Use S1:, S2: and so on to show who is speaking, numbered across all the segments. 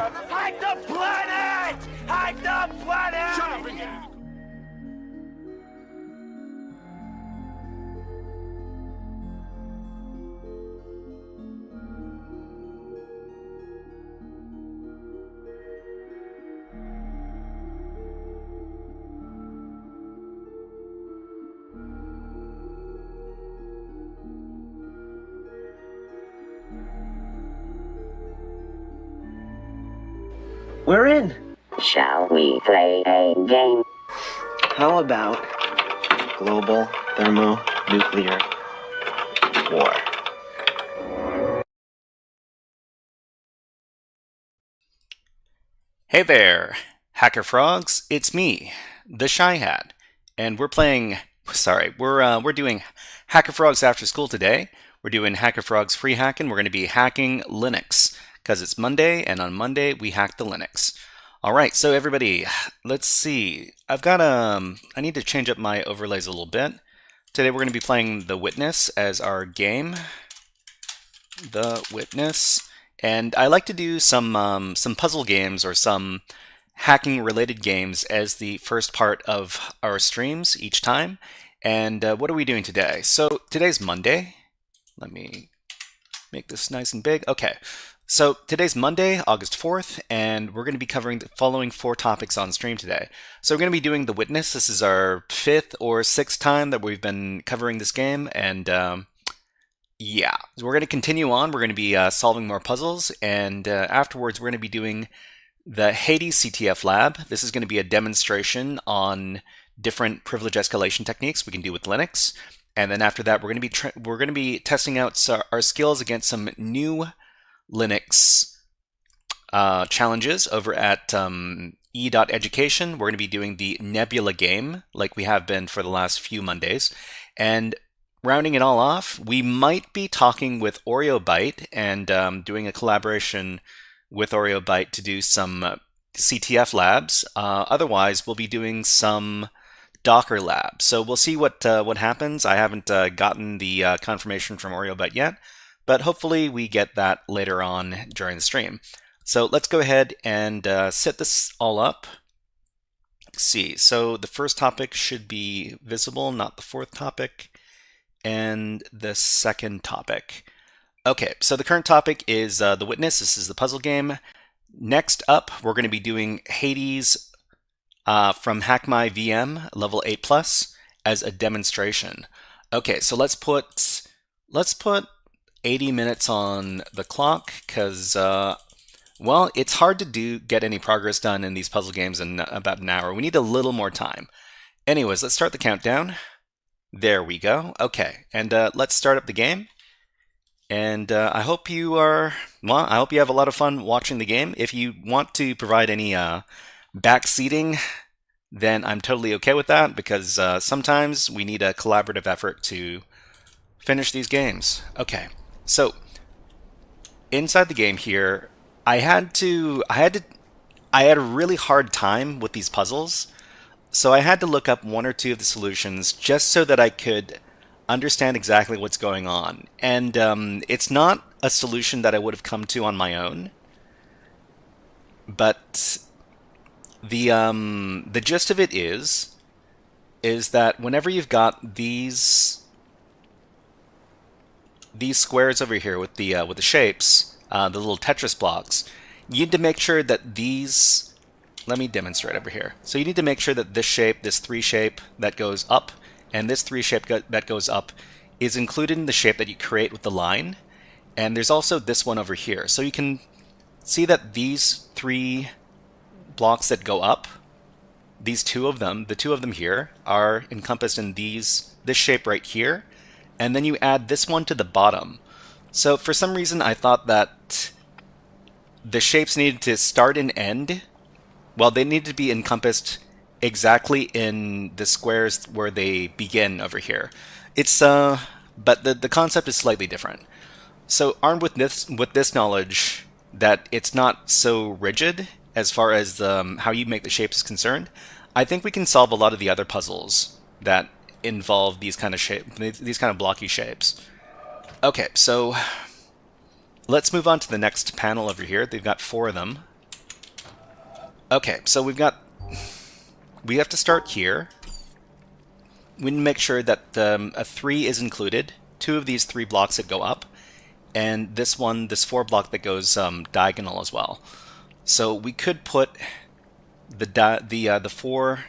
S1: Hack the planet! Hack the planet!
S2: Shut up again!
S3: We're in.
S4: Shall we play a game?
S3: How about global thermonuclear war?
S5: Hey there, HackerFrogs. It's me, the Shy Hat, and we're playing. Sorry, we're doing HackerFrogs after school today. We're doing HackerFrogs free hacking. We're going to be hacking Linux because it's Monday, and on Monday we hack the Linux. All right, so everybody, let's see. I need to change up my overlays a little bit. Today we're going to be playing The Witness as our game. The Witness. And I like to do some puzzle games or some hacking related games as the first part of our streams each time. And what are we doing today? So today's Monday. Let me make this nice and big. Okay. So today's Monday, August 4th, and we're going to be covering the following 4 topics on stream today. So we're going to be doing The Witness. This is our 5th or 6th time that we've been covering this game, and yeah, so we're going to continue on. We're going to be solving more puzzles, and afterwards we're going to be doing the HackerCTF lab. This is going to be a demonstration on different privilege escalation techniques we can do with Linux, and then after that we're going to be testing out our skills against some new Linux challenges over at e.education. We're going to be doing the Nebula game like we have been for the last few Mondays, and rounding it all off, we might be talking with OreoByte and doing a collaboration with OreoByte to do some CTF labs. Otherwise, we'll be doing some Docker labs. So we'll see what happens. I haven't gotten the confirmation from OreoByte yet, but hopefully we get that later on during the stream. So let's go ahead and set this all up. Let's see. So the first topic should be visible, not the 4th topic. And the second topic. Okay, so the current topic is The Witness. This is the puzzle game. Next up, we're going to be doing Hades from HackMyVM level 8+ as a demonstration. Okay, so let's put 80 minutes on the clock because well, it's hard to get any progress done in these puzzle games in about an hour. We need a little more time. Anyways, let's start the countdown. There we go. Okay, and let's start up the game. And I hope you have a lot of fun watching the game. If you want to provide any backseating, then I'm totally okay with that because sometimes we need a collaborative effort to finish these games. Okay, so inside the game here, I had a really hard time with these puzzles. So I had to look up 1 or 2 of the solutions just so that I could understand exactly what's going on. And it's not a solution that I would have come to on my own. But the gist of it is that whenever you've got these squares over here with the shapes, the little Tetris blocks, you need to make sure that these. Let me demonstrate over here. So you need to make sure that this shape, this 3 shape that goes up, and this 3 shape that goes up is included in the shape that you create with the line. And there's also this one over here. So you can see that these 3 blocks that go up, these 2 of them, the 2 of them here, are encompassed in this shape right here. And then you add this one to the bottom. So for some reason I thought that the shapes needed to start and end. Well, they need to be encompassed exactly in the squares where they begin over here. It's but the concept is slightly different. So armed with this knowledge that it's not so rigid as far as how you make the shapes is concerned, I think we can solve a lot of the other puzzles that involve these kind of blocky shapes. Okay, so let's move on to the next panel over here. They've got 4 of them. Okay, so we have to start here. We need to make sure that a 3 is included, 2 of these 3 blocks that go up, and this 4 block that goes diagonal as well. So we could put the 4.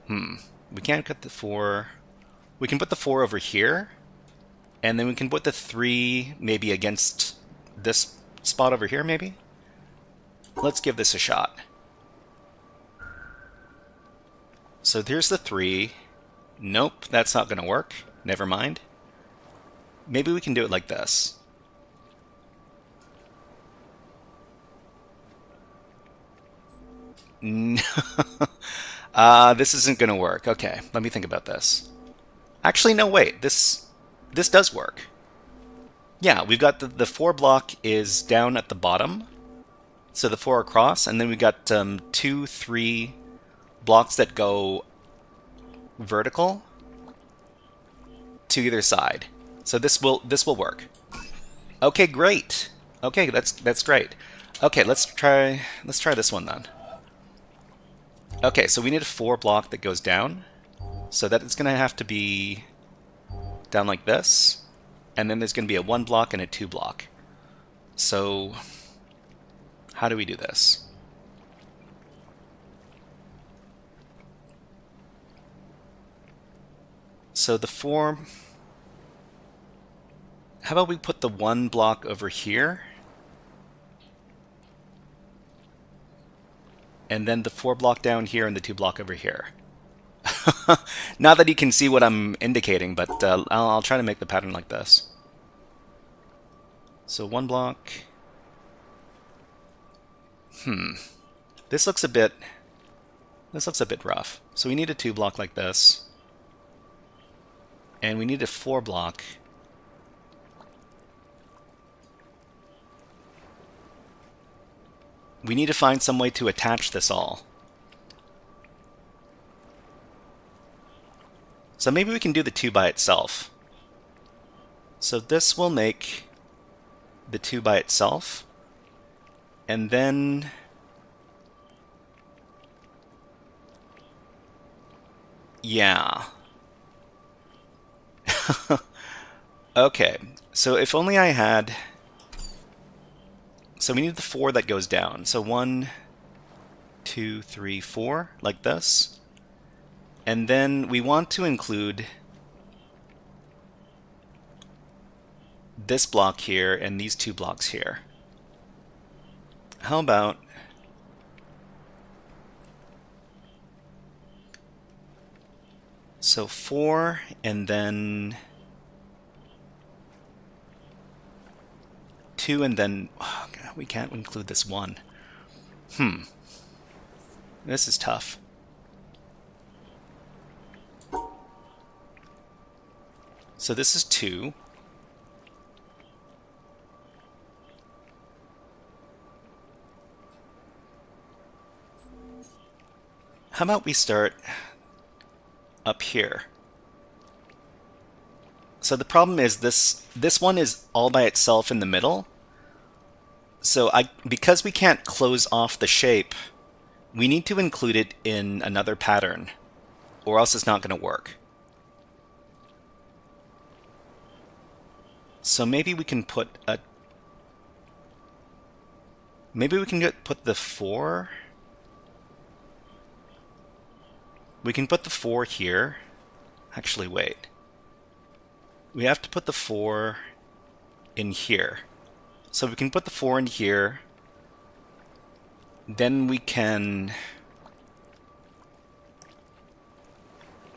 S5: We can't cut the 4. We can put the 4 over here, and then we can put the 3 maybe against this spot over here, maybe? Let's give this a shot. So there's the 3. Nope, that's not going to work. Never mind. Maybe we can do it like this. No. This isn't going to work. Okay, let me think about this. Actually, no, wait. This does work. Yeah, we've got the 4 block is down at the bottom. So the 4 across, and then we've got 2, 3 blocks that go vertical to either side. So this will work. Okay, great. Okay, that's great. Okay, let's try this one then. Okay, so we need a 4 block that goes down. So that is going to have to be down like this. And then there's going to be a 1 block and a 2 block. So how do we do this? So the 4... How about we put the 1 block over here? And then the 4 block down here and the 2 block over here. Not that you can see what I'm indicating, but I'll try to make the pattern like this. So 1 block. This looks a bit rough. So we need a 2 block like this. And we need a 4 block. We need to find some way to attach this all. So maybe we can do the 2 by itself. So this will make the 2 by itself. And then yeah. Okay, so if only I had... So we need the 4 that goes down. So 1, 2, 3, 4, like this. And then we want to include this block here and these 2 blocks here. How about... So 4 and then 2 and then... Oh, God, we can't include this 1. This is tough. So this is 2. How about we start up here? So the problem is this one is all by itself in the middle. So because we can't close off the shape, we need to include it in another pattern, or else it's not going to work. So maybe we can put a... Maybe we can put the 4... We can put the 4 here. Actually, wait. We have to put the 4 in here. So we can put the 4 in here. Then we can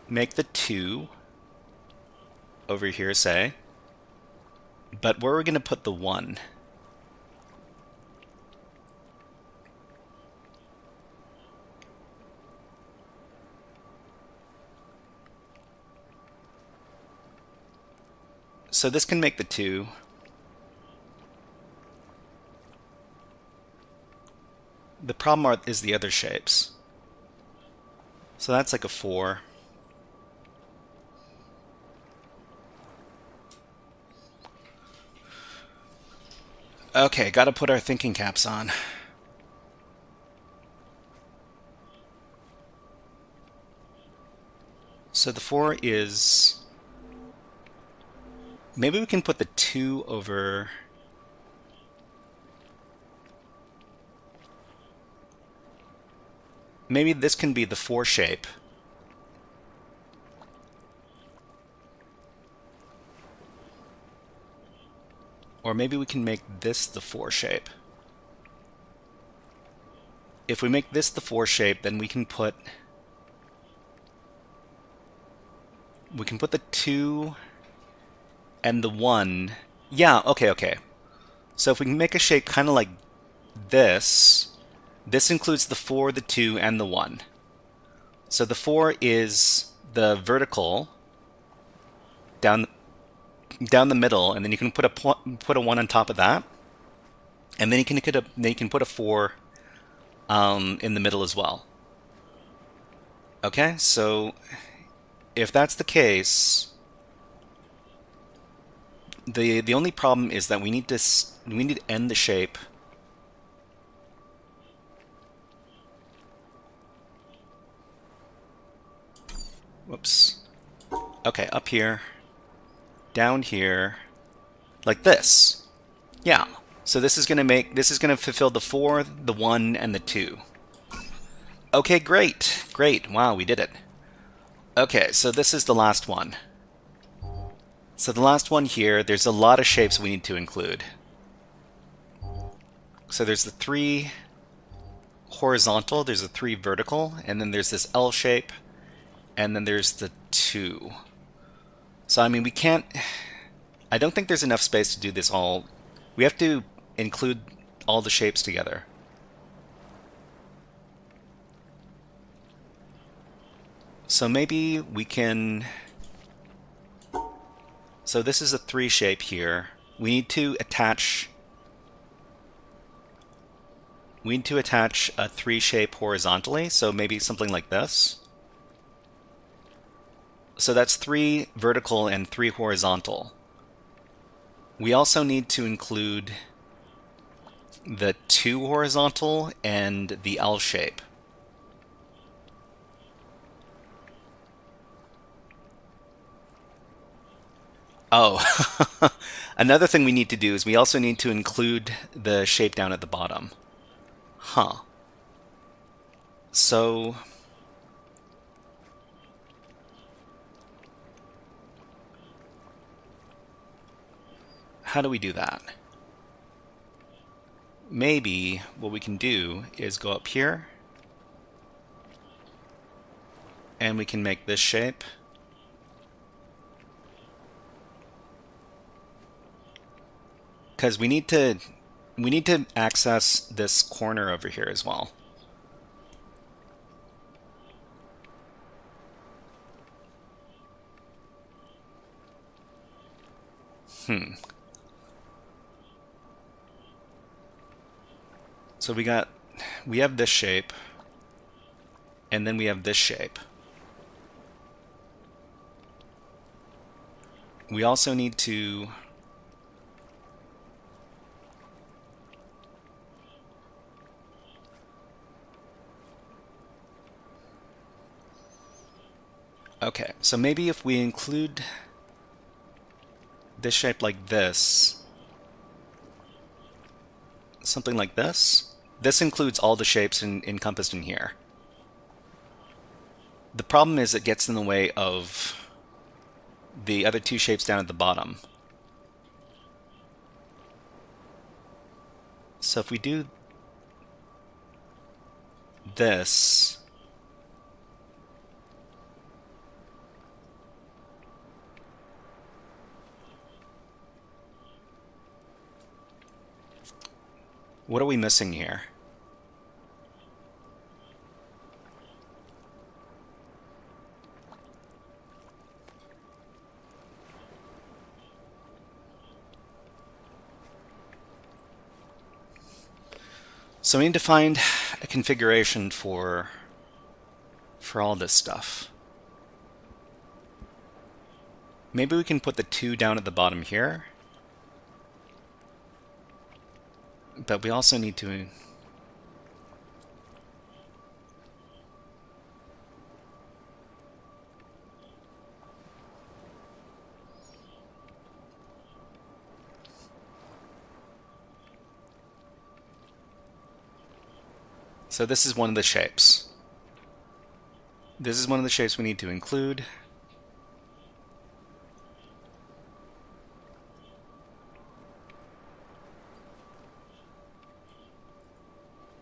S5: make the 2 over here, say. But where are we going to put the 1? So this can make the 2. The problem is the other shapes. So that's like a 4. Okay, gotta put our thinking caps on. So the 4 is... Maybe we can put the 2 over... Maybe this can be the 4 shape. Or maybe we can make this the 4 shape. If we make this the 4 shape, then we can put the 2 and the 1. Yeah, okay. So if we can make a shape kind of like this, this includes the 4, the 2, and the 1. So the 4 is the vertical down the middle, and then you can put a 1 on top of that, and then you can put a 4 in the middle as well. Okay, so if that's the case, the only problem is that we need to end the shape. Whoops. Okay, up here, down here, like this. Yeah. So this is going to fulfill the 4, the 1, and the 2. Okay, great. Wow, we did it. Okay, so this is the last one. So the last one here, there's a lot of shapes we need to include. So there's the 3 horizontal, there's the 3 vertical, and then there's this L shape, and then there's the 2. So I mean, I don't think there's enough space to do this all. We have to include all the shapes together. So maybe we can... So this is a 3 shape here. We need to attach a 3 shape horizontally, so maybe something like this. So that's 3 vertical and 3 horizontal. We also need to include the 2 horizontal and the L shape. Oh, another thing we need to do is we also need to include the shape down at the bottom. Huh. So... how do we do that? Maybe what we can do is go up here, and we can make this shape. Because we need to access this corner over here as well. So we have this shape, and then we have this shape. We also need to okay, so maybe if we include this shape like this, something like this. This includes all the shapes encompassed in here. The problem is it gets in the way of the other 2 shapes down at the bottom. So if we do this, what are we missing here? So we need to find a configuration for all this stuff. Maybe we can put the 2 down at the bottom here. But we also need to... So this is one of the shapes. This is one of the shapes we need to include.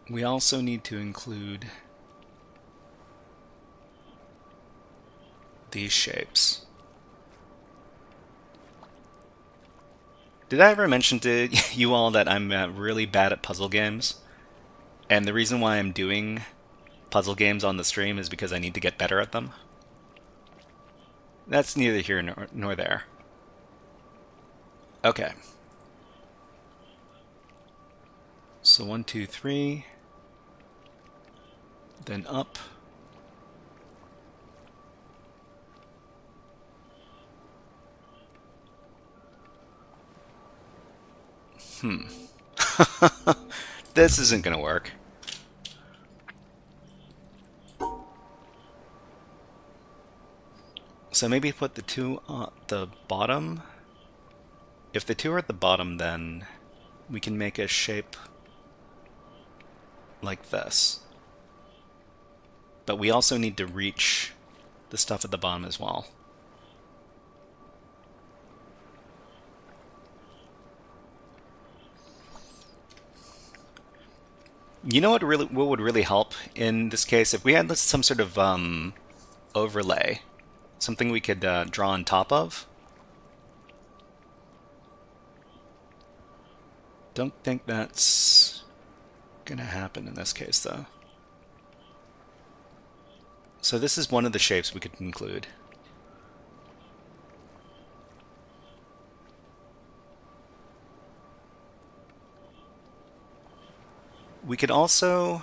S5: We also need to include these shapes. Did I ever mention to you all that I'm really bad at puzzle games? And the reason why I'm doing puzzle games on the stream is because I need to get better at them. That's neither here nor there. Okay. So 1, 2, 3. Then up. This isn't gonna work. So maybe put the 2 on the bottom. If the 2 are at the bottom, then we can make a shape like this. But we also need to reach the stuff at the bottom as well. You know what would really help in this case? If we had some sort of overlay, something we could draw on top of. Don't think that's gonna happen in this case though. So this is one of the shapes we could include. We could also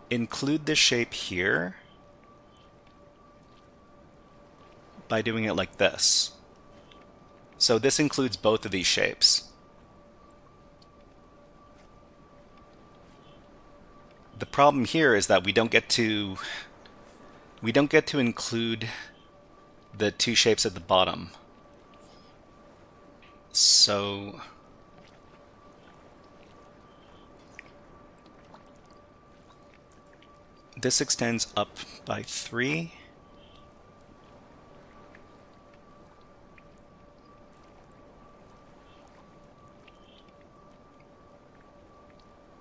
S5: include this shape here by doing it like this. So this includes both of these shapes. The problem here is that we don't get to include the 2 shapes at the bottom. So this extends up by 3.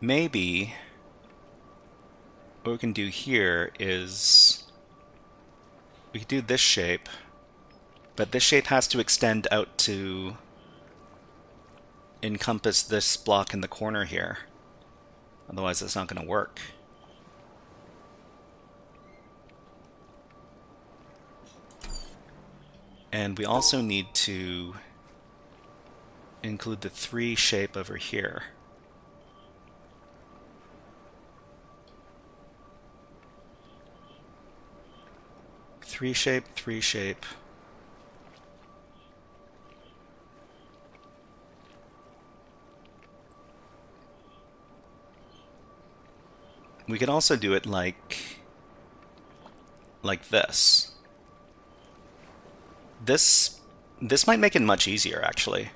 S5: Maybe what we can do here is we can do this shape, but this shape has to extend out to encompass this block in the corner here. Otherwise it's not going to work. And we also need to include the 3 shape over here. Three shape, 3 shape. We could also do it like this. This might make it much easier, actually.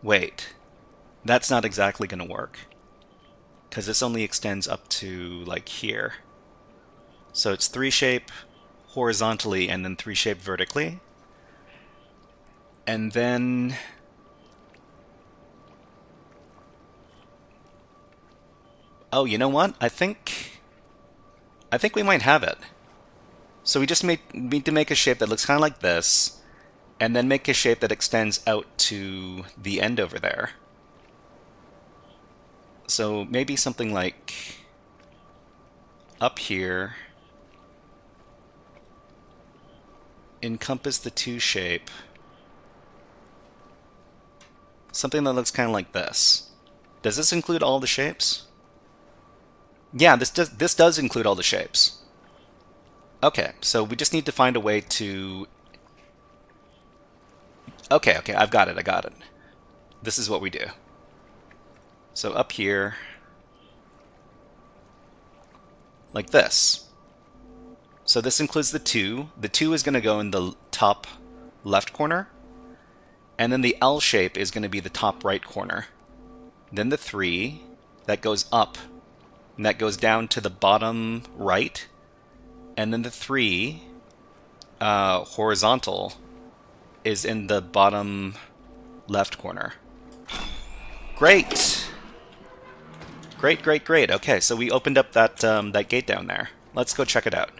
S5: Wait, that's not exactly going to work, because this only extends up to like here. So it's 3 shape horizontally and then 3 shape vertically. And then oh, you know what? I think we might have it. So we just need to make a shape that looks kind of like this, and then make a shape that extends out to the end over there. So maybe something like up here, encompass the 2 shape, something that looks kind of like this. Does this include all the shapes? Yeah, this does include all the shapes. Okay, so we just need to find a way to... Okay, I got it. This is what we do. So up here, like this. So this includes the 2. The 2 is going to go in the top left corner, and then the L shape is going to be the top right corner. Then the 3, that goes up, and that goes down to the bottom right, and then the 3 horizontal is in the bottom left corner. Great! Great, great, great. Okay, so we opened up that, that gate down there. Let's go check it out.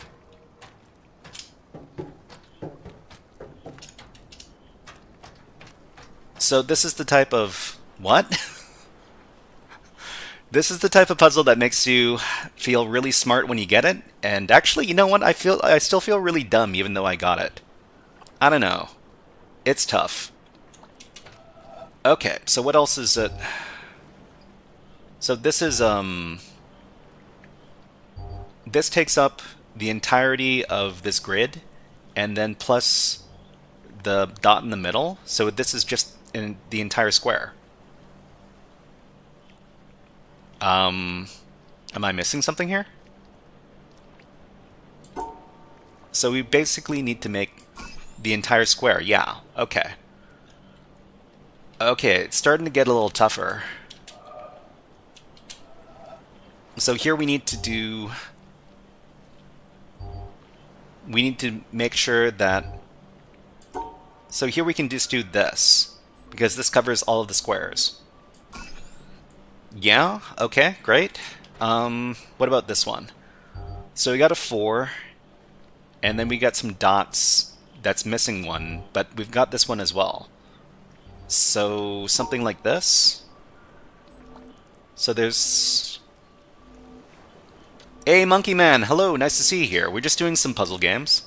S5: So this is the type of... What? This is the type of puzzle that makes you feel really smart when you get it. And actually, you know what? I still feel really dumb even though I got it. I don't know. It's tough. Okay, so what else is it? So this is, this takes up the entirety of this grid, and then plus the dot in the middle. So this is just in the entire square. Am I missing something here? So we basically need to make the entire square. Yeah, okay. Okay, it's starting to get a little tougher. So here we need to do... We need to make sure that... So here we can just do this, because this covers all of the squares. Yeah, okay, great. What about this one? So we got a 4, and then we got some dots that's missing one, but we've got this one as well. So something like this. So there's... Hey, Monkey Man! Hello, nice to see you here. We're just doing some puzzle games,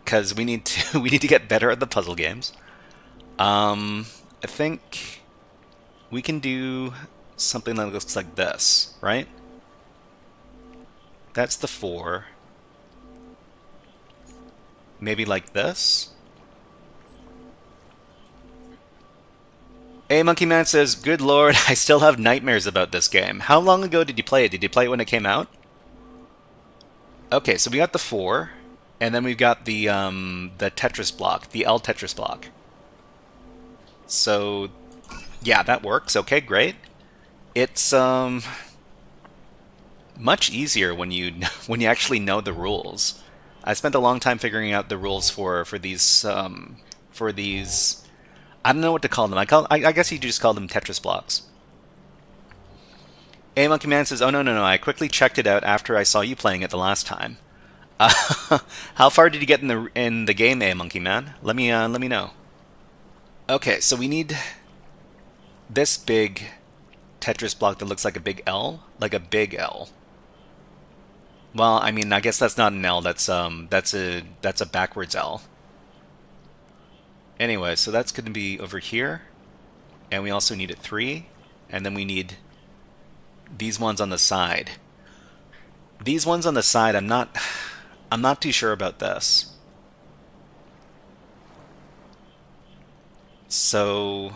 S5: because we need to we need to get better at the puzzle games. I think we can do something that looks like this, right? That's the 4. Maybe like this? Hey, Monkey Man says, good lord, I still have nightmares about this game. How long ago did you play it? Did you play it when it came out? Okay, so we got the 4, and then we've got the Tetris block, the L Tetris block. So, yeah, that works. Okay, great. It's much easier when you when you actually know the rules. I spent a long time figuring out the rules for these I don't know what to call them. I guess you just call them Tetris blocks. Hey, Monkey Man says, oh no, I quickly checked it out after I saw you playing it the last time. How far did you get in the game, hey, Monkey Man? Let me know. Okay, so we need this big Tetris block that looks like a big L, like a big L. Well, I mean, I guess that's not an L. That's a backwards L. Anyway, so that's going to be over here, and we also need a 3, and then we need these ones on the side. These ones on the side, I'm not too sure about this. So,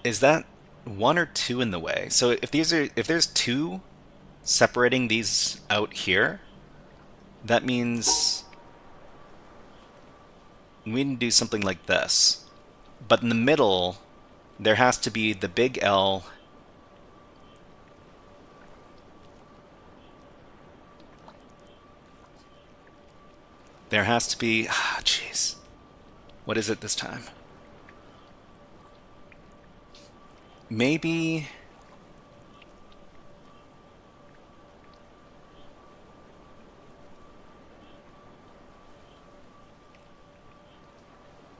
S5: is that 1 or 2 in the way? So if there's 2 separating these out here, that means we can do something like this. But in the middle, there has to be the big L there has to be... jeez. What is it this time? Maybe...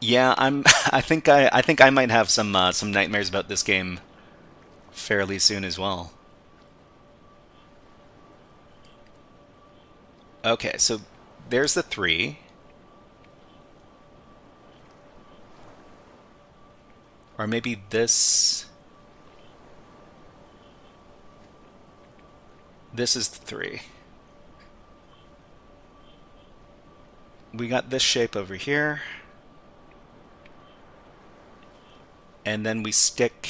S5: Yeah, I think I might have some nightmares about this game fairly soon as well. Okay, so there's the 3. Or maybe this... This is the 3. We got this shape over here. And then we stick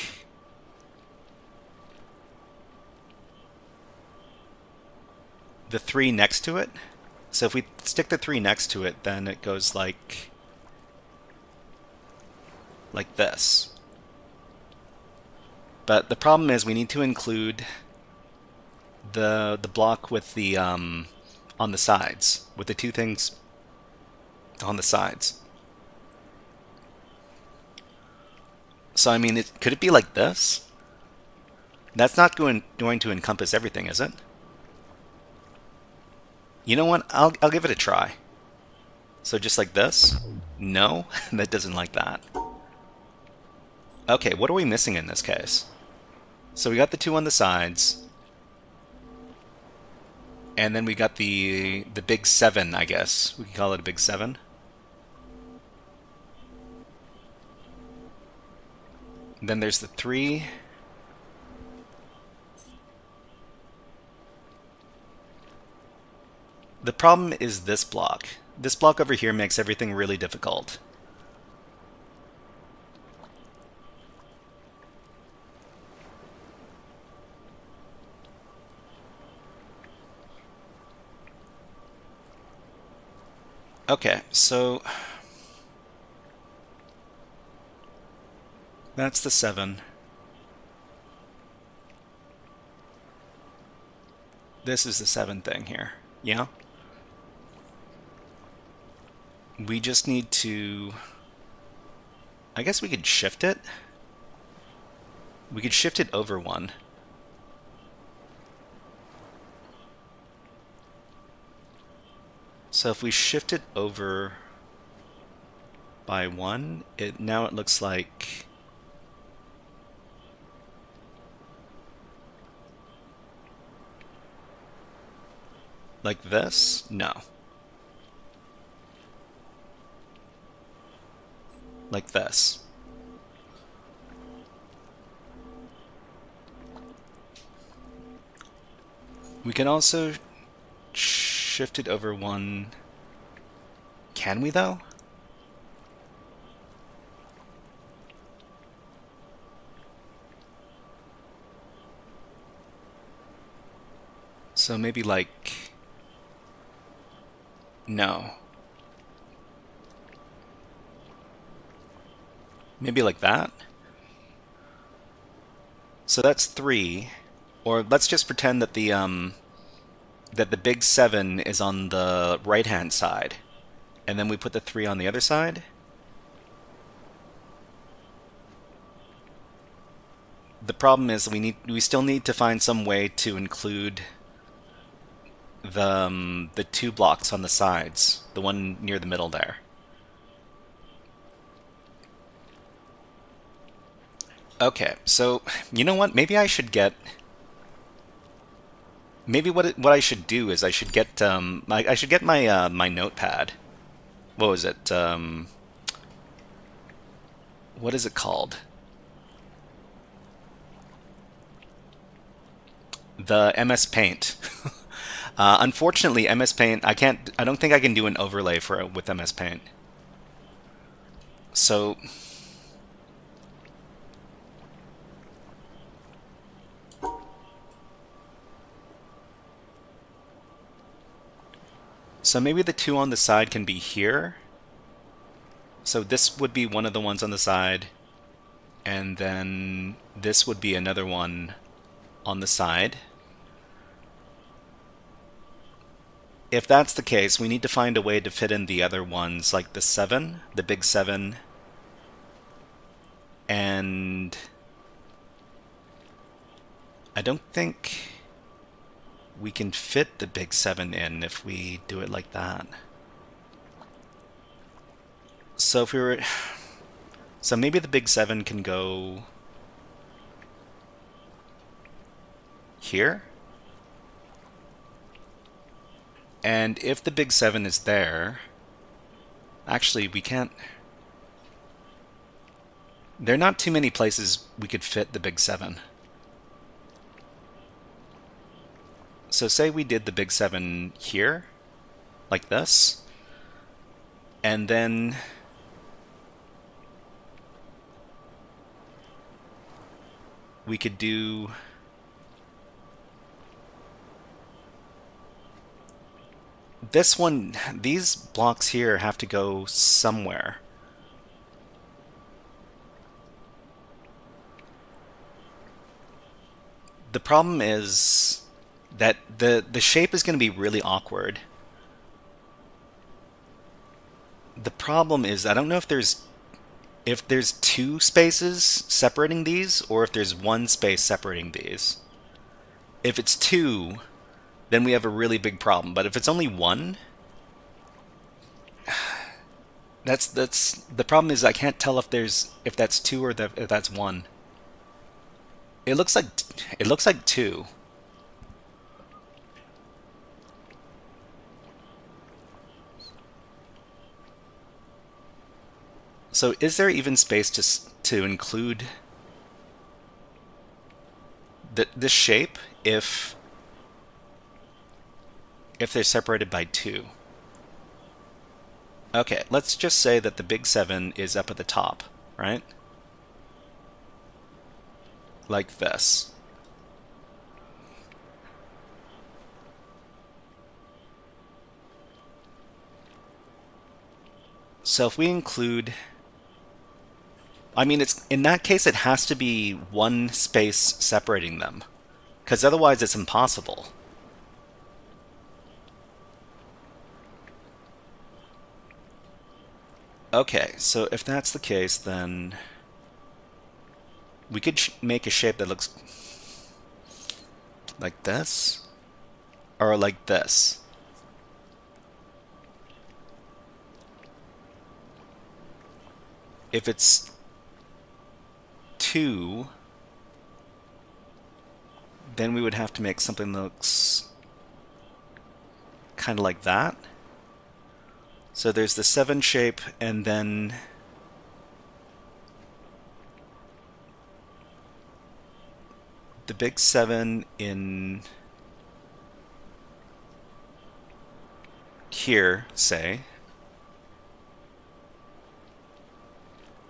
S5: the 3 next to it. So if we stick the 3 next to it, then it goes like this. But the problem is we need to include the block with the on the sides, with the two things on the sides. So I mean, could it be like this? That's not going to encompass everything, is it? You know what? I'll give it a try. So just like this? No, that doesn't like that. Okay, what are we missing in this case? So we got the two on the sides. And then we got the big 7, I guess. We can call it a big 7. Then there's the 3. The problem is this block. This block over here makes everything really difficult. Okay, so that's the 7. This is the 7 thing here. Yeah? We just need to... I guess we could shift it. We could shift it over 1. So if we shift it over by 1, now it looks like this? No. Like this. We can also shift it over 1. Can we though? So maybe like... No. Maybe like that? So that's 3. Or let's just pretend that the big 7 is on the right-hand side. And then we put the 3 on the other side. The problem is we still need to find some way to include the 2 blocks on the sides, the one near the middle there. Okay, so you know what? Maybe I should get... Maybe what I should do is I should get my my notepad. What was it? What is it called? The MS Paint. Unfortunately, MS Paint, I don't think I can do an overlay with MS Paint. So maybe the 2 on the side can be here. So this would be one of the ones on the side, and then this would be another one on the side. If that's the case, we need to find a way to fit in the other ones, like the 7, the big 7, and I don't think we can fit the big 7 in if we do it like that. So if we were... So maybe the big 7 can go here? And if the big 7 is there... Actually, we can't... There are not too many places we could fit the big 7. So say we did the big 7 here, like this, and then we could do this one. These blocks here have to go somewhere. The problem is that the shape is going to be really awkward. The problem is I don't know if there's two spaces separating these or if there's one space separating these. If it's two, then we have a really big problem. But if it's only one, that's the problem is I can't tell if that's two or if that's one. It looks like two. So is there even space to include this shape if they're separated by two? Okay, let's just say that the big 7 is up at the top, right? Like this. So if we include, I mean, it's in that case it has to be one space separating them, because otherwise it's impossible. Okay, so if that's the case, then we could make a shape that looks like this, or like this. If it's 2, then we would have to make something that looks kind of like that. So there's the 7 shape, and then the big 7 in here, say.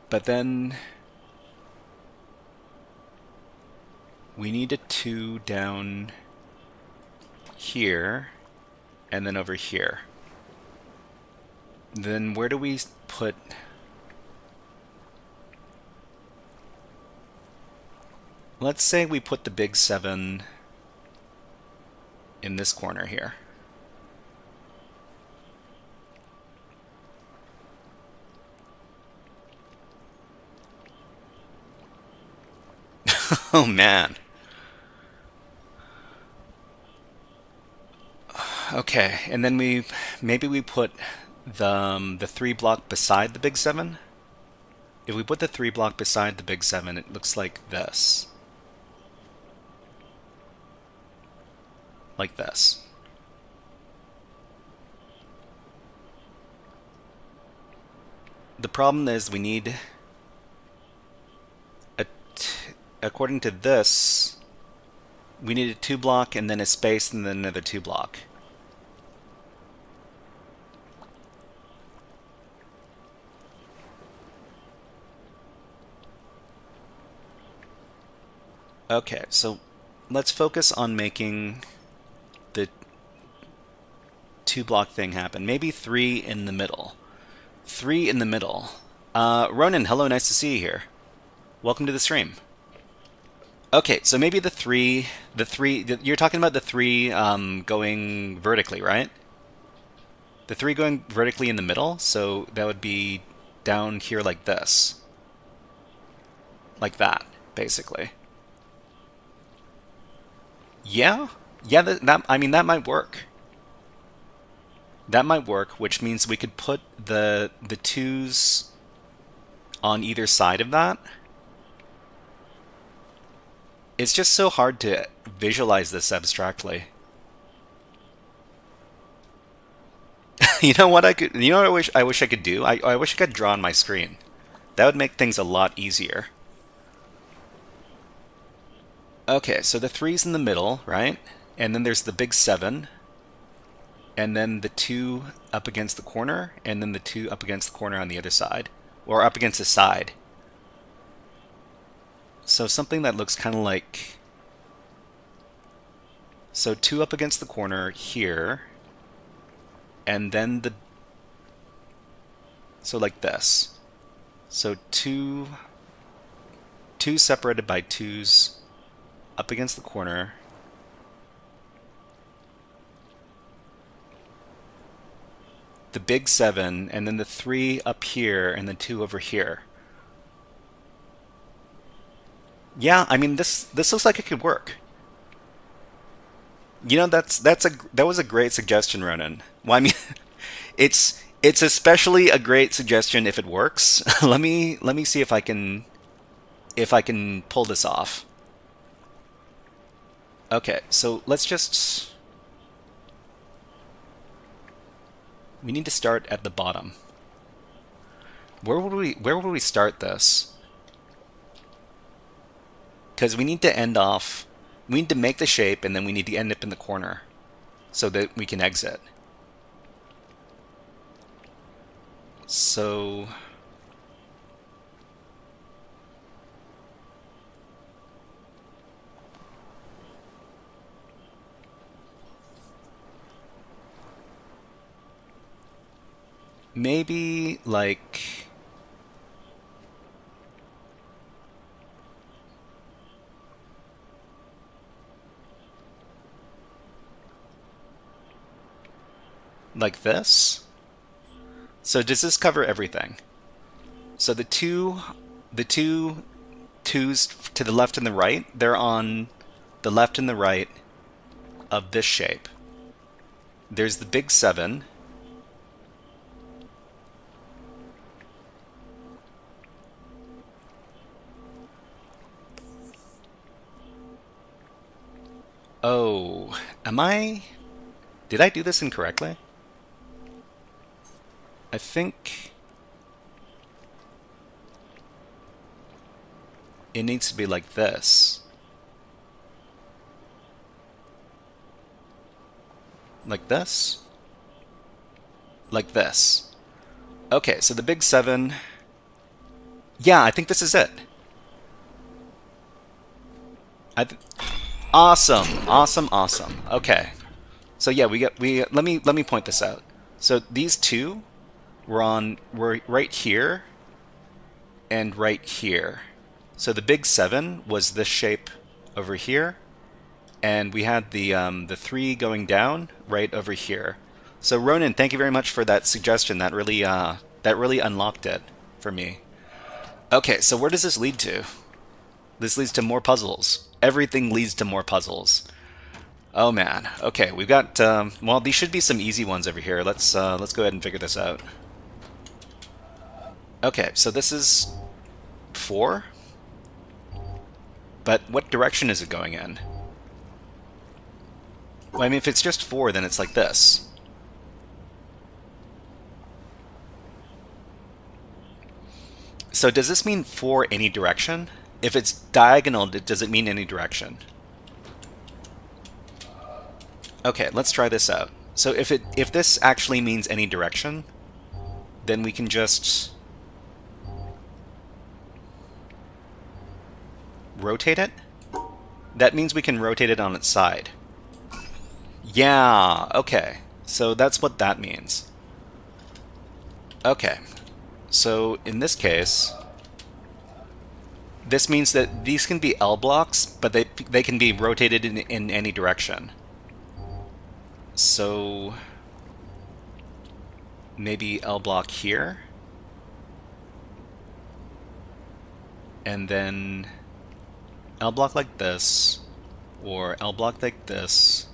S5: But then we need a 2 down here, and then over here. Then where do we put... Let's say we put the big 7 in this corner here. Oh man. Okay, and then maybe we put the 3 block beside the big 7. If we put the 3 block beside the big 7, it looks like this. Like this. The problem is we need according to this, we need a 2 block and then a space and then another 2 block. Okay, so let's focus on making the 2 block thing happen. Maybe 3 in the middle. 3 in the middle. Ronan, hello, nice to see you here. Welcome to the stream. Okay, so maybe the three, you're talking about the 3 going vertically, right? The 3 going vertically in the middle, so that would be down here like this. Like that, basically. Yeah, I mean, that might work. That might work, which means we could put the 2s on either side of that. It's just so hard to visualize this abstractly. You know what I wish I could do? I wish I could draw on my screen. That would make things a lot easier. Okay, so the 3's in the middle, right? And then there's the big 7. And then the 2 up against the corner, and then the 2 up against the corner on the other side. Or up against the side. So something that looks kind of like... So 2 up against the corner here. And then the... So like this. So two separated by 2's up against the corner. The big 7, and then the 3 up here, and the 2 over here. Yeah, I mean this looks like it could work. You know, that was a great suggestion, Ronan. Well, I mean, it's especially a great suggestion if it works. let me see if I can pull this off. Okay, so let's just, we need to start at the bottom. Where would we start this? Because we need to end off, we need to make the shape, and then we need to end up in the corner so that we can exit. So maybe like this. So does this cover everything? So the two twos to the left and the right, they're on the left and the right of this shape. There's the big 7. Oh, did I do this incorrectly? I think it needs to be like this. Like this? Like this. Okay, so the big 7. Yeah, I think this is it. Awesome, awesome, awesome. Okay. So yeah, let me point this out. So these two were right here and right here. So the big 7 was this shape over here, and we had the 3 going down right over here. So Ronan, thank you very much for that suggestion. That really unlocked it for me. Okay, so where does this lead to? This leads to more puzzles. Everything leads to more puzzles. Oh man. Okay, we've got well, these should be some easy ones over here. Let's go ahead and figure this out. Okay, so this is 4. But what direction is it going in? Well, I mean, if it's just 4, then it's like this. So does this mean 4 any direction? If it's diagonal, does it mean any direction? Okay, let's try this out. So if this actually means any direction, then we can just rotate it. That means we can rotate it on its side. Yeah, okay. So that's what that means. Okay. So in this case, this means that these can be L blocks, but they can be rotated in any direction. So maybe L block here, and then L block like this, or L block like this.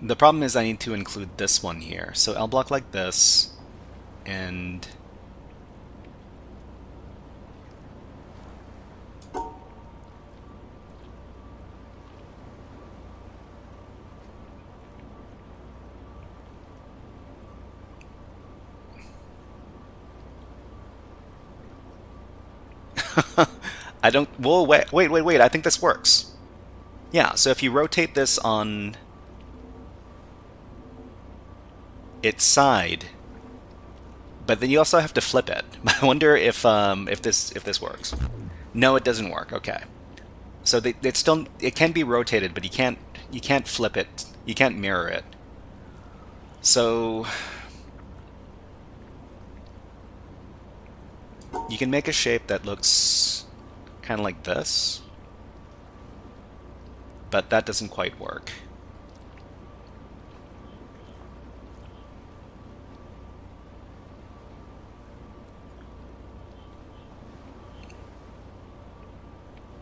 S5: The problem is I need to include this one here. So L block like this, and I don't, whoa, wait, I think this works. Yeah, so if you rotate this on its side, but then you also have to flip it. I wonder if this works. No, it doesn't work. Okay. So it can be rotated, but you can't flip it. You can't mirror it. So You can make a shape that looks kind of like this, but that doesn't quite work.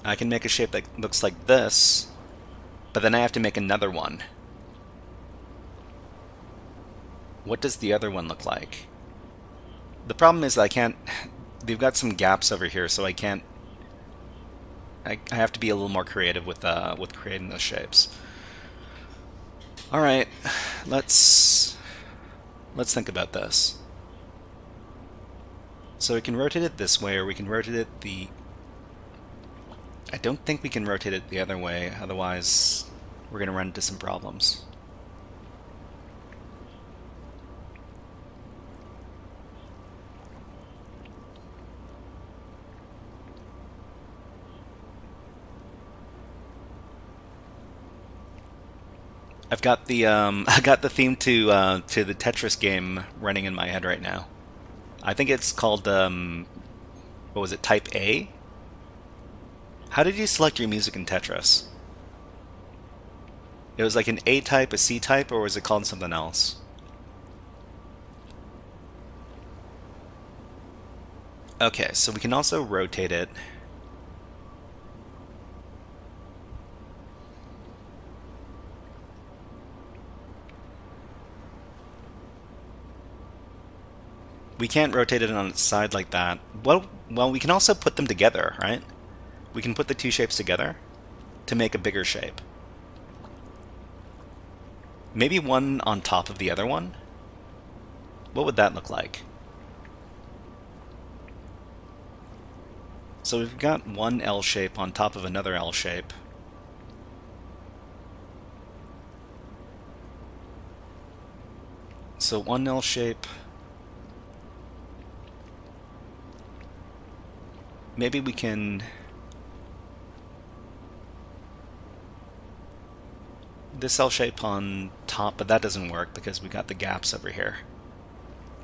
S5: I can make a shape that looks like this, but then I have to make another one. What does the other one look like? The problem is I can't... They've got some gaps over here, so I can't... I have to be a little more creative with creating those shapes. Alright, let's think about this. So we can rotate it this way, or we can rotate it the... I don't think we can rotate it the other way, otherwise we're going to run into some problems. I've got the I got the theme to the Tetris game running in my head right now. I think it's called what was it, Type A? How did you select your music in Tetris? It was like an A type, a C type, or was it called something else? Okay, so we can also rotate it. We can't rotate it on its side like that. Well, we can also put them together, right? We can put the two shapes together to make a bigger shape. Maybe one on top of the other one? What would that look like? So we've got one L shape on top of another L shape. So one L shape. Maybe we can... this L shape on top, but that doesn't work because we got the gaps over here.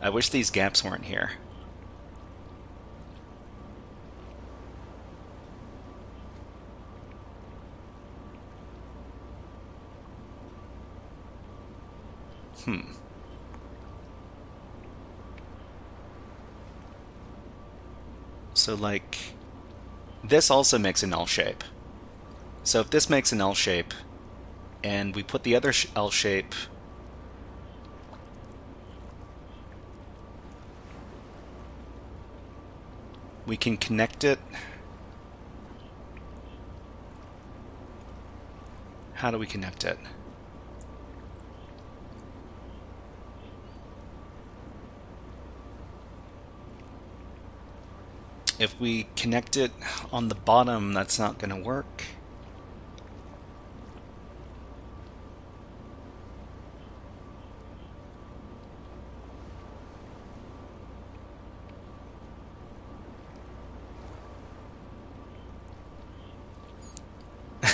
S5: I wish these gaps weren't here. So like, this also makes an L shape. So if this makes an L shape, and we put the other L shape we can connect it. How do we connect it? If we connect it on the bottom, that's not going to work.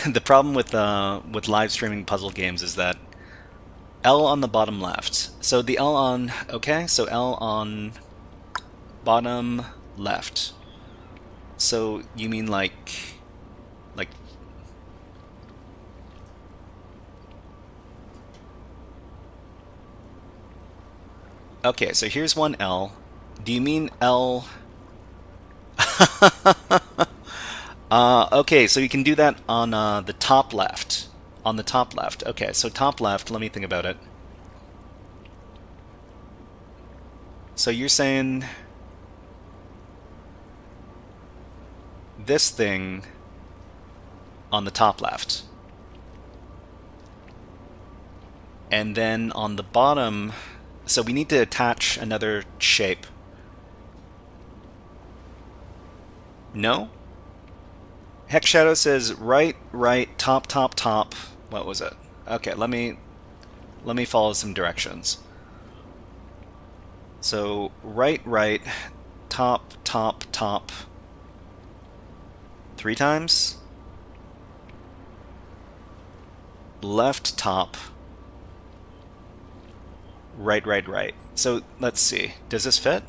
S5: The problem with live streaming puzzle games is that L on the bottom left. So the L on, okay, so L on bottom left. So you mean like okay, so here's one L. Do you mean L? Okay, so you can do that on the top left. On the top left. Okay, so top left, let me think about it. So you're saying this thing on the top left. And then on the bottom, so we need to attach another shape. No? Hex Shadow says right, right, top, top, top. What was it? Okay, let me follow some directions. So right, right, top, top, top. 3 times. Left, top. Right, right, right. So let's see. Does this fit?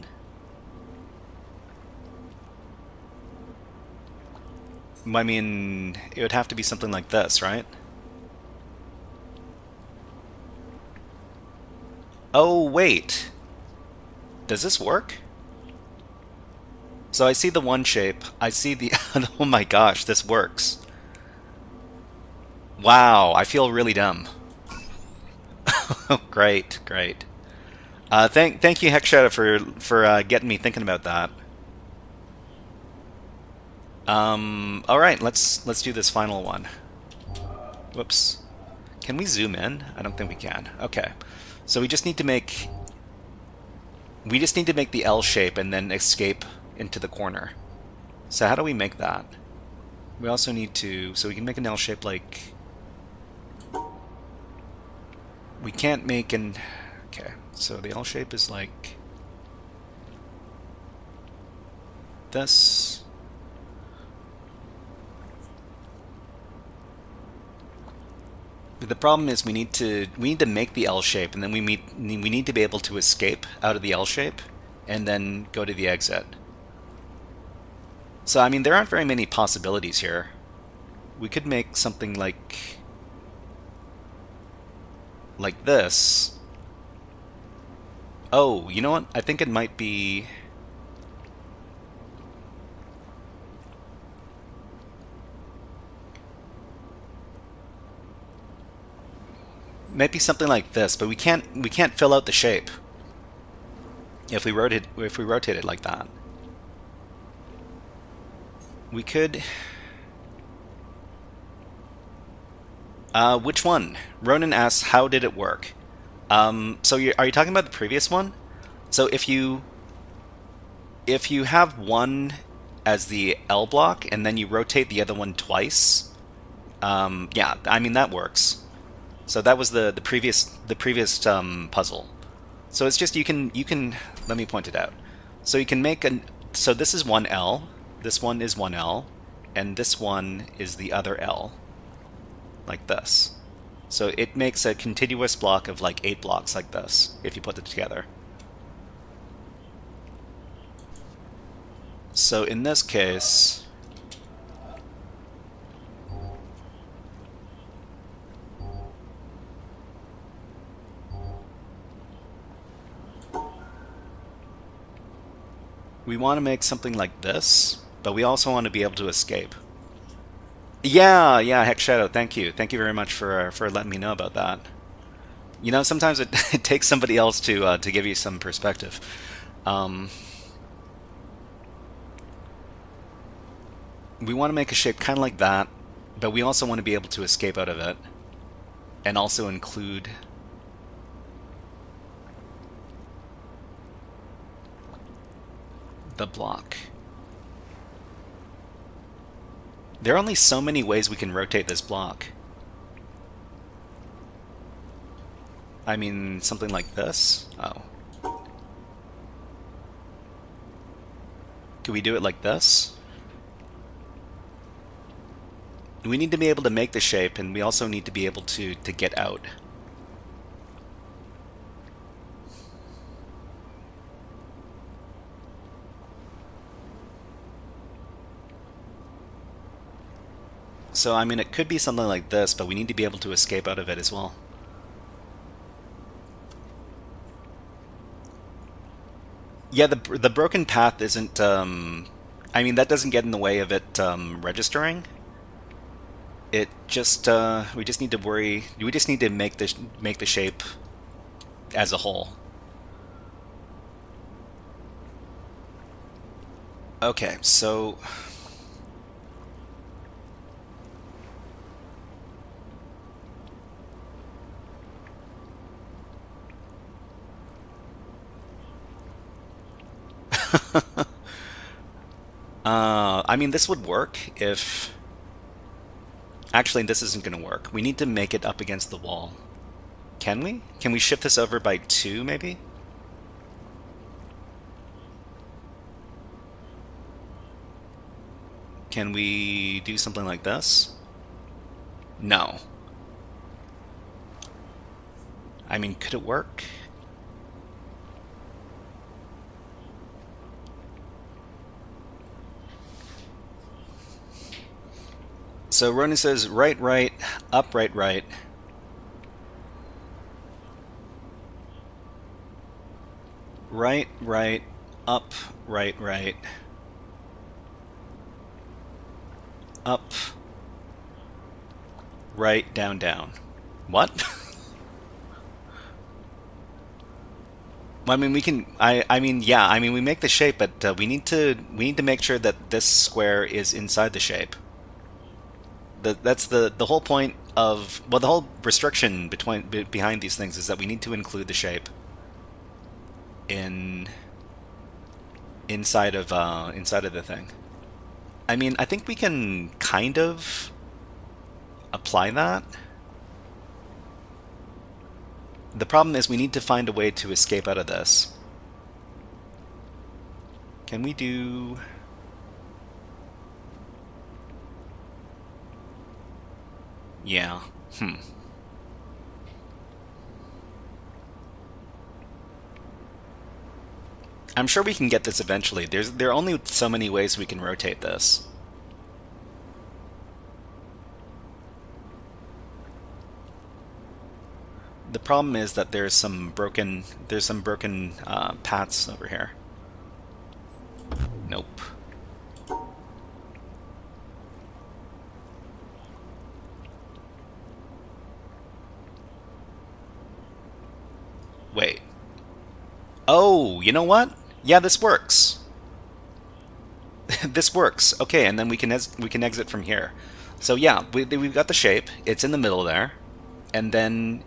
S5: I mean, it would have to be something like this, right? Oh, wait. Does this work? So I see the one shape. I see the... Oh my gosh, this works. Wow, I feel really dumb. Great, great. Thank you, HeckShadow, for getting me thinking about that. All right, let's do this final one. Whoops. Can we zoom in? I don't think we can. Okay, so we just need to make the L shape and then escape into the corner. So how do we make that? We also need to, so we can make an L shape like, we can't make an, okay, so the L shape is like this. But the problem is we need to make the L shape, and then we need to be able to escape out of the L shape and then go to the exit. So I mean, there aren't very many possibilities here. We could make something like this. Oh, you know what? I think it might be... Might be something like this, but we can't fill out the shape if we rotate it like that. We could... which one? Ronan asks, how did it work? So are you talking about the previous one? So if you have one as the L block and then you rotate the other one twice, yeah, I mean that works. So that was the previous puzzle. So it's just you can let me point it out. So you can make so this is one L, this one is one L, and this one is the other L, like this. So it makes a continuous block of like 8 blocks like this if you put it together. So in this case, we want to make something like this, but we also want to be able to escape. Yeah, HeckShadow, thank you very much for letting me know about that. You know, sometimes it takes somebody else to give you some perspective. We want to make a shape kind of like that, but we also want to be able to escape out of it, and also include the block. There are only so many ways we can rotate this block. I mean, something like this? Oh. Could we do it like this? We need to be able to make the shape, and we also need to be able to get out. So, I mean, it could be something like this, but we need to be able to escape out of it as well. Yeah, the broken path isn't, I mean, that doesn't get in the way of it registering. It just, we just need to make the shape as a whole. Okay, so... I mean, this would work if... Actually, this isn't going to work. We need to make it up against the wall. Can we? Can we shift this over by 2, maybe? Can we do something like this? No. I mean, could it work? So Ronan says right, right, up, right, right. Right, right, up, right, right. Up, right, down, down. What? I mean, we can. I mean, yeah. I mean, we make the shape, but we need to. We need to make sure that this square is inside the shape. That's the whole point of. Well, the whole restriction behind these things is that we need to include the shape in inside of the thing. I mean, I think we can kind of apply that. The problem is we need to find a way to escape out of this. Can we do... Yeah. I'm sure we can get this eventually. There are only so many ways we can rotate this. The problem is that there's some broken paths over here. Nope. Wait. Oh, you know what? Yeah, this works. This works. Okay, and then we can exit from here. So yeah, we've got the shape. It's in the middle there, and then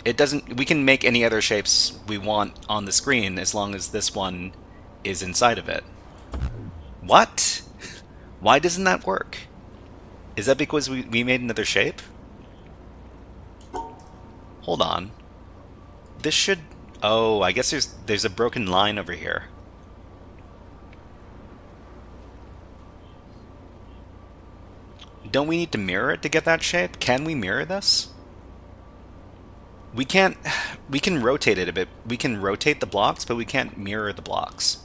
S5: it doesn't. We can make any other shapes we want on the screen as long as this one is inside of it. What? Why doesn't that work? Is that because we made another shape? Hold on. This should... Oh, I guess there's a broken line over here. Don't we need to mirror it to get that shape? Can we mirror this? We can't... We can rotate it a bit. We can rotate the blocks, but we can't mirror the blocks.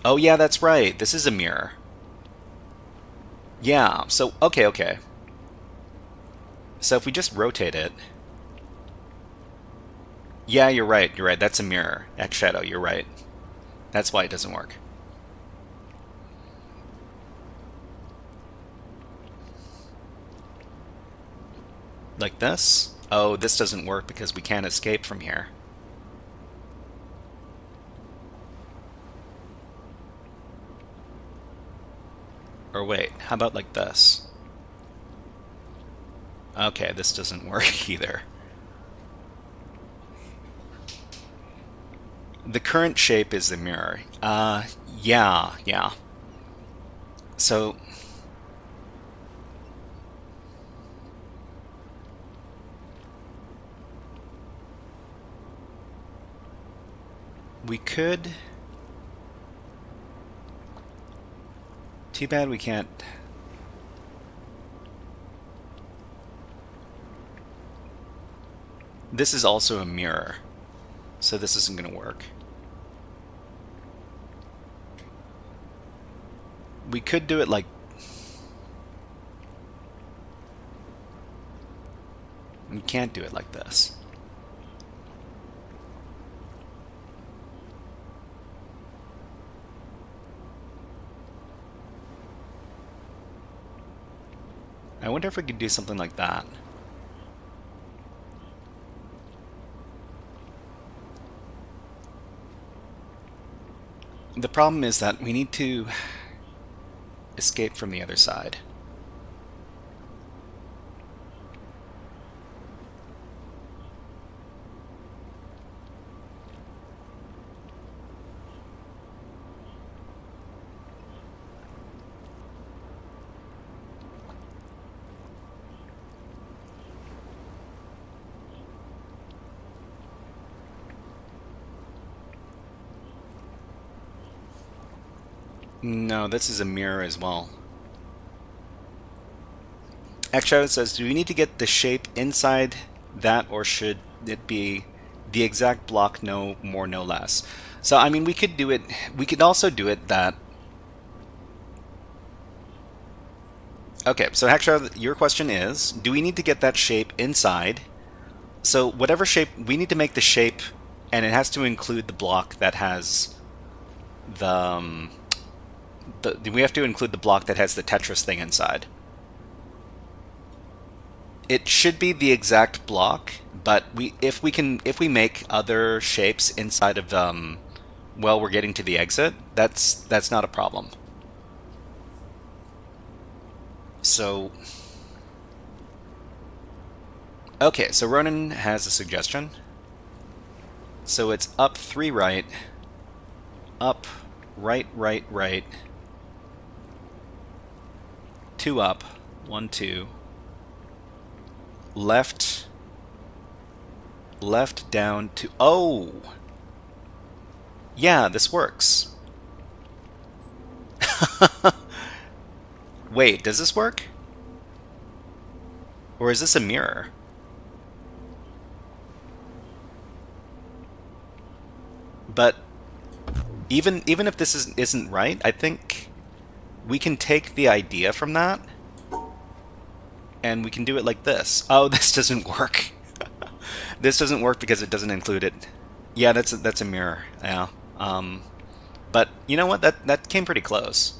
S5: Oh yeah, that's right. This is a mirror. Yeah, so... Okay. So if we just rotate it... Yeah, you're right. That's a mirror. X shadow, you're right. That's why it doesn't work. Like this? Oh, this doesn't work because we can't escape from here. Or wait, how about like this? Okay, this doesn't work either. The current shape is the mirror. Yeah. So... We could... Too bad we can't... This is also a mirror, so this isn't going to work. We could do it like... We can't do it like this. I wonder if we could do something like that. The problem is that we need to escape from the other side. No, this is a mirror as well. X-Shadow says, do we need to get the shape inside that, or should it be the exact block, no more, no less? So, I mean, we could do it, we could also do it that Okay, so Hackshot, your question is, do we need to get that shape inside? So whatever shape, we need to make the shape, and it has to include the block that has we have to include the block that has the Tetris thing inside. It should be the exact block, but if we make other shapes inside of while we're getting to the exit, that's not a problem. So okay, so Ronan has a suggestion. So it's up 3 right, up, right, right, right, 2 up, 1, 2, left, left, down, 2. Oh! Yeah, this works. Wait, does this work? Or is this a mirror? But even if this isn't right, I think we can take the idea from that and we can do it like this. Oh, this doesn't work. This doesn't work because it doesn't include it. Yeah, that's a mirror. Yeah. But you know what? That came pretty close.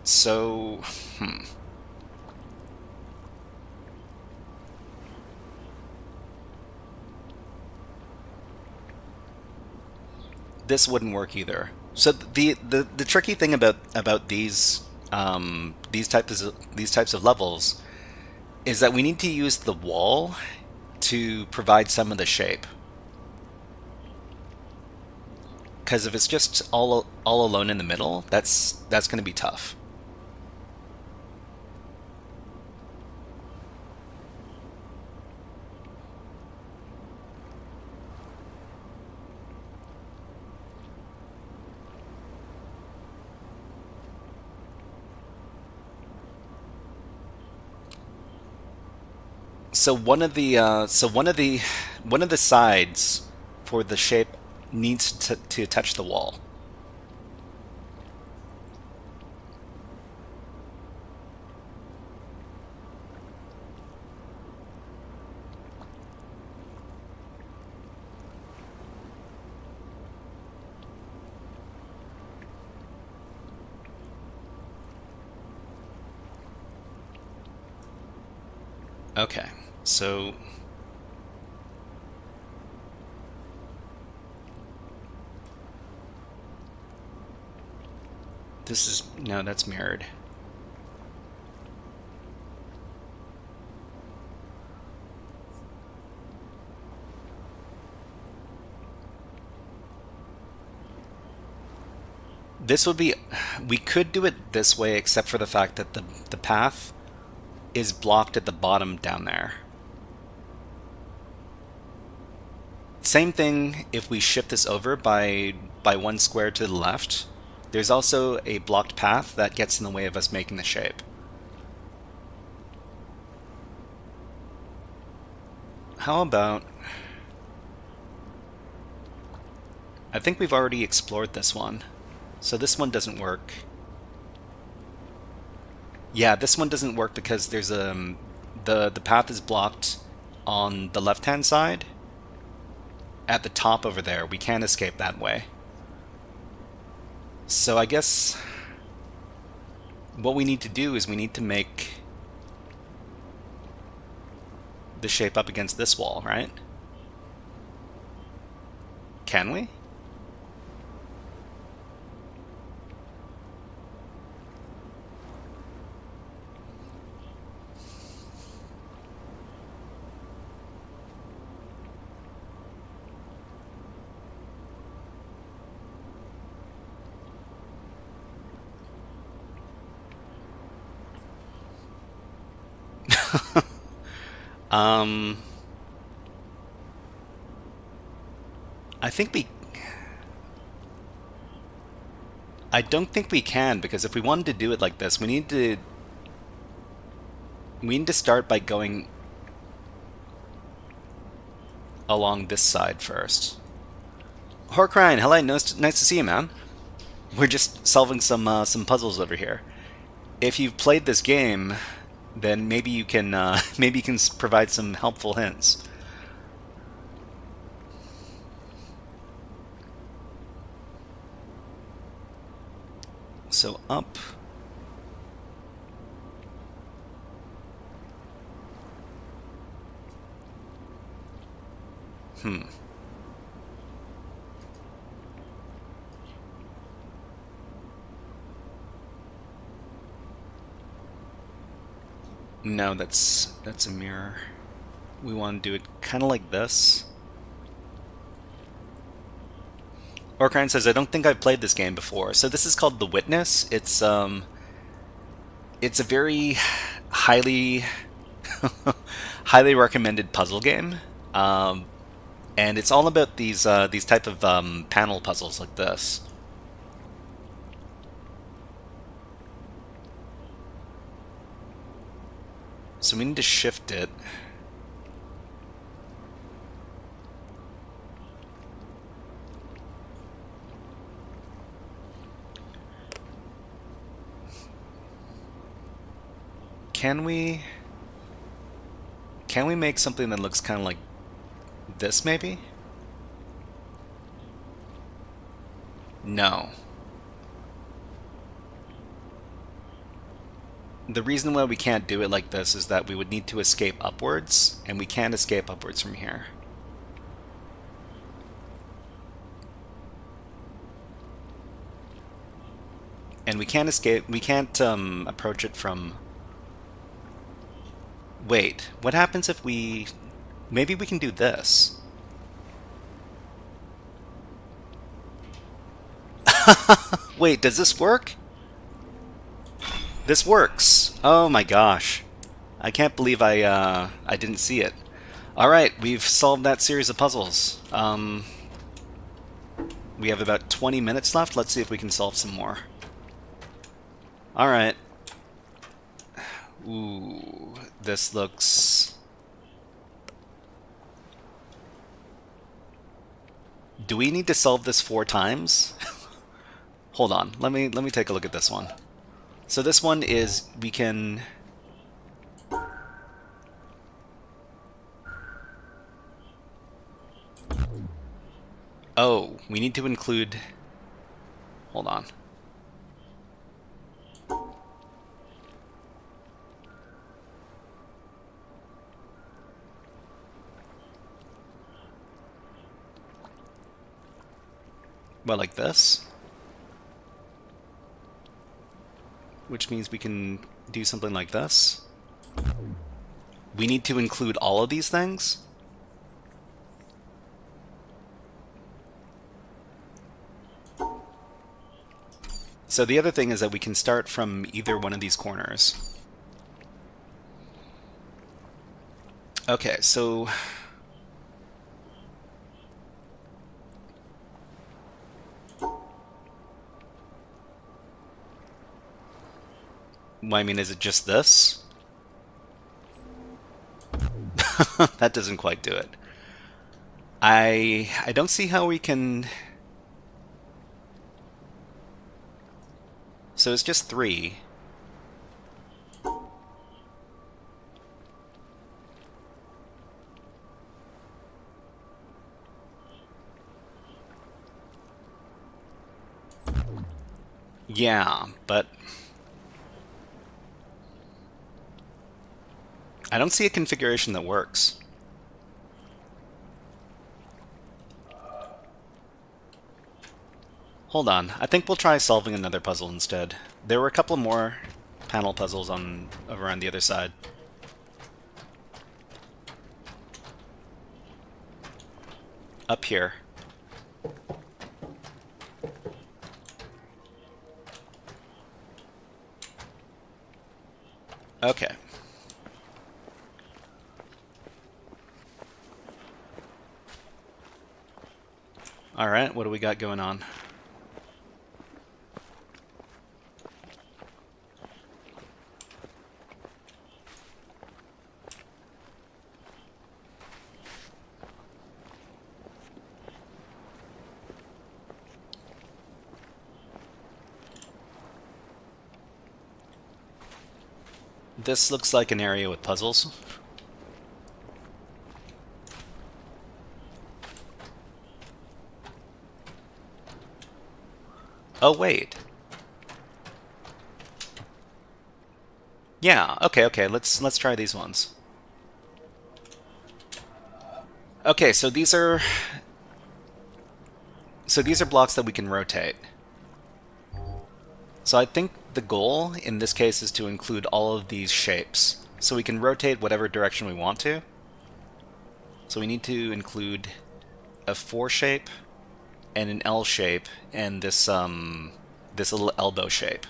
S5: So, this wouldn't work either. So the tricky thing about these types of levels is that we need to use the wall to provide some of the shape. Because if it's just all alone in the middle, that's going to be tough. So one of the sides for the shape needs to touch the wall. Okay, so this is, no, that's mirrored. This would be, we could do it this way except for the fact that the path is blocked at the bottom down there. Same thing if we shift this over by 1 square to the left. There's also a blocked path that gets in the way of us making the shape. How about, I think we've already explored this one, so this one doesn't work. Yeah, this one doesn't work because there's the path is blocked on the left-hand side at the top over there. We can't escape that way. So I guess what we need to do is we need to make the shape up against this wall, right? Can we? I think I don't think we can, because if we wanted to do it like this, we need to start by going along this side first. Horcrine, hello, nice to see you, man. We're just solving some puzzles over here. If you've played this game, then maybe you can maybe you can provide some helpful hints. So up. No, that's a mirror. We want to do it kind of like this. Orkrine says, I don't think I've played this game before. So this is called The Witness. It's a very highly highly recommended puzzle game. And it's all about these type of panel puzzles like this. So we need to shift it. Can we make something that looks kind of like this, maybe? No. The reason why we can't do it like this is that we would need to escape upwards, and we can't escape upwards from here. And we can't approach it from... Wait, what happens if we... Maybe we can do this. Wait, does this work? This works! Oh my gosh. I can't believe I didn't see it. Alright, we've solved that series of puzzles. We have about 20 minutes left. Let's see if we can solve some more. Alright. Ooh, this looks... Do we need to solve this 4 times? Hold on, let me take a look at this one. So this one is, we can... Oh, we need to include... Hold on. Well, like this. Which means we can do something like this. We need to include all of these things. So the other thing is that we can start from either one of these corners. Okay, so... Well, I mean, is it just this? That doesn't quite do it. I don't see how we can... So it's just 3. Yeah, but... I don't see a configuration that works. Hold on, I think we'll try solving another puzzle instead. There were a couple more panel puzzles over on the other side. Up here. Okay. Alright, what do we got going on? This looks like an area with puzzles. Oh, wait. Yeah, okay, let's try these ones. Okay, so these are blocks that we can rotate. So I think the goal in this case is to include all of these shapes. So we can rotate whatever direction we want to. So we need to include a 4 shape and an L shape and this little elbow shape.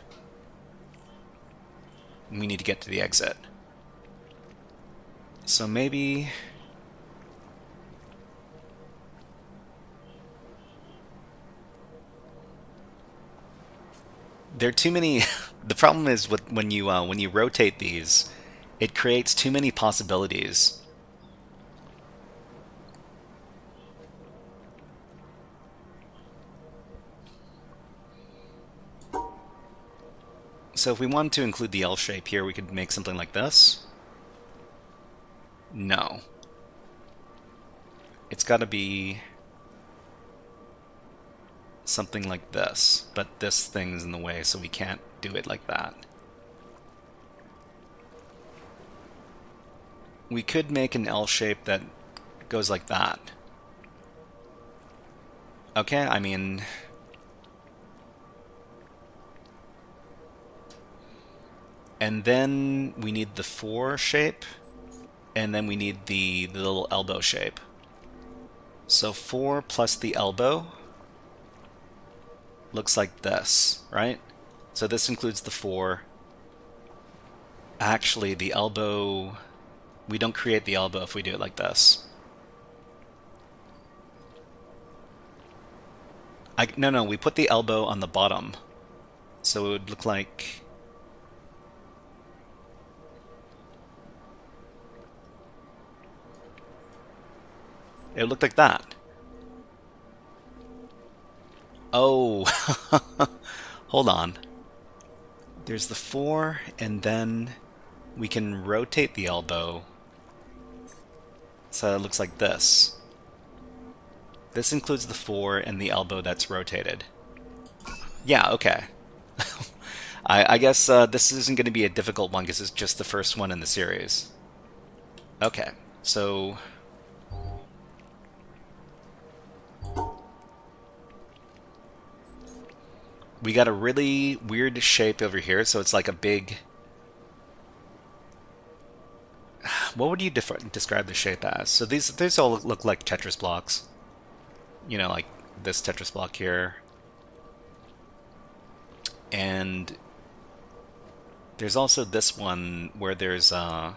S5: We need to get to the exit. So maybe there are too many. The problem is when you rotate these, it creates too many possibilities. So if we wanted to include the L shape here, we could make something like this. No. It's got to be something like this, but this thing's in the way, so we can't do it like that. We could make an L shape that goes like that. Okay, I mean... And then we need the 4 shape, and then we need the little elbow shape. So 4 plus the elbow looks like this, right? So this includes the 4. Actually, the elbow... We don't create the elbow if we do it like this. No, we put the elbow on the bottom. So it would look like... It looked like that. Oh, hold on. There's the 4, and then we can rotate the elbow so it looks like this. This includes the 4 and the elbow that's rotated. Yeah, okay. I guess this isn't going to be a difficult one because it's just the first one in the series. Okay, so... We got a really weird shape over here, so it's like a big... What would you describe the shape as? So these all look like Tetris blocks. You know, like this Tetris block here. And there's also this one where there's one,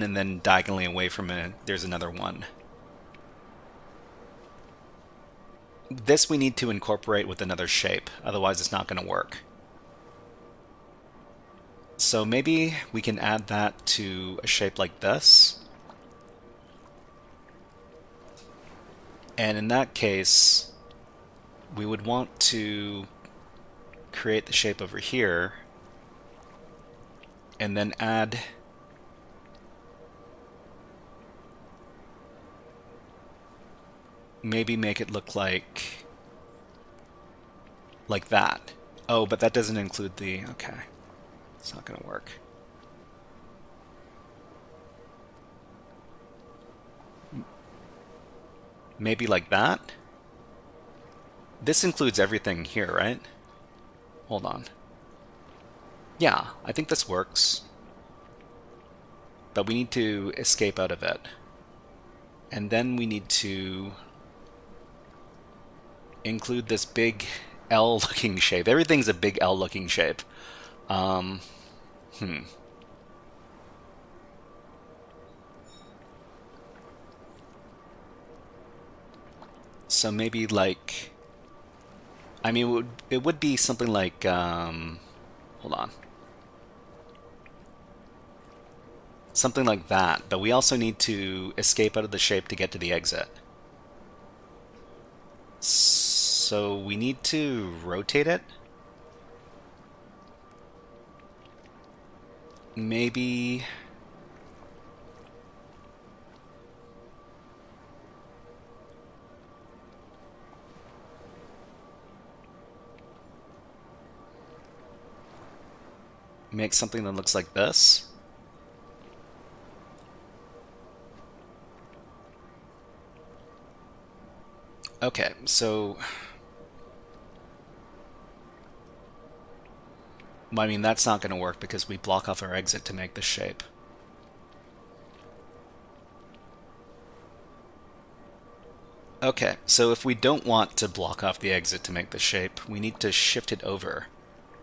S5: and then diagonally away from it there's another one. This we need to incorporate with another shape, otherwise it's not going to work. So maybe we can add that to a shape like this. And in that case, we would want to create the shape over here and then add maybe make it look like that. Oh, but that doesn't include the... Okay. It's not going to work. Maybe like that? This includes everything here, right? Hold on. Yeah, I think this works. But we need to escape out of it. And then we need to include this big L-looking shape. Everything's a big L-looking shape. So maybe like... I mean, it would be something like... hold on. Something like that, but we also need to escape out of the shape to get to the exit. So we need to rotate it. maybe... make something that looks like this. Okay, so... I mean, that's not going to work because we block off our exit to make this shape. Okay, so if we don't want to block off the exit to make the shape, we need to shift it over.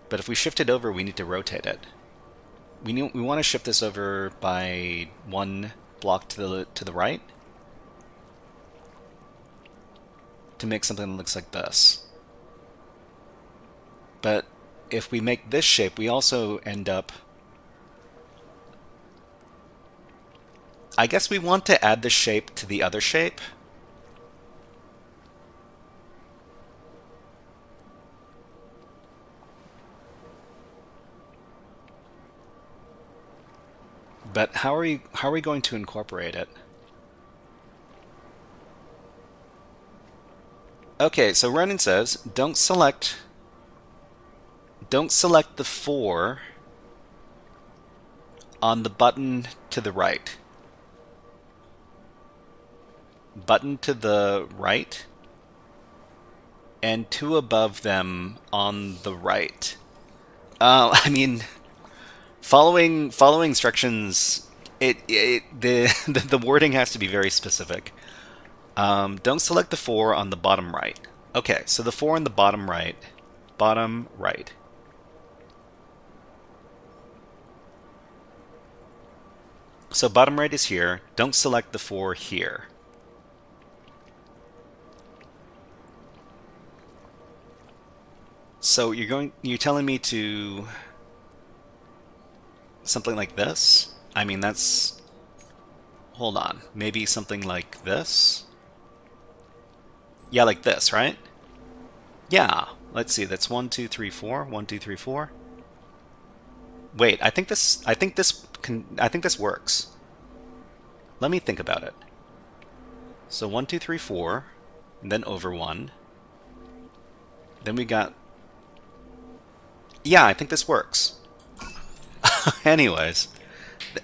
S5: But if we shift it over, we need to rotate it. We want to shift this over by 1 block to the right to make something that looks like this. But if we make this shape, we also end up... I guess we want to add the shape to the other shape. But how are we going to incorporate it? Okay, so Ronan says, don't select the 4 on the button to the right. Button to the right and 2 above them on the right. I mean, following instructions, the wording has to be very specific. Don't select the 4 on the bottom right. Okay, so the 4 on the bottom right. Bottom right. So bottom right is here. Don't select the 4 here. So you're telling me to something like this? I mean, that's... Hold on. Maybe something like this? Yeah, like this, right? Yeah. Let's see. That's 1, 2, 3, 4. 1, 2, 3, 4. Wait, I think this works. Let me think about it. So 1, 2, 3, 4, and then over 1. Then we got... Yeah, I think this works. Anyways,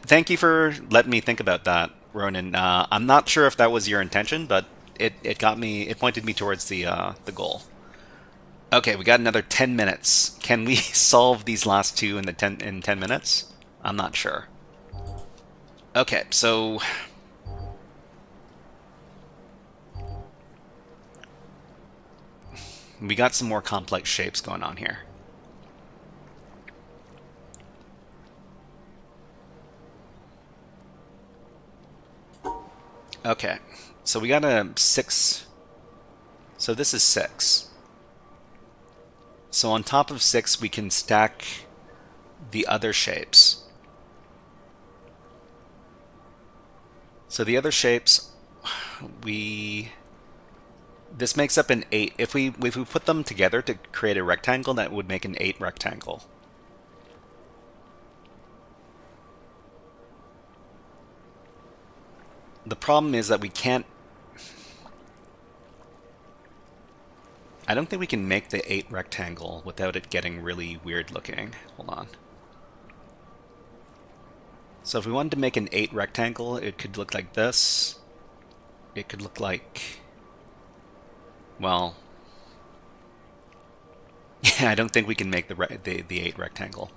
S5: thank you for letting me think about that, Ronan. I'm not sure if that was your intention, but it pointed me towards the goal. Okay, we got another 10 minutes. Can we solve these last 2 in 10 minutes? I'm not sure. Okay, so we got some more complex shapes going on here. Okay, so we got a 6. So this is 6. So on top of 6, we can stack the other shapes. So the other shapes, this makes up an 8. If we put them together to create a rectangle, that would make an 8 rectangle. The problem is that we can't... I don't think we can make the 8 rectangle without it getting really weird looking. Hold on. So if we wanted to make an 8 rectangle, it could look like this. It could look like... Well... Yeah, I don't think we can make the 8 rectangle.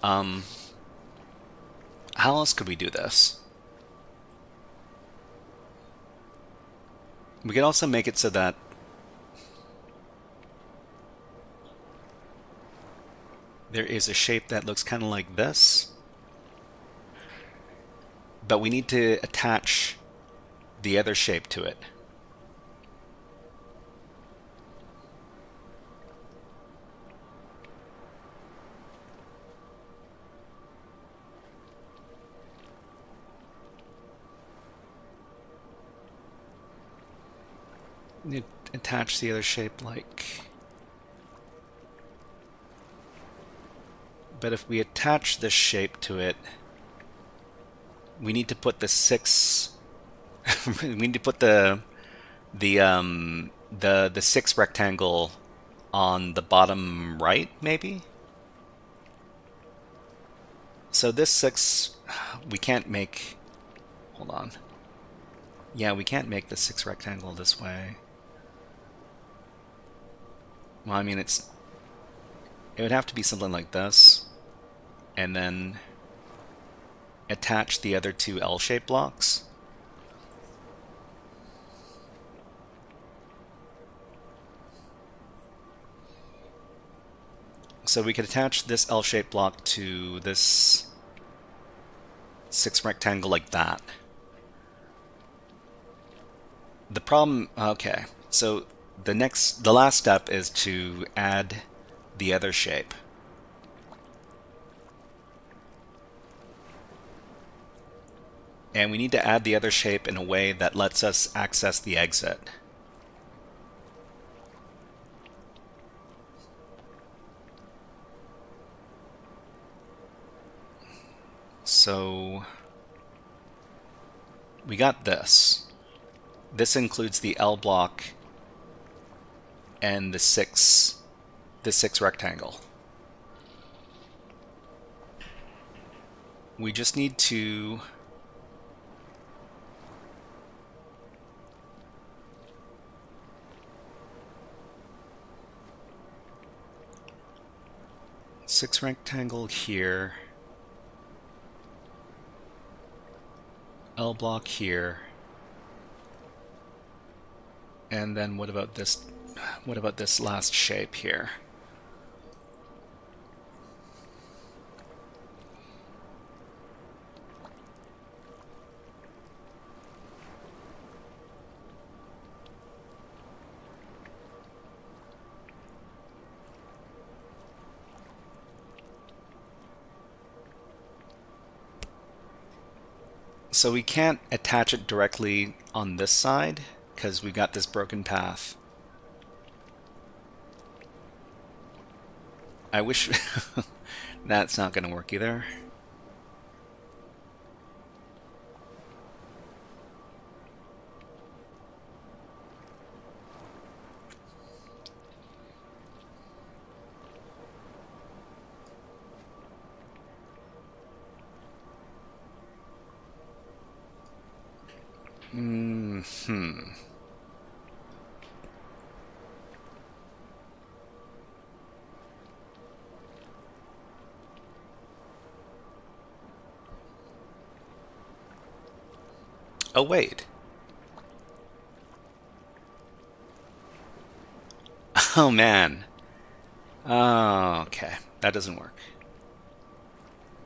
S5: How else could we do this? We could also make it so that there is a shape that looks kind of like this, but we need to attach the other shape to it. Need to attach the other shape like But if we attach this shape to it, we need to put the 6 we need to put the 6 rectangle on the bottom right, maybe? So this 6 we can't make, hold on. Yeah, we can't make the 6 rectangle this way. Well, I mean, it would have to be something like this, and then attach the other 2 L-shaped blocks. So we could attach this L-shaped block to this 6 rectangle like that. The problem, okay, so the last step is to add the other shape. And we need to add the other shape in a way that lets us access the exit. So we got this. This includes the L block and the 6 rectangle. We just need to six rectangle here, L block here, and then what about this? What about this last shape here? So we can't attach it directly on this side because we got this broken path. I wish that's not going to work either. Oh, wait. Oh, man. Oh, okay. That doesn't work.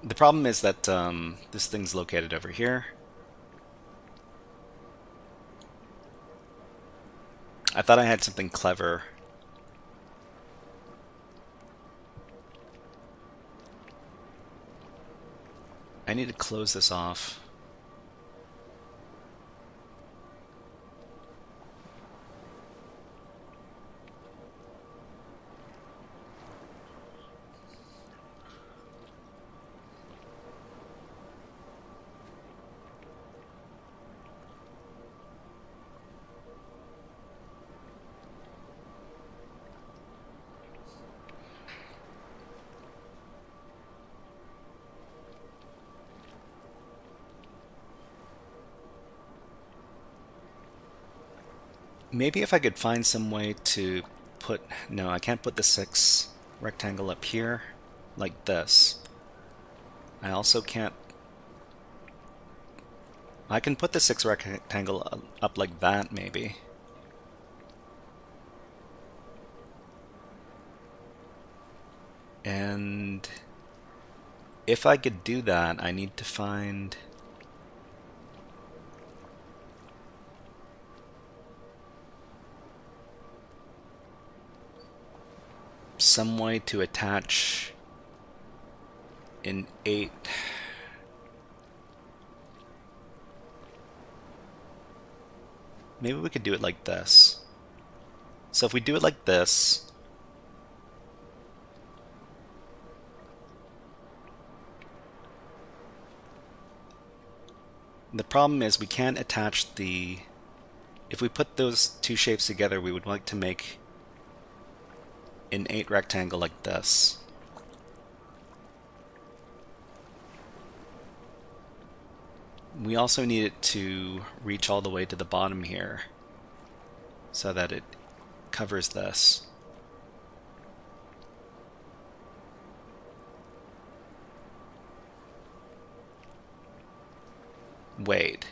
S5: The problem is that this thing's located over here. I thought I had something clever. I need to close this off. Maybe if I could find some way to put... No, I can't put the 6 rectangle up here like this. I also can't... I can put the 6 rectangle up like that, maybe. And if I could do that, I need to find... some way to attach an 8. Maybe we could do it like this. So if we do it like this, the problem is we can't attach the... If we put those two shapes together, we would like to make an 8 rectangle like this. We also need it to reach all the way to the bottom here so that it covers this. Wait.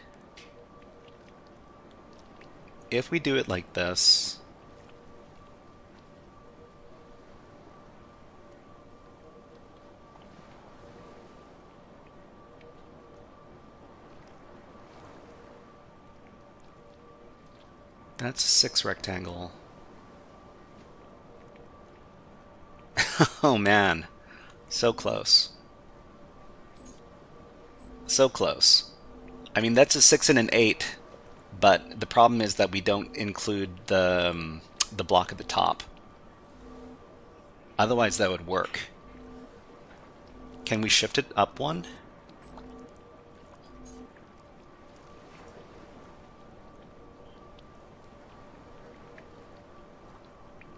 S5: If we do it like this, that's a 6 rectangle. Oh man, so close. So close. I mean, that's a 6 and an 8, but the problem is that we don't include the block at the top. Otherwise, that would work. Can we shift it up one?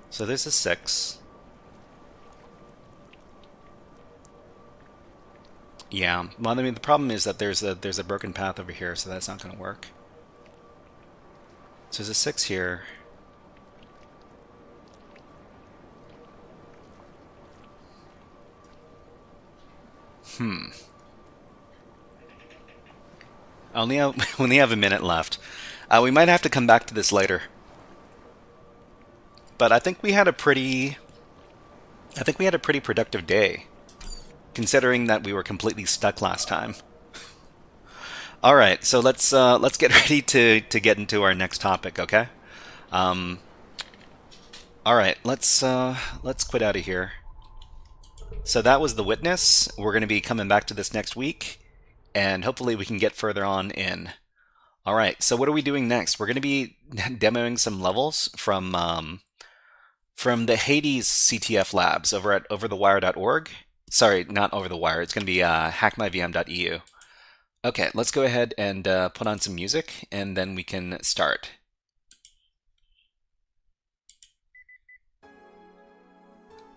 S5: So there's a 6. Yeah, well, I mean, the problem is that there's a broken path over here, so that's not going to work. So there's a 6 here. I only have a minute left. We might have to come back to this later. But I think we had a pretty productive day, considering that we were completely stuck last time. All right, so let's get ready to get into our next topic, okay? All right, let's quit out of here. So that was The Witness. We're going to be coming back to this next week, and hopefully we can get further on in. All right, so what are we doing next? We're going to be demoing some levels from the Hades CTF labs over at overthewire.org. Sorry, not over the wire. It's going to be hackmyvm.eu. Okay, let's go ahead and put on some music, and then we can start.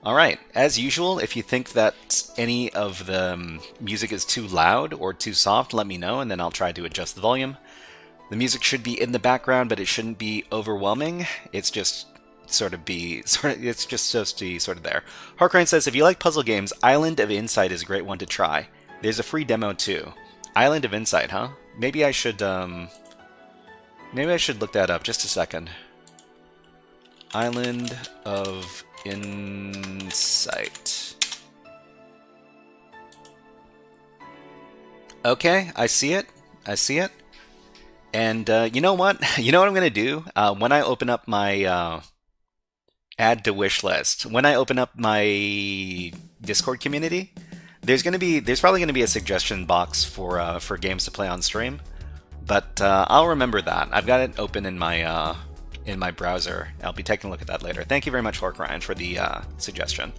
S5: All right, as usual, if you think that any of the music is too loud or too soft, let me know, and then I'll try to adjust the volume. The music should be in the background, but it shouldn't be overwhelming. It's just it's just supposed to be sort of there. Harkrine says, if you like puzzle games, Island of Insight is a great one to try. There's a free demo too. Island of Insight, huh? Maybe I should look that up. Just a second. Island of Insight. Okay, I see it. And you know what? You know what I'm gonna do? When I open up my add to wish list, when I open up my Discord community, there's probably gonna be a suggestion box for games to play on stream. But I'll remember that. I've got it open in my browser. I'll be taking a look at that later. Thank you very much, Ryan, for the suggestion.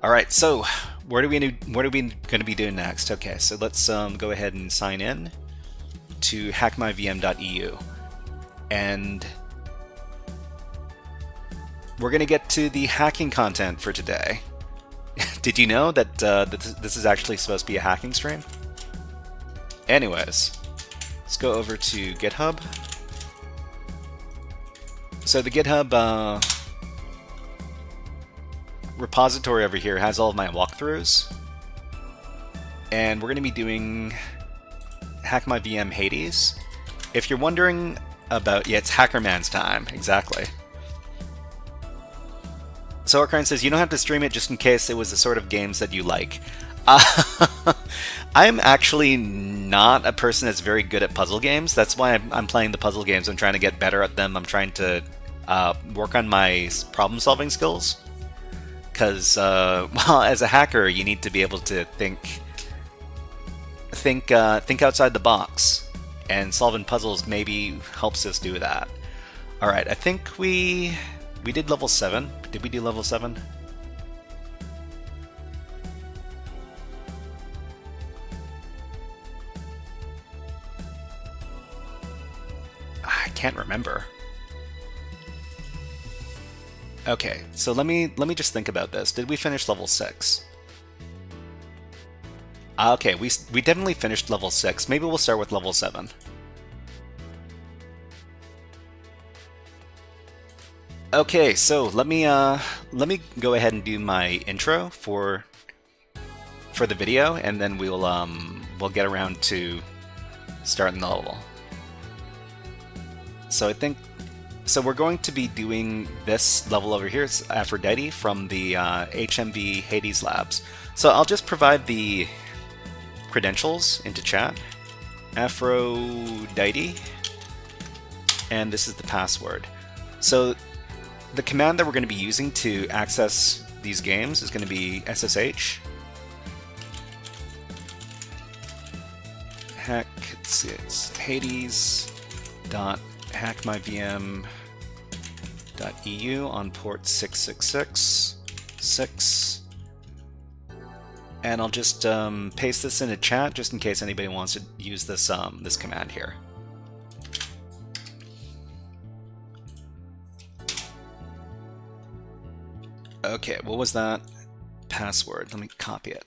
S5: All right, so what are we going to be doing next? Okay, so let's go ahead and sign in to hackmyvm.eu, and we're going to get to the hacking content for today. Did you know that this is actually supposed to be a hacking stream? Anyways, let's go over to GitHub. So the GitHub repository over here has all of my walkthroughs, and we're going to be doing HackMyVM Hades. If you're wondering about, yeah, it's Hackerman's time, exactly. So Arkrine says, you don't have to stream it just in case it was the sort of games that you like. I'm actually not a person that's very good at puzzle games. That's why I'm playing the puzzle games. I'm trying to get better at them. I'm trying to work on my problem-solving skills. Because, well, as a hacker, you need to be able to think outside the box. And solving puzzles maybe helps us do that. All right, I think we did level 7. Did we do level 7? can't remember. Okay, so let me just think about this. Did we finish level 6? Okay, we definitely finished level 6. Maybe we'll start with level 7. Okay, so let me go ahead and do my intro for the video, and then we'll get around to starting the level. So so we're going to be doing this level over here. It's Aphrodite from the HMV Hades Labs. So I'll just provide the credentials into chat. Aphrodite, and this is the password. So the command that we're going to be using to access these games is going to be SSH it's hades.hackmyvm.eu on port 666.6. And I'll just paste this into chat just in case anybody wants to use this this command here. Okay, what was that password? Let me copy it.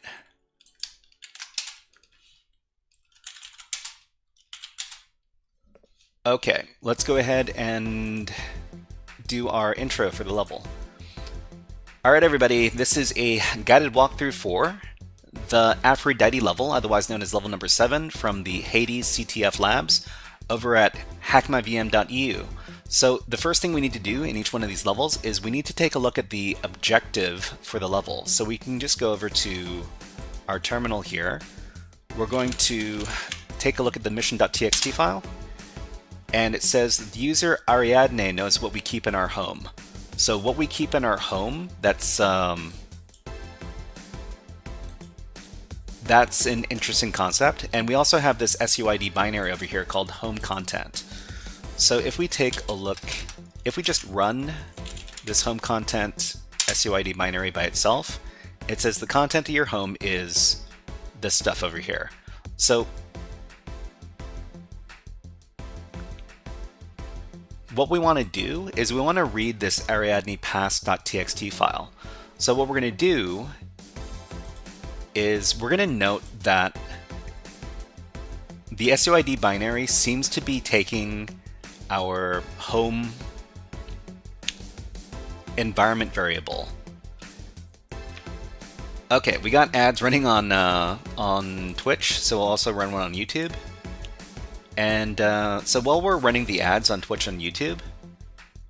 S5: Okay, let's go ahead and do our intro for the level. Alright everybody, this is a guided walkthrough for the Aphrodite level, otherwise known as level number 7, from the Hades CTF Labs over at hackmyvm.eu. So the first thing we need to do in each one of these levels is we need to take a look at the objective for the level. So we can just go over to our terminal here. We're going to take a look at the mission.txt file. And it says the user Ariadne knows what we keep in our home. So what we keep in our home, that's an interesting concept. And we also have this SUID binary over here called home content. So if we take a look, if we just run this home content SUID binary by itself, it says the content of your home is this stuff over here. So what we want to do is we want to read this Ariadne pass.txt file. So what we're going to do is we're going to note that the SUID binary seems to be taking our home environment variable. Okay, we got ads running on Twitch, so we'll also run one on YouTube. And so while we're running the ads on Twitch and YouTube,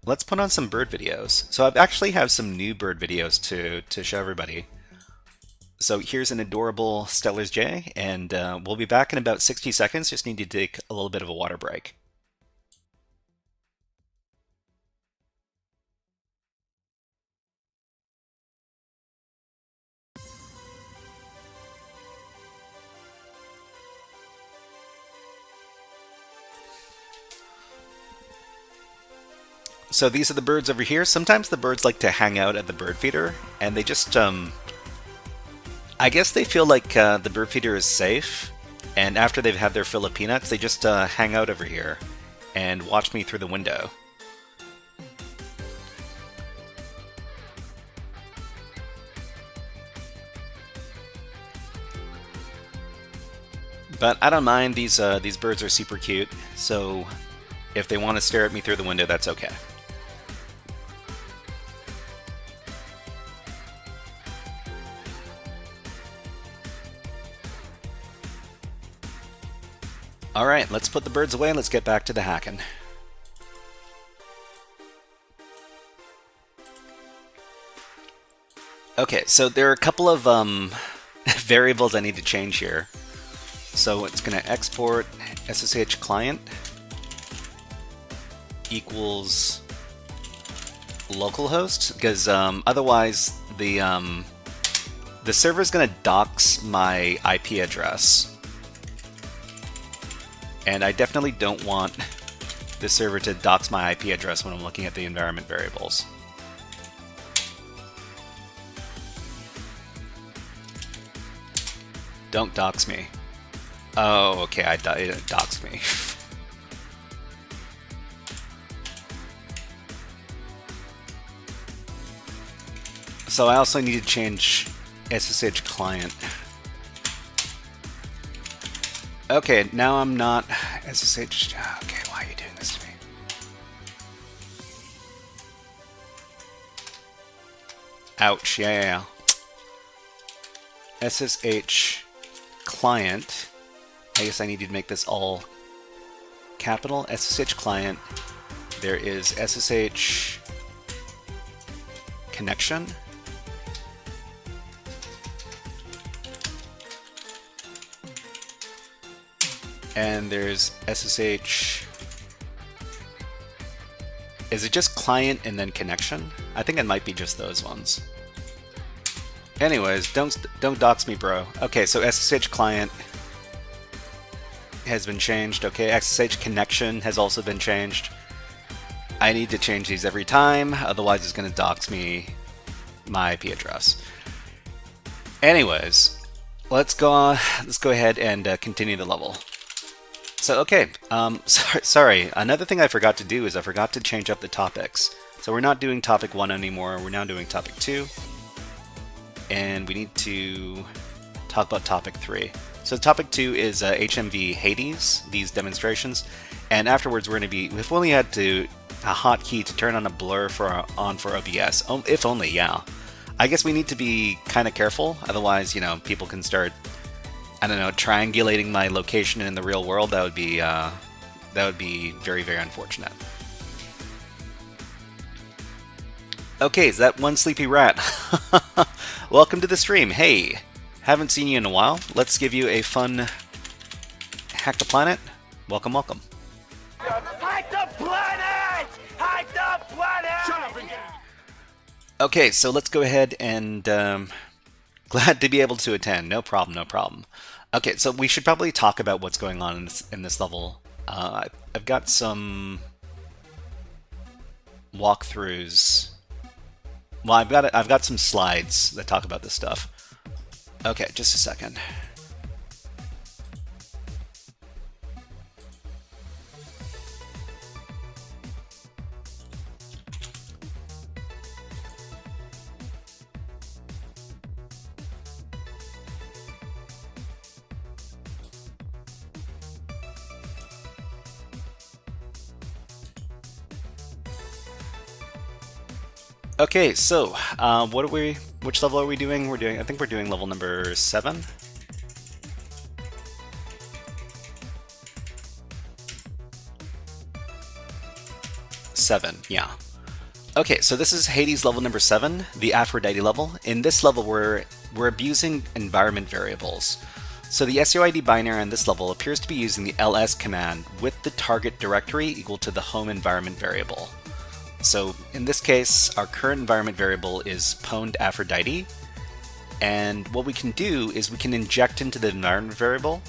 S5: let's put on some bird videos. So I actually have some new bird videos to show everybody. So here's an adorable Stellar's Jay, and we'll be back in about 60 seconds. Just need to take a little bit of a water break. So these are the birds over here. Sometimes the birds like to hang out at the bird feeder, and they just, I guess they feel like the bird feeder is safe, and after they've had their fill of peanuts, they just hang out over here and watch me through the window. But I don't mind, these birds are super cute, so if they want to stare at me through the window, that's okay. Alright, let's put the birds away and let's get back to the hacking. Okay, so there are a couple of variables I need to change here. So it's going to export SSH client equals localhost, because otherwise the server is going to dox my IP address. And I definitely don't want the server to dox my IP address when I'm looking at the environment variables. Don't dox me. Oh, okay, it doxed me. So I also need to change SSH client. Okay, now I'm not SSH. Okay, why are you doing this to me? Ouch, yeah. SSH client. I guess I need to make this all capital. SSH client. There is SSH connection. And there's SSH. Is it just client and then connection? I think it might be just those ones. Anyways, don't dox me, bro. Okay, so SSH client has been changed. Okay, SSH connection has also been changed. I need to change these every time, otherwise it's going to dox me my IP address. Anyways, let's go ahead and continue the level. So okay, sorry. Another thing I forgot to do is I forgot to change up the topics. So we're not doing topic 1 anymore. We're now doing topic 2, and we need to talk about topic 3. So topic 2 is HMV Hades, these demonstrations, and afterwards we're going to be. If we only had a hotkey to turn on a blur on for OBS, if only, yeah. I guess we need to be kind of careful, otherwise, you know, people can start, I don't know, triangulating my location in the real world. That would be very, very unfortunate. Okay, is that one sleepy rat? Welcome to the stream. Hey, haven't seen you in a while. Let's give you a fun hack the planet. Welcome, welcome.
S1: Hack the planet! Hack the planet! Shut up again!
S5: Okay, so let's go ahead and glad to be able to attend. No problem, no problem. Okay, so we should probably talk about what's going on in this level. I've got some walkthroughs. Well, I've got some slides that talk about this stuff. Okay, just a second. Okay, so which level are we doing? I think we're doing level number 7. Yeah. Okay, so this is Hades level number 7, the Aphrodite level. In this level, we're abusing environment variables. So the SUID binary on this level appears to be using the ls command with the target directory equal to the home environment variable. So in this case, our current environment variable is pwned Aphrodite, and what we can do is we can inject into the environment variable.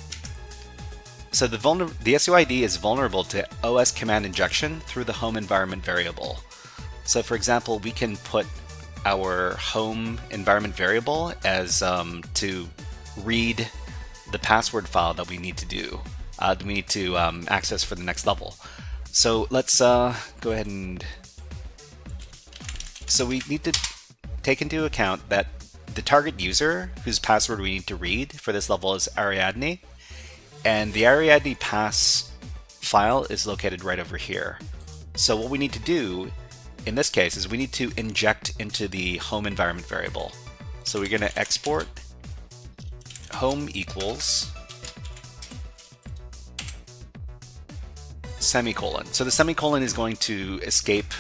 S5: So the SUID is vulnerable to OS command injection through the home environment variable. So for example, we can put our home environment variable as to read the password file that we need to access for the next level. So let's go ahead and. So we need to take into account that the target user whose password we need to read for this level is Ariadne, and the Ariadne pass file is located right over here. So what we need to do in this case is we need to inject into the home environment variable. So we're going to export home equals semicolon. So the semicolon is going to escape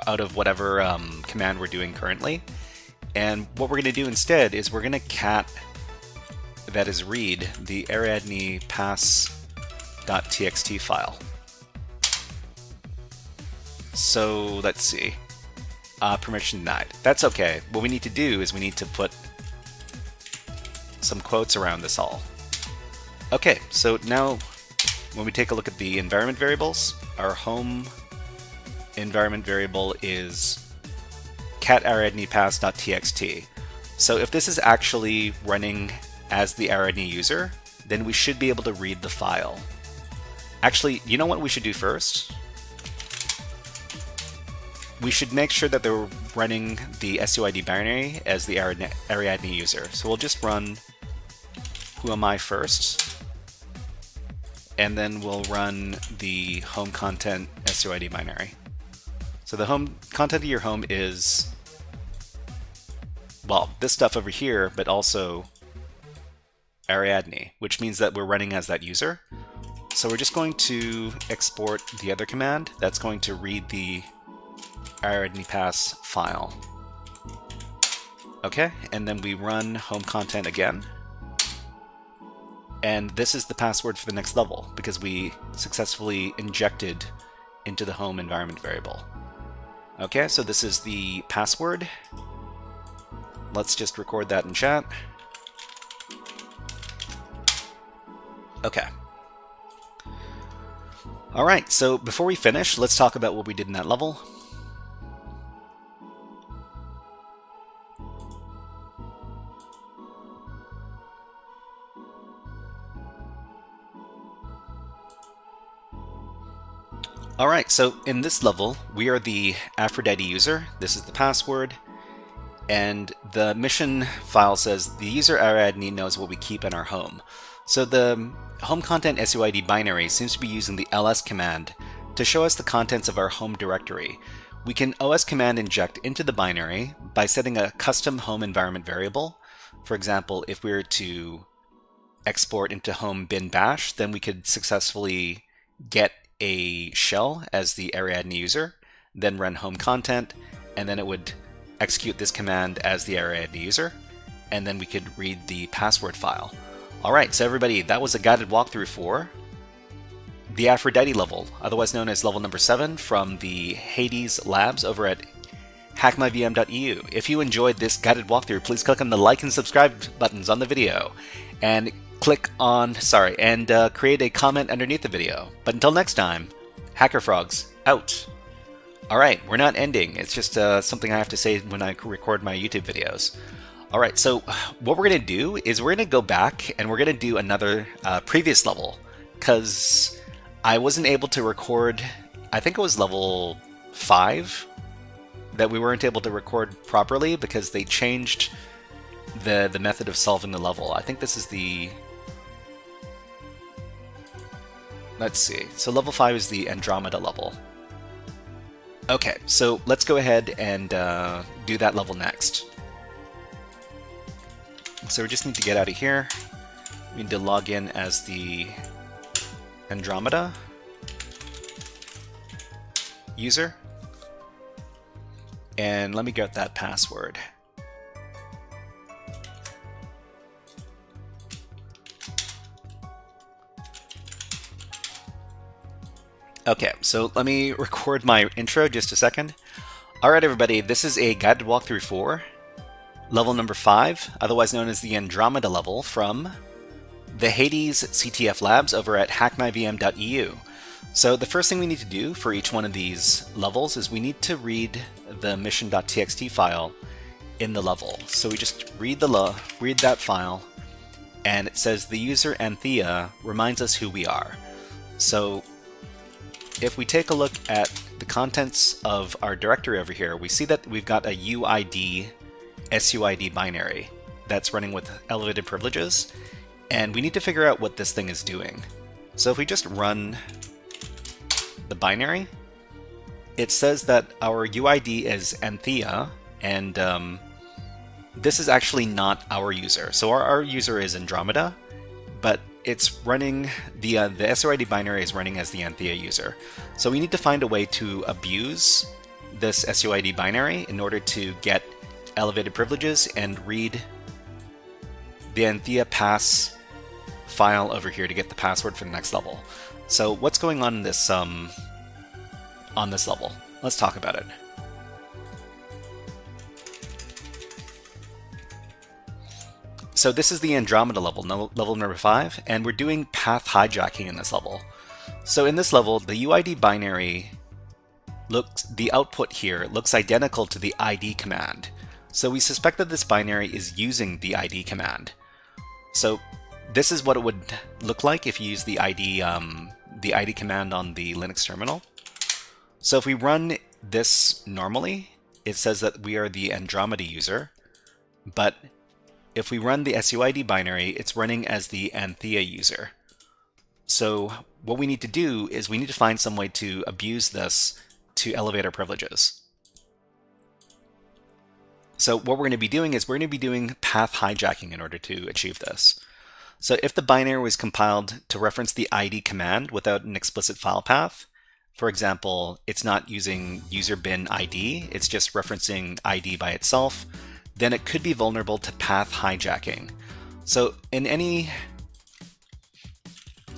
S5: out of whatever command we're doing currently. And what we're going to do instead is we're going to cat, that is read, the Ariadne pass.txt file. So let's see. Permission denied. That's okay. What we need to do is we need to put some quotes around this all. Okay, so now when we take a look at the environment variables, our home environment variable is cat Ariadne pass.txt. So if this is actually running as the Ariadne user, then we should be able to read the file. Actually, you know what we should do first? we should make sure that they're running the SUID binary as the Ariadne user. So we'll just run who am I first, and then we'll run the home content SUID binary. So the home content of your home is, well, this stuff over here, but also Ariadne, which means that we're running as that user. So we're just going to export the other command that's going to read the Ariadne pass file. Okay, and then we run home content again. And this is the password for the next level because we successfully injected into the home environment variable. Okay, so this is the password. Let's just record that in chat. Okay. Alright, so before we finish, let's talk about what we did in that level. Alright, so in this level, we are the Aphrodite user. This is the password. And the mission file says the user Ariadne knows what we keep in our home. So the home content SUID binary seems to be using the ls command to show us the contents of our home directory. We can os command inject into the binary by setting a custom home environment variable. For example, if we were to export into home bin bash, then we could successfully get a shell as the Ariadne user, then run home content, and then it would execute this command as the Ariadne user, and then we could read the password file. Alright, so everybody, that was a guided walkthrough for the Aphrodite level, otherwise known as level number 7 from the Hades labs over at HackMyVM.eu. If you enjoyed this guided walkthrough, please click on the like and subscribe buttons on the video, and click on, create a comment underneath the video. But until next time, HackerFrogs out. Alright, we're not ending, it's just something I have to say when I record my YouTube videos. Alright, so what we're going to do is we're going to go back and we're going to do another previous level, because I wasn't able to record, I think it was level 5, that we weren't able to record properly because they changed the method of solving the level. I think this is the... Let's see, so level 5 is the Andromeda level. Okay, so let's go ahead and do that level next. So we just need to get out of here. We need to log in as the Andromeda user. And let me get that password. Okay, so let me record my intro just a second. Alright everybody, this is a guided walkthrough for level number 5, otherwise known as the Andromeda level from the Hades CTF labs over at HackMyVM.eu. So the first thing we need to do for each one of these levels is we need to read the mission.txt file in the level. So we just read that file, and it says the user Anthea reminds us who we are. So if we take a look at the contents of our directory over here, we see that we've got a UID SUID binary that's running with elevated privileges, and we need to figure out what this thing is doing. So if we just run the binary, it says that our UID is Anthea, and this is actually not our user. So our user is Andromeda, but it's running, the SUID binary is running as the Anthea user. So we need to find a way to abuse this SUID binary in order to get elevated privileges and read the Anthea pass file over here to get the password for the next level. So what's going on in this on this level? Let's talk about it. So this is the Andromeda level, level number 5, and we're doing path hijacking in this level. So in this level, the UID binary the output here looks identical to the ID command. So we suspect that this binary is using the ID command. So this is what it would look like if you use the ID command on the Linux terminal. So if we run this normally, it says that we are the Andromeda user, but if we run the SUID binary, it's running as the Anthea user. So what we need to do is we need to find some way to abuse this to elevate our privileges. So what we're going to be doing is we're going to be doing path hijacking in order to achieve this. So if the binary was compiled to reference the ID command without an explicit file path, for example, it's not using user bin ID, it's just referencing ID by itself, then it could be vulnerable to path hijacking. So in any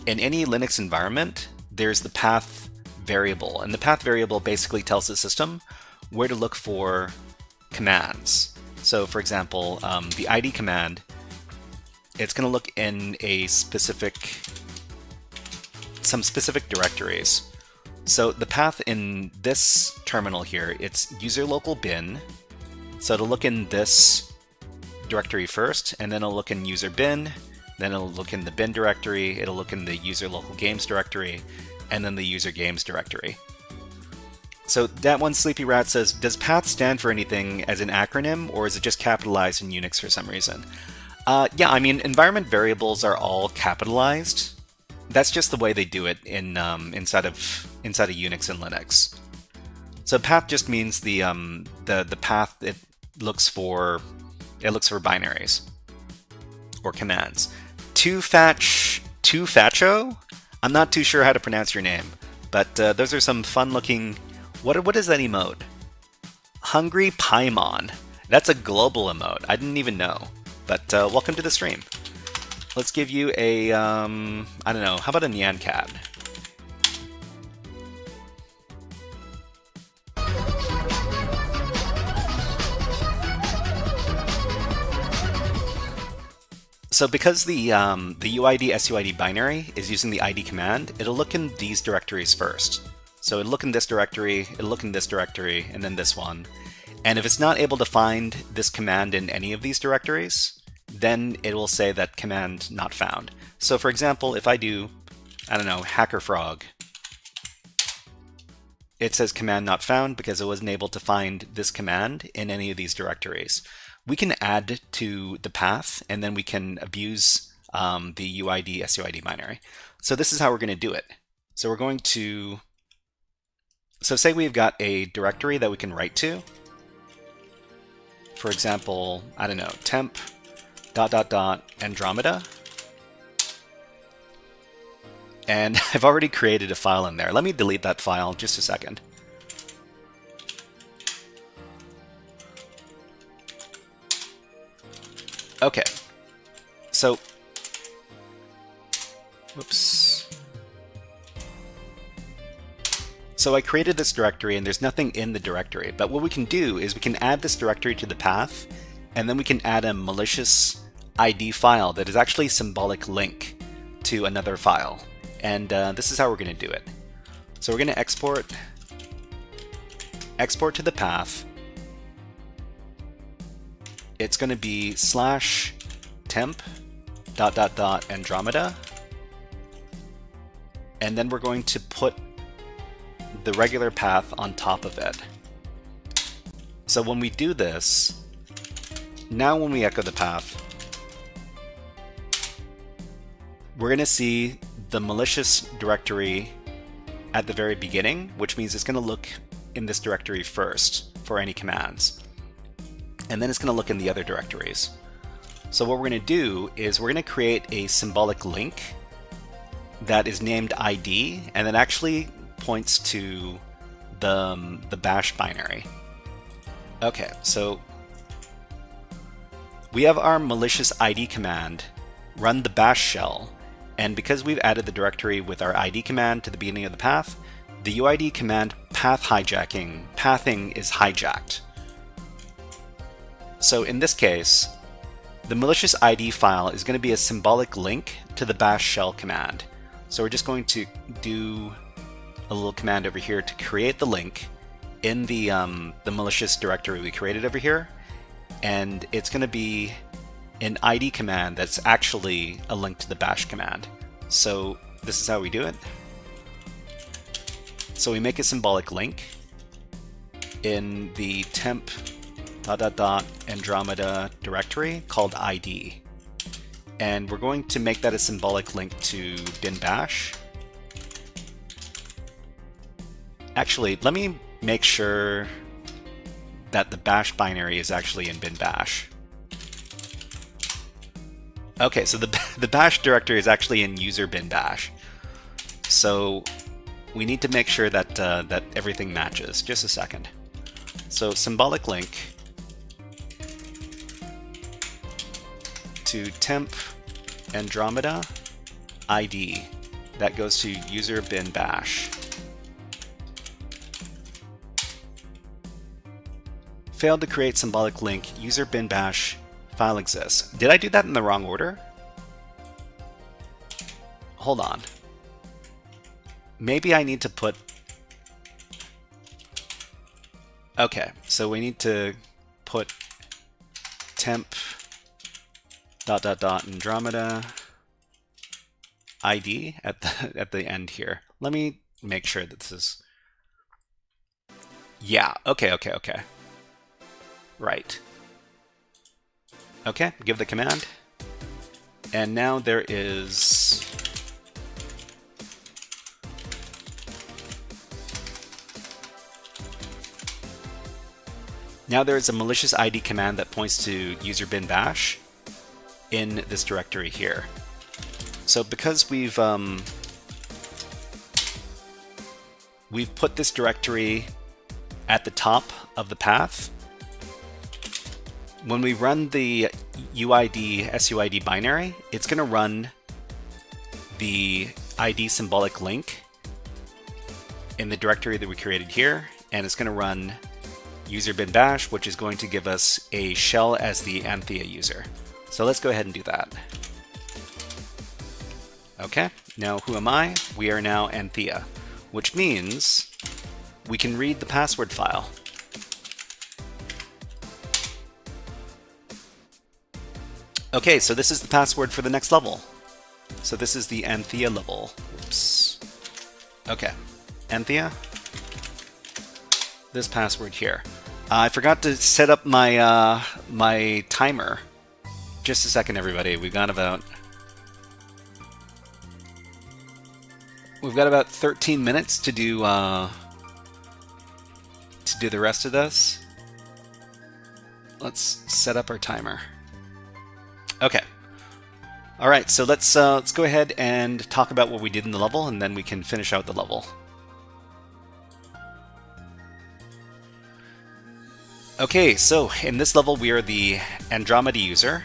S5: Linux environment, there's the path variable, and the path variable basically tells the system where to look for commands. So for example, the ID command, it's going to look in some specific directories. So the path in this terminal here, it's user local bin. So it'll look in this directory first, and then it'll look in user bin, then it'll look in the bin directory, it'll look in the user local games directory, and then the user games directory. So that one Sleepy Rat says, does path stand for anything as an acronym, or is it just capitalized in Unix for some reason? Yeah, I mean, environment variables are all capitalized. That's just the way they do it in inside of Unix and Linux. So path just means the path it looks for binaries or commands. Tufacho? I'm not too sure how to pronounce your name, but those are some fun looking. What is that emote? Hungry Paimon. That's a global emote. I didn't even know. But welcome to the stream. Let's give you a I don't know. How about a Nyan Cat? So because the UID SUID binary is using the ID command, it'll look in these directories first. So it'll look in this directory, it'll look in this directory, and then this one. And if it's not able to find this command in any of these directories, then it will say that command not found. So for example, if I do, I don't know, HackerFrog, it says command not found because it wasn't able to find this command in any of these directories. We can add to the path, and then we can abuse the UID SUID binary. So this is how we're going to do it. So we're going to, so say we've got a directory that we can write to. For example, I don't know, temp ... Andromeda. And I've already created a file in there. Let me delete that file just a second. Okay, so, whoops. So I created this directory and there's nothing in the directory, but what we can do is we can add this directory to the path, and then we can add a malicious ID file that is actually a symbolic link to another file. And this is how we're going to do it. So we're going to export to the path. It's going to be /temp ... Andromeda. And then we're going to put the regular path on top of it. So when we do this, now when we echo the path, we're going to see the malicious directory at the very beginning, which means it's going to look in this directory first for any commands. And then it's going to look in the other directories. So what we're going to do is we're going to create a symbolic link that is named ID, and that actually points to the bash binary. Okay, so we have our malicious ID command run the bash shell, and because we've added the directory with our ID command to the beginning of the path, the UID command pathing is hijacked. So in this case, the malicious ID file is going to be a symbolic link to the bash shell command. So we're just going to do a little command over here to create the link in the malicious directory we created over here, and it's going to be an ID command that's actually a link to the bash command. So this is how we do it. So we make a symbolic link, in the temp Andromeda directory called ID. And we're going to make that a symbolic link to bin bash. Actually, let me make sure that the bash binary is actually in bin bash. Okay, so the bash directory is actually in user bin bash. So we need to make sure that that everything matches. Just a second. So symbolic link to temp Andromeda ID that goes to user bin bash. Failed to create symbolic link, user bin bash file exists. Did I do that in the wrong order? Hold on. Maybe I need to put... Okay, so we need to put temp Andromeda ID at the end here. Let me make sure that this is... Yeah, okay. Right. Okay, give the command. And now there is... Now there is a malicious ID command that points to user bin bash in this directory here. So because we've put this directory at the top of the path, when we run the UID SUID binary, it's going to run the ID symbolic link in the directory that we created here, and it's going to run user bin bash, which is going to give us a shell as the Anthea user. So let's go ahead and do that. Okay, now who am I? We are now Anthea, which means we can read the password file. Okay, so this is the password for the next level. So this is the Anthea level. Oops. Okay, Anthea. This password here. I forgot to set up my my timer. Just a second, everybody. We've got about 13 minutes to do the rest of this. Let's set up our timer. Okay. All right. So let's go ahead and talk about what we did in the level, and then we can finish out the level. Okay, so in this level we are the Andromeda user,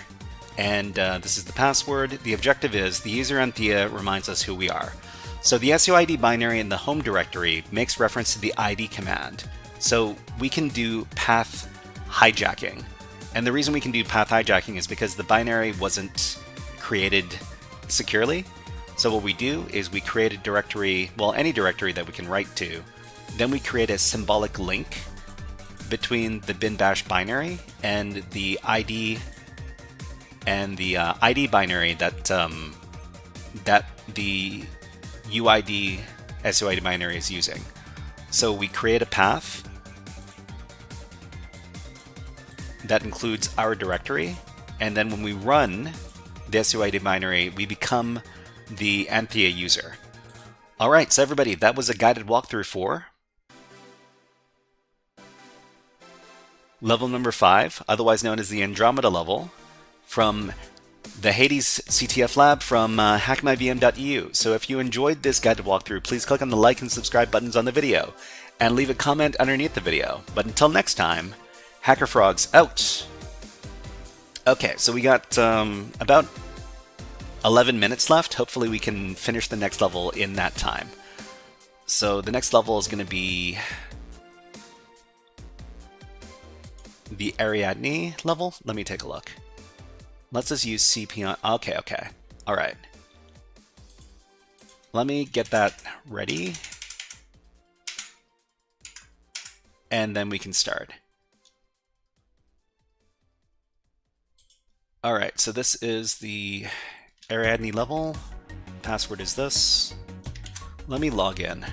S5: and this is the password. The objective is the user Anthea reminds us who we are. So the SUID binary in the home directory makes reference to the ID command. So we can do path hijacking. And the reason we can do path hijacking is because the binary wasn't created securely. So what we do is we create a directory, well, any directory that we can write to. Then we create a symbolic link between the bin bash binary and the ID binary that that the UID SUID binary is using. So we create a path that includes our directory, and then when we run the SUID binary, we become the Anthea user. All right, so everybody, that was a guided walkthrough for level number 5, otherwise known as the Andromeda level, from the Hades CTF lab from HackMyVM.eu. So if you enjoyed this guided walkthrough, please click on the like and subscribe buttons on the video, and leave a comment underneath the video. But until next time, HackerFrogs out! Okay, so we got about 11 minutes left. Hopefully we can finish the next level in that time. So the next level is going to be the Ariadne level. Let me take a look. Let's just use CP on... Okay. All right. Let me get that ready. And then we can start. All right, so this is the Ariadne level. Password is this. Let me log in.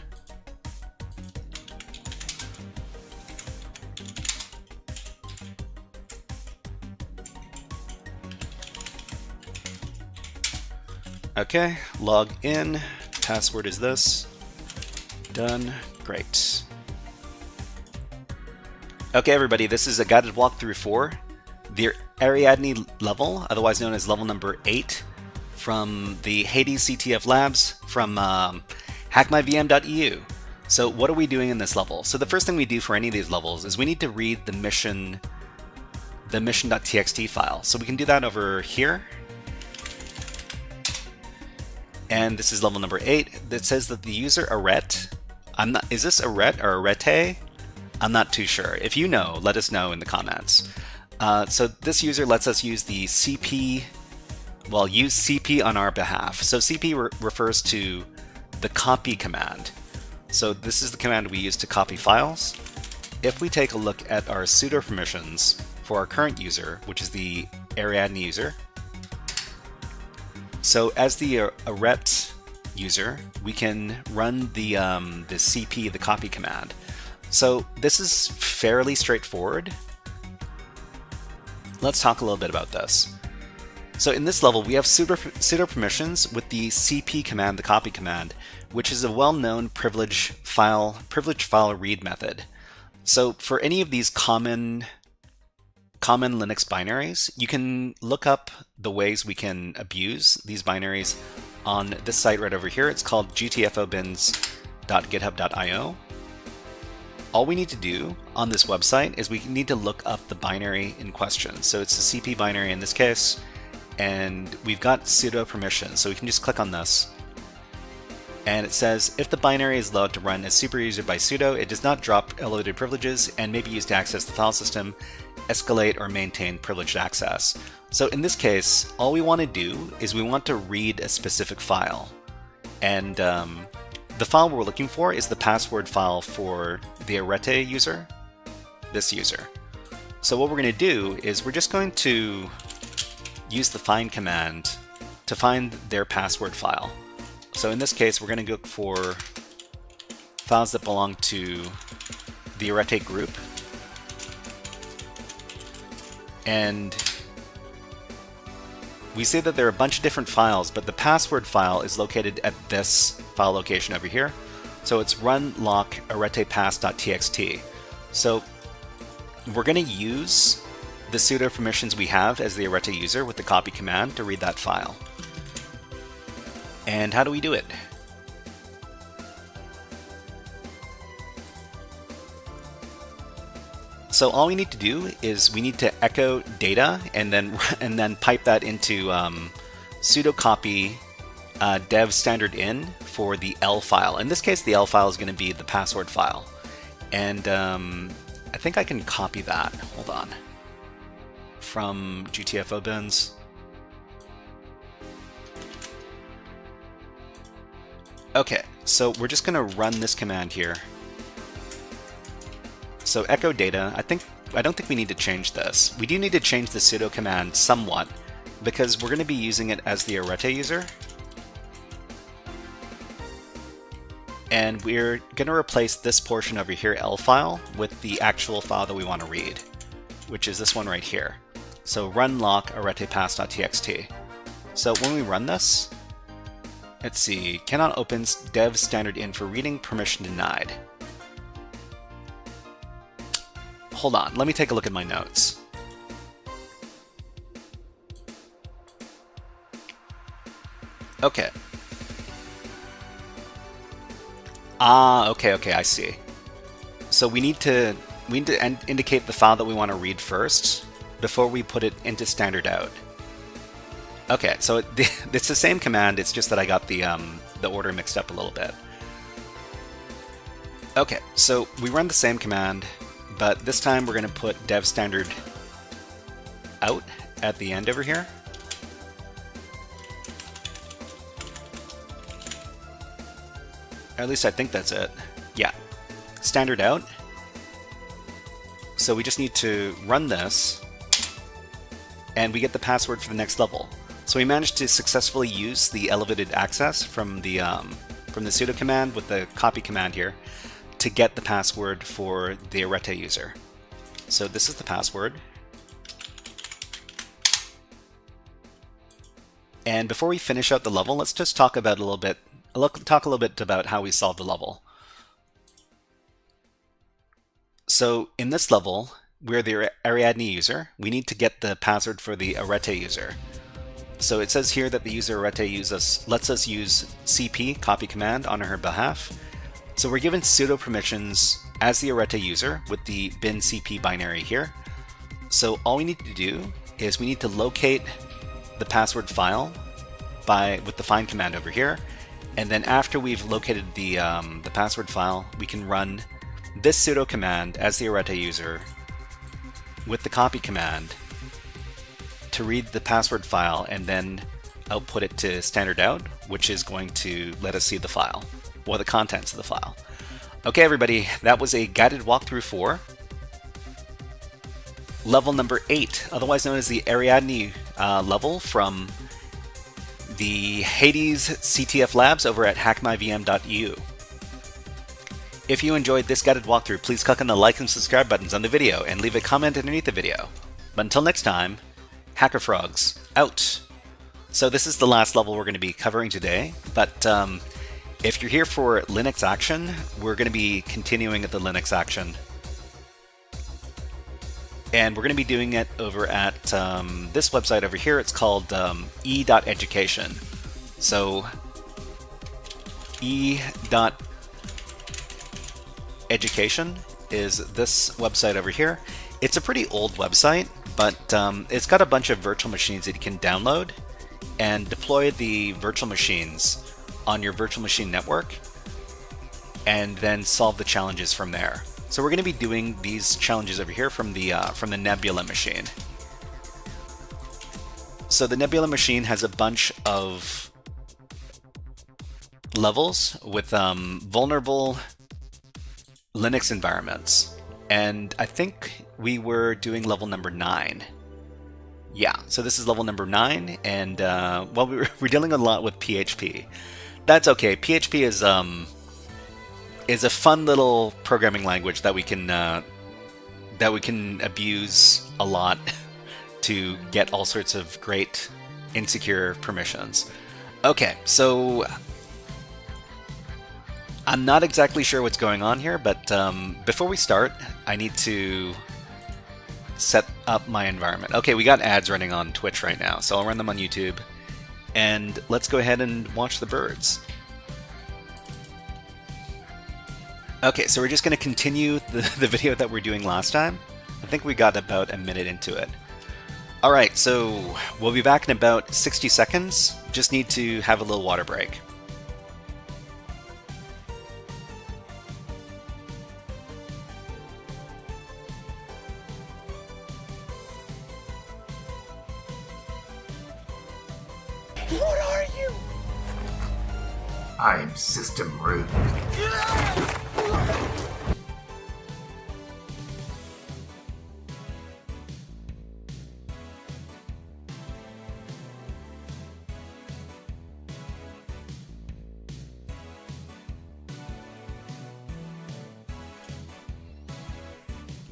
S5: Okay, log in. Password is this. Done. Great. Okay, everybody, this is a guided walkthrough for the Ariadne level, otherwise known as level number 8, from the HackerCTF labs from HackMyVM.eu. So what are we doing in this level? So the first thing we do for any of these levels is we need to read the mission.txt file. So we can do that over here. And this is level number 8 that says that the user arret, is this arret or arete? I'm not too sure. If you know, let us know in the comments. So this user lets us use the CP, well, use CP on our behalf. So CP refers to the copy command. So this is the command we use to copy files. If we take a look at our sudo permissions for our current user, which is the Ariadne user, so as the arret user, we can run the CP, the copy command. So this is fairly straightforward. Let's talk a little bit about this. So in this level, we have sudo permissions with the CP command, the copy command, which is a well-known privilege file read method. So for any of these common Linux binaries, you can look up the ways we can abuse these binaries on this site right over here. It's called gtfobins.github.io. All we need to do on this website is we need to look up the binary in question. So it's the CP binary in this case, and we've got sudo permissions. So we can just click on this. And it says, if the binary is allowed to run as superuser by sudo, it does not drop elevated privileges and may be used to access the file system, escalate, or maintain privileged access. So in this case, all we want to do is we want to read a specific file. And the file we're looking for is the password file for the arete user, this user. So what we're going to do is we're just going to use the find command to find their password file. So in this case, we're going to look for files that belong to the arete group. And we see that there are a bunch of different files, but the password file is located at this file location over here. So it's run lock aretepass.txt. So we're going to use the sudo permissions we have as the arete user with the copy command to read that file. And how do we do it? So all we need to do is we need to echo data and then pipe that into sudo copy dev standard in for the L file. In this case, the L file is going to be the password file. And I think I can copy that. Hold on. From gtfobins. Okay, so we're just going to run this command here. So echo data, I don't think we need to change this. We do need to change the sudo command somewhat because we're going to be using it as the arete user. And we're going to replace this portion over here, L file, with the actual file that we want to read, which is this one right here. So run lock aretepass.txt. So when we run this, let's see, cannot open dev standard in for reading, permission denied. Hold on, let me take a look at my notes. Okay. Okay, I see. So we need to indicate the file that we want to read first before we put it into standard out. Okay, so it's the same command, it's just that I got the order mixed up a little bit. Okay, so we run the same command, but this time we're going to put dev standard out at the end over here. Or at least I think that's it. Yeah, standard out. So we just need to run this, and we get the password for the next level. So we managed to successfully use the elevated access from the sudo command with the copy command here to get the password for the arete user. So this is the password. And before we finish out the level, let's just talk about a little bit about how we solved the level. So in this level, we're the Ariadne user. We need to get the password for the Arete user. So it says here that the user Arete lets us use CP, copy command, on her behalf. So we're given sudo permissions as the Arete user with the bin CP binary here. So all we need to do is we need to locate the password file with the find command over here. And then after we've located the password file, we can run this sudo command as the Arete user with the copy command to read the password file and then output it to standard out, which is going to let us see the file, or the contents of the file. Okay, everybody, that was a guided walkthrough for level number 8, otherwise known as the Ariadne level from the Hades CTF labs over at hackmyvm.eu. If you enjoyed this guided walkthrough, please click on the like and subscribe buttons on the video and leave a comment underneath the video. But until next time, HackerFrogs out. So this is the last level we're going to be covering today, but if you're here for Linux action, we're going to be continuing at the Linux action. And we're going to be doing it over at this website over here. It's called e.education. So e.education is this website over here. It's a pretty old website, but it's got a bunch of virtual machines that you can download and deploy the virtual machines on your virtual machine network and then solve the challenges from there. So we're going to be doing these challenges over here from the Nebula machine. So the Nebula machine has a bunch of levels with vulnerable Linux environments, and I think we were doing level number 9. Yeah, so this is level number 9, and well, we're dealing a lot with PHP. That's okay. PHP is a fun little programming language that we can abuse a lot to get all sorts of great insecure permissions. Okay, so I'm not exactly sure what's going on here, but before we start, I need to set up my environment. Okay, we got ads running on Twitch right now, so I'll run them on YouTube. And let's go ahead and watch the birds. Okay, so we're just going to continue the video that we're doing last time. I think we got about a minute into it. Alright, so we'll be back in about 60 seconds. Just need to have a little water break.
S1: What are you?
S2: I'm system root.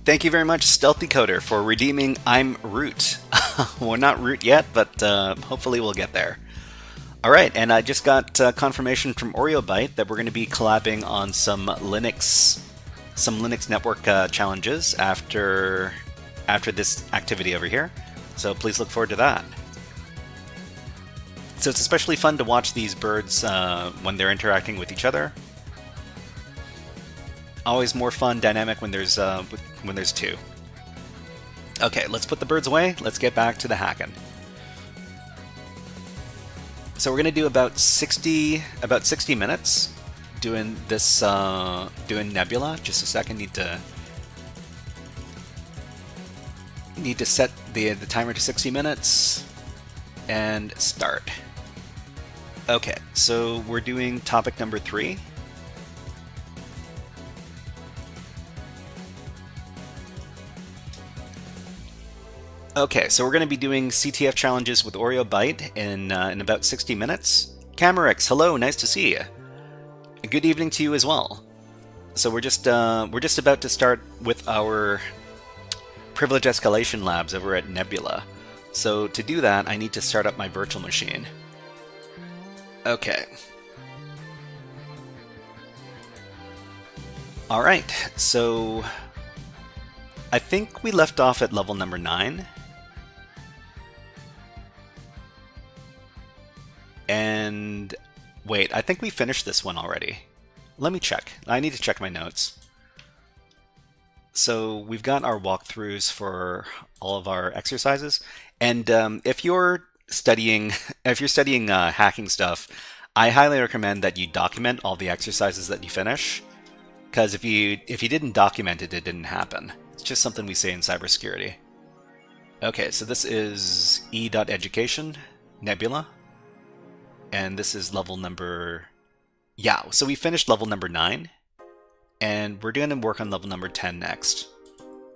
S5: Thank you very much, Stealthy Coder, for redeeming I'm root. We're not root yet, but hopefully we'll get there. Alright, and I just got confirmation from OreoByte that we're going to be collabing on some Linux network challenges after this activity over here. So please look forward to that. So it's especially fun to watch these birds when they're interacting with each other. Always more fun, dynamic when there's two. Okay, let's put the birds away. Let's get back to the hacking. So we're gonna do about 60 minutes doing this, doing Nebula. Just a second. Need to set the timer to 60 minutes and start. Okay, so we're doing topic number 3. Okay, so we're going to be doing CTF challenges with OreoByte in about 60 minutes. Camerex, hello, nice to see you. Good evening to you as well. So we're just about to start with our privilege escalation labs over at Nebula. So to do that, I need to start up my virtual machine. Okay. All right, so I think we left off at level number 9. And wait, I think we finished this one already. Let me check. I need to check my notes. So we've got our walkthroughs for all of our exercises. And if you're studying hacking stuff, I highly recommend that you document all the exercises that you finish. Because if you didn't document it, it didn't happen. It's just something we say in cybersecurity. Okay, so this is e.education, Nebula. And this is level number... Yeah, so we finished level number 9. And we're going to work on level number 10 next.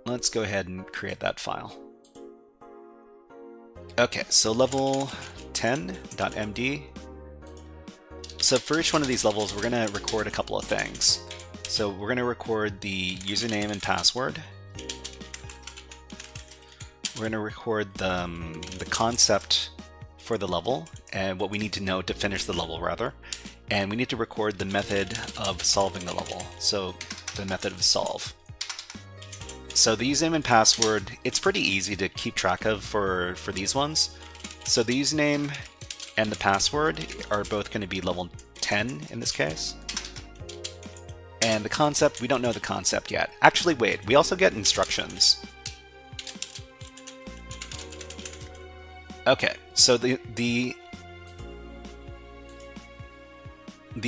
S5: Let's go ahead and create that file. Okay, so level 10.md. So for each one of these levels, we're going to record a couple of things. So we're going to record the username and password. We're going to record the concept for the level and what we need to know to finish the level, rather. And we need to record the method of solving the level. So the method of solve. So the username and password, it's pretty easy to keep track of for these ones. So the username and the password are both going to be level 10 in this case. And the concept, we don't know the concept yet. Actually, wait, we also get instructions. Okay, so the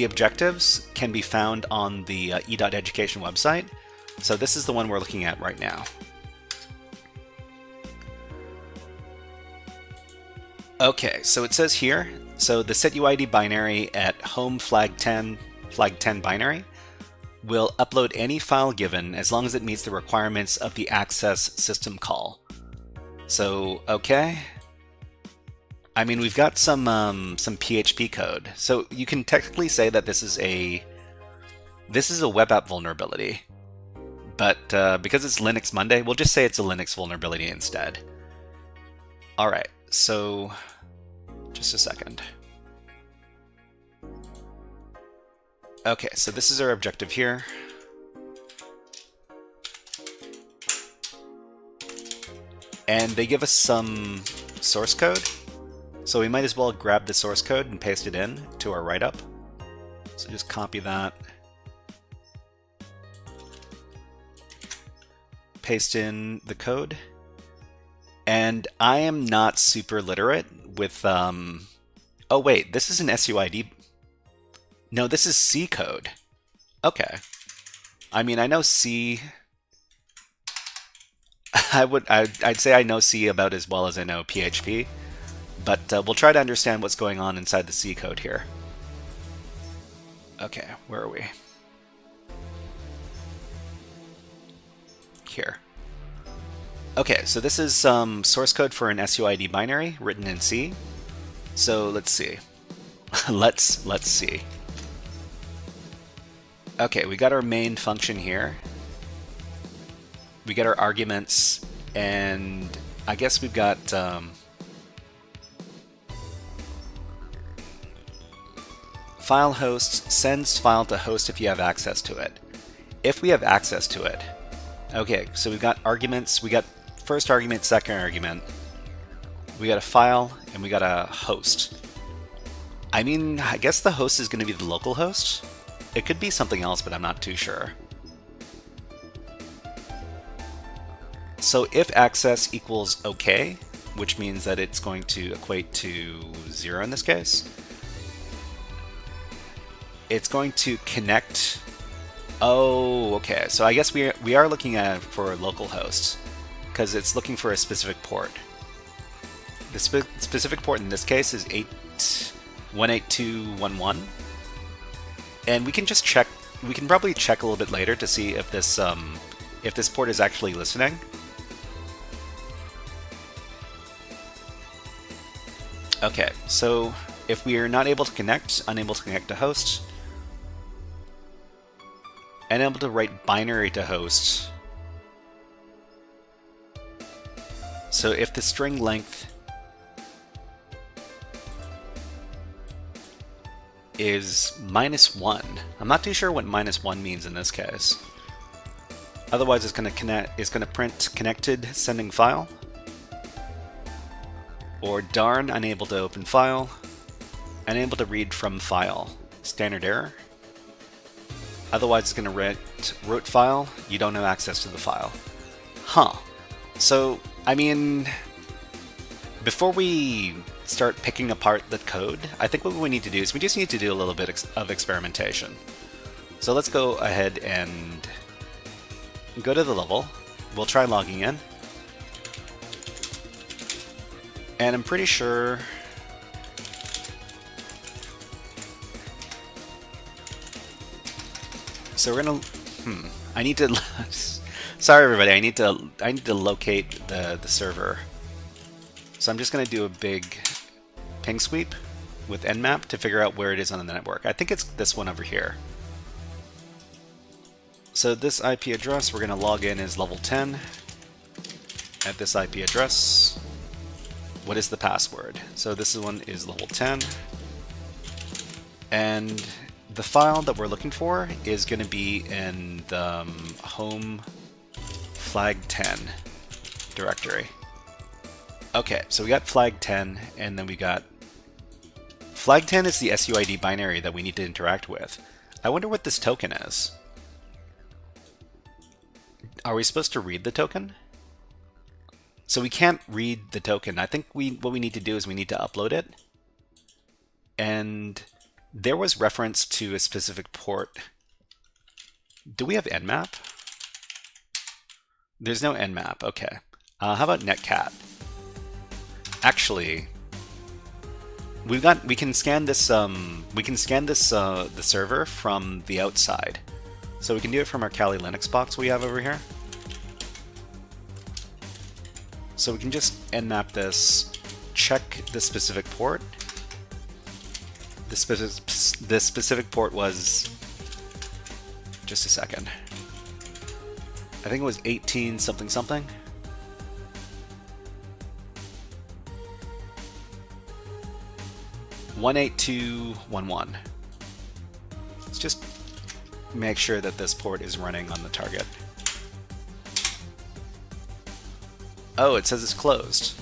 S5: objectives can be found on the e.education website. So this is the one we're looking at right now. Okay, so it says here, so the setuid binary at home flag 10 binary will upload any file given as long as it meets the requirements of the access system call. So, okay. I mean, we've got some PHP code. So you can technically say that this is a web app vulnerability. But because it's Linux Monday, we'll just say it's a Linux vulnerability instead. All right, so just a second. Okay, so this is our objective here. And they give us some source code. So we might as well grab the source code and paste it in to our write-up. So just copy that. Paste in the code. And I am not super literate with... Oh wait, this is an SUID. No, this is C code. Okay. I mean, I know C... I'd say I know C about as well as I know PHP. But we'll try to understand what's going on inside the C code here. Okay, where are we? Here. Okay, so this is source code for an SUID binary written in C. So let's see. let's see. Okay, we got our main function here. We got our arguments, and I guess we've got file host sends file to host if you have access to it. If we have access to it. Okay, so we've got arguments. We got first argument, second argument. We got a file, and we got a host. I mean, I guess the host is going to be the local host. It could be something else, but I'm not too sure. So if access equals OK, which means that it's going to equate to 0 in this case, it's going to connect. Oh, okay. So I guess we are looking at for local hosts because it's looking for a specific port. The specific port in this case is 182.1.1, and we can just check. We can probably check a little bit later to see if this port is actually listening. Okay, so if we are not able to connect, unable to connect to host, unable to write binary to host. So if the string length is -1. I'm not too sure what -1 means in this case. Otherwise, it's going to print connected sending file, or darn unable to open file, unable to read from file, standard error. Otherwise, it's going to wrote file, you don't have access to the file. Huh. So, I mean, before we start picking apart the code, I think what we need to do is we just need to do a little bit of experimentation. So let's go ahead and go to the level. We'll try logging in. And I'm pretty sure so we're gonna I need to sorry everybody, I need to locate the server. So I'm just gonna do a big ping sweep with nmap to figure out where it is on the network. I think it's this one over here. So this IP address we're gonna log in as level 10 at this IP address. What is the password? So this one is level 10. And the file that we're looking for is going to be in the home flag 10 directory. Okay, so we got flag 10, and then we got flag 10 is the SUID binary that we need to interact with. I wonder what this token is. Are we supposed to read the token? So we can't read the token. I think what we need to do is we need to upload it. And there was reference to a specific port. Do we have nmap? There's no nmap. Okay. How about netcat? Actually, we can scan this the server from the outside. So we can do it from our Kali Linux box we have over here. So we can just nmap this, check the specific port. The specific port was, just a second, I think it was 18 something something. (18211). Let's just make sure that this port is running on the target. Oh, it says it's closed.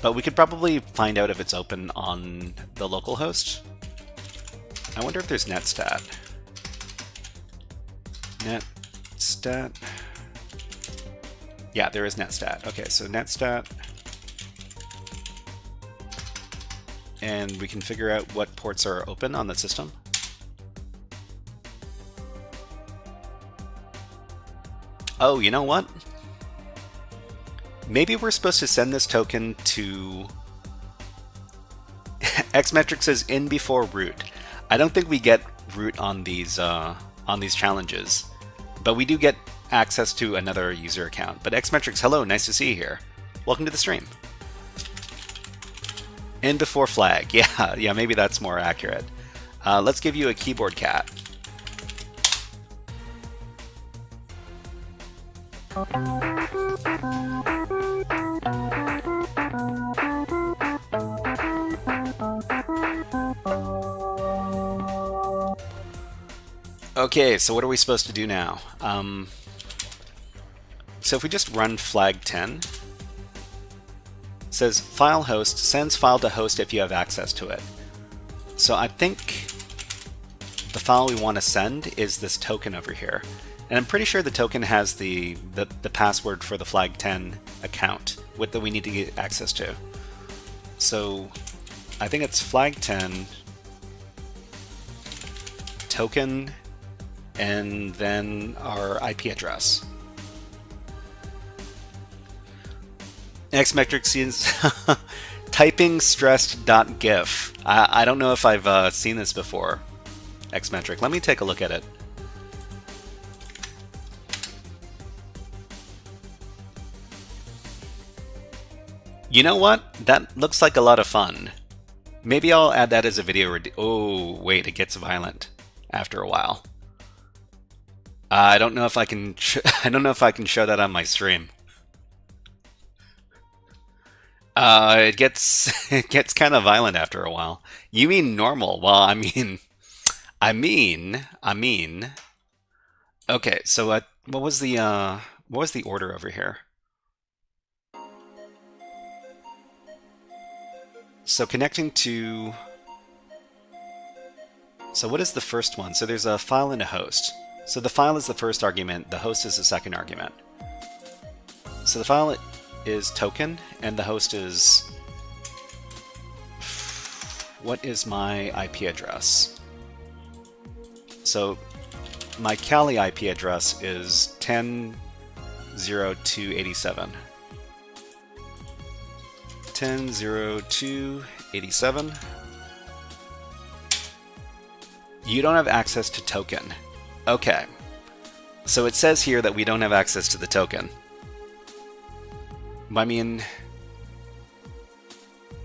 S5: But we could probably find out if it's open on the local host. I wonder if there's netstat. Netstat. Yeah, there is netstat. Okay, so netstat. And we can figure out what ports are open on the system. Oh, you know what? Maybe we're supposed to send this token to Xmetric says in before root. I don't think we get root on these challenges, but we do get access to another user account. But Xmetrics, hello, nice to see you here. Welcome to the stream. In before flag, yeah, maybe that's more accurate. Let's give you a keyboard cat. Okay, so what are we supposed to do now? So if we just run flag 10, it says file host sends file to host if you have access to it. So I think the file we want to send is this token over here. And I'm pretty sure the token has the password for the flag 10 account that we need to get access to. So I think it's flag 10 token and then our IP address. Xmetric sees typing stressed.gif. I don't know if I've seen this before. Xmetric, let me take a look at it. You know what? That looks like a lot of fun. Maybe I'll add that as a video. Oh, wait, it gets violent after a while. I don't know if I can. I don't know if I can show that on my stream. It gets kind of violent after a while. You mean normal? Well, I mean, I mean. Okay, so what was the order over here? So connecting to. So what is the first one? So there's a file and a host. So the file is the first argument, the host is the second argument. So the file is token, and the host is... What is my IP address? So my Kali IP address is 10.02.87. 10.02.87. You don't have access to token. Okay. So it says here that we don't have access to the token. I mean,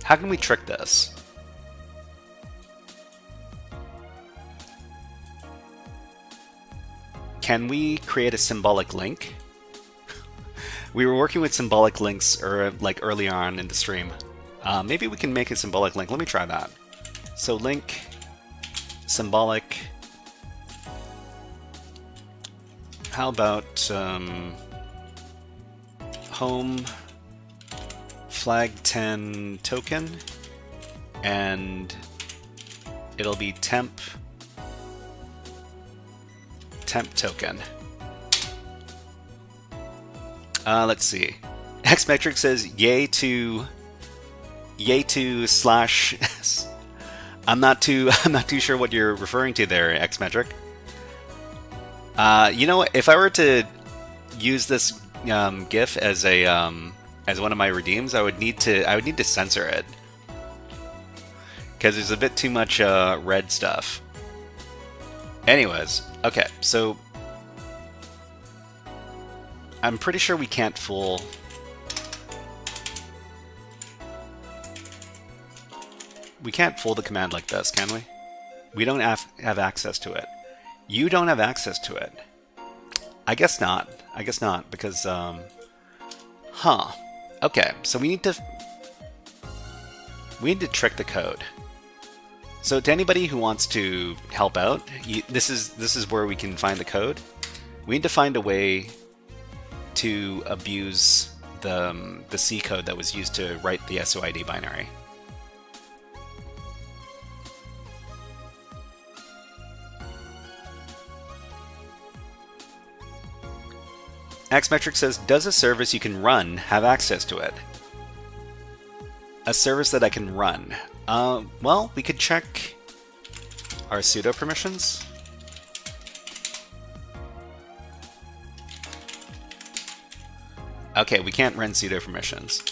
S5: how can we trick this? Can we create a symbolic link? We were working with symbolic links early on in the stream. Maybe we can make a symbolic link. Let me try that. So link, symbolic. How about home flag 10 token, and it'll be temp token. Let's see. Xmetric says yay to slash. I'm not too sure what you're referring to there, Xmetric. You know what? If I were to use this GIF as one of my redeems, I would need to censor it because there's a bit too much red stuff. Anyways, okay, so I'm pretty sure we can't fool. We can't fool the command like this, can we? We don't have access to it. You don't have access to it. I guess not. I guess not, because, huh. Okay, so we need to trick the code. So to anybody who wants to help out, this is where we can find the code. We need to find a way to abuse the C code that was used to write the SOID binary. Xmetric says, does a service you can run have access to it? A service that I can run. Well, we could check our sudo permissions. Okay, we can't run sudo permissions.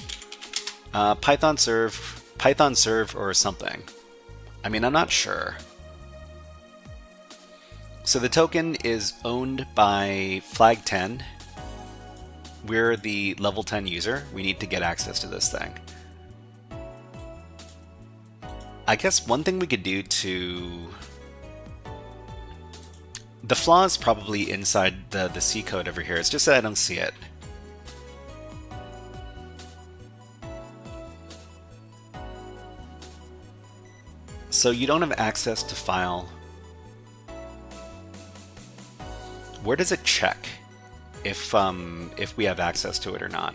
S5: Python serve or something. I mean, I'm not sure. So the token is owned by flag 10. We're the level 10 user. We need to get access to this thing. I guess one thing we could do to... The flaw is probably inside the C code over here. It's just that I don't see it. So you don't have access to file. Where does it check if we have access to it or not?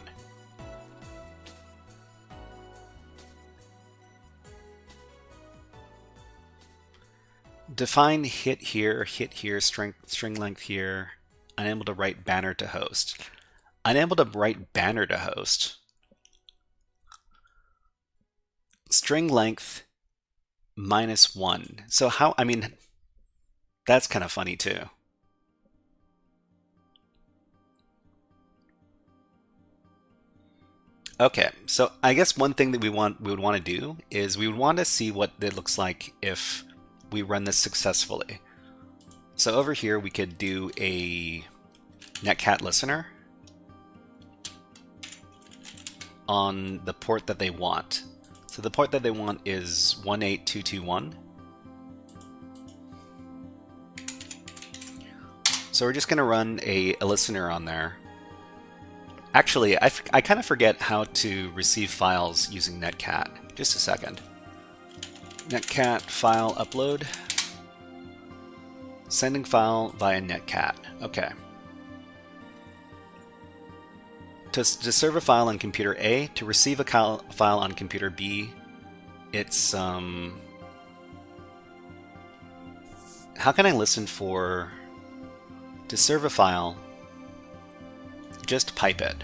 S5: Define hit here, string length here. Unable to write banner to host. Unable to write banner to host. String length -1. So how, I mean, that's kind of funny too. Okay, so I guess one thing that we would want to do is we would want to see what it looks like if we run this successfully. So over here we could do a netcat listener on the port that they want. So the port that they want is 18221. So we're just going to run a listener on there. Actually, I kind of forget how to receive files using netcat. Just a second. Netcat file upload. Sending file via netcat. Okay. To serve a file on computer A, to receive a file on computer B, it's how can I listen for to serve a file? Just pipe it.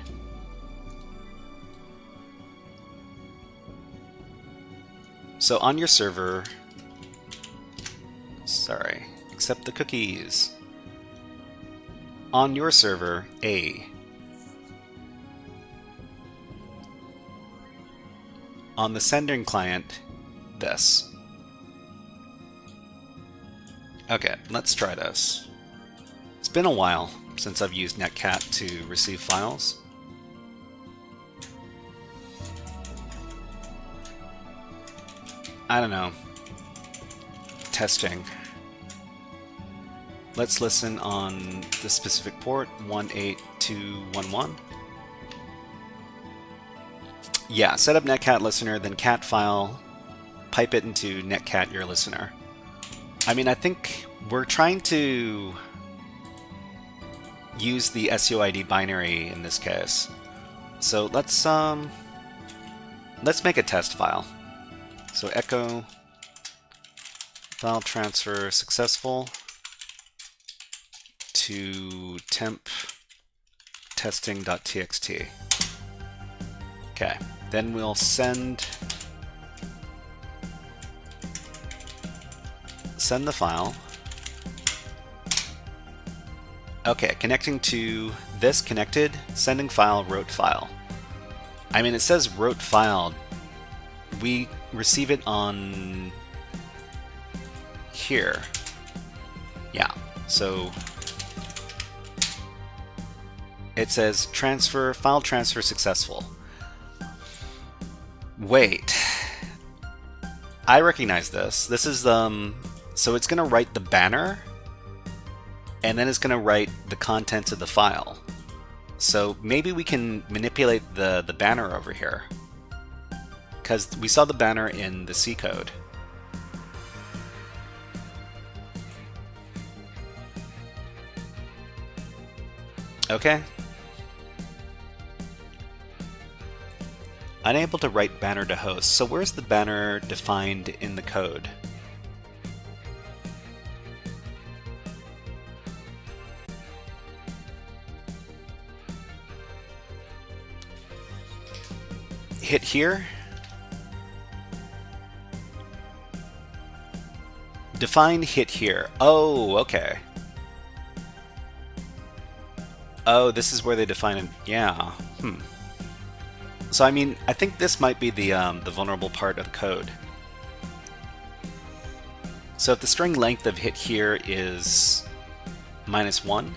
S5: So on your server, sorry, accept the cookies. On your server, A. On the sending client, this. Okay, let's try this. It's been a while since I've used netcat to receive files. I don't know. Testing. Let's listen on the specific port, 18211. Yeah, set up netcat listener, then cat file, pipe it into netcat your listener. I mean, I think we're trying to use the SUID binary in this case. So let's make a test file. So echo file transfer successful to temp testing.txt. Okay, then we'll send the file. Okay, connecting to this connected, sending file, wrote file. I mean, it says wrote file. We receive it on here. Yeah, so it says file transfer successful. Wait, I recognize this. This is so it's gonna write the banner, and then it's gonna write the contents of the file. So maybe we can manipulate the banner over here, because we saw the banner in the C code. Okay. Unable to write banner to host. So where's the banner defined in the code? Hit here. Define hit here. Oh, okay. Oh, this is where they define it. Yeah. So I mean, I think this might be the vulnerable part of the code. So if the string length of hit here is -1,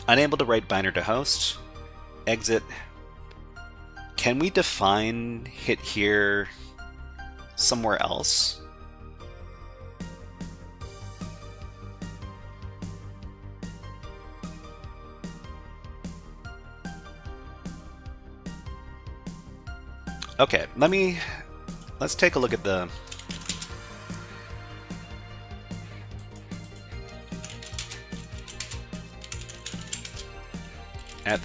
S5: unable to write binder to host, exit. Can we define hit here somewhere else? Okay, let's take a look at the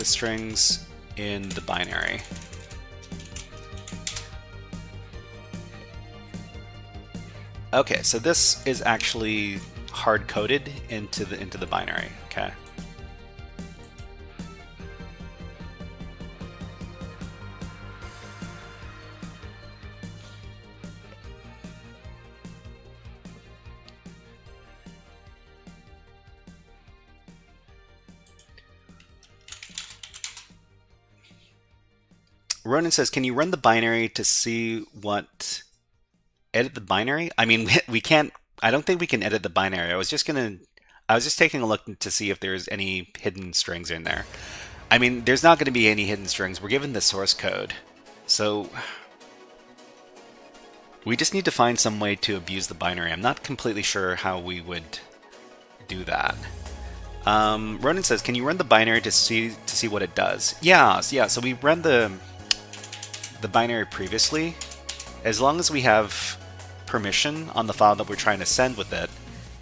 S5: strings in the binary. Okay, so this is actually hard-coded into the binary. Okay. Ronan says, can you run the binary to see what... Edit the binary? I mean, we can't... I don't think we can edit the binary. I was just taking a look to see if there's any hidden strings in there. I mean, there's not going to be any hidden strings. We're given the source code. So... we just need to find some way to abuse the binary. I'm not completely sure how we would do that. Ronan says, can you run the binary to see what it does? Yeah, so we ran the binary previously. As long as we have permission on the file that we're trying to send with it,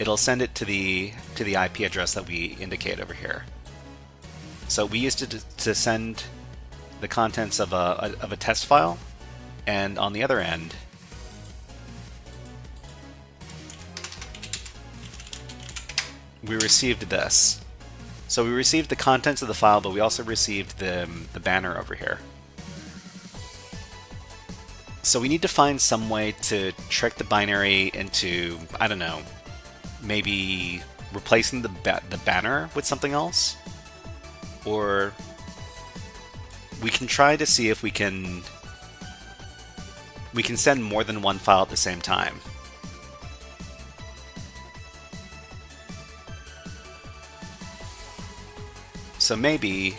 S5: it'll send it to the IP address that we indicate over here. So we used to send the contents of a test file, and on the other end, we received this. So we received the contents of the file, but we also received the banner over here. So we need to find some way to trick the binary into, I don't know, maybe replacing the banner with something else? Or we can try to see if we can send more than one file at the same time. So maybe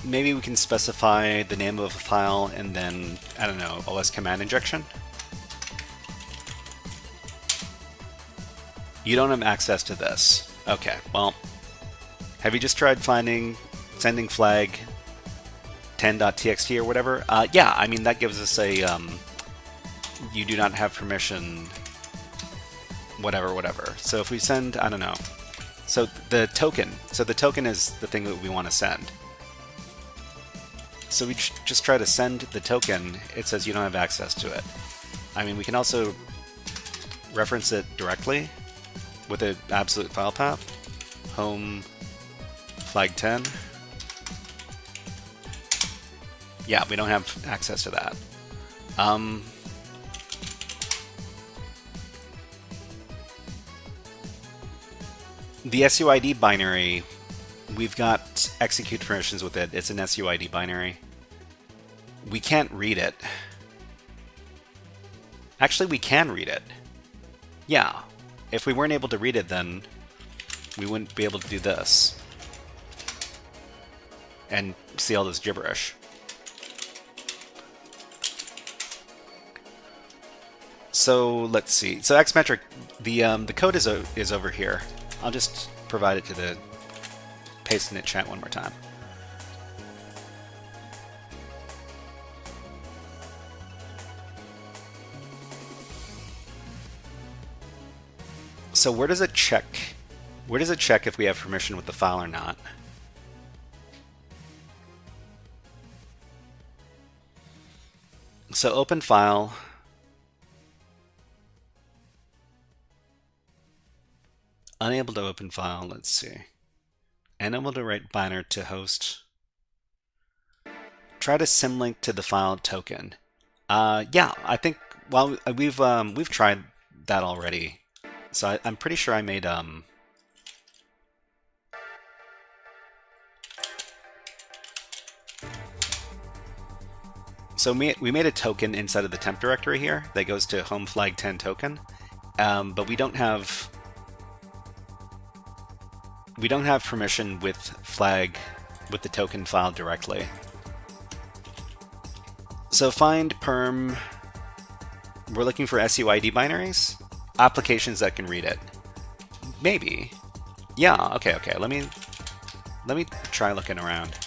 S5: we can specify the name of a file and then, I don't know, OS command injection. You don't have access to this. Okay, well, have you just tried sending flag 10.txt or whatever? Yeah, I mean, that gives us a, you do not have permission, whatever. So if we send, I don't know, so the token is the thing that we want to send. So we just try to send the token, it says you don't have access to it. I mean, we can also reference it directly with an absolute file path. Home flag 10. Yeah, we don't have access to that. The SUID binary, we've got execute permissions with it. It's an SUID binary. We can't read it. Actually, we can read it. Yeah. If we weren't able to read it, then we wouldn't be able to do this. And see all this gibberish. So let's see. So Xmetric, the code is over here. I'll just provide it to the paste in the chat one more time. So where does it check? Where does it check if we have permission with the file or not? So open file. Unable to open file, let's see. Unable to write binary to host. Try to symlink to the file token. Yeah, I think, well, we've tried that already. So I'm pretty sure I made so we made a token inside of the temp directory here that goes to home flag 10 token, but we don't have permission with flag with the token file directly. So find perm. We're looking for SUID binaries, applications that can read it. Maybe. Yeah. Okay. Let me try looking around.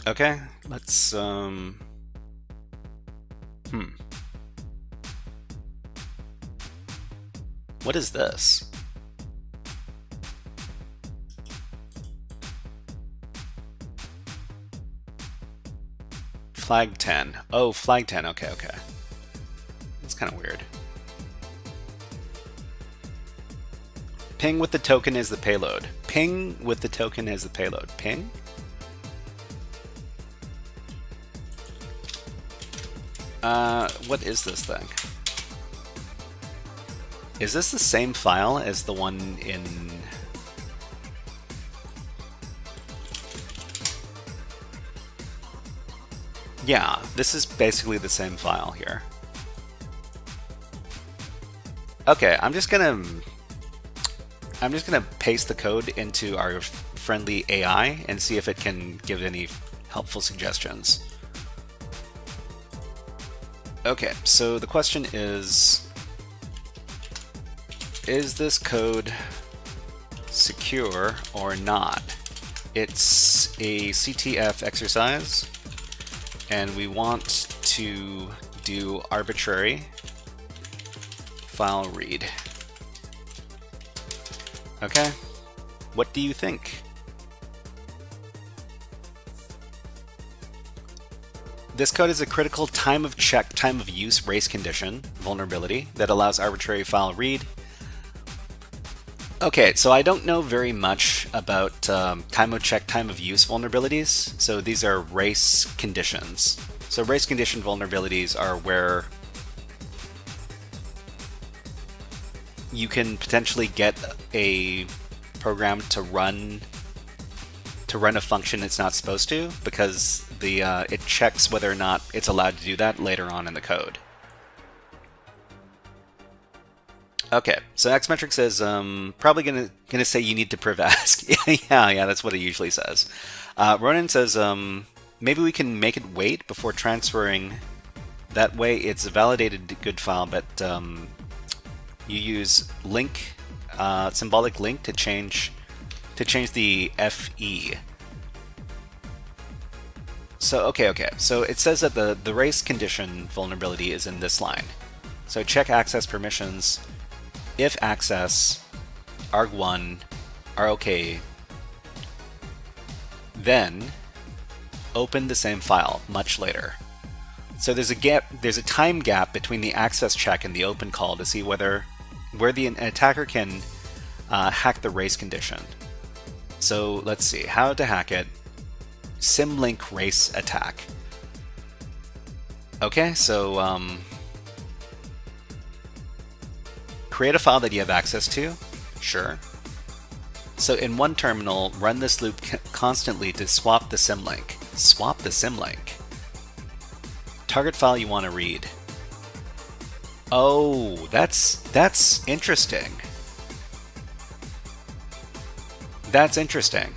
S5: Okay, let's, What is this? Flag 10. Oh, flag 10, okay. That's kind of weird. Ping with the token is the payload. Ping with the token is the payload. Ping? What is this thing? Is this the same file as the one in... Yeah, this is basically the same file here. Okay, I'm just gonna paste the code into our friendly AI and see if it can give any helpful suggestions. Okay, so the question is this code secure or not? It's a CTF exercise, and we want to do arbitrary file read. Okay, what do you think? This code is a critical time of check, time of use race condition vulnerability that allows arbitrary file read. Okay, so I don't know very much about time of check, time of use vulnerabilities. So these are race conditions. So race condition vulnerabilities are where you can potentially get a program to run a function it's not supposed to, because it checks whether or not it's allowed to do that later on in the code. Okay, so Xmetric says probably gonna say you need to priv-ask. yeah, that's what it usually says. Ronan says maybe we can make it wait before transferring. That way, it's a validated good file, but you use link, symbolic link to change the FE. So okay. So it says that the race condition vulnerability is in this line. So check access permissions. If access arg1 are okay, then open the same file much later. So there's a time gap between the access check and the open call to see where the attacker can hack the race condition. So let's see how to hack it. Symlink race attack. Okay, so create a file that you have access to. Sure. So in one terminal, run this loop constantly to swap the symlink. Swap the symlink. Target file you want to read. Oh, that's interesting. That's interesting.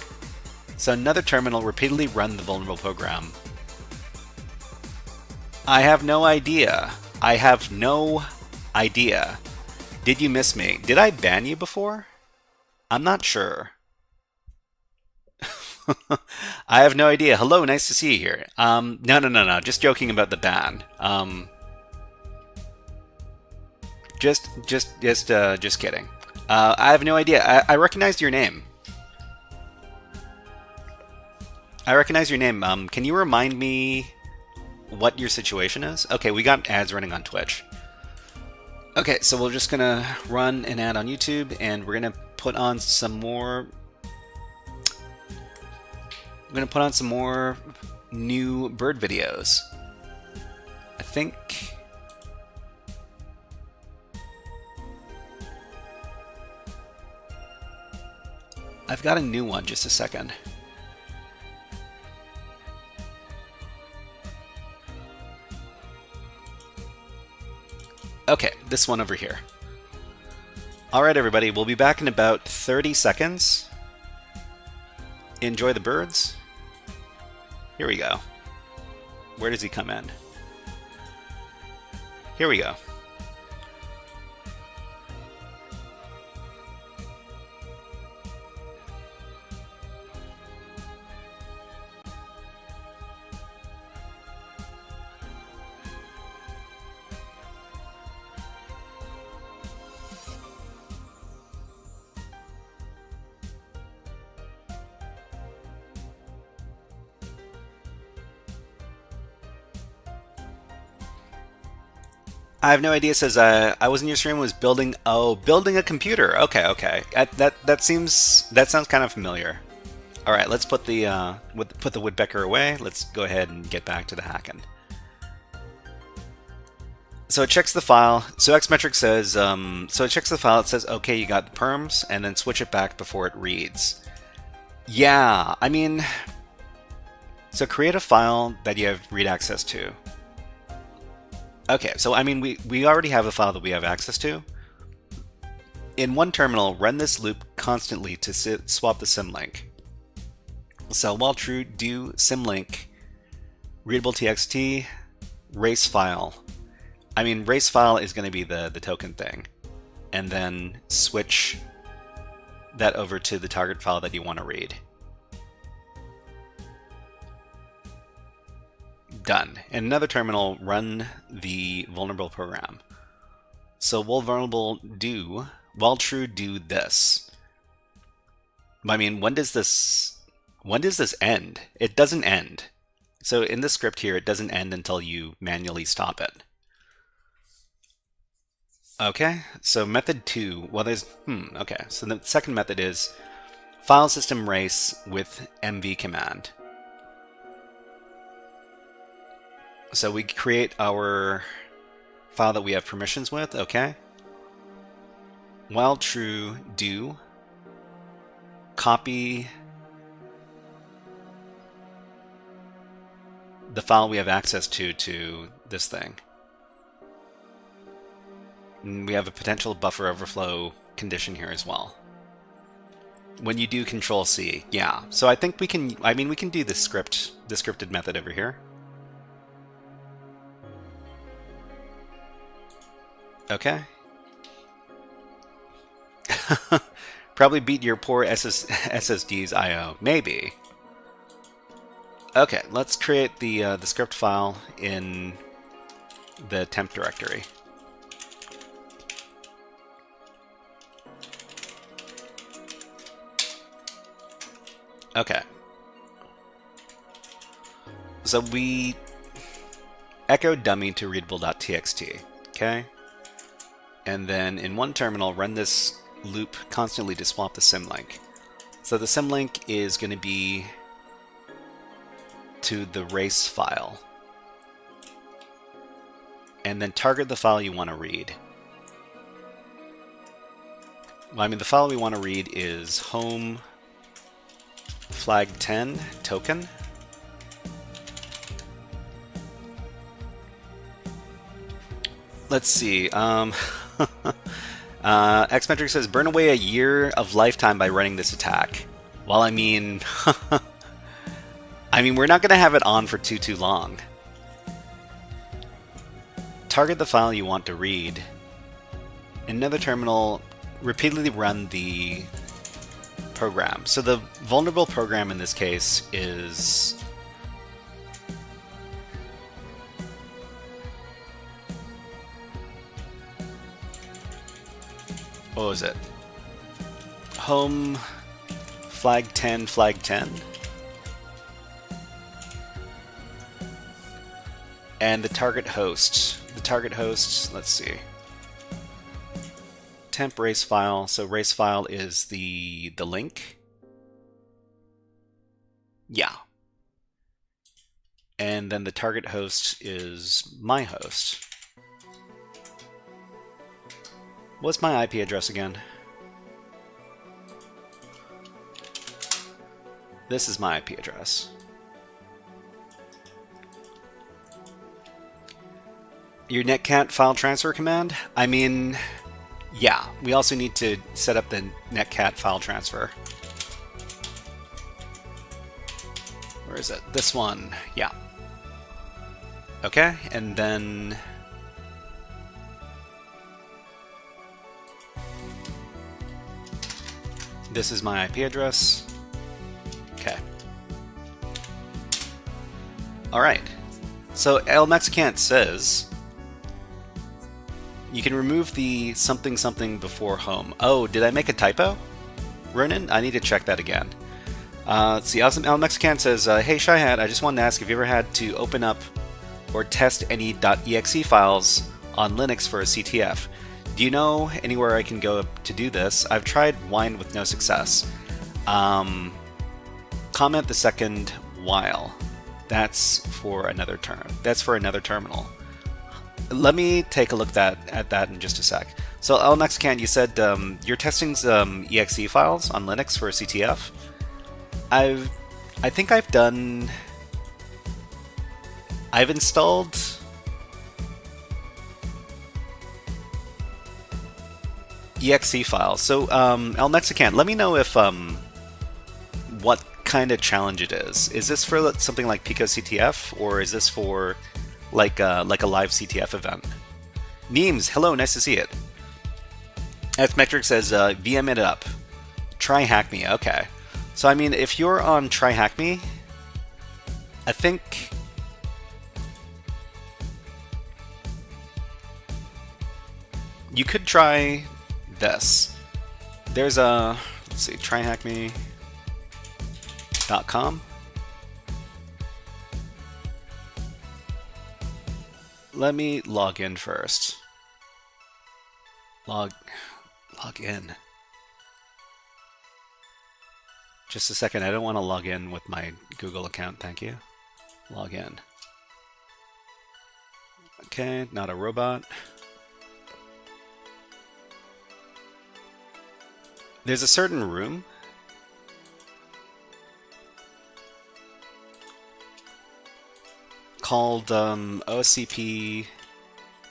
S5: So another terminal, repeatedly run the vulnerable program. I have no idea. Did you miss me? Did I ban you before? I'm not sure. I have no idea. Hello, nice to see you here. No. Just joking about the ban. Just kidding. I have no idea. I recognized your name. Can you remind me what your situation is? Okay, we got ads running on Twitch. Okay, so we're just gonna run an ad on YouTube, and we're gonna put on some more. I'm gonna put on some more new bird videos. I think. I've got a new one. Just a second. Okay, this one over here. Alright everybody, we'll be back in about 30 seconds. Enjoy the birds. Here we go. Where does he come in? Here we go. I have no idea. Says I was in your stream. Was building a computer. Okay. That sounds kind of familiar. All right, let's put the woodpecker away. Let's go ahead and get back to the hacking. So it checks the file. So Xmetric says it checks the file. It says okay, you got the perms, and then switch it back before it reads. Yeah, I mean, so create a file that you have read access to. Okay, so I mean, we already have a file that we have access to. In one terminal, run this loop constantly to swap the symlink. So while true, do symlink readable txt race file. I mean, race file is going to be the token thing, and then switch that over to the target file that you want to read. Done. In another terminal, run the vulnerable program. So while true, do this. I mean, when does this end? It doesn't end. So in the script here, it doesn't end until you manually stop it. Okay, so method 2, well there's, okay, so the second method is file system race with mv command. So we create our file that we have permissions with, okay? While true, do copy the file we have access to this thing. And we have a potential buffer overflow condition here as well. When you do Control C, yeah. So I think we can do the scripted method over here. Okay. Probably beat your poor SSD's I/O. Maybe. Okay, let's create the script file in the temp directory. Okay. So we echo dummy to readable.txt. Okay. And then in one terminal, run this loop constantly to swap the symlink. So the symlink is going to be to the race file. And then target the file you want to read. Well, I mean, the file we want to read is home flag 10 token. Let's see. Xmetric says, burn away a year of lifetime by running this attack. Well, I mean, we're not going to have it on for too long. Target the file you want to read. In another terminal, repeatedly run the program. So the vulnerable program in this case is what was it? Home flag 10 flag 10. And the target host. The target host, let's see. Temp race file. So race file is the link. Yeah. And then the target host is my host. What's my IP address again? This is my IP address. Your netcat file transfer command? I mean, yeah, we also need to set up the netcat file transfer. Where is it? This one, yeah. Okay, and then this is my IP address. Okay. All right. So El Mexicant says you can remove the something something before home. Oh, did I make a typo, Ronan? I need to check that again. Let's see. El Mexicant says, hey Shyhat, I just wanted to ask if you ever had to open up or test any .exe files on Linux for a CTF. Do you know anywhere I can go to do this? I've tried Wine with no success. Comment the second while. That's for another terminal. Let me take a look at that in just a sec. So El Mexicant, you said you're testing some exe files on Linux for a CTF. I've installed exe files. So El Mexicant, let me know if what kind of challenge it is. Is this for something like echoCTF, or is this for like a live CTF event? Neems, hello, nice to see it. Metric says, VM it up. Try hack me, okay. So I mean, if you're on Try Hack Me, I think you could try this. There's a, let's see, tryhackme.com. Let me log in first. Log in. Just a second, I don't want to log in with my Google account, thank you. Log in. Okay, not a robot. There's a certain room called OSCP.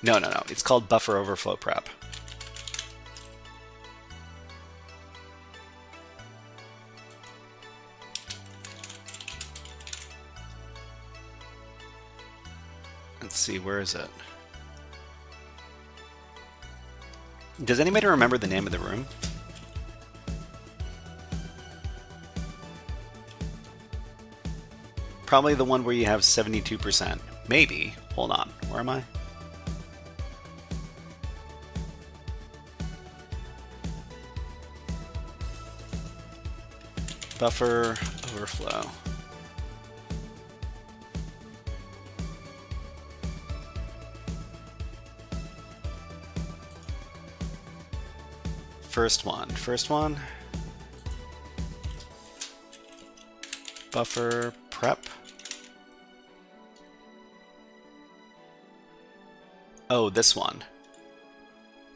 S5: No. It's called Buffer Overflow Prep. Let's see, where is it? Does anybody remember the name of the room? Probably the one where you have 72%. Maybe. Hold on. Where am I? Buffer overflow. First one. Buffer prep. Oh, this one.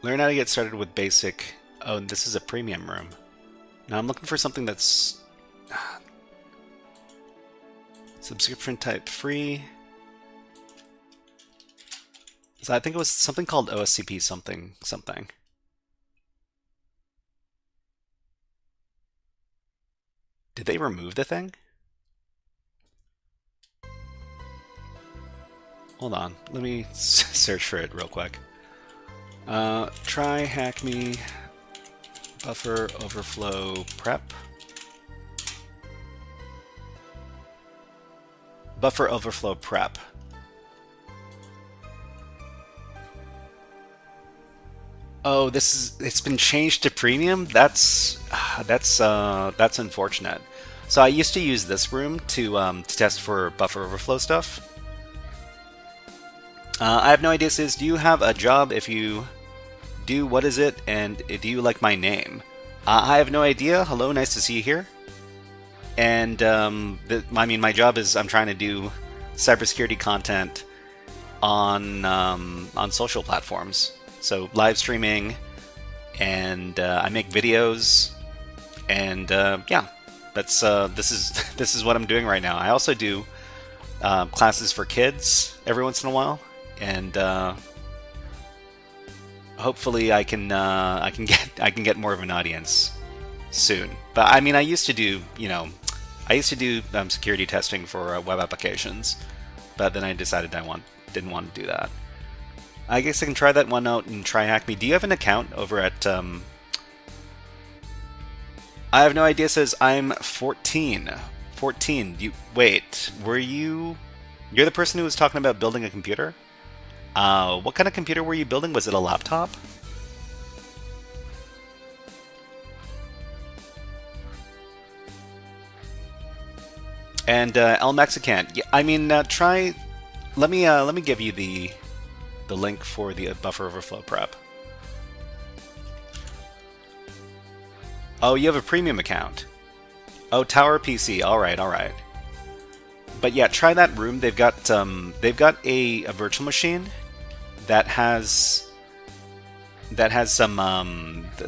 S5: Learn how to get started with basic. Oh, this is a premium room. Now I'm looking for something that's subscription type free. So I think it was something called OSCP something. Did they remove the thing? Hold on, let me search for it real quick. Try hack me buffer overflow prep. Buffer overflow prep. Oh, it's been changed to premium? That's unfortunate. So I used to use this room to test for buffer overflow stuff. I have no idea. It says, do you have a job? If you do, what is it? And do you like my name? I have no idea. Hello, nice to see you here. And I mean, my job is I'm trying to do cybersecurity content on social platforms. So live streaming, and I make videos, and yeah, that's this is what I'm doing right now. I also do classes for kids every once in a while, and hopefully I can get more of an audience soon. But I mean, I used to do security testing for web applications, but then I decided didn't want to do that. I guess I can try that one out and try hack me. Do you have an account over at I have no idea. Says I'm 14. Wait, you're the person who was talking about building a computer? What kind of computer were you building? Was it a laptop? And El Mexican. Yeah, I mean, try. Let me give you the link for the buffer overflow prep. Oh, you have a premium account. Oh, Tower PC. All right. But yeah, try that room. They've got a virtual machine that has some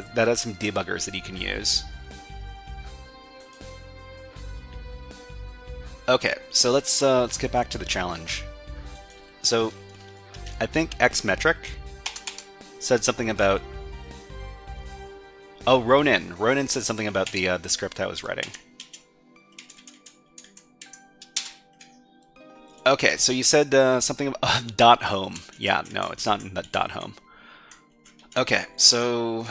S5: debuggers that you can use. Okay, so let's get back to the challenge. So I think Xmetric said something about. Oh, Ronan said something about the script I was writing. Okay, so you said something of dot home. Yeah, no, it's not in the dot home. Okay, so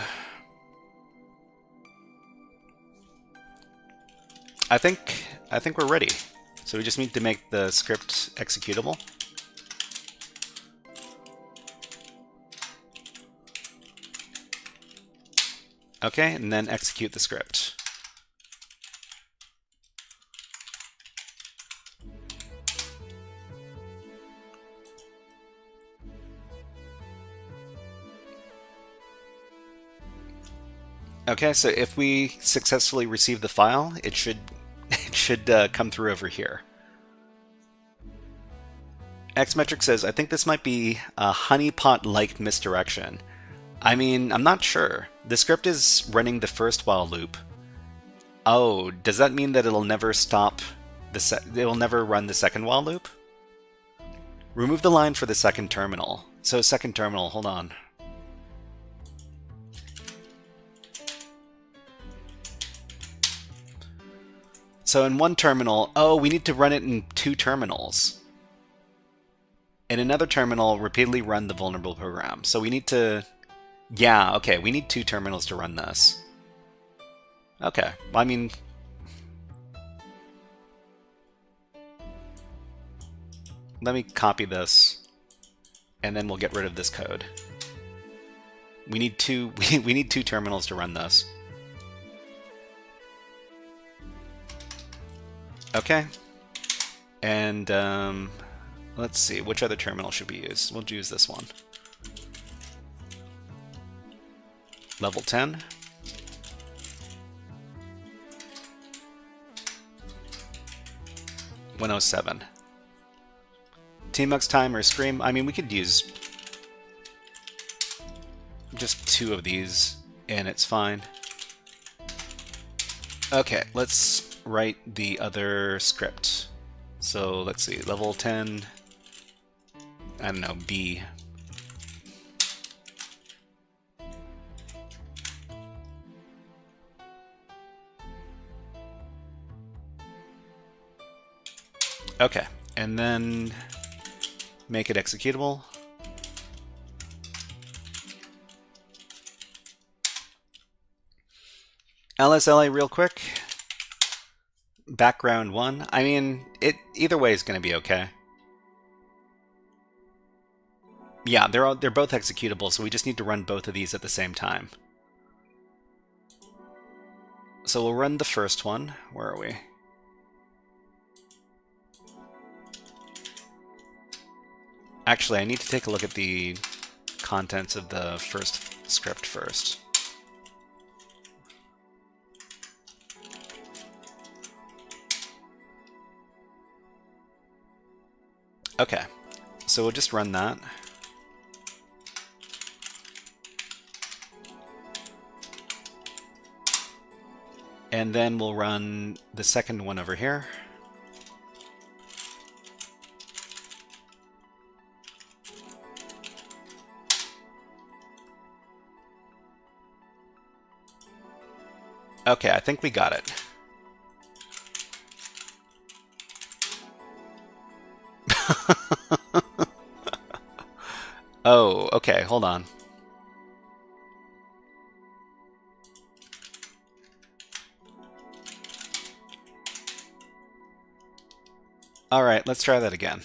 S5: I think we're ready. So we just need to make the script executable. Okay, and then execute the script. Okay, so if we successfully receive the file, it should come through over here. Xmetric says, I think this might be a honeypot-like misdirection. I mean, I'm not sure. The script is running the first while loop. Oh, does that mean that it'll never stop it will never run the second while loop? Remove the line for the second terminal. So second terminal, hold on. So in one terminal, oh, we need to run it in two terminals. In another terminal, repeatedly run the vulnerable program. So we need to, yeah, okay, we need two terminals to run this. Okay, well, I mean, let me copy this, and then we'll get rid of this code. We need two, we need two terminals to run this. Okay, and let's see, which other terminal should we use? We'll use this one. Level 10. (107). Tmux time or Scream. I mean, we could use just two of these, and it's fine. Okay, let's write the other script. So let's see, level 10, I don't know, B. Okay, and then make it executable. LSLA real quick. Background 1. I mean, either way is going to be okay. Yeah, they're both executable, so we just need to run both of these at the same time. So we'll run the first one. Where are we? Actually, I need to take a look at the contents of the first script first. Okay, so we'll just run that. And then we'll run the second one over here. Okay, I think we got it. Oh, okay, hold on. All right, let's try that again.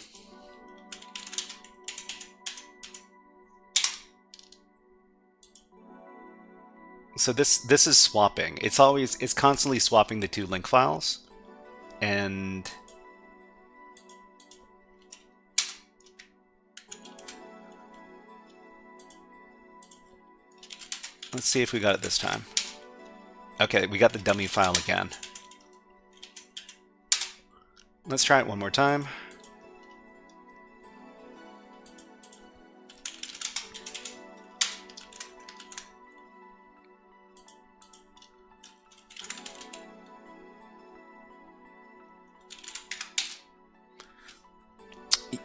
S5: So this is swapping. It's constantly swapping the two link files, and let's see if we got it this time. Okay, we got the dummy file again. Let's try it one more time.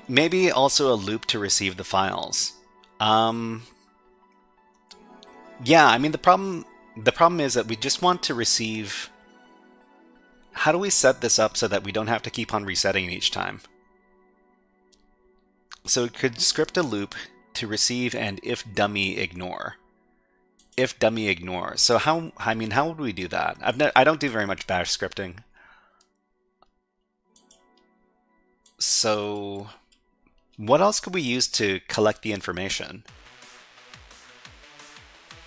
S5: Maybe also a loop to receive the files. Yeah, I mean the problem is that we just want to receive. How do we set this up so that we don't have to keep on resetting each time? So it could script a loop to receive and if dummy ignore. If dummy ignore. So how would we do that? I don't do very much bash scripting. So what else could we use to collect the information?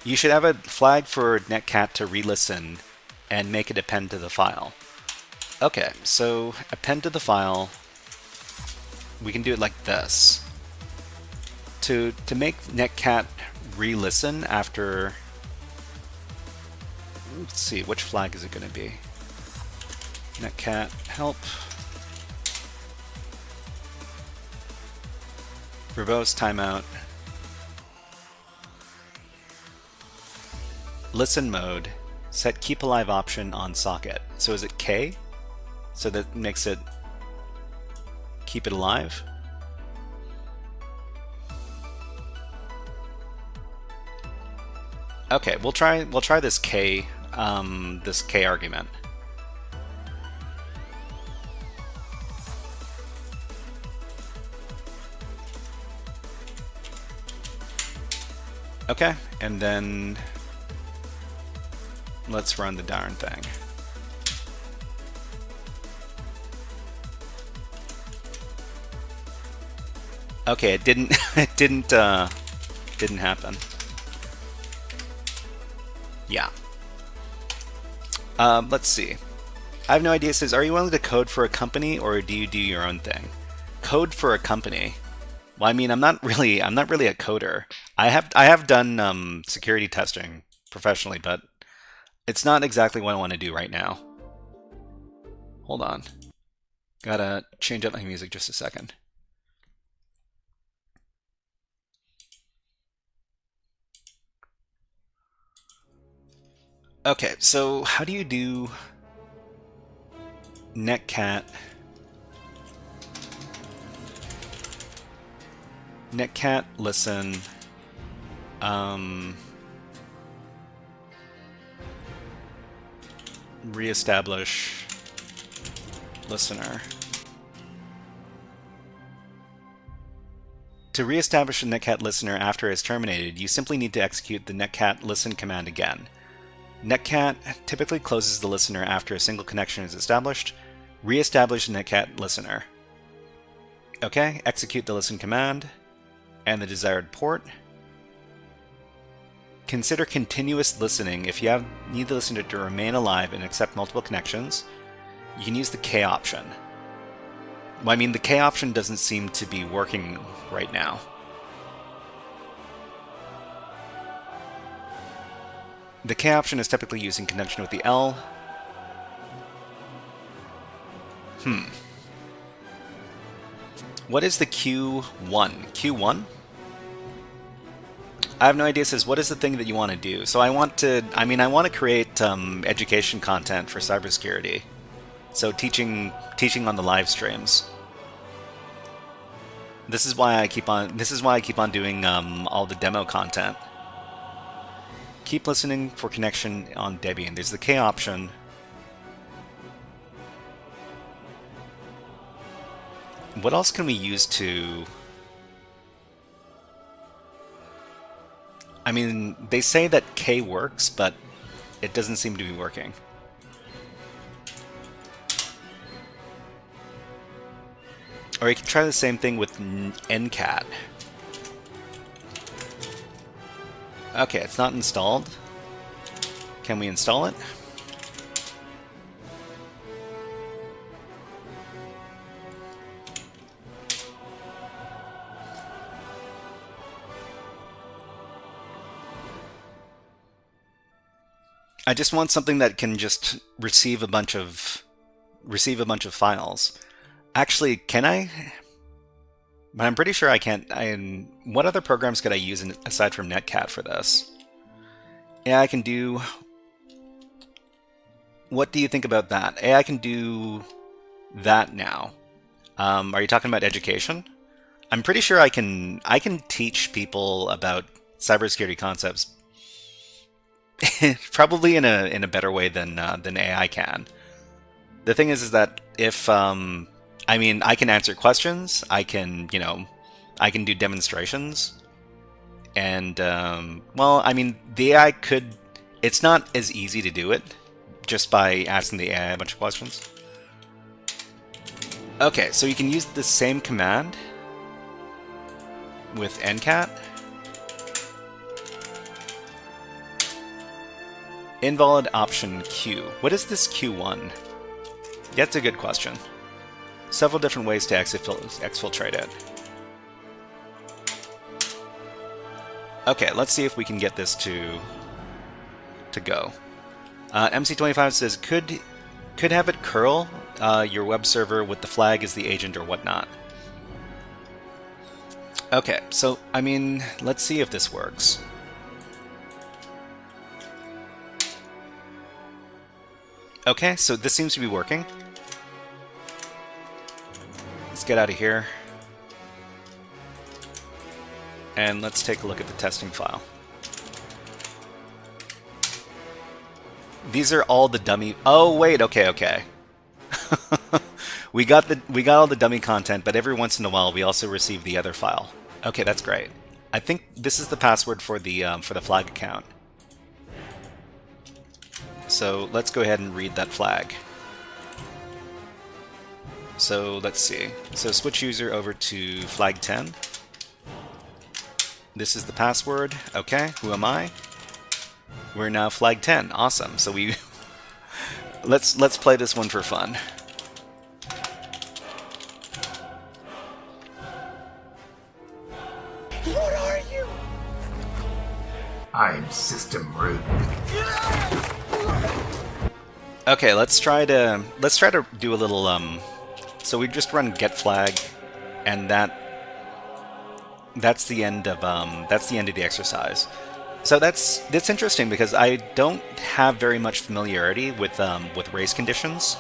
S5: You should have a flag for netcat to re-listen and make it append to the file. Okay, so append to the file, we can do it like this. To make netcat re-listen after, let's see, which flag is it going to be? Netcat help. Verbose timeout. Listen mode. Set keep alive option on socket. So is it K? So that makes it keep it alive. Okay, we'll try this K argument. Okay, and then let's run the darn thing. Okay, it didn't didn't happen. Yeah. Let's see. I have no idea. It says, are you willing to code for a company or do you do your own thing? Code for a company. Well, I mean, I'm not really a coder. I have done security testing professionally, but it's not exactly what I want to do right now. Hold on. Gotta change up my music just a second. Okay, so how do you do netcat listen reestablish listener? To reestablish a netcat listener after it is terminated, you simply need to execute the netcat listen command again. Netcat typically closes the listener after a single connection is established. Reestablish the netcat listener. Okay, execute the listen command and the desired port. Consider continuous listening. If you need the listener to remain alive and accept multiple connections, you can use the K option. Well, I mean, the K option doesn't seem to be working right now. The K option is typically used in conjunction with the L. What is the Q1? Q1? I have no idea. It says, what is the thing that you want to do? So I want to create education content for cybersecurity. So teaching on the live streams. This is why I keep on doing all the demo content. Keep listening for connection on Debian. There's the K option. What else can we use to... I mean, they say that K works, but it doesn't seem to be working. Or you can try the same thing with ncat. Okay, it's not installed. Can we install it? I just want something that can just receive a bunch of files. Actually, can I? But I'm pretty sure I can't. What other programs could I use aside from netcat for this? Yeah, I can do... What do you think about that? I can do that now. Are you talking about education? I'm pretty sure I can teach people about cybersecurity concepts probably in a better way than AI can. The thing is that if I mean, I can answer questions. I can, I can do demonstrations. And, well, I mean, the AI could... It's not as easy to do it just by asking the AI a bunch of questions. Okay, so you can use the same command with ncat. Invalid option Q. What is this Q1? That's a good question. Several different ways to exfiltrate it. Okay, let's see if we can get this to go. MC25 says, could have it curl your web server with the flag as the agent or whatnot. Okay, so, I mean, let's see if this works. Okay, so this seems to be working. Let's get out of here. And let's take a look at the testing file. These are all the dummy... Oh, wait, okay. we got all the dummy content, but every once in a while we also receive the other file. Okay, that's great. I think this is the password for the flag account. So let's go ahead and read that flag. So let's see. So switch user over to flag 10. This is the password. Okay, who am I? We're now flag 10. Awesome. So we let's play this one for fun.
S1: What are you?
S2: I'm system root.
S5: Okay, let's try to do a little so we just run get flag, and that's the end of the exercise. So that's interesting because I don't have very much familiarity with race conditions,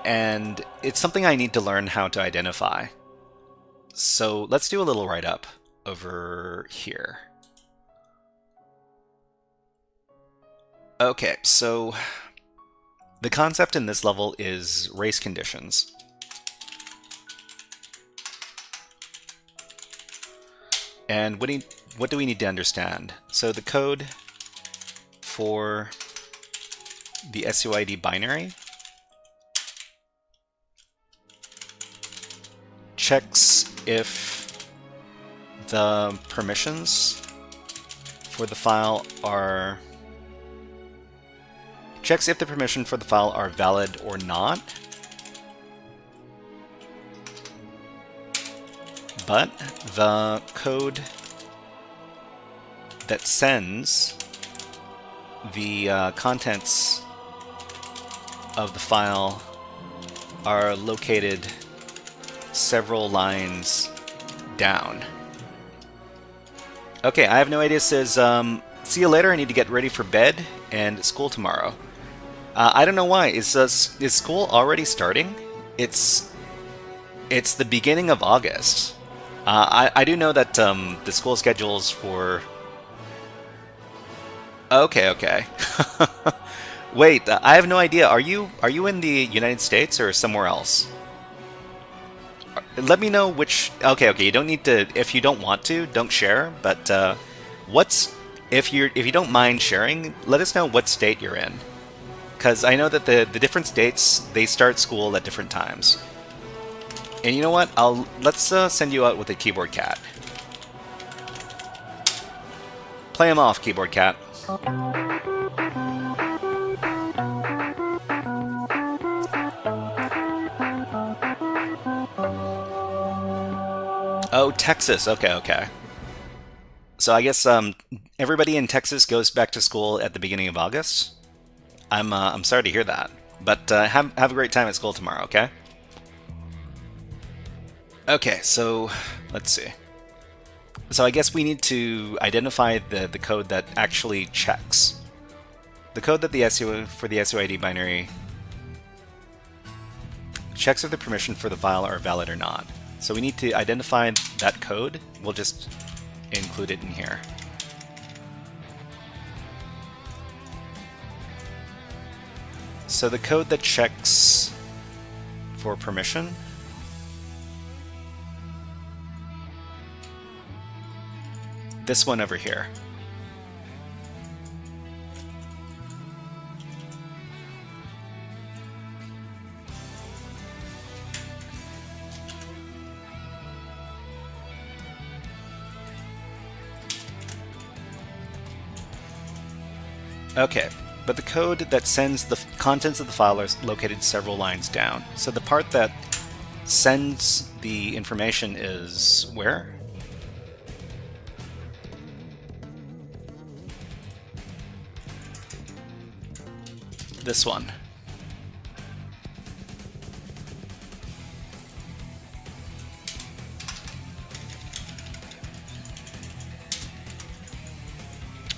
S5: and it's something I need to learn how to identify. So let's do a little write-up over here. Okay, so the concept in this level is race conditions. And what do we need to understand? So the code for the SUID binary checks if the permissions for the file are valid or not. But the code that sends the contents of the file are located several lines down. Okay, I have no idea. It says, see you later, I need to get ready for bed and school tomorrow. I don't know why. Is school already starting? It's the beginning of August. I do know that the school schedules for... Okay. Wait, I have no idea. Are you in the United States or somewhere else? Let me know which... Okay, you don't need to... If you don't want to, don't share, but if you don't mind sharing, let us know what state you're in. Because I know that the different states, they start school at different times. And you know what? Let's send you out with a keyboard cat. Play him off, keyboard cat. Oh, Texas. Okay. So I guess everybody in Texas goes back to school at the beginning of August. I'm sorry to hear that, but have a great time at school tomorrow. Okay. Okay, so let's see. So I guess we need to identify the code that actually checks. The code that for the SUID binary checks if the permission for the file are valid or not. So we need to identify that code. We'll just include it in here. So the code that checks for permission this one over here. Okay, but the code that sends the contents of the file are located several lines down. So the part that sends the information is where? This one.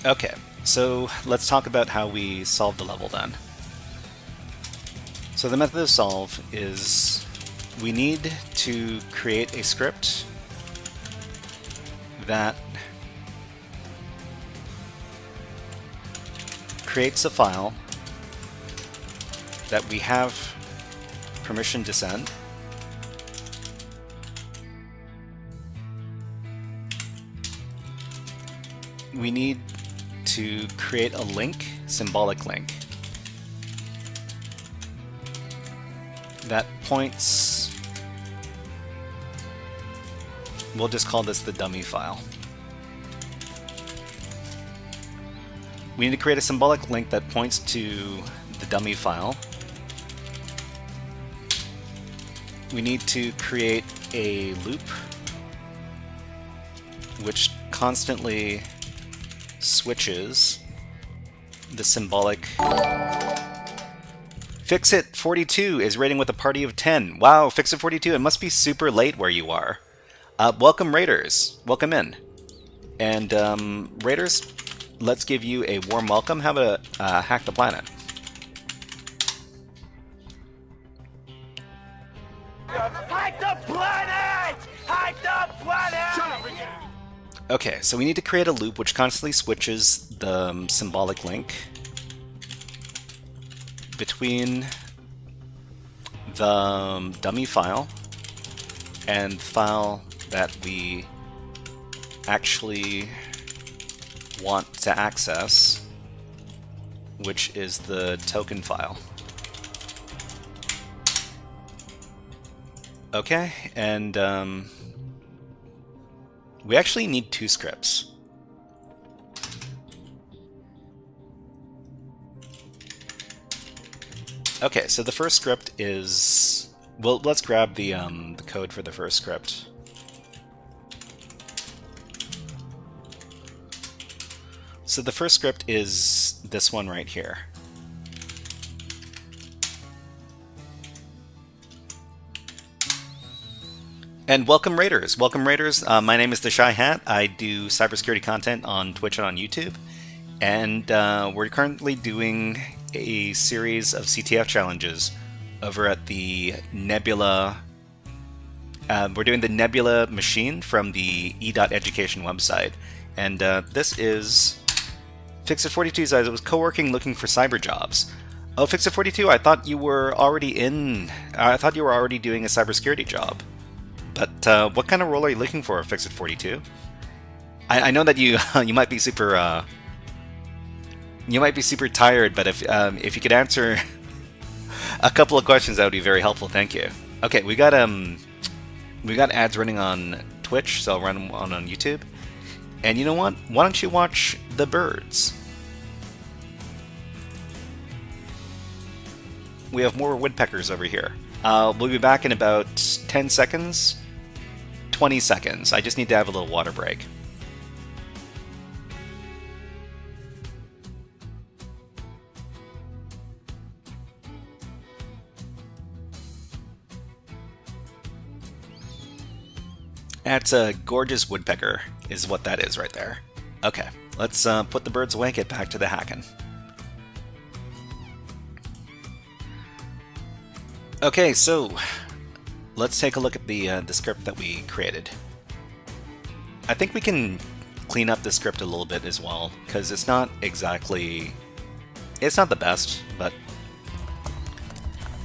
S5: Okay, so let's talk about how we solve the level then. So the method of solve is we need to create a script that creates a file that we have permission to send. We need to create a link, symbolic link, that points, we'll just call this the dummy file. We need to create a symbolic link that points to the dummy file. We need to create a loop which constantly switches the symbolic. Fixit42 is rating with a party of 10. Wow, Fixit42, it must be super late where you are. Welcome, Raiders. Welcome in. And Raiders, let's give you a warm welcome. How about Hack the Planet?
S1: Hack the planet! Hack the planet! Shut up again!
S5: Okay, so we need to create a loop which constantly switches the symbolic link between the dummy file and the file that we actually want to access, which is the token file. Okay, and we actually need two scripts. Okay, so the first script is, well, let's grab the code for the first script. So the first script is this one right here. And welcome, Raiders. Welcome, Raiders. My name is The Shy Hat. I do cybersecurity content on Twitch and on YouTube. And we're currently doing a series of CTF challenges over at the Nebula. We're doing the Nebula machine from the e.education website. And this is Fixit42's. I was co-working looking for cyber jobs. Oh, Fixit42, I thought you were already doing a cybersecurity job. But what kind of role are you looking for, Fixit42? I know that you you might be super tired, but if you could answer a couple of questions, that would be very helpful. Thank you. Okay, we got ads running on Twitch, so I'll run one on YouTube. And you know what? Why don't you watch the birds? We have more woodpeckers over here. We'll be back in about 10 seconds. 20 seconds. I just need to have a little water break. That's a gorgeous woodpecker, is what that is right there. Okay, let's put the birds away, get back to the hacking. Okay, so let's take a look at the script that we created. I think we can clean up the script a little bit as well, because it's not the best, but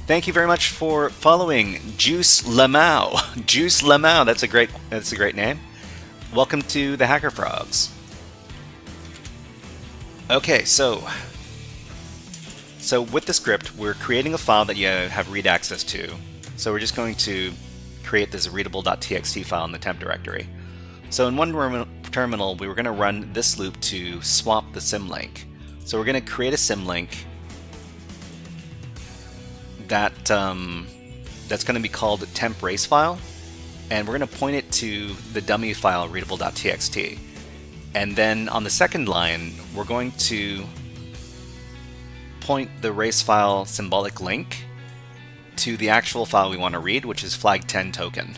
S5: thank you very much for following Juice Lamau. Juice Lamau, that's a great name. Welcome to the HackerFrogs. Okay, so with the script, we're creating a file that you have read access to. So we're just going to create this readable.txt file in the temp directory. So in one terminal, we were going to run this loop to swap the symlink. So we're going to create a symlink that that's going to be called temp race file, and we're going to point it to the dummy file readable.txt. And then on the second line, we're going to point the race file symbolic link to the actual file we want to read, which is flag10 token.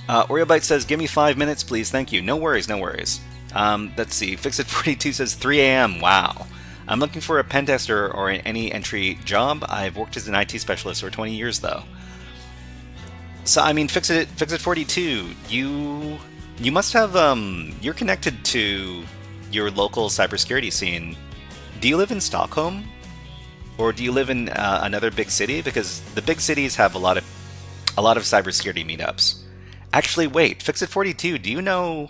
S5: Oreobyte says, give me 5 minutes, please. Thank you. No worries, no worries. Let's see. Fixit42 says 3 a.m. Wow. I'm looking for a pen tester or any entry job. I've worked as an IT specialist for 20 years, though. So, I mean, Fixit42, you must have, you're connected to your local cybersecurity scene. Do you live in Stockholm? Or do you live in another big city? Because the big cities have a lot of cybersecurity meetups. Actually, wait, Fixit42, do you know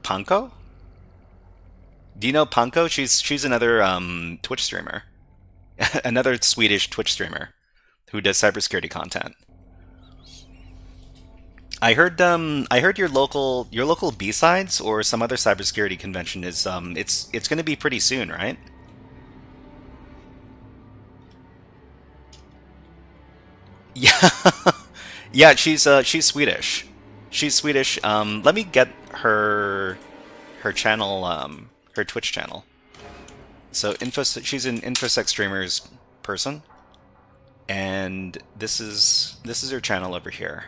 S5: Panko? Do you know Panko? She's another Twitch streamer. Another Swedish Twitch streamer who does cybersecurity content. I heard your local B-sides or some other cybersecurity convention is it's going to be pretty soon, right? Yeah. Yeah, she's Swedish. She's Swedish. Let me get her channel, her Twitch channel. So she's an InfoSec streamers person, and this is her channel over here.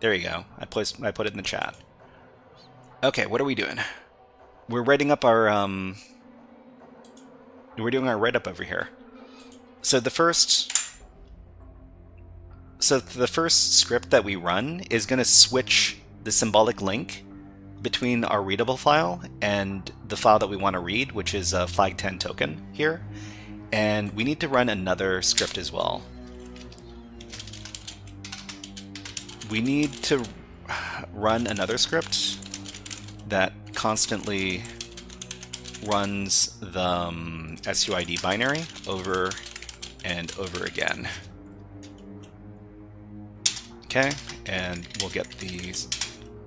S5: There you go. I put it in the chat. Okay, what are we doing? We're writing up our we're doing our write-up over here. So the first script that we run is going to switch the symbolic link between our readable file and the file that we want to read, which is a flag10 token here. And we need to run another script as well. We need to run another script that constantly runs the SUID binary over and over again. Okay, and we'll get the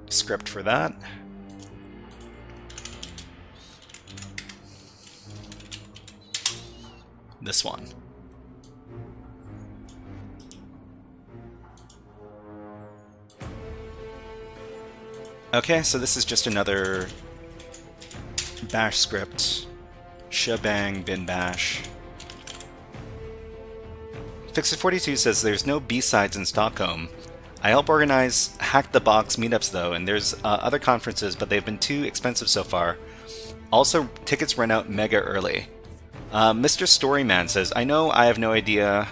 S5: script for that. This one. Okay, so this is just another bash script. Shebang bin bash. Fixit42 says there's no B-sides in Stockholm. I help organize Hack the Box meetups though, and there's other conferences, but they've been too expensive so far. Also, tickets run out mega early. Mr. Storyman says, I know I have no idea.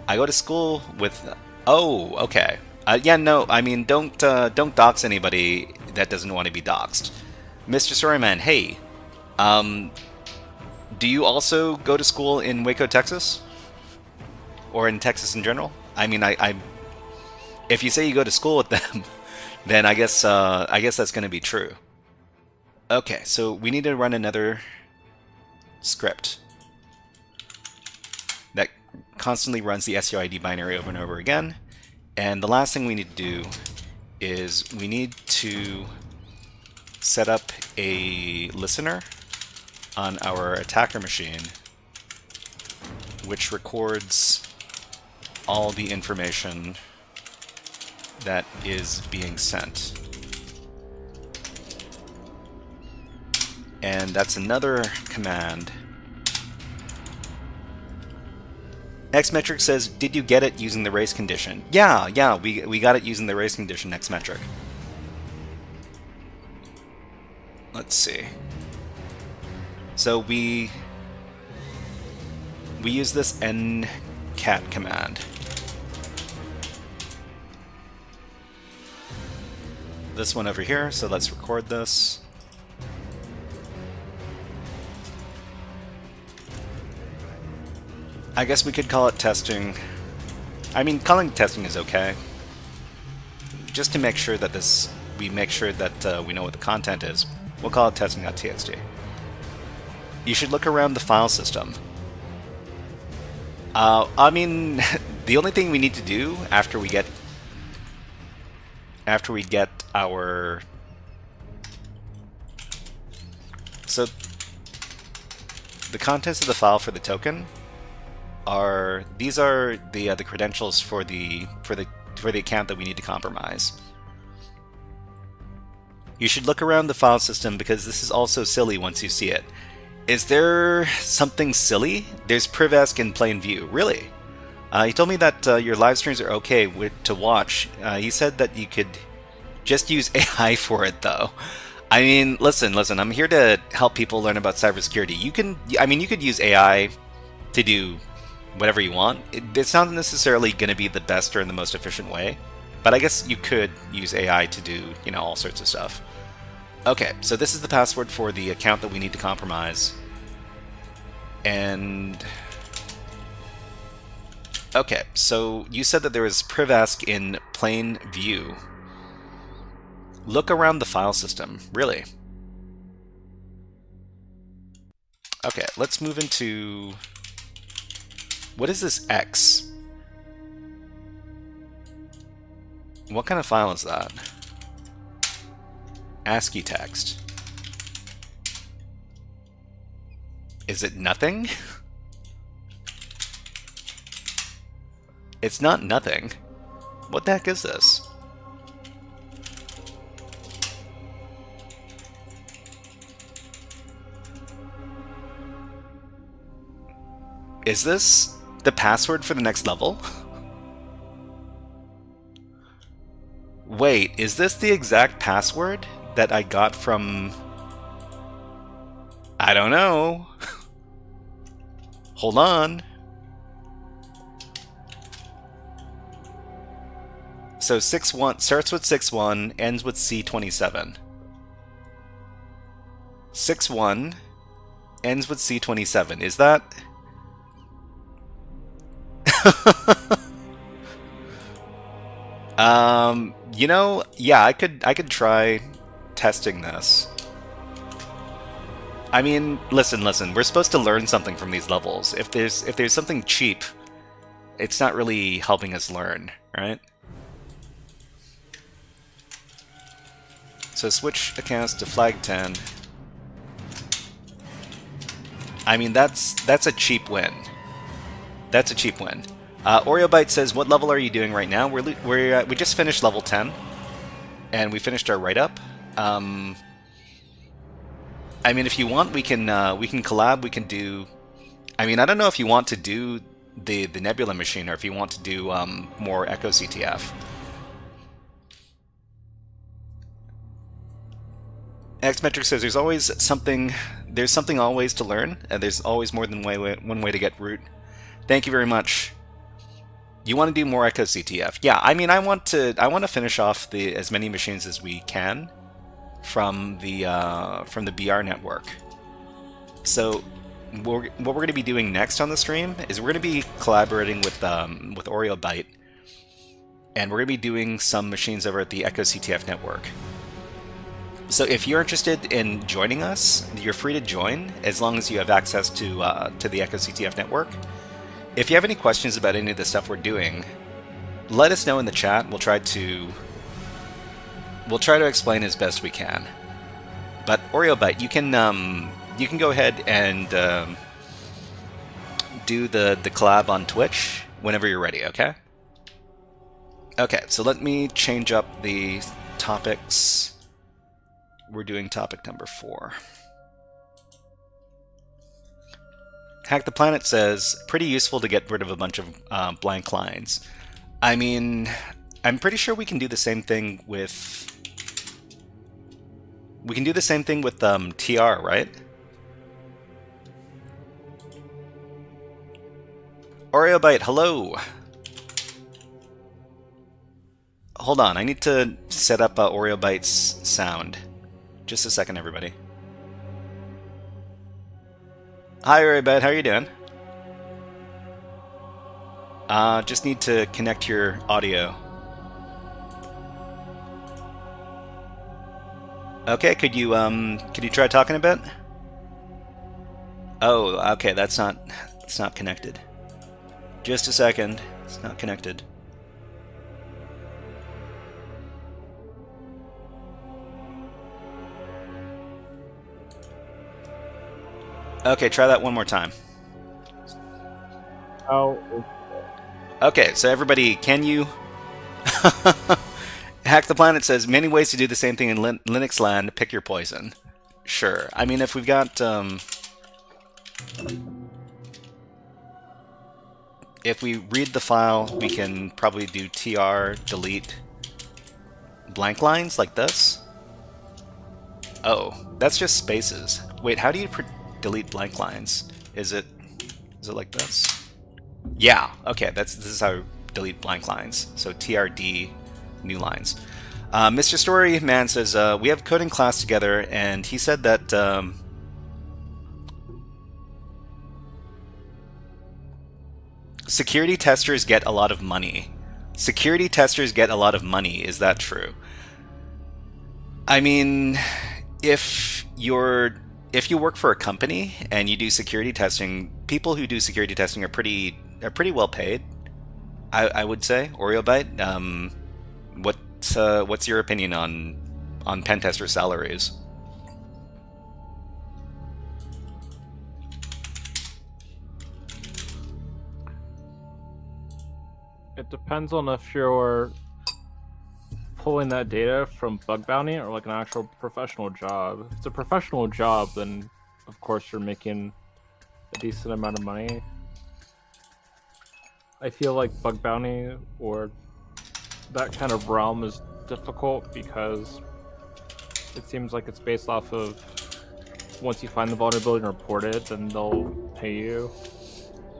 S5: I go to school with... Oh, okay. Yeah, no, I mean, don't dox anybody that doesn't want to be doxed. Mr. Storyman, hey, do you also go to school in Waco, Texas? Or in Texas in general? I mean, if you say you go to school with them, then I guess that's going to be true. Okay, so we need to run another script that constantly runs the SUID binary over and over again. And the last thing we need to do is we need to set up a listener on our attacker machine, which records all the information that is being sent. And that's another command. Xmetric says, did you get it using the race condition? Yeah, we got it using the race condition, Xmetric. Let's see. So we use this ncat command. This one over here, so let's record this. I guess we could call it testing. I mean, calling it testing is okay. Just to make sure that this we make sure that we know what the content is. We'll call it testing.txt. You should look around the file system. I mean, the only thing we need to do after we get our... So, the contents of the file for the token are... These are the credentials for the account that we need to compromise. You should look around the file system because this is also silly once you see it. Is there something silly? There's privesc in plain view. Really? He told me that your live streams are okay to watch. He said that you could just use AI for it, though. I mean, listen. I'm here to help people learn about cybersecurity. You could use AI to do whatever you want. It's not necessarily going to be the best or the most efficient way, but I guess you could use AI to do, all sorts of stuff. Okay, so this is the password for the account that we need to compromise. And... Okay, so you said that there is privesc in plain view. Look around the file system. Really? Okay, let's move into... What is this X? What kind of file is that? ASCII text. Is it nothing? It's not nothing. What the heck is this? Is this the password for the next level? Wait, is this the exact password that I got from... I don't know. Hold on. So 6-1 starts with 6-1, ends with C27. 6-1 ends with C27. Is that... yeah, I could try testing this. I mean, listen, we're supposed to learn something from these levels. If there's something cheap, it's not really helping us learn, right? So switch accounts to flag 10. I mean, that's a cheap win. That's a cheap win. OreoBite says, what level are you doing right now? We just finished level 10, and we finished our write-up. I mean, if you want, we can collab. We can do... I mean, I don't know if you want to do the Nebula machine or if you want to do more echoCTF. Xmetric says there's something always to learn, and there's always more than one way to get root. Thank you very much. You want to do more echoCTF? Yeah, I mean, I want to finish off as many machines as we can from the BR network. So what we're going to be doing next on the stream is we're going to be collaborating with OreoBite, and we're going to be doing some machines over at the echoCTF network. So if you're interested in joining us, you're free to join as long as you have access to the echoCTF network. If you have any questions about any of the stuff we're doing, let us know in the chat. We'll try to explain as best we can. But OreoBite, you can go ahead and do the collab on Twitch whenever you're ready. Okay. Okay. So let me change up the topics. We're doing topic number 4. Hack the Planet says, pretty useful to get rid of a bunch of blank lines. I mean, I'm pretty sure we can do the same thing with... We can do the same thing with TR, right? OreoBite, hello! Hold on, I need to set up OreoBite's sound. Just a second, everybody. Hi, OreoBite, how are you doing? Just need to connect your audio. Okay, could you try talking a bit? Oh, okay, it's not connected. Just a second. It's not connected. Okay, try that one more time.
S2: Oh,
S5: Okay, so everybody, can you Hack the Planet says many ways to do the same thing in Linux land. Pick your poison. Sure. I mean, if we've got if we read the file, we can probably do tr delete blank lines like this. Oh, that's just spaces. Wait, how do you delete blank lines? Is it like this? Yeah. Okay, this is how you delete blank lines. So trd new lines. Mr. Storyman says we have coding class together, and he said that security testers get a lot of money. Security testers get a lot of money. Is that true? I mean, if you work for a company and you do security testing, people who do security testing are pretty well paid. I would say. OreoByte, what's your opinion on pen tester salaries?
S2: it depends on if you're pulling that data from bug bounty or like an actual professional job. If it's a professional job, then of course you're making a decent amount of money. I feel like bug bounty or that kind of realm is difficult because it seems like it's based off of once you find the vulnerability and report it, then they'll pay you.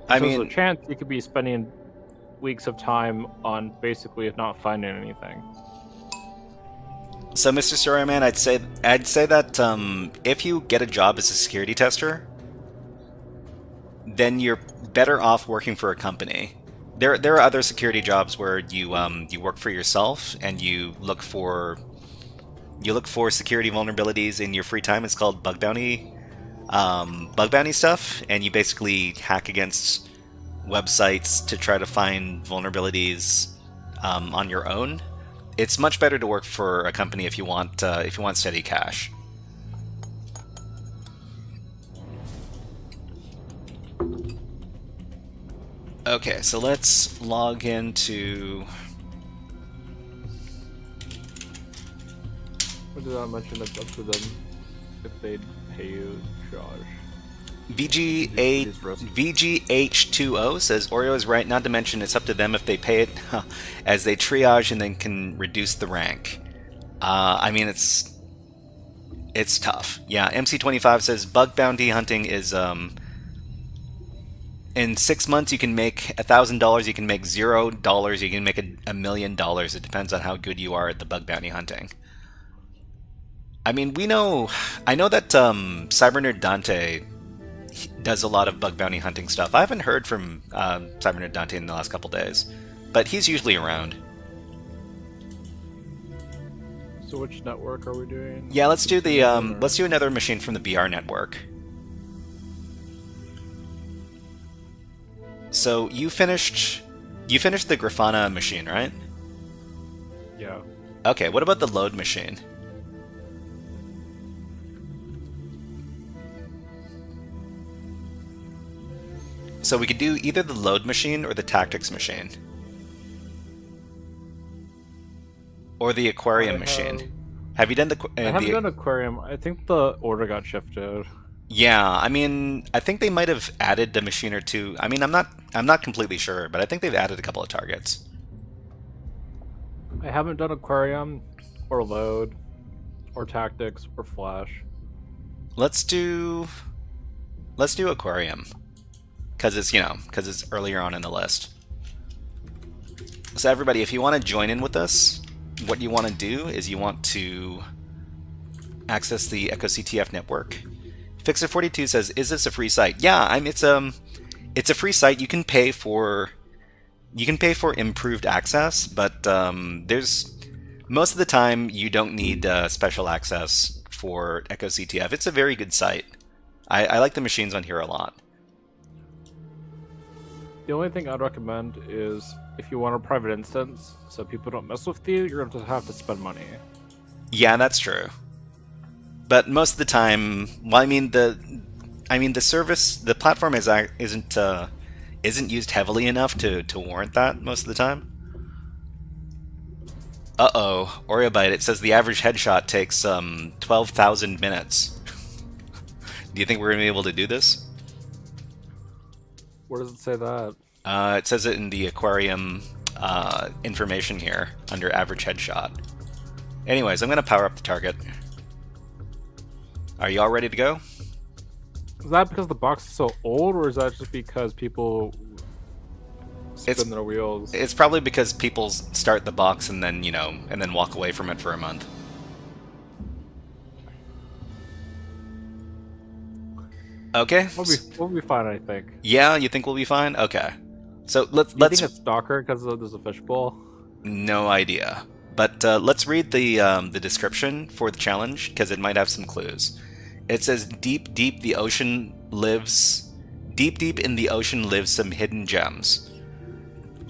S5: I
S2: So
S5: mean,
S2: there's a chance you could be spending weeks of time on basically not finding anything.
S5: so Mr. Storyman, I'd say that if you get a job as a security tester, then you're better off working for a company. There are other security jobs where you work for yourself and you look for security vulnerabilities in your free time. It's called bug bounty stuff, and you basically hack against websites to try to find vulnerabilities on your own. It's much better to work for a company if you want steady cash. Okay, so let's log into.
S2: What did I mention? It's up to them if they'd pay you, Josh.
S5: VGH20 says Oreo is right, not to mention it's up to them if they pay it, as they triage and then can reduce the rank. I mean, it's tough. Yeah, MC25 says bug bounty hunting is in 6 months you can make $1,000, you can make $0, you can make $1 million. It depends on how good you are at the bug bounty hunting. I mean, I know that Cybernerd Dante does a lot of bug bounty hunting stuff. I haven't heard from Cybernerd Dante in the last couple days, but he's usually around.
S2: So which network are we doing?
S5: Yeah, let's do let's do another machine from the BR network. So you finished the Grafana machine, right?
S2: Yeah.
S5: Okay, what about the load machine? So we could do either the load machine or the tactics machine. Or the aquarium machine. Have you done the
S2: I haven't done aquarium. I think the order got shifted.
S5: Yeah, I mean, I think they might have added a machine or two. I mean, I'm not completely sure, but I think they've added a couple of targets.
S2: I haven't done aquarium or load or tactics or flash.
S5: Let's do aquarium, because it's earlier on in the list. So everybody, if you want to join in with us, what you want to do is you want to access the echoCTF network. Fixer42 says, "Is this a free site?" Yeah, it's a free site. You can pay for improved access, but there's most of the time you don't need special access. for echoCTF. It's a very good site. I like the machines on here a lot.
S2: The only thing I'd recommend is if you want a private instance, so people don't mess with you, you're going to have to spend money.
S5: Yeah, that's true. But most of the time, well, I mean the service, the platform isn't used heavily enough to warrant that most of the time. Uh-oh, Oreobite, it says the average headshot takes 12,000 minutes. Do you think we're going to be able to do this?
S2: Where does it say that?
S5: It says it in the aquarium information here, under average headshot. Anyways, I'm going to power up the target. Are you all ready to go?
S2: Is that because the box is so old, or is that just because people spin their wheels?
S5: It's probably because people start the box and then, and then walk away from it for a month. Okay.
S2: We'll be fine, I think.
S5: Yeah, you think we'll be fine? Okay. So let's
S2: think it's Stalker because there's a fishbowl?
S5: No idea. But let's read the description for the challenge, because it might have some clues. It says, deep in the ocean lives some hidden gems.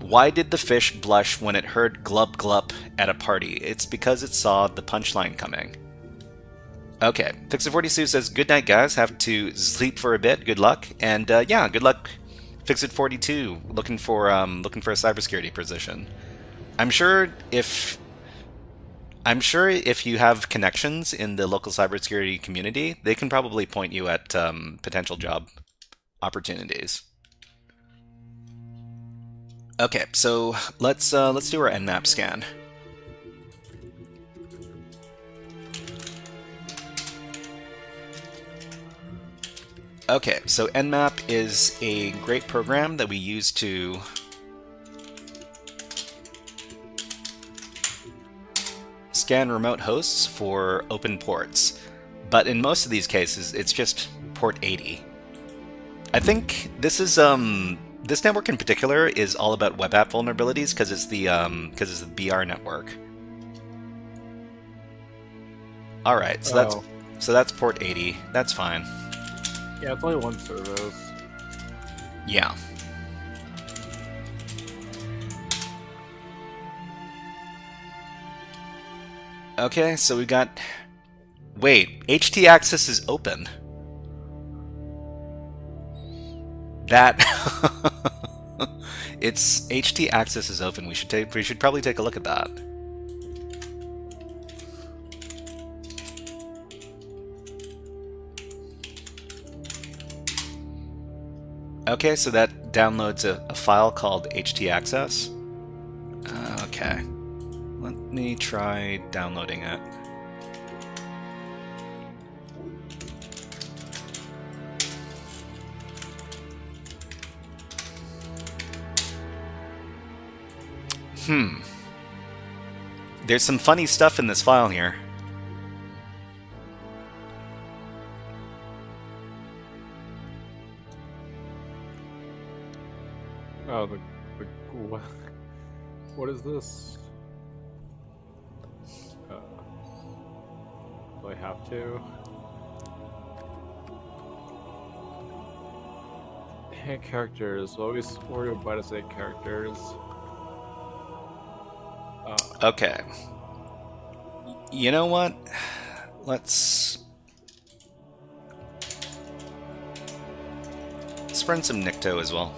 S5: Why did the fish blush when it heard glub glub at a party? It's because it saw the punchline coming. Okay, Fixit42 says, good night guys, have to sleep for a bit, good luck. And yeah, good luck, Fixit42, looking for a cybersecurity position. I'm sure if you have connections in the local cybersecurity community, they can probably point you at potential job opportunities. Okay, so let's do our Nmap scan. Okay, so Nmap is a great program that we use to scan remote hosts for open ports, but in most of these cases it's just port 80. I think this is this network in particular is all about web app vulnerabilities because it's the BR network. All right, so that's port 80. That's fine.
S2: Yeah, it's only one service.
S5: Yeah. Okay, so we got... Wait, HT access is open. That... It's... HT access is open. We should probably take a look at that. Okay, so that downloads a file called htaccess. Okay. Let me try downloading it. There's some funny stuff in this file here.
S2: Oh, what is this? Do I have to? Hey, characters. Always worry about us 8 characters.
S5: Okay. You know what? Let's run some Nikto as well.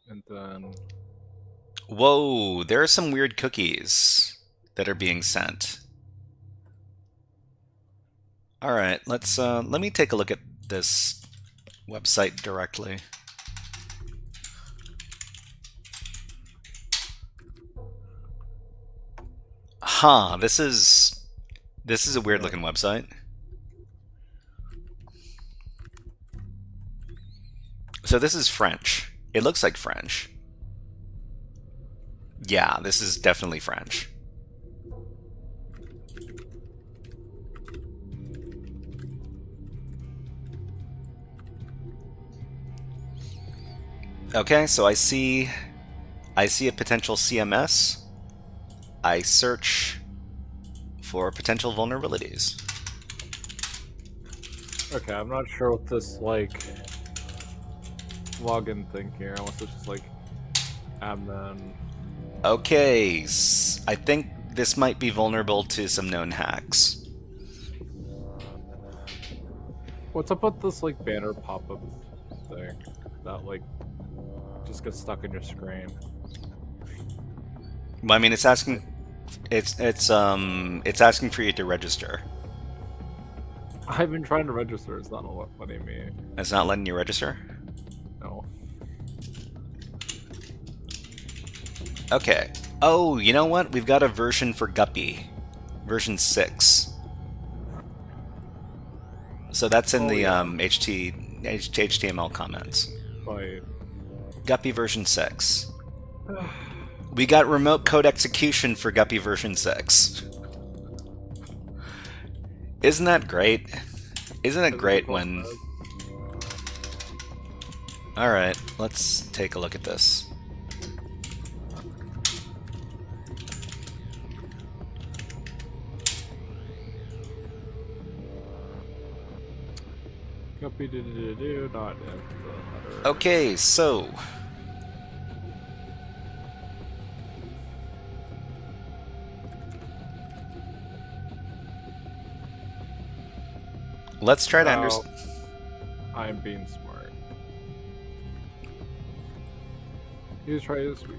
S2: And then...
S5: Whoa, there are some weird cookies that are being sent. Alright, let me take a look at this website directly. Huh, this is a weird looking website. So this is French. It looks like French. Yeah, this is definitely French. Okay, so I see I see a potential CMS. I search for potential vulnerabilities.
S2: Okay, I'm not sure what this like login thing here. Unless it's just like admin.
S5: Okay, I think this might be vulnerable to some known hacks.
S2: What's up with this like banner pop-up thing that like just gets stuck in your screen?
S5: Well, I mean, it's asking, it's asking for you to register.
S2: I've been trying to register. It's not letting me.
S5: It's not letting you register?
S2: No.
S5: Okay. Oh, you know what? We've got a version for Guppy. Version 6. So that's in the HTML comments.
S2: But
S5: Guppy version 6. We got remote code execution for Guppy version 6. Isn't that great? Isn't it great when... Alright, let's take a look at this.
S2: Copy not
S5: Okay, so... Let's try to understand...
S2: I'm being smart. Here's try this week.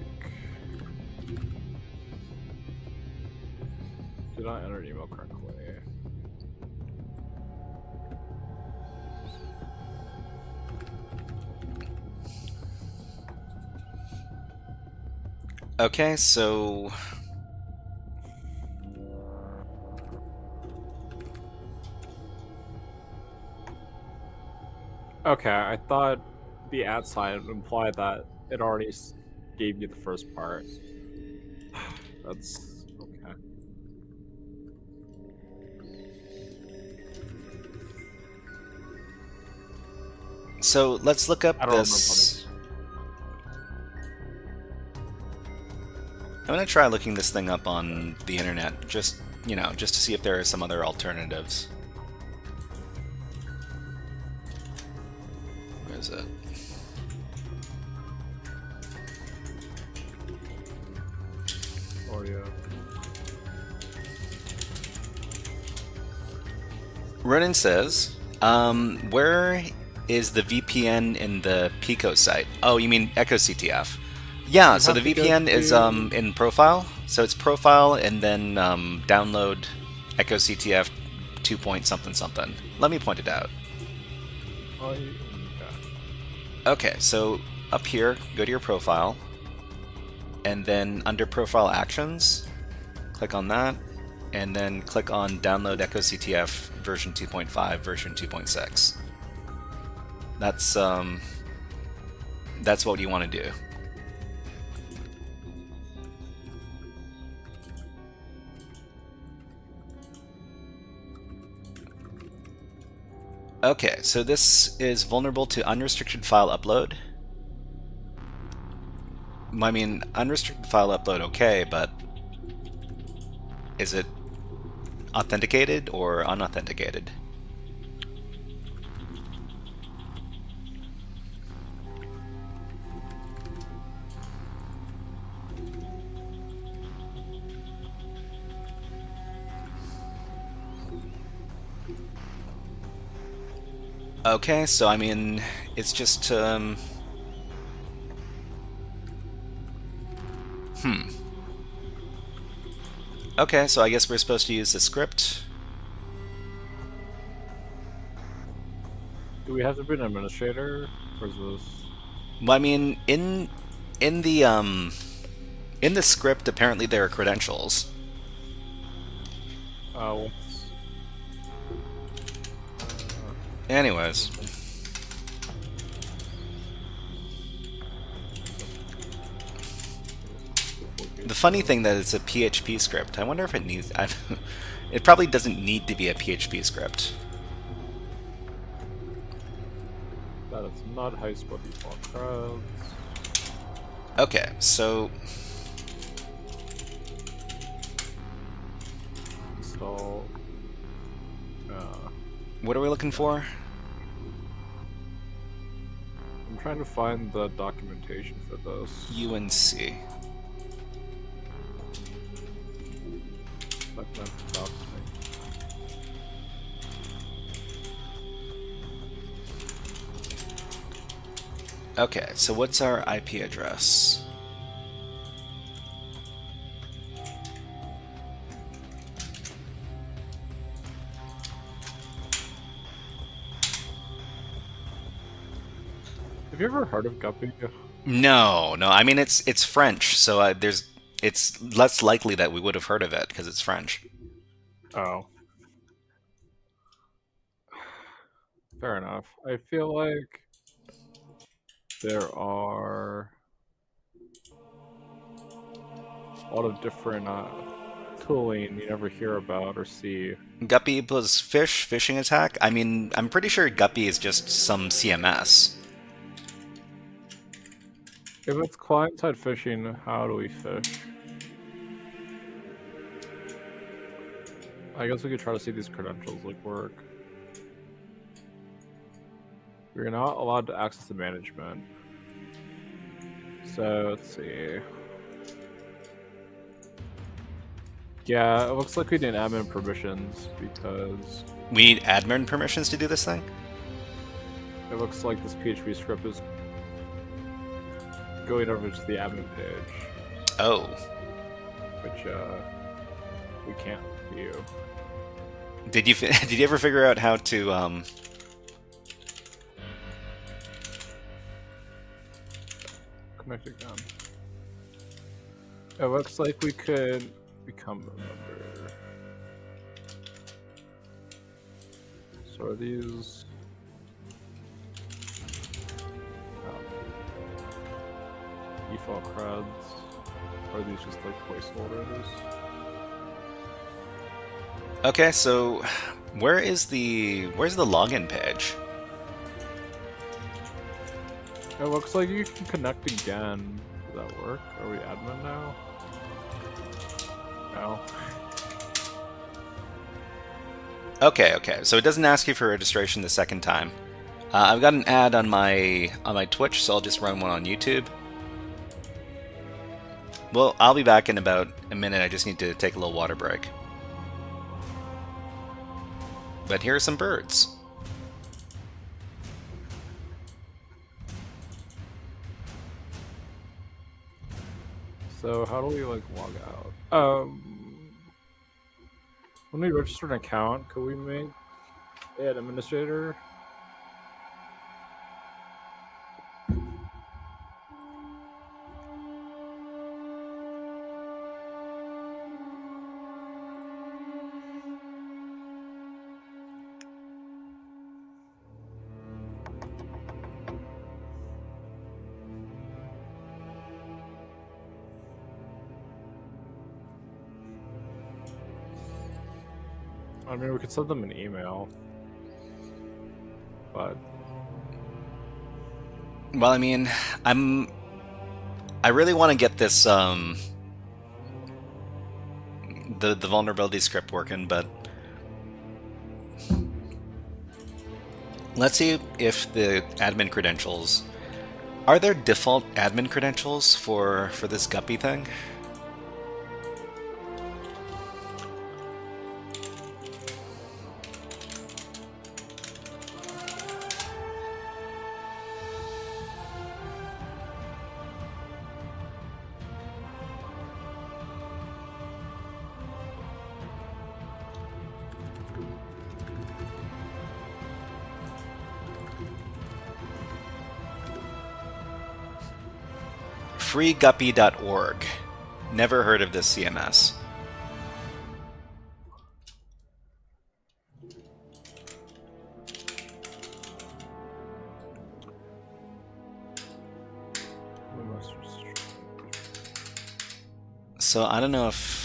S2: Did I enter an email correctly?
S5: Okay, so...
S2: Okay, I thought the @ sign implied that it already gave you the first part. That's okay.
S5: So let's look up
S2: I don't
S5: this. I'm gonna try looking this thing up on the internet, just just to see if there are some other alternatives. Where is it?
S2: Oh yeah.
S5: Ronan says, where is the VPN in the Pico site? Oh, you mean echoCTF? Yeah, so the VPN is in profile. So it's profile and then download echoCTF 2 point something something. Let me point it out.
S2: Oh, yeah.
S5: Okay, so up here, go to your profile, and then under profile actions, click on that, and then click on download echoCTF version 2.5, version 2.6. That's what you want to do. Okay, so this is vulnerable to unrestricted file upload. I mean, unrestricted file upload, okay, but is it authenticated or unauthenticated? Okay, so I mean, it's just, Okay, so I guess we're supposed to use the script.
S2: Do we have to be an administrator, or is this?
S5: Well, I mean, in the script, apparently there are credentials. Anyways. The funny thing that it's a PHP script. I wonder if it needs... it probably doesn't need to be a PHP script.
S2: That is not high spot default crowds.
S5: Okay, so
S2: So,
S5: what are we looking for?
S2: I'm trying to find the documentation for this.
S5: UNC.
S2: That stops me.
S5: Okay, so what's our IP address?
S2: Have you ever heard of Guppy?
S5: No, no. I mean, it's French, so it's less likely that we would have heard of it because it's French.
S2: Oh. Fair enough. I feel like there are a lot of different tooling you never hear about or see.
S5: Guppy plus phishing attack. I mean, I'm pretty sure Guppy is just some CMS.
S2: If it's client-side phishing, how do we fish? I guess we could try to see these credentials like work. We're not allowed to access the management. So let's see. Yeah, it looks like we need admin permissions because
S5: We need admin permissions to do this thing?
S2: it looks like this PHP script is going over to the admin page,
S5: Oh.
S2: which we can't view.
S5: Did you did you ever figure out how to
S2: Connect again. It looks like we could become a member. So are these? Default creds? Or are these just like placeholders?
S5: Okay, so where's the login page?
S2: It looks like you can connect again. Does that work? Are we admin now? No.
S5: Okay, okay. So it doesn't ask you for registration the second time. I've got an ad on my Twitch, so I'll just run one on YouTube. Well, I'll be back in about a minute. I just need to take a little water break. But here are some birds.
S2: So how do we like log out? When we register an account, could we make an administrator? I mean, we could send them an email, but
S5: Well, I mean, I really want to get this the vulnerability script working, but let's see if the admin credentials are there default admin credentials for this Guppy thing. freeguppy.org. Never heard of this CMS.
S2: we must just...
S5: So I don't know if...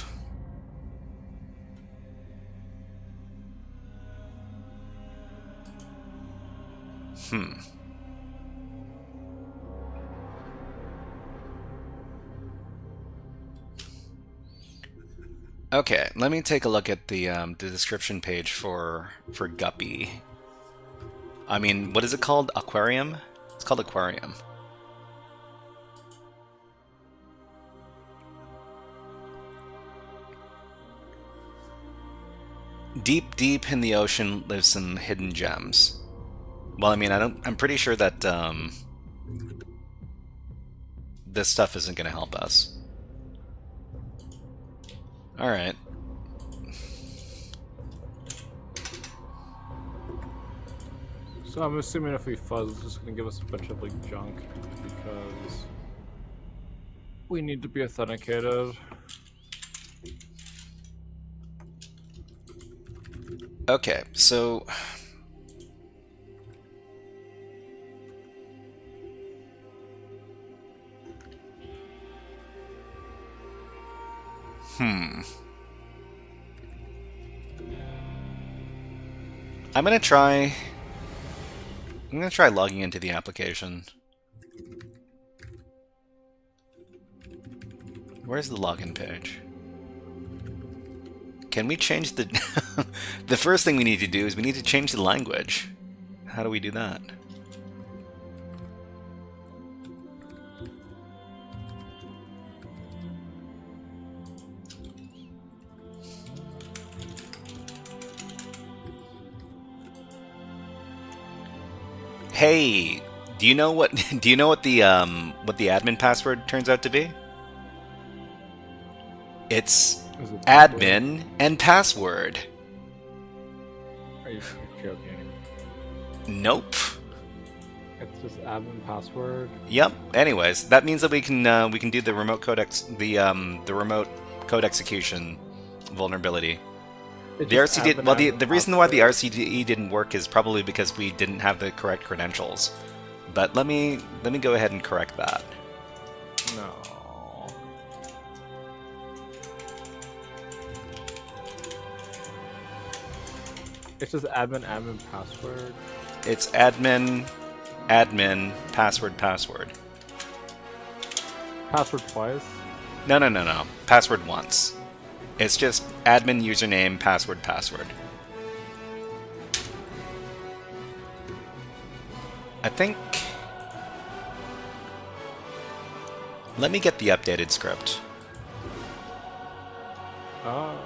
S5: Okay, let me take a look at the description page for Guppy. I mean, what is it called? Aquarium? It's called Aquarium. Deep, deep in the ocean live some hidden gems. Well, I mean, I'm pretty sure that this stuff isn't going to help us. All right.
S2: So I'm assuming if we fuzz, it's just gonna give us a bunch of like junk because we need to be authenticated.
S5: Okay, so I'm gonna try logging into the application. Where's the login page? Can we change the... The first thing we need to do is we need to change the language. How do we do that? Hey, do you know what the admin password turns out to be? It's admin and password.
S2: Are you joking?
S5: Nope.
S2: It's just admin password.
S5: Yep. Anyways, that means that we can do the remote code the remote code execution vulnerability. The RCD, well, the reason why the RCDE didn't work is probably because we didn't have the correct credentials. But let me go ahead and correct that.
S2: No. It's just admin password.
S5: It's admin password.
S2: Password twice?
S5: No. Password once. It's just admin username password. I think... Let me get the updated script.
S2: Oh.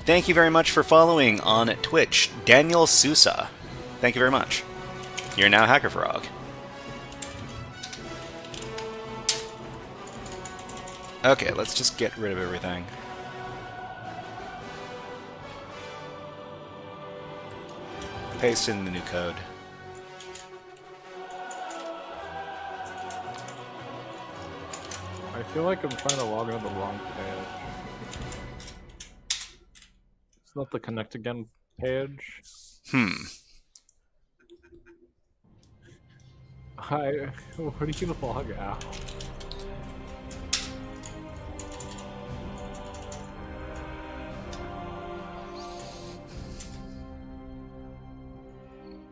S5: Thank you very much for following on Twitch, Daniel Sousa. Thank you very much. You're now HackerFrog. Okay, let's just get rid of everything. Paste in the new code.
S2: I feel like I'm trying to log on the wrong page. It's not the connect again page. Hi, what do you log out?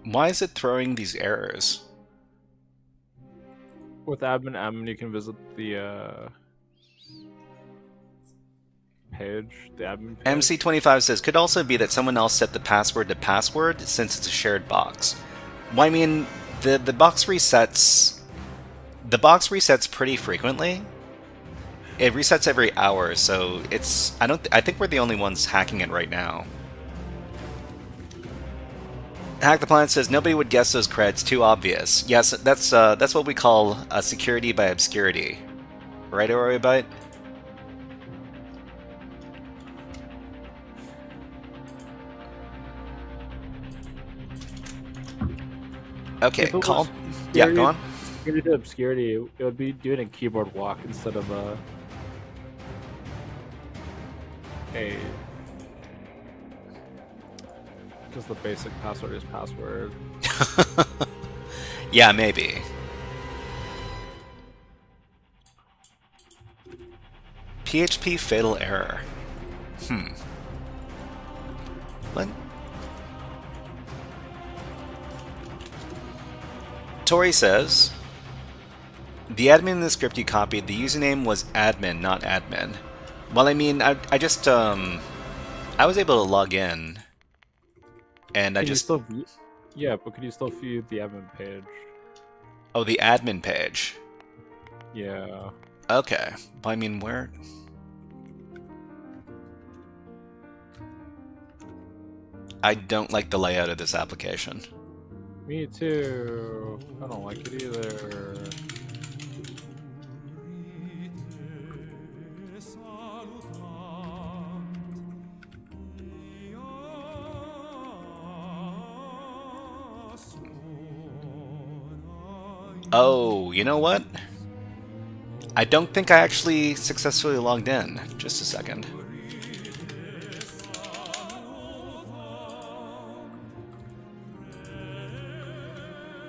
S5: Why is it throwing these errors?
S2: With admin, you can visit the page, the admin page.
S5: MC25 says, could also be that someone else set the password to password since it's a shared box. Well, I mean, the box resets... The box resets pretty frequently. It resets every hour, so it's... I think we're the only ones hacking it right now. Hack the Planet says, nobody would guess those creds, too obvious. Yes, that's what we call security by obscurity. Right, Oriobyte? Okay, call. Yeah, go on.
S2: Security to obscurity, it would be doing a keyboard walk instead of a just the basic password is password.
S5: Yeah, maybe. PHP fatal error. What? Tori says, the admin in the script you copied, the username was admin, not admin. Well, I mean, I just, I was able to log in, and
S2: Can you still view? Yeah, but could you still view the admin page?
S5: Oh, the admin page.
S2: Yeah.
S5: Okay. Well, I mean, where... I don't like the layout of this application.
S2: Me too. I don't like it either.
S5: Oh, you know what? I don't think I actually successfully logged in. Just a second.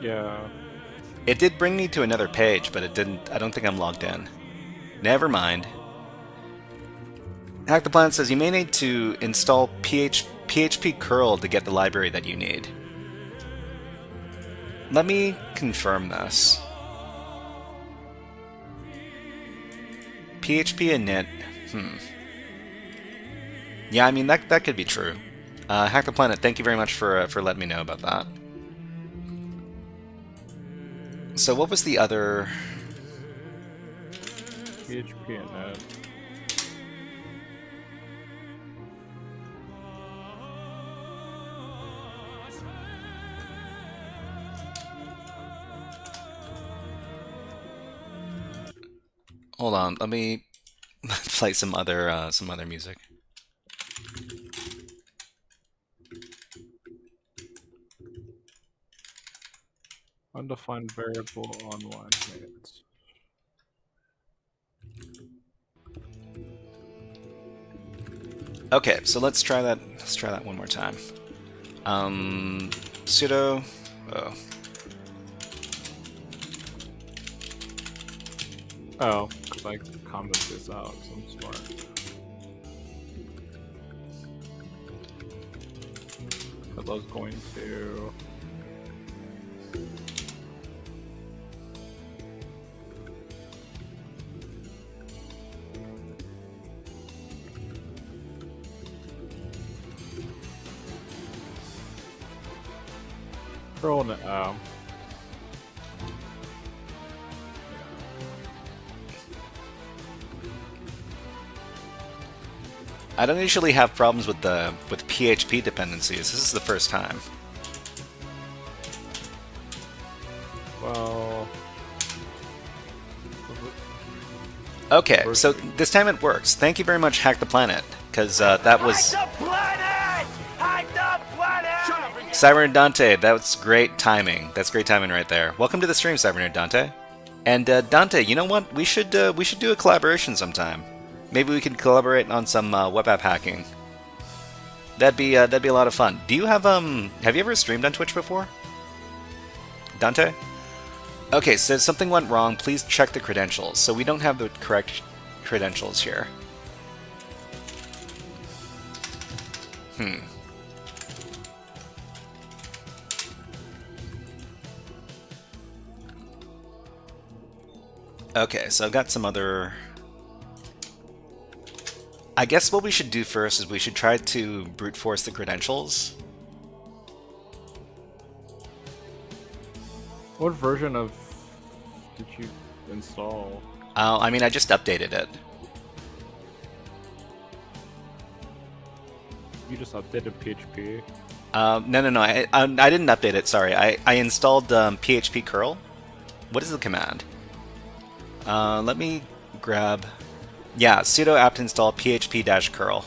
S2: Yeah.
S5: It did bring me to another page, but it didn't. I don't think I'm logged in. Never mind. Hack the Planet says you may need to install PHP curl to get the library that you need. Let me confirm this. PHP init. Yeah, I mean that could be true. Hack the Planet, thank you very much for letting me know about that. So what was the other?
S2: PHP init.
S5: Hold on, let me play some other music.
S2: Undefined variable online mates.
S5: Okay, so let's try that. Let's try that one more time. Sudo. Oh.
S2: Oh, because I commented this out, so I'm smart. But I was going to. Curl.
S5: I don't usually have problems with PHP dependencies. This is the first time.
S2: Well.
S5: Okay, so this time it works. Thank you very much, Hack the Planet, because that was...
S1: Hack the planet! Hack the planet!
S5: Cybernerd Dante, that's great timing. That's great timing right there. Welcome to the stream, Cybernerd Dante. And Dante, you know what? We should do a collaboration sometime. Maybe we could collaborate on some web app hacking. That'd be a lot of fun. Do you have you ever streamed on Twitch before? Dante? Okay, so something went wrong. Please check the credentials. So we don't have the correct credentials here. Okay, so I've got some other... I guess what we should do first is we should try to brute force the credentials.
S2: What version of did you install?
S5: I mean, I just updated it.
S2: You just updated PHP?
S5: No. I didn't update it, sorry. I installed PHP curl. What is the command? Let me grab... Yeah, sudo apt install php-curl.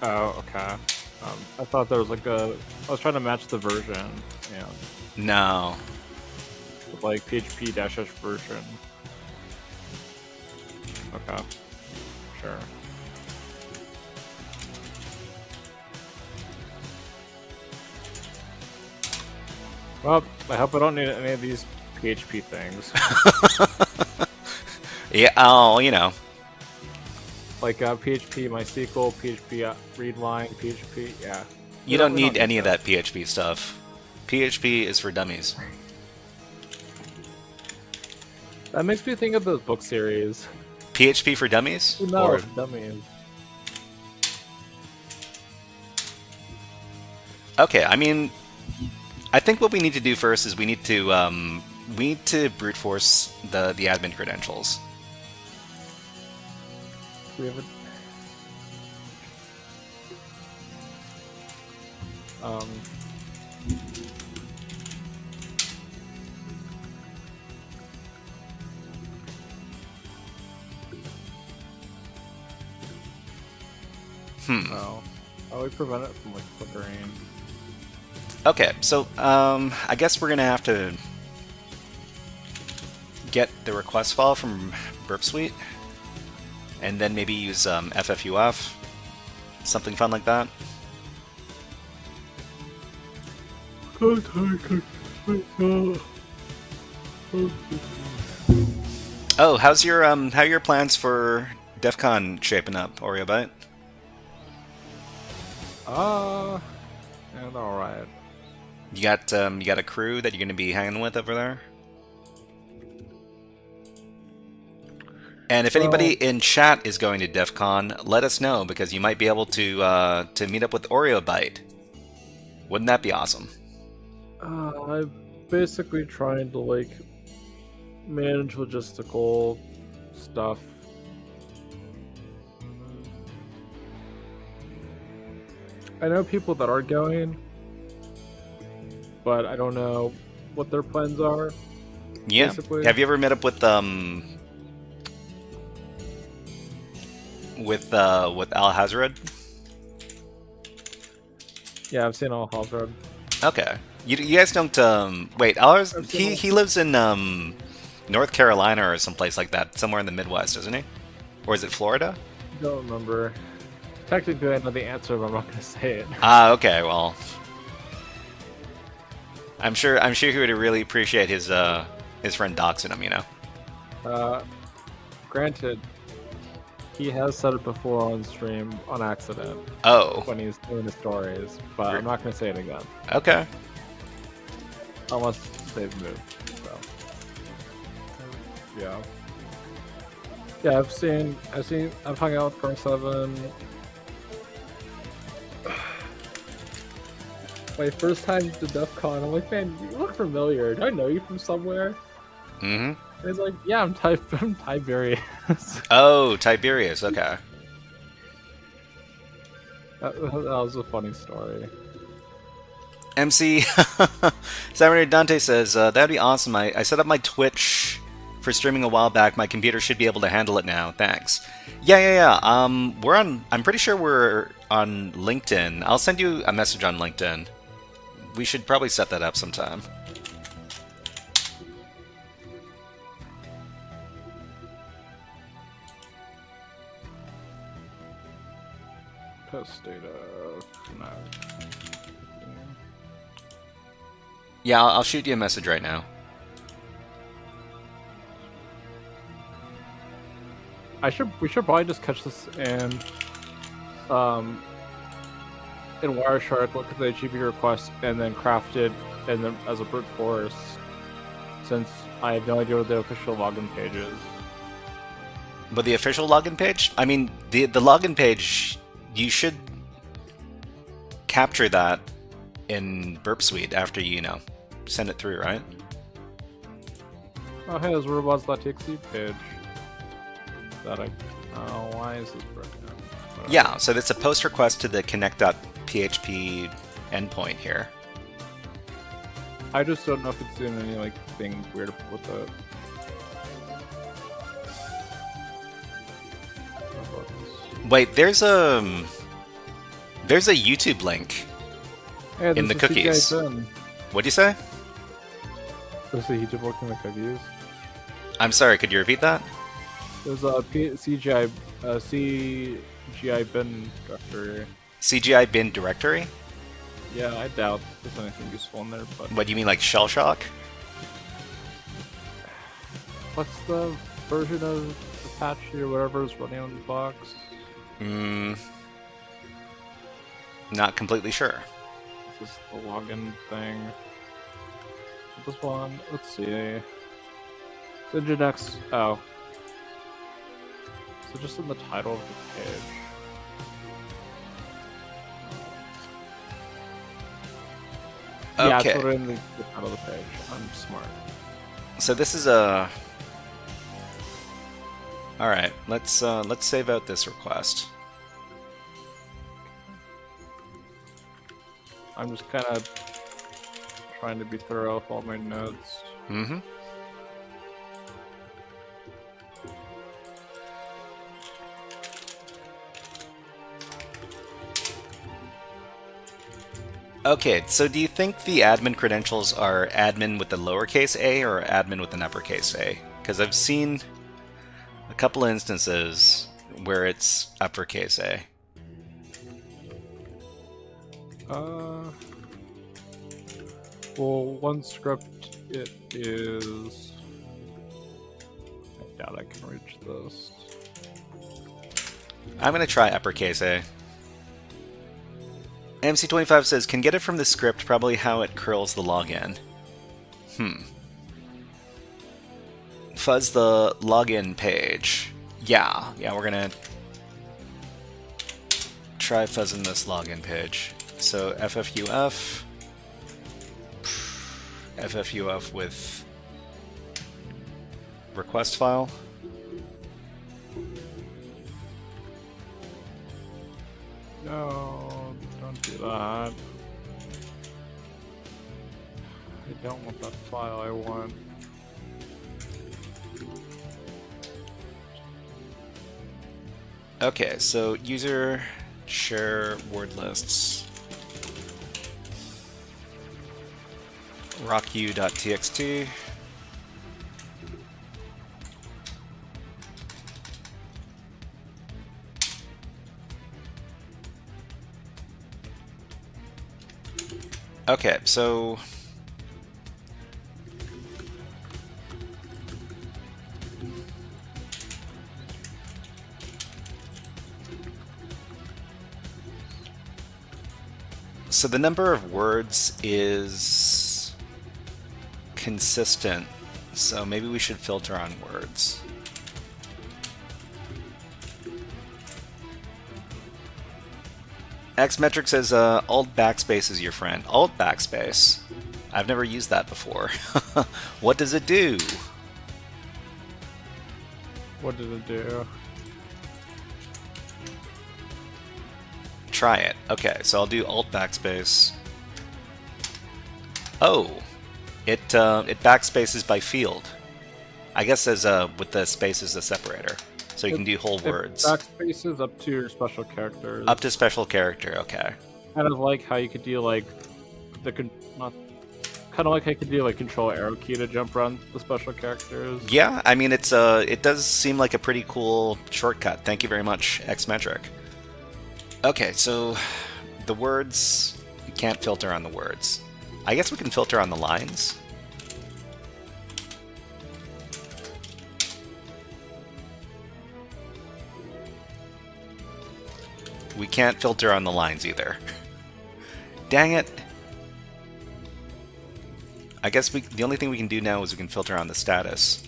S2: Oh, okay. I thought there was like a... I was trying to match the version, yeah.
S5: No.
S2: With like PHP-h version. Okay. Sure. Well, I hope I don't need any of these PHP things.
S5: Yeah, oh, you know.
S2: Like PHP MySQL, PHP readline, PHP. Yeah.
S5: You don't need any of that PHP stuff. PHP is for dummies.
S2: That makes me think of those book series.
S5: PHP for dummies?
S2: No,
S5: Or
S2: dummies.
S5: okay, I mean, I think what we need to do first is we need to brute force the admin credentials.
S2: We have Oh, we prevent it from like flickering.
S5: Okay, so I guess we're gonna have to get the request file from Burp Suite, and then maybe use FFUF, something fun like that. Oh, how's your how are your plans for DEF CON shaping up, OreoBite?
S2: And all right.
S5: You got a crew that you're gonna be hanging with over there? And if anybody in chat is going to DEF CON, let us know, because you might be able to meet up with OreoBite. Wouldn't that be awesome?
S2: I'm basically trying to like manage logistical stuff. I know people that are going, but I don't know what their plans are.
S5: Yeah.
S2: Basically.
S5: Have you ever met up with Al Hazred?
S2: Yeah, I've seen Al Hazard.
S5: Okay. You guys don't wait, he lives in North Carolina or someplace like that, somewhere in the Midwest, isn't he? Or is it Florida?
S2: Don't remember. Technically, I know the answer, but I'm not going to say it.
S5: Ah, okay. Well, I'm sure he would really appreciate his friend doxing him. You know.
S2: Granted, he has said it before on stream on accident.
S5: Oh.
S2: When he's doing the stories, but I'm not going to say it again.
S5: Okay.
S2: Unless they've moved. So. Yeah. Yeah, I've hung out with Pro7. My first time to DEF CON, I'm like, man, you look familiar. Do I know you from somewhere?
S5: Mm-hmm.
S2: And he's like, yeah, I'm Tiberius.
S5: Oh, Tiberius, okay.
S2: That was a funny story.
S5: MC Samurai Dante says, that'd be awesome. I set up my Twitch for streaming a while back. My computer should be able to handle it now. Thanks. Yeah. I'm pretty sure we're on LinkedIn. I'll send you a message on LinkedIn. We should probably set that up sometime.
S2: Post data. No.
S5: Yeah, I'll shoot you a message right now.
S2: We should probably just catch this and in Wireshark look at the HTTP request and then craft it and then as a brute force, since I have no idea what the official login page is.
S5: But the official login page? I mean, the login page, you should capture that in Burp Suite after you send it through, right?
S2: Oh, hey, there's robots.txt page. Why is this broken?
S5: Yeah, so it's a post request to the connect.php endpoint here.
S2: I just don't know if it's doing any thing weird with the.
S5: Wait, there's a YouTube link in the cookies. What'd you say?
S2: There's a YouTube link in the cookies.
S5: I'm sorry, could you repeat that?
S2: There's a CGI bin directory.
S5: CGI bin directory?
S2: Yeah, I doubt there's anything useful in there, but...
S5: What, do you mean like shell shock?
S2: What's the version of Apache or whatever is running on the box?
S5: Not completely sure.
S2: This is the login thing. This one, let's see. Digidex. Oh. So just in the title of the page. Yeah,
S5: Okay.
S2: it's literally in the title of the page. I'm smart.
S5: So this is a. All right. Let's save out this request.
S2: I'm just kind of trying to be thorough with all my notes.
S5: Mm-hmm. Okay, so do you think the admin credentials are admin with the lowercase a or admin with an uppercase a? Because I've seen a couple instances where it's uppercase a.
S2: Well, one script, it is... I doubt I can reach this.
S5: I'm going to try uppercase a. MC25 says, can get it from the script, probably how it curls the login. Fuzz the login page. Yeah, we're going to try fuzzing this login page. So FFUF. FFUF with request file.
S2: No, don't do that. I don't want that file, I want...
S5: Okay, so user share word lists. rocku.txt. Okay, so the number of words is consistent, so maybe we should filter on words. Xmetric says Alt backspace is your friend. Alt backspace? I've never used that before. What does it do?
S2: What did it do?
S5: Try it. Okay, so I'll do Alt backspace. Oh, it backspaces by field. I guess as with the space as a separator, so you can do whole words.
S2: Backspaces up to your special characters.
S5: Up to special character. Okay.
S2: Kind of like how you could do like the not. Kind of like how you could do like Control Arrow key to jump around the special characters.
S5: Yeah, I mean it's it does seem like a pretty cool shortcut. Thank you very much, Xmetric. Okay, so the words, you can't filter on the words. I guess we can filter on the lines. We can't filter on the lines either. Dang it. I guess the only thing we can do now is we can filter on the status.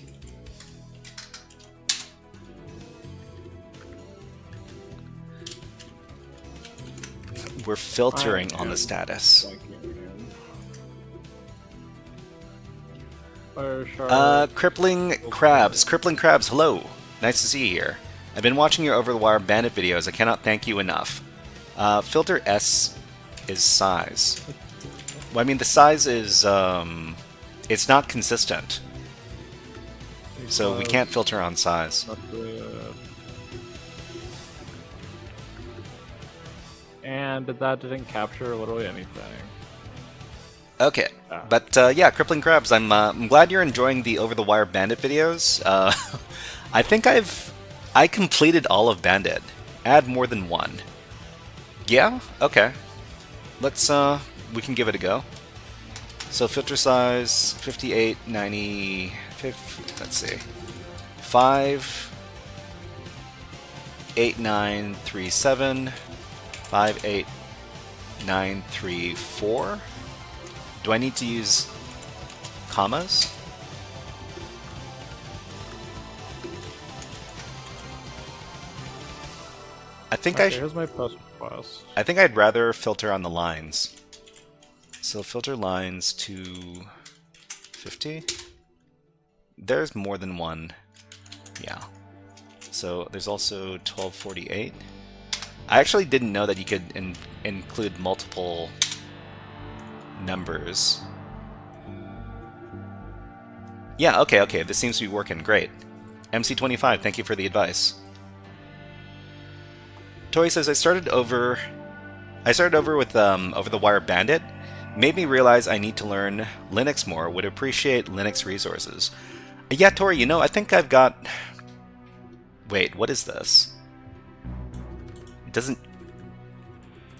S5: We're filtering on the status. Crippling Crabs. Crippling Crabs, hello. Nice to see you here. I've been watching your over-the-wire bandit videos. I cannot thank you enough. Filter S is size. Well, I mean, the size is, it's not consistent. So we can't filter on size.
S2: And that didn't capture literally anything.
S5: Okay, but yeah, Crippling Crabs, I'm glad you're enjoying the over-the-wire bandit videos. I think I completed all of Bandit. Add more than one. Yeah? Okay. Let's, we can give it a go. So filter size, 58, 90, let's see, 5, 58937, 58934. Do I need to use commas? I think
S2: Okay, here's my post request.
S5: I think I'd rather filter on the lines. So filter lines to 50. There's more than one. Yeah. So there's also 1248. I actually didn't know that you could include multiple numbers. Yeah, okay, this seems to be working great. MC25, thank you for the advice. Tori says, I started over with Over the Wire Bandit. Made me realize I need to learn Linux more. Would appreciate Linux resources. Yeah, Tori, you know, I think I've got... Wait, what is this? It doesn't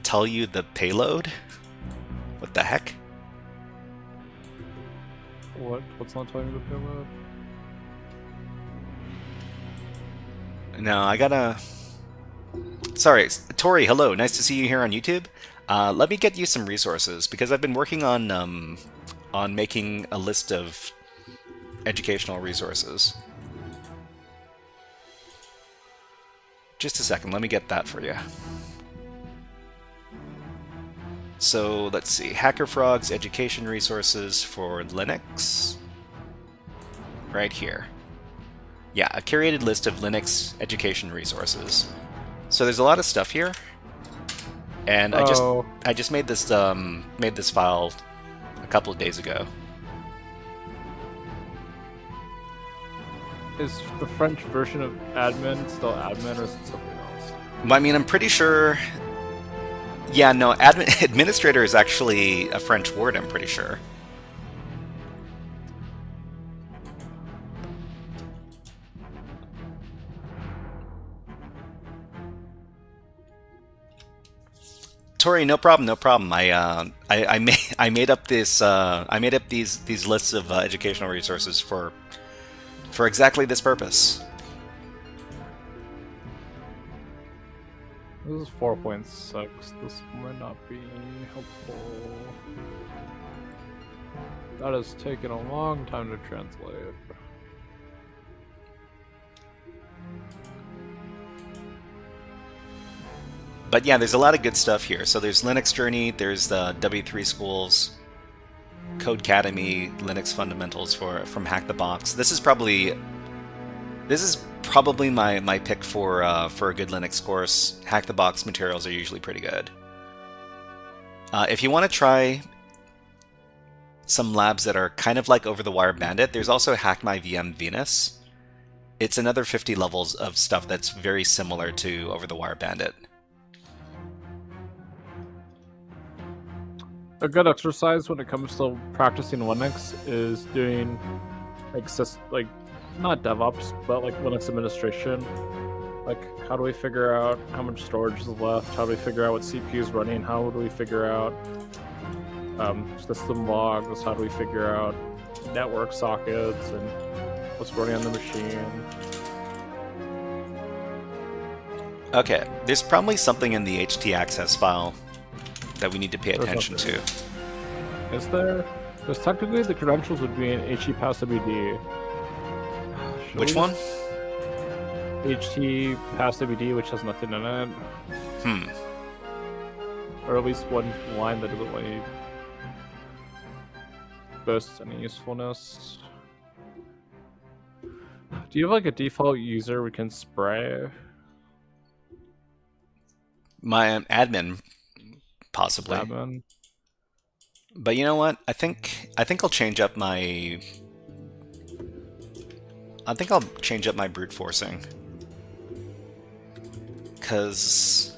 S5: tell you the payload? What the heck?
S2: What's not telling you the payload?
S5: No, I gotta... Sorry, Tori, hello. Nice to see you here on YouTube. Let me get you some resources, because I've been working on making a list of educational resources. Just a second, let me get that for you. So, let's see. HackerFrogs education resources for Linux. Right here. Yeah, a curated list of Linux education resources. So there's a lot of stuff here. And I just made this file a couple of days ago.
S2: Is the French version of admin still admin, or is it something else?
S5: I mean, I'm pretty sure... Yeah, no, administrator is actually a French word, I'm pretty sure. Tori, no problem. I made up these lists of educational resources for exactly this purpose.
S2: This is 4.6. This might not be helpful. That has taken a long time to translate.
S5: But yeah, there's a lot of good stuff here. So there's Linux Journey, there's the W3 Schools, Codecademy, Linux Fundamentals from Hack the Box. This is probably my pick for a good Linux course. Hack the Box materials are usually pretty good. If you want to try some labs that are kind of like Over the Wire Bandit, there's also HackMyVM Venus. It's another 50 levels of stuff that's very similar to Over the Wire Bandit.
S2: A good exercise when it comes to practicing Linux is doing like not DevOps, but like Linux administration. Like, how do we figure out how much storage is left? How do we figure out what CPU is running? How do we figure out system logs? How do we figure out network sockets and what's running on the machine?
S5: Okay, there's probably something in the htaccess file that we need to pay attention to.
S2: Is there? Because technically the credentials would be in HTPassWD.
S5: Which one?
S2: HTPassWD, which has nothing in it. Or at least one line that doesn't really boast any usefulness. Do you have like a default user we can spray?
S5: My admin, possibly.
S2: Admin.
S5: But you know what? I think I'll change up my. I think I'll change up my brute forcing, because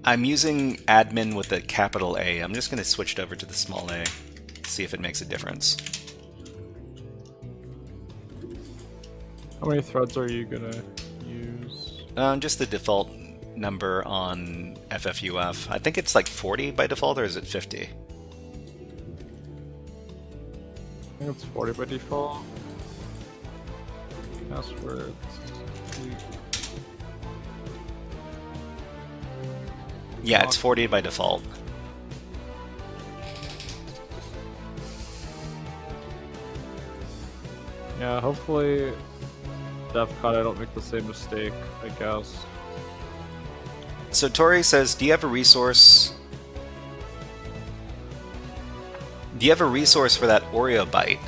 S5: I'm using admin with a capital A. I'm just going to switch it over to the small a, see if it makes a difference.
S2: How many threads are you gonna use?
S5: Just the default number on FFUF. I think it's like 40 by default, or is it 50?
S2: I think it's 40 by default. Passwords.
S5: Yeah, it's 40 by default.
S2: Yeah, hopefully DEFCON I don't make the same mistake, I guess.
S5: So Tori says, do you have a resource? Do you have a resource for that Oreo bite?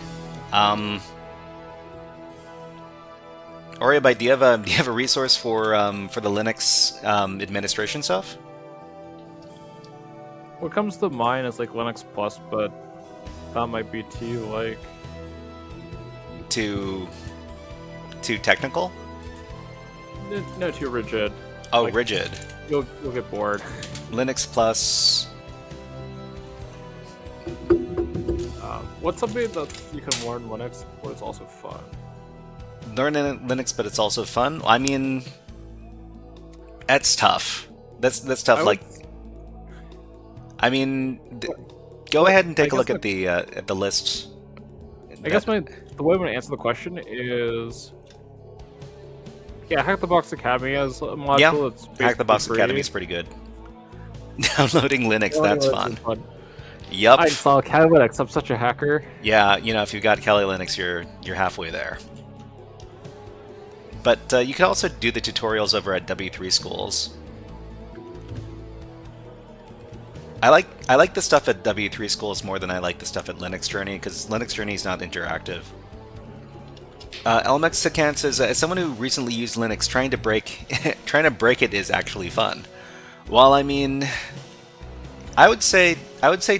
S5: Oreo bite, do you have a resource for the Linux administration stuff?
S2: What comes to mind is like Linux Plus, but that might be too like
S5: Too technical?
S2: no, too rigid.
S5: Oh,
S2: Like,
S5: rigid.
S2: You'll get bored.
S5: Linux Plus.
S2: What's something that you can learn Linux, but it's also fun?
S5: Learn in Linux, but it's also fun. I mean, that's tough. That's tough. I mean, go ahead and take a look at the list.
S2: I guess the way I'm going to answer the question is, yeah, Hack the Box Academy has a module.
S5: Yeah,
S2: It's
S5: Hack the Box
S2: free.
S5: Academy is pretty good. Downloading Linux, that's
S2: Linux is
S5: fun. Yup.
S2: I install Kali Linux. I'm such a hacker.
S5: Yeah, you know, if you've got Kali Linux, you're halfway there. But you can also do the tutorials over at W3 Schools. I like the stuff at W3 Schools more than I like the stuff at Linux Journey, because Linux Journey is not interactive. Elmex Sakan says, as someone who recently used Linux, trying to break it is actually fun. Well, I mean, I would say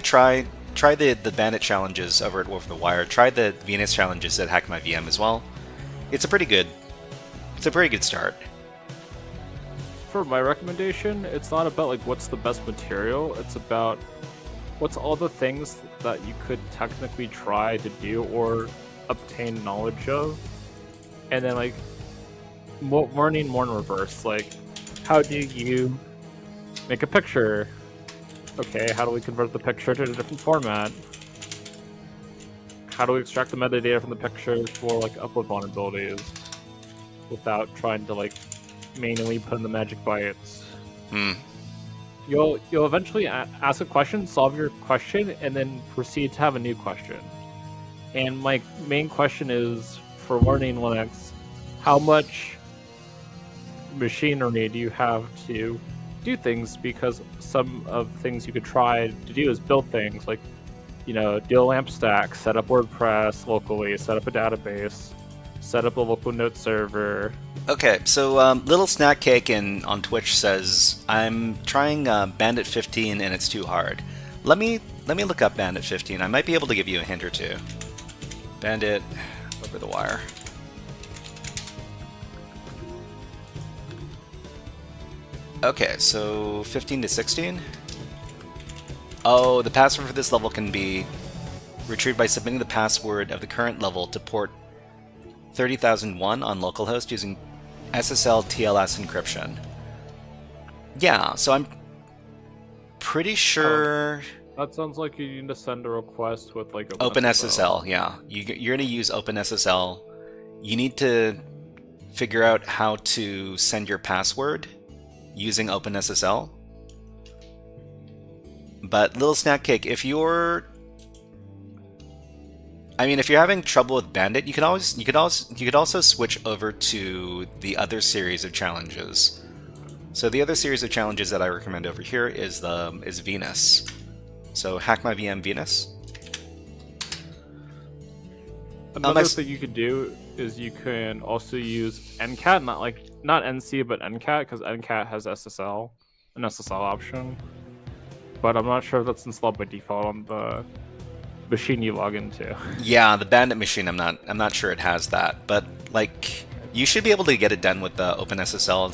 S5: try the Bandit challenges over at Over the Wire. Try the Venus challenges at HackMyVM as well. It's a pretty good start.
S2: For my recommendation, it's not about like what's the best material. It's about what's all the things that you could technically try to do or obtain knowledge of, and then like learning more in reverse. Like, how do you make a picture? Okay, how do we convert the picture to a different format? How do we extract the metadata from the picture for like upload vulnerabilities without trying to like manually put in the magic bytes? You'll eventually ask a question, solve your question, and then proceed to have a new question. And my main question is, for learning Linux, how much machinery do you have to do things? Because some of the things you could try to do is build things like, you know, do a lamp stack, set up WordPress locally, set up a database, set up a local note server.
S5: Okay, so Little Snack Cake on Twitch says, I'm trying Bandit 15 and it's too hard. Let me look up Bandit 15. I might be able to give you a hint or two. Bandit Over the Wire. Okay, so 15 to 16. Oh, the password for this level can be retrieved by submitting the password of the current level to port 30,001 on localhost using SSL TLS encryption. Yeah, so I'm pretty sure...
S2: That sounds like you need to send a request with like
S5: OpenSSL, yeah. You're going to use OpenSSL. You need to figure out how to send your password using OpenSSL. But Little Snack Cake, if you're having trouble with Bandit, you could also switch over to the other series of challenges. So the other series of challenges that I recommend over here is Venus. So HackMyVM Venus.
S2: Another thing you could do is you can also use NCAT, not NC, but NCAT, because NCAT has an SSL option. But I'm not sure if that's installed by default on the machine you log into.
S5: Yeah, the Bandit machine, I'm not sure it has that, but like you should be able to get it done with the OpenSSL.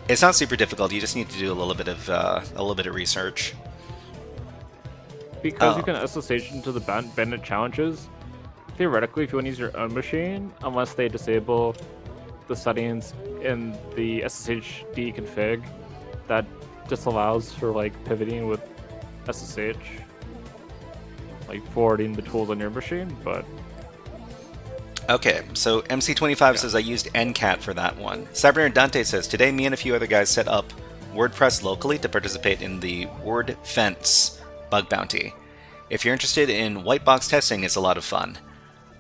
S5: It's not super difficult. You just need to do a little bit of research.
S2: Because you can SSH into the Bandit challenges, theoretically, if you want to use your own machine, unless they disable the settings in the SSHD config that disallows for like pivoting with SSH, like forwarding the tools on your machine, but
S5: Okay, so MC25 says I used NCAT for that one. Cyberner Dante says, today me and a few other guys set up WordPress locally to participate in the Word Fence bug bounty. If you're interested in white box testing, it's a lot of fun.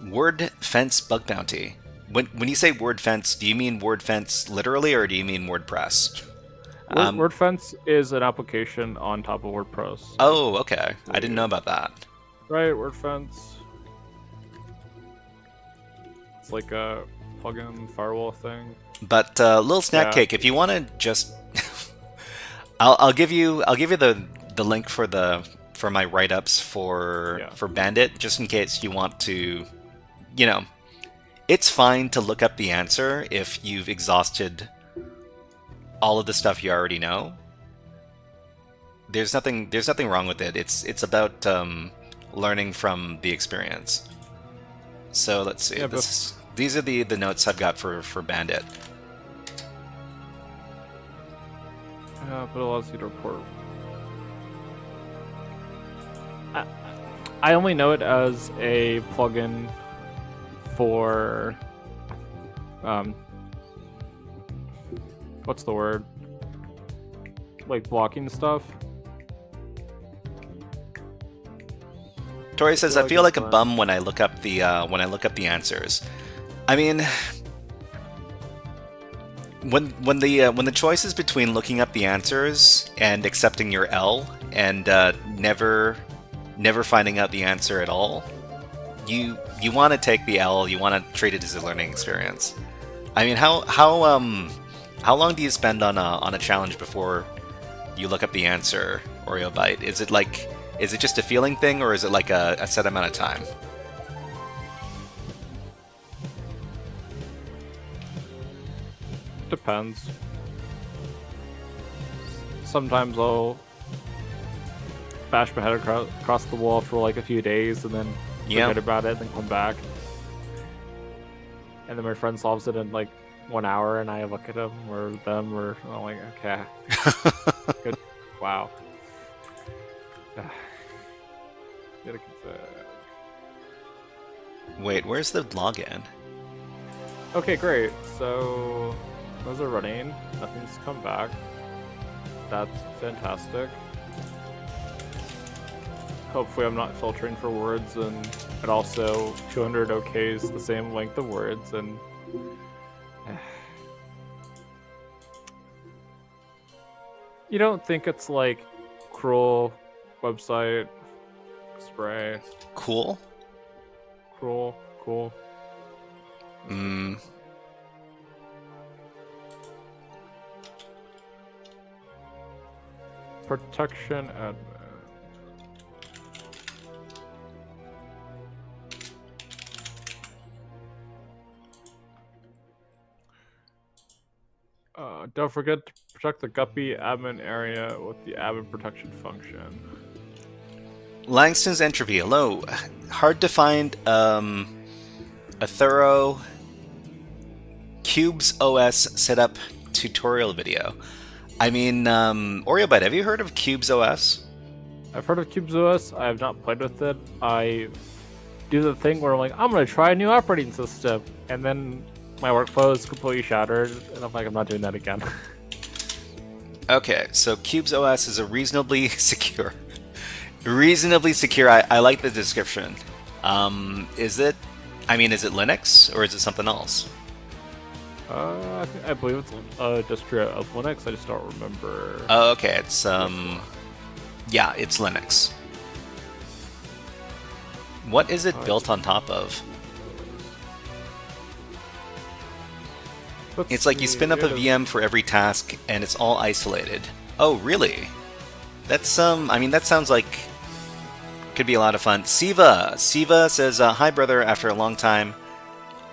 S5: Word Fence bug bounty. When you say Word Fence, do you mean Word Fence literally, or do you mean WordPress?
S2: WordFence is an application on top of WordPress.
S5: Oh, okay. I didn't know about that.
S2: Right, WordFence. It's like a plugin firewall thing.
S5: But little snack cake, if you want to just, I'll give you the link for my write-ups for Bandit, just in case you want to, it's fine to look up the answer if you've exhausted all of the stuff you already know. There's nothing wrong with it. It's about learning from the experience. So let's see.
S2: Yeah,
S5: these are the notes I've got for Bandit.
S2: Yeah, but it allows you to report. I only know it as a plugin for what's the word? Like blocking stuff.
S5: Tori says, I feel like a bum when I look up the answers. I mean, when the choice is between looking up the answers and accepting your L and never finding out the answer at all, you want to take the L. You want to treat it as a learning experience. I mean, how long do you spend on a challenge before you look up the answer, Oreo Bite? Is it just a feeling thing, or is it like a set amount of time?
S2: Depends. Sometimes I'll bash my head across the wall for like a few days and then forget about it and then come back. And then my friend solves it in like 1 hour and I look at him or them or I'm like, okay. Good. Wow.
S5: Wait, where's the login?
S2: Okay, great. So those are running. Nothing's come back. That's fantastic. Hopefully I'm not filtering for words, and it also 200 OKs the same length of words, and you don't think it's like cruel website spray?
S5: Cool.
S2: Cool. Protection admin. Don't forget to protect the Guppy admin area with the admin protection function.
S5: Langston's Entropy, hello. Hard to find a thorough Cubes OS setup tutorial video. I mean, OreoBite, have you heard of Cubes OS?
S2: I've heard of Cubes OS. I have not played with it. I do the thing where I'm like, I'm going to try a new operating system, and then my workflow is completely shattered, and I'm like, I'm not doing that again.
S5: Okay, so Cubes OS is a reasonably secure. I like the description. Is it Linux or is it something else?
S2: I believe it's a distro of Linux. I just don't remember.
S5: Oh, okay. It's yeah, it's Linux. What is it built on top of? It's like you spin up a VM for every task, and it's all isolated. Oh, really? That's I mean, that sounds like could be a lot of fun. Siva says, "Hi, brother. After a long time,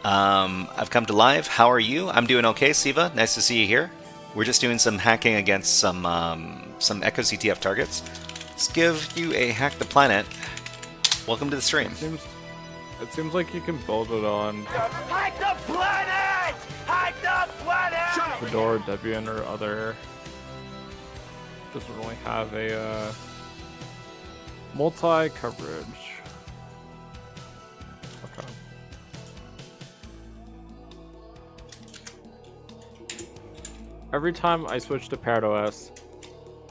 S5: I've come to live. How are you? I'm doing okay, Siva. Nice to see you here. We're just doing some hacking against some echoCTF targets. Let's give you a hack the planet. Welcome to the stream."
S2: It seems like you can build it on
S1: Hack the planet! Hack the planet!
S2: Fedora, Debian, or other. Doesn't really have a multi-coverage. Okay. every time I switch to Parrot OS,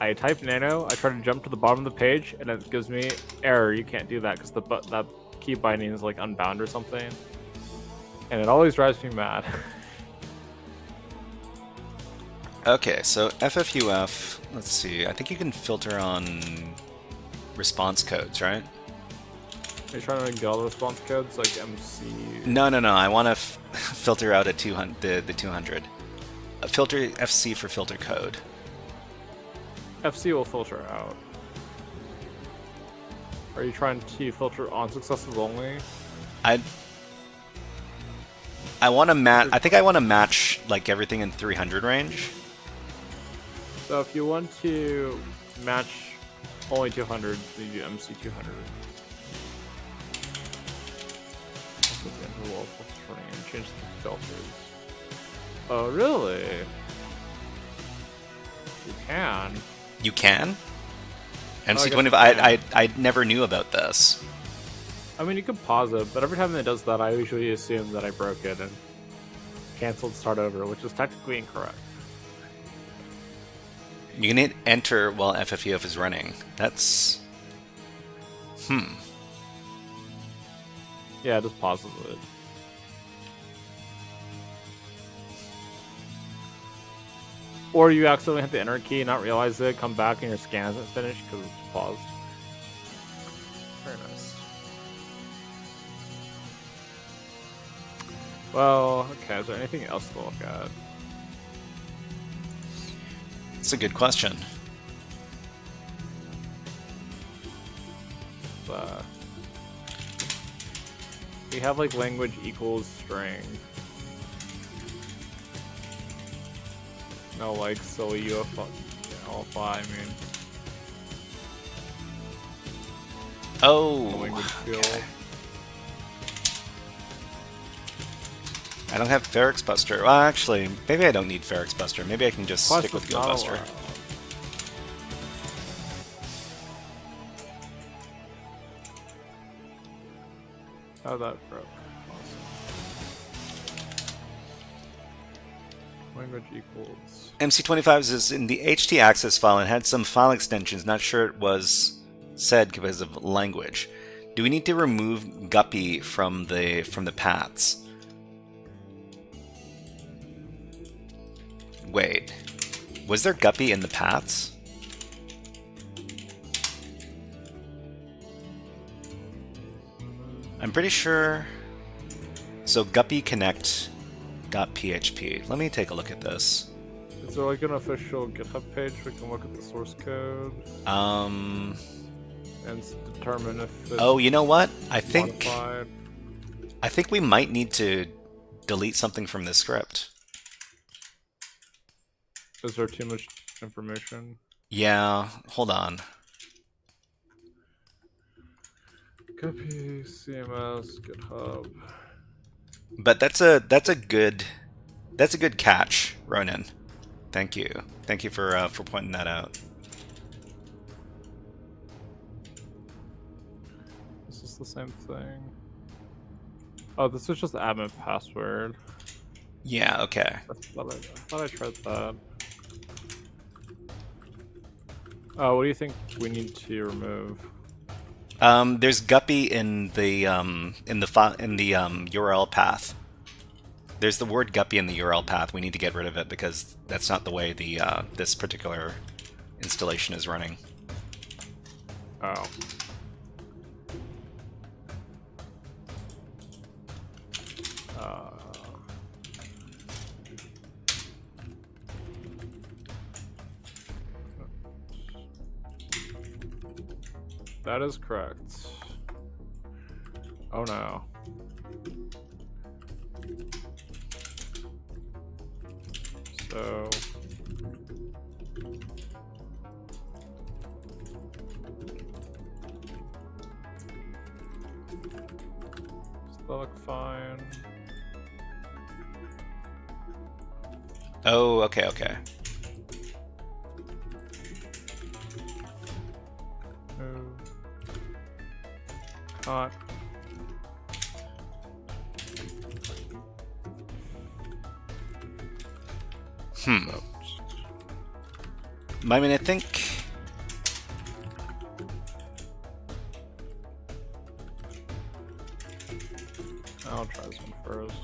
S2: I type nano, I try to jump to the bottom of the page, and it gives me error. You can't do that because that key binding is like unbound or something, and it always drives me mad.
S5: Okay, so FFUF. Let's see. I think you can filter on response codes, right?
S2: Are you trying to get all the response codes like MC?
S5: No. I want to filter out a 200. The 200. Filter FC for filter code.
S2: FC will filter out. Are you trying to filter on successes only?
S5: I want to match. I think I want to match like everything in 300 range.
S2: So if you want to match only 200, you do MC 200. And change the filters. Oh, really? You can.
S5: You can?
S2: I
S5: MC25.
S2: guess
S5: I never knew about this.
S2: I mean, you can pause it, but every time it does that, I usually assume that I broke it and canceled start over, which is technically incorrect.
S5: You can hit enter while FFUF is running. That's...
S2: Yeah, it just pauses it. Or you accidentally hit the enter key, not realize it, come back and your scan isn't finished because it's paused. Very nice. Well, okay, is there anything else to look at?
S5: It's a good question.
S2: We have like language equals string. No, like silly UFO, I mean.
S5: Oh,
S2: Language field.
S5: okay. I don't have Ferrex Buster. Well, actually, maybe I don't need Ferrex Buster. Maybe I can just
S2: Plus
S5: stick with
S2: it's
S5: Go
S2: not
S5: Buster.
S2: allowed. Oh, that broke. Awesome. Language equals.
S5: MC25 is in the htaccess file and had some file extensions. Not sure it was said because of language. Do we need to remove guppy from the paths? Wait, was there guppy in the paths? I'm pretty sure. So guppy connect .php. Let me take a look at this.
S2: Is there like an official GitHub page we can look at the source code and determine if it's
S5: Oh, you know what? I think
S2: modified?
S5: we might need to delete something from this script.
S2: Is there too much information?
S5: Yeah, hold on.
S2: Copy CMS GitHub.
S5: But that's a good catch, Ronan. Thank you for pointing that out.
S2: Is this the same thing? Oh, this is just admin password.
S5: Yeah, okay.
S2: I thought I tried that. Oh, what do you think we need to remove?
S5: There's guppy in the URL path. There's the word guppy in the URL path. We need to get rid of it because that's not the way the this particular installation is running.
S2: Oh. That is correct. Oh no. So does that look fine?
S5: Oh, okay, okay.
S2: Not.
S5: Hmm.
S2: So, just
S5: I mean, I think.
S2: I'll try this one first.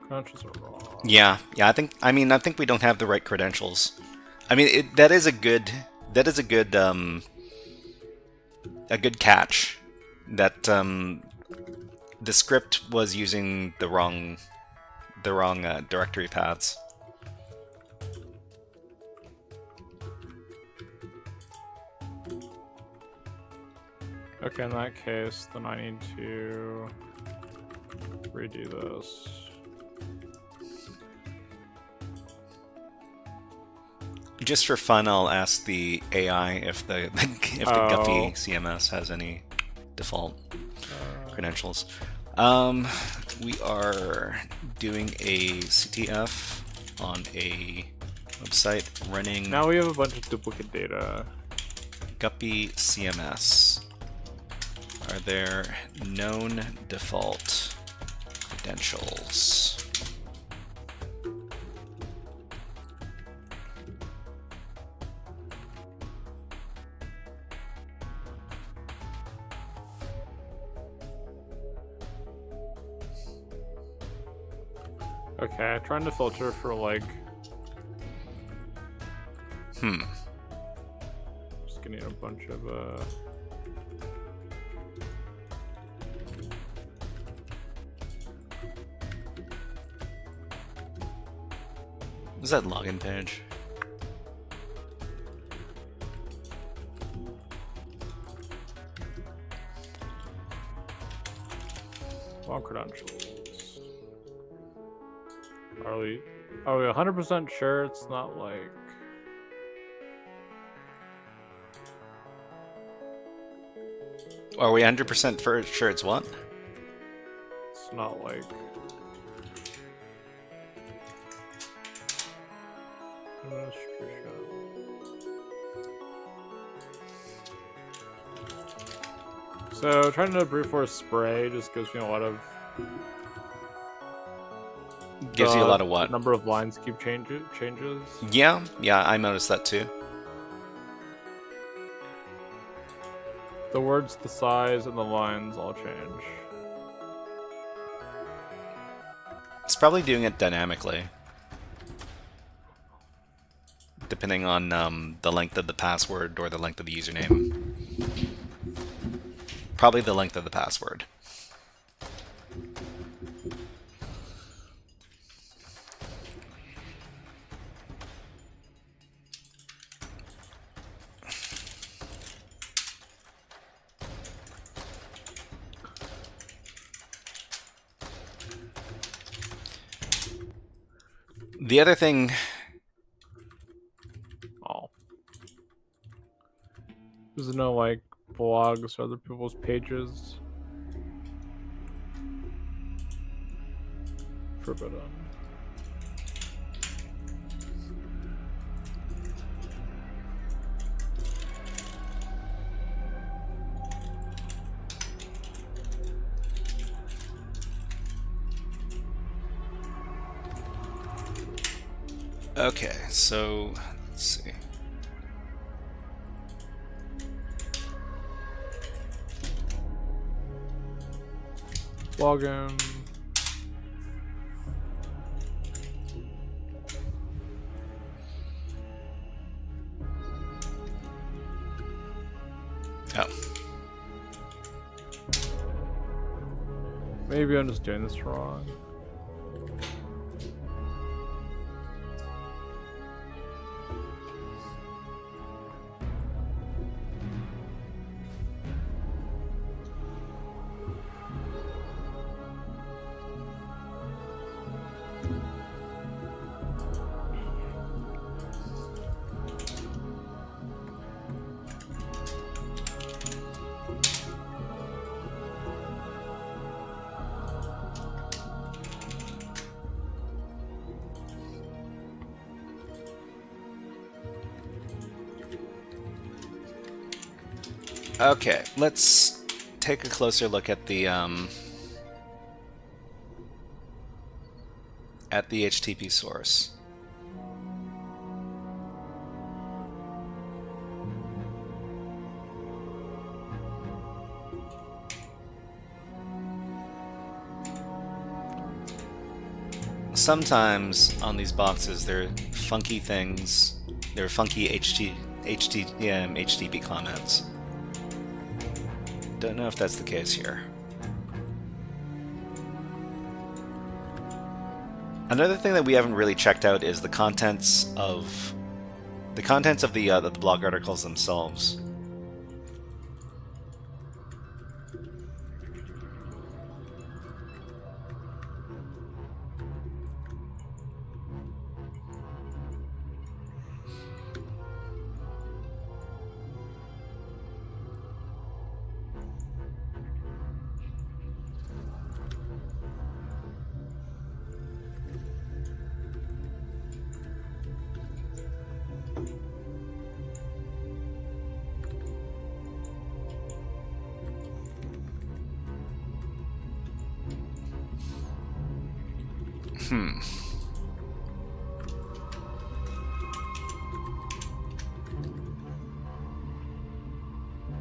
S2: Credentials are wrong.
S5: Yeah. I think we don't have the right credentials. I mean, that is a good catch. That the script was using the wrong directory paths.
S2: Okay, in that case, then I need to redo this.
S5: Just for fun, I'll ask the AI if the Guppy CMS has any default credentials. We are doing a CTF on a website running
S2: Now we have a bunch of duplicate data.
S5: Guppy CMS. Are there known default credentials?
S2: Okay, trying to filter for like. Just getting a bunch of
S5: What's that login page?
S2: wrong credentials. Are we 100% sure it's not like?
S5: Are we 100% sure it's what?
S2: It's not like. So trying to brute force spray just gives me a lot of.
S5: Gives you a lot of what?
S2: Number of lines keep changes.
S5: Yeah, I noticed that too.
S2: The words, the size, and the lines all change.
S5: It's probably doing it dynamically. Depending on the length of the password or the length of the username. Probably the length of the password. The other thing...
S2: Oh. There's no, like, blogs or other people's pages. Forbidden.
S5: Okay, so let's see.
S2: Login.
S5: Oh.
S2: Maybe I'm just doing this wrong.
S5: Okay, let's take a closer look at the HTTP source. Sometimes on these boxes there are funky things. There are funky HTTP comments. Don't know if that's the case here. Another thing that we haven't really checked out is the contents of the blog articles themselves.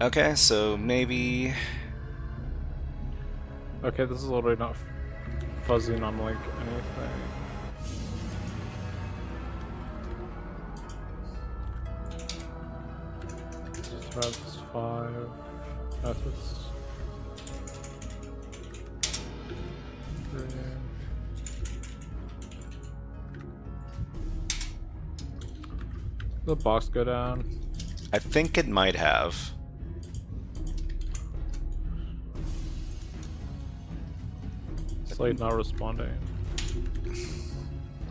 S5: Okay, so maybe...
S2: Okay, this is literally not fuzzing on like anything. That's 5. That's 3. Did the box go down?
S5: I think it might have.
S2: Slate not responding.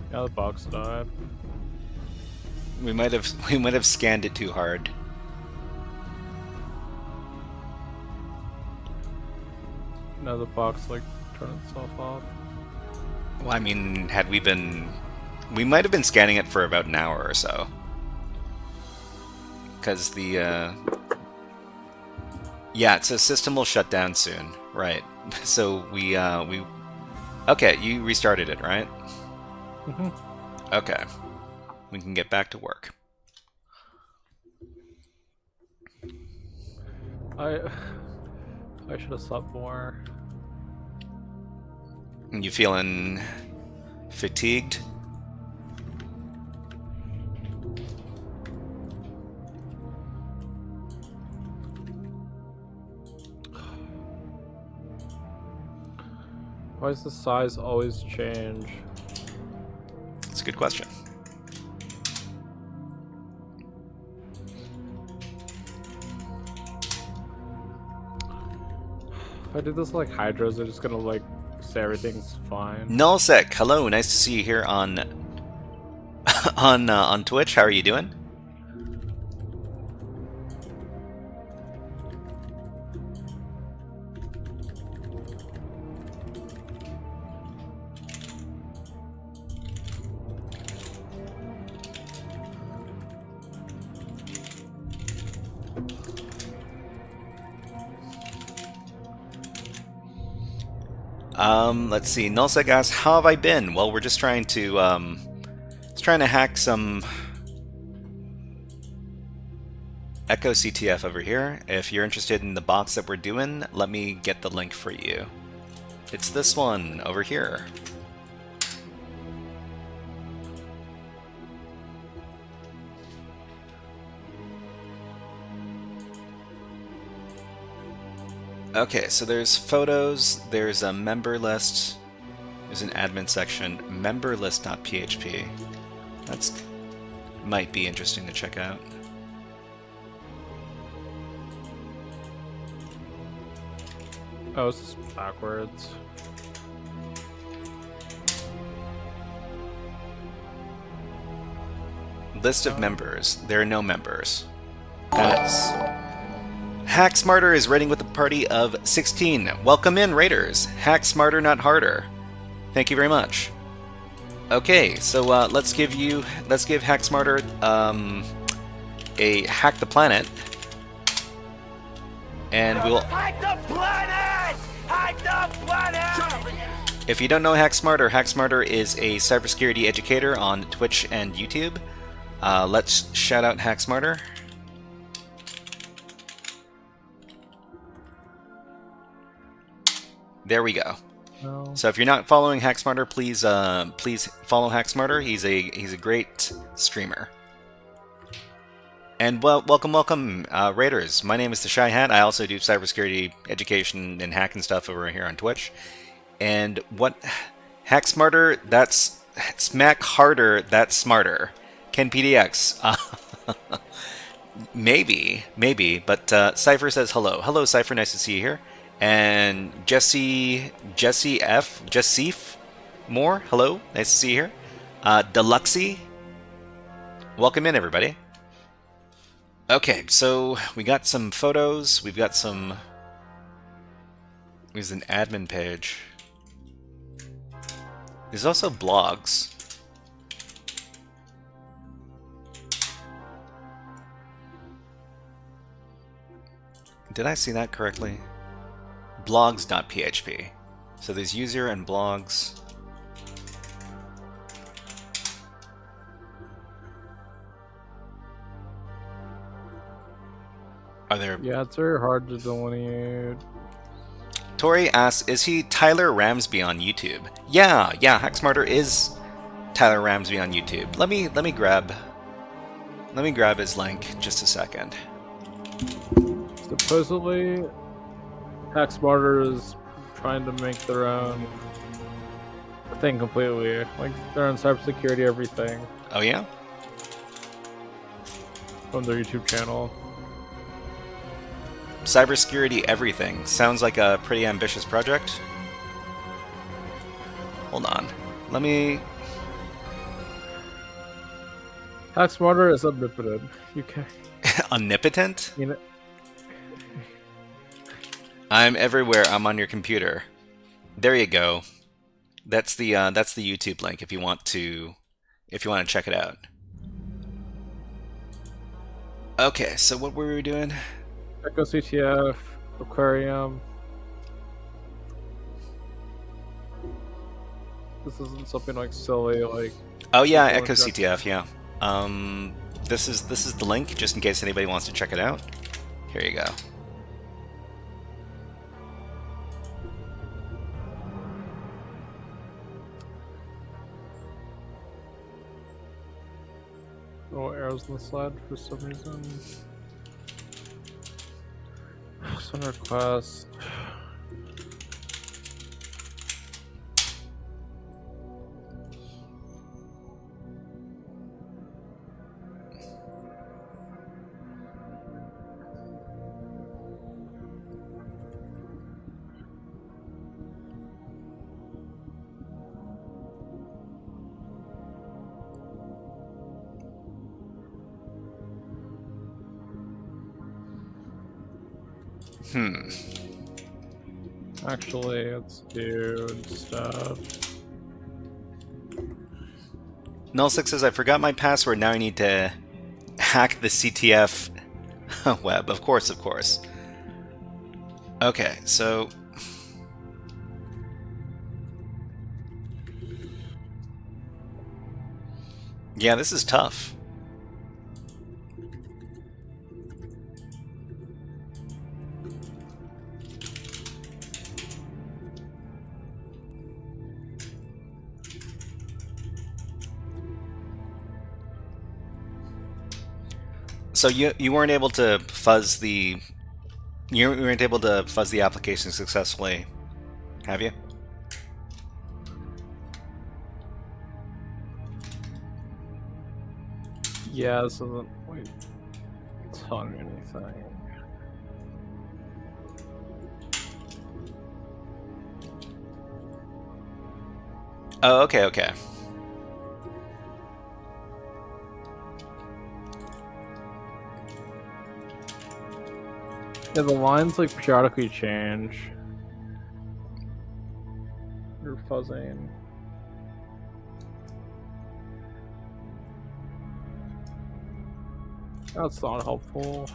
S2: Yeah, the box died.
S5: We might have scanned it too hard.
S2: Now the box like turned itself off.
S5: Well, I mean, had we been... We might have been scanning it for about an hour or so. Because the... Yeah, it says system will shut down soon. Right. So we... Okay, you restarted it, right?
S2: Mm-hmm.
S5: Okay. We can get back to work.
S2: I should have slept more.
S5: You feeling fatigued?
S2: Why does the size always change?
S5: That's a good question.
S2: If I do this like hydras, they're just gonna like say everything's fine.
S5: Nullsec, hello, nice to see you here on on Twitch. How are you doing? Let's see. Nullsec asks, how have I been? Well, we're just trying to hack some echoCTF over here. If you're interested in the box that we're doing, let me get the link for you. It's this one over here. Okay, so there's photos, there's a member list, there's an admin section, member list.php. That's might be interesting to check out.
S2: Oh, it's just backwards.
S5: List of members. There are no members. That's... Hack Smarter is raiding with a party of 16. Welcome in, raiders. Hack smarter, not harder. Thank you very much. Okay, so let's give Hack Smarter a hack the planet. and we'll.
S1: Hack the planet! Hack the planet!
S5: If you don't know HackSmarter, HackSmarter is a cybersecurity educator on Twitch and YouTube. Let's shout out HackSmarter. There we go.
S2: No.
S5: So if you're not following HackSmarter, please please follow HackSmarter. He's a great streamer. And welcome, Raiders. My name is the Shy Hat. I also do cybersecurity education and hacking stuff over here on Twitch. And what HackSmarter? That's smack harder. That's smarter. Ken PDX. Maybe. But Cypher says hello. Hello, Cypher. Nice to see you here. And Jesse Moore. Hello. Nice to see you here. Deluxey. Welcome in, everybody. Okay, so we got some photos. We've got some. There's an admin page. There's also blogs. Did I see that correctly? Blogs.php. So there's user and blogs. Are there?
S2: Yeah, it's very hard to delineate.
S5: Tori asks, is he Tyler Ramsby on YouTube? Yeah, HackSmarter is Tyler Ramsby on YouTube. Let me grab his link just a second.
S2: Supposedly, HackSmarter is trying to make their own thing completely, like their own cybersecurity everything
S5: Oh yeah?
S2: from their YouTube channel.
S5: Cybersecurity everything. Sounds like a pretty ambitious project. Hold on. Let me...
S2: HackSmarter is omnipotent. You can,
S5: Omnipotent?
S2: you know,
S5: I'm everywhere. I'm on your computer. There you go. That's the YouTube link if you want to check it out. Okay, so what were we doing?
S2: echoCTF, Aquarium. This isn't something like silly, like.
S5: Oh yeah,
S2: people inject-
S5: echoCTF. Yeah. This is the link just in case anybody wants to check it out. Here you go.
S2: Little arrows on the slide for some reason. Send request. Actually, let's do stuff.
S5: Null6 says, I forgot my password, now I need to hack the CTF web. Of course. Okay, so... yeah, this is tough. So you weren't able to fuzz the application successfully, have you?
S2: Yeah, this isn't like telling me anything.
S5: Oh, okay.
S2: Yeah, the lines like periodically change. You're fuzzing. That's not helpful.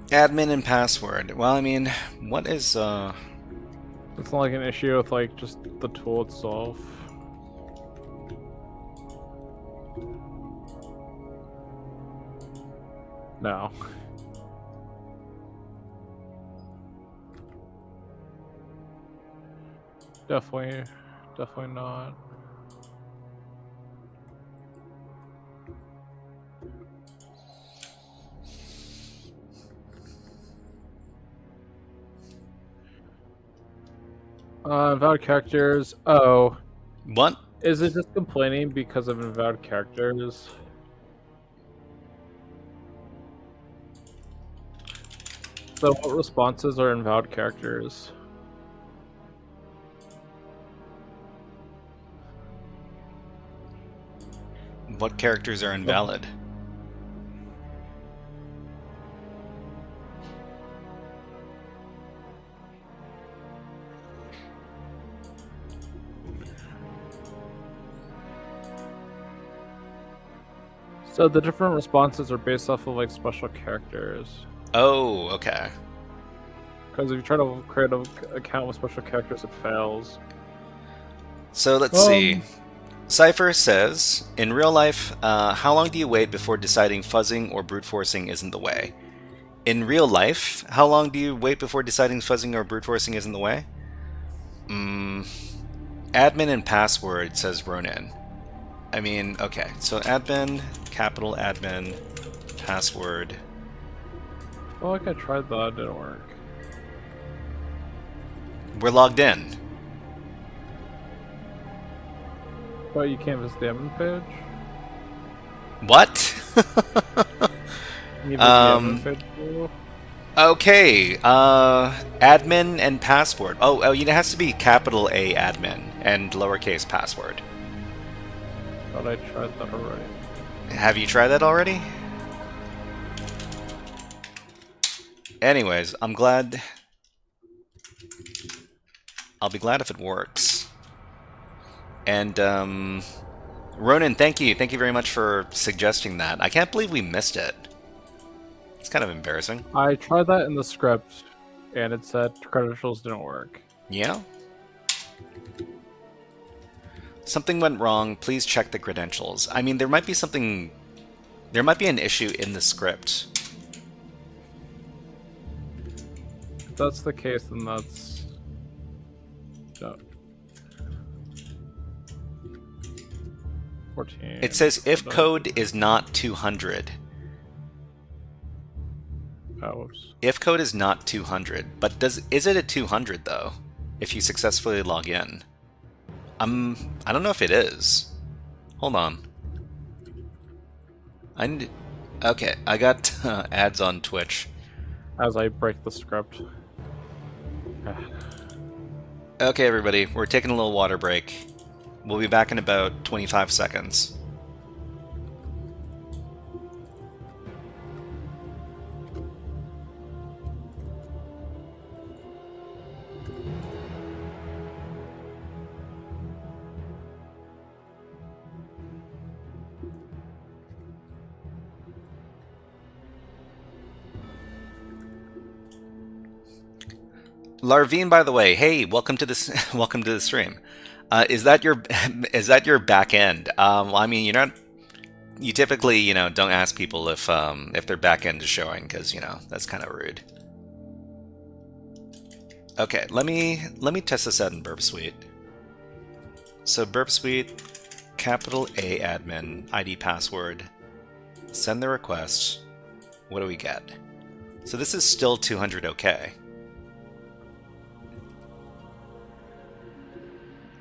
S5: Admin and password. Well, I mean, what is
S2: It's not like an issue with like just the tool itself. No. Definitely not. Invalid characters. Oh,
S5: what?
S2: is it just complaining because of invalid characters? So what responses are invalid characters?
S5: What characters are invalid?
S2: So the different responses are based off of like special characters.
S5: Oh, okay.
S2: Because if you try to create an account with special characters, it fails.
S5: So let's see. Cypher says, in real life, how long do you wait before deciding fuzzing or brute forcing isn't the way? In real life, how long do you wait before deciding fuzzing or brute forcing isn't the way? Admin and password, says Ronan. I mean, okay, so admin, capital admin, password.
S2: I feel like I tried that, it didn't work.
S5: We're logged in.
S2: But you can't visit the admin page?
S5: What?
S2: Can you visit the admin page too?
S5: Okay, admin and password. Oh, it has to be capital A admin and lowercase password.
S2: Thought I tried that already.
S5: Have you tried that already? Anyways, I'm glad. I'll be glad if it works. And, Ronan, thank you. Thank you very much for suggesting that. I can't believe we missed it. It's kind of embarrassing.
S2: I tried that in the script, and it said credentials didn't work.
S5: Yeah? Something went wrong. Please check the credentials. I mean, there might be something... There might be an issue in the script.
S2: If that's the case, then that's... No. 14.
S5: It says if code is not 200.
S2: Oops.
S5: If code is not 200, but is it a 200 though? If you successfully log in, I don't know if it is. Hold on. Okay, I got ads on Twitch.
S2: As I break the script.
S5: Okay, everybody, we're taking a little water break. We'll be back in about 25 seconds. Larvine, by the way, hey, welcome to this. Welcome to the stream. Is that your back end? Well, I mean, you're not. You typically, don't ask people if their back end is showing because that's kind of rude. Okay, let me test this out in Burp Suite. So Burp Suite, capital A admin, ID password, send the request. What do we get? So this is still 200 OK.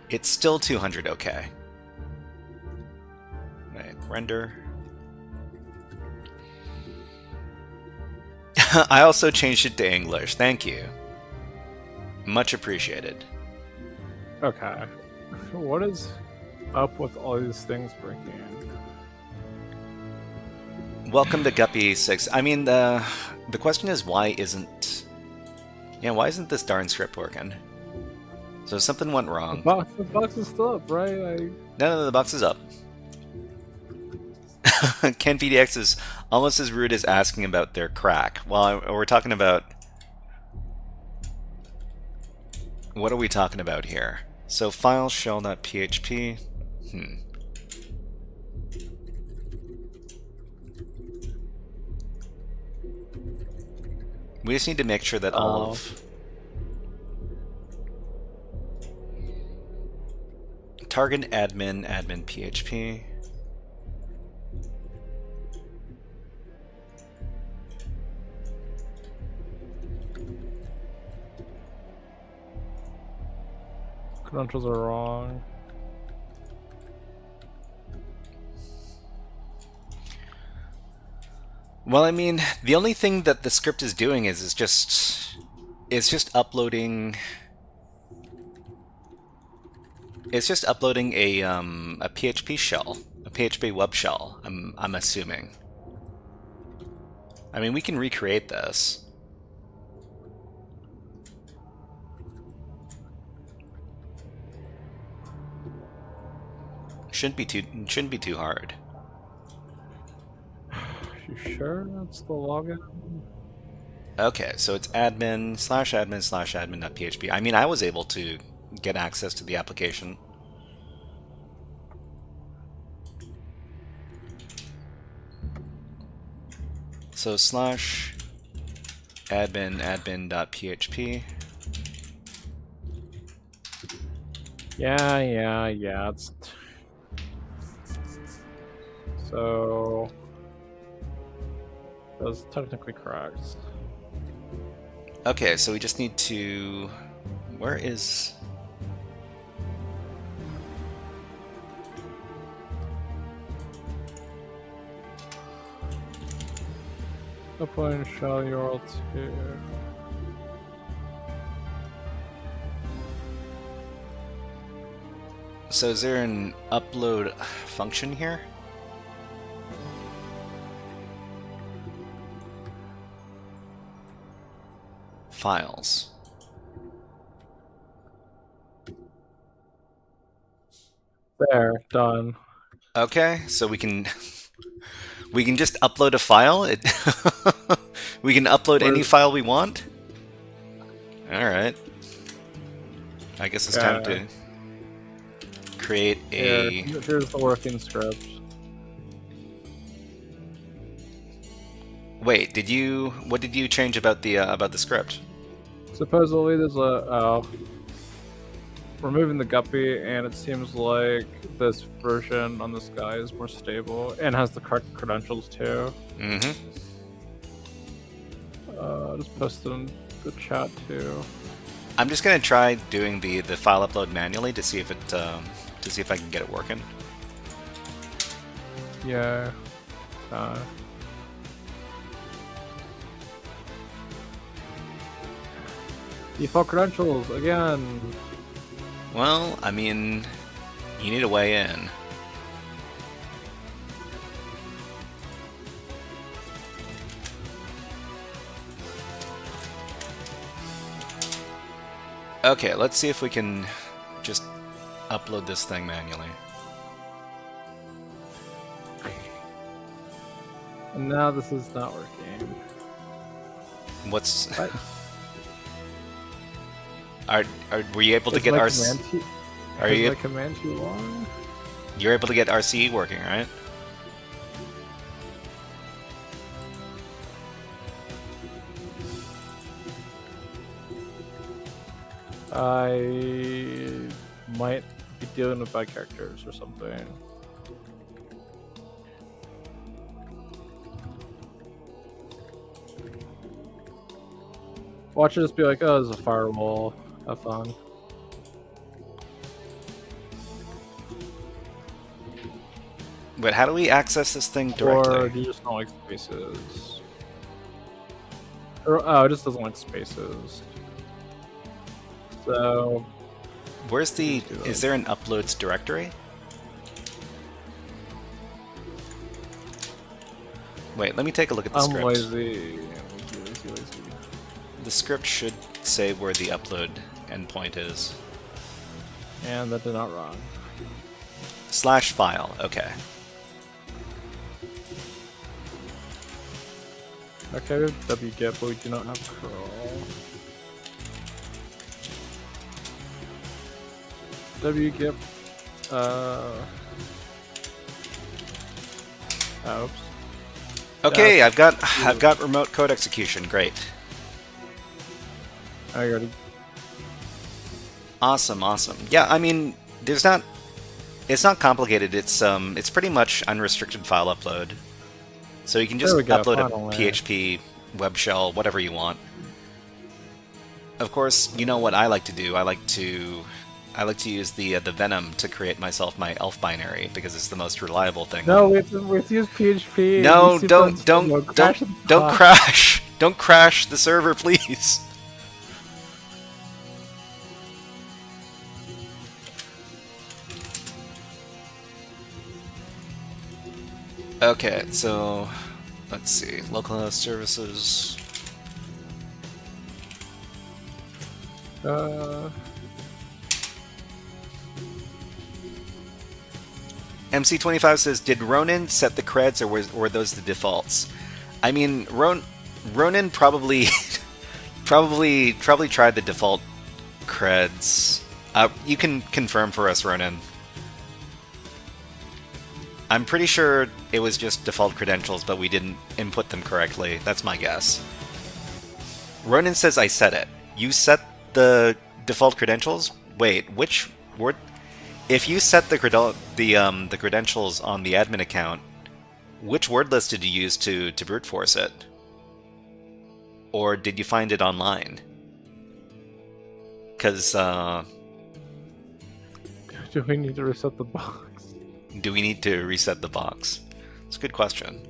S5: It's still 200 OK. Right, render. I also changed it to English. Thank you. Much appreciated.
S2: Okay. What is up with all these things breaking?
S5: Welcome to Guppy 6. I mean, the question is why isn't this darn script working? So something went wrong.
S2: The box is still up, right?
S5: No, the box is up. Ken PDX is almost as rude as asking about their crack. Well, we're talking about... What are we talking about here? So file shell.php. We just need to make sure that all of... Target admin PHP.
S2: Credentials are wrong.
S5: Well, I mean, the only thing that the script is doing is it's just uploading a PHP shell, a PHP web shell. I'm assuming. I mean, we can recreate this. Shouldn't be too hard.
S2: You sure that's the login?
S5: Okay, so it's admin/admin/admin.php. I mean, I was able to get access to the application. So /admin/admin.php.
S2: Yeah. It's so that's technically correct.
S5: Okay, so we just need to... Where is...
S2: Upload shell URL to...
S5: So is there an upload function here? Files.
S2: There, done.
S5: Okay, so we can just upload a file. We can upload any file we want. All right. I guess it's time to create a...
S2: Here's the working script.
S5: Wait, what did you change about the script?
S2: Supposedly there's a removing the guppy, and it seems like this version on this guy is more stable and has the correct credentials too.
S5: Mm-hmm.
S2: Just posted in the chat too.
S5: I'm just gonna try doing the file upload manually to see if it to see if I can get it working.
S2: Yeah. Default credentials again.
S5: Well, I mean, you need a way in. Okay, let's see if we can just upload this thing manually.
S2: And now this is not working.
S5: What's...
S2: What?
S5: Were you able to get RC? Are you?
S2: Command too long?
S5: You're able to get RCE working, right?
S2: I might be dealing with bad characters or something. Watch it just be like, oh, there's a firewall. Have fun.
S5: But how do we access this thing directly?
S2: Or do you just don't like spaces? Or, oh, it just doesn't like spaces. So...
S5: Where's the... Is there an uploads directory? Wait, let me take a look at the
S2: I'm
S5: script.
S2: lazy.
S5: The script should say where the upload endpoint is.
S2: And that did not run.
S5: /file, okay.
S2: Okay, we have wget, but we do not have curl. Wget. Oops.
S5: Okay,
S2: Yeah,
S5: I've got remote code execution. Great.
S2: I got it.
S5: Awesome, awesome. Yeah, I mean, it's not complicated. It's pretty much unrestricted file upload. So you can just
S2: There we go,
S5: upload a
S2: finally.
S5: PHP web shell, whatever you want. Of course, you know what I like to do. I like to use the Venom to create myself my elf binary because it's the most reliable thing.
S2: No, we have to use PHP.
S5: No,
S2: These
S5: don't
S2: systems crash at the
S5: don't
S2: top.
S5: crash. Don't crash the server, please. Okay, so let's see. Localhost services. MC25 says, "Did Ronin set the creds, or were those the defaults?" I mean, Ronin probably probably tried the default creds. You can confirm for us, Ronin. I'm pretty sure it was just default credentials, but we didn't input them correctly. That's my guess. Ronin says I set it. You set the default credentials? Wait, which word? If you set the credentials on the admin account, which word list did you use to brute force it? Or did you find it online? Because
S2: Do we need to reset the box?
S5: do we need to reset the box? It's a good question.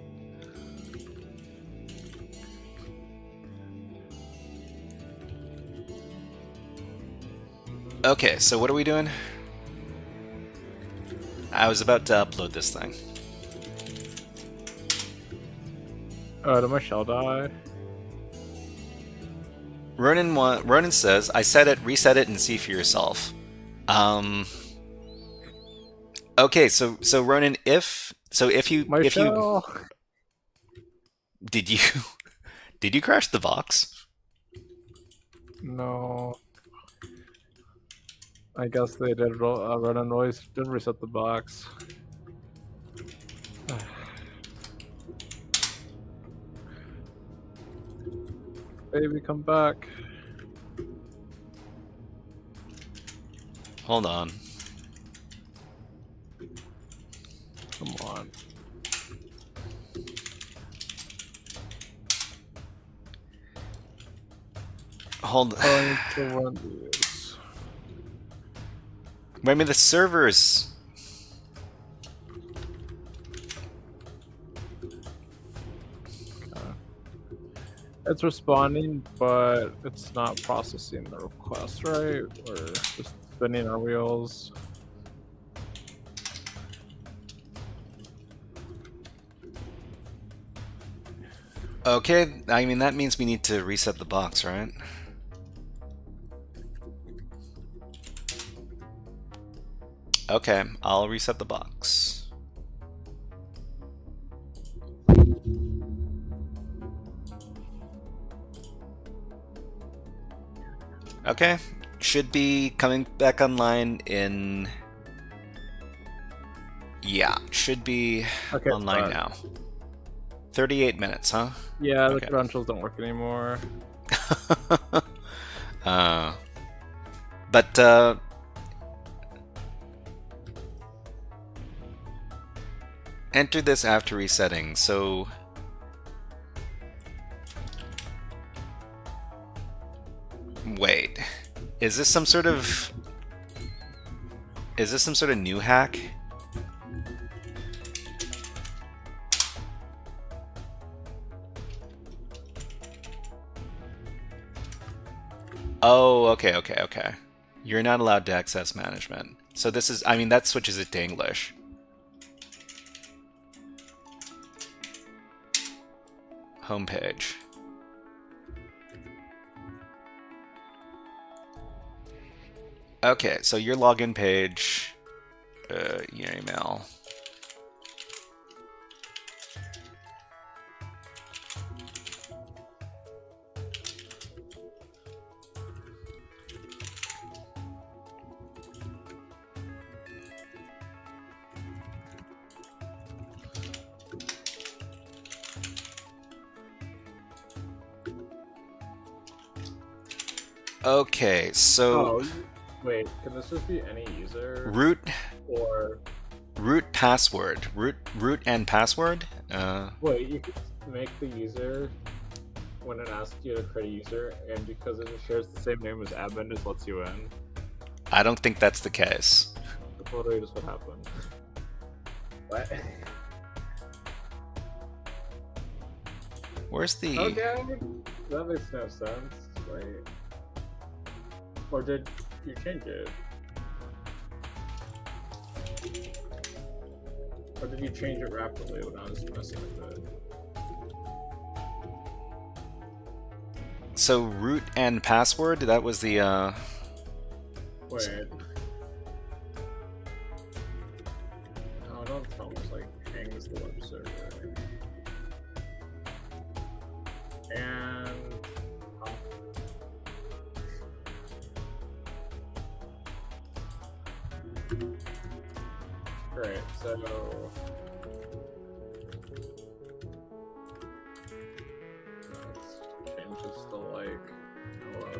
S5: Okay, so what are we doing? I was about to upload this thing.
S2: Did my shell die?
S5: Ronin says, "I set it, reset it, and see for yourself." Okay, so Ronin, if you did you crash the box?
S2: No. I guess they did run a noise. Didn't reset the box. Baby, come back.
S5: Hold on.
S2: Come on.
S5: Hold.
S2: I need to run these.
S5: I mean, the servers.
S2: It's responding, but it's not processing the request, right? We're just spinning our wheels.
S5: Okay, I mean, that means we need to reset the box, right? Okay, I'll reset the box. Okay, should be coming back online in... Yeah, should be online now. 38 minutes, huh?
S2: Yeah, the
S5: Okay.
S2: credentials don't work anymore.
S5: But enter this after resetting. So wait, is this some sort of new hack? Oh, okay. You're not allowed to access management. So this is, I mean, that switches it to English. Homepage. Okay, so your login page, your email. Okay, so
S2: Wait, can this just be any user?
S5: root
S2: Or
S5: password. Root and password?
S2: wait, you can make the user when it asks you to create a user, and because it shares the same name as admin, just lets you in.
S5: I don't think that's the case.
S2: That's literally just what happened. What?
S5: Where's the...
S2: Okay, that makes no sense. Wait. Or did you change it? Or did you change it rapidly when I was messing with it?
S5: So root and password, that was the
S2: Wait. No, don't tell me it's like hangs the web server. And great, so let's change this to like hello.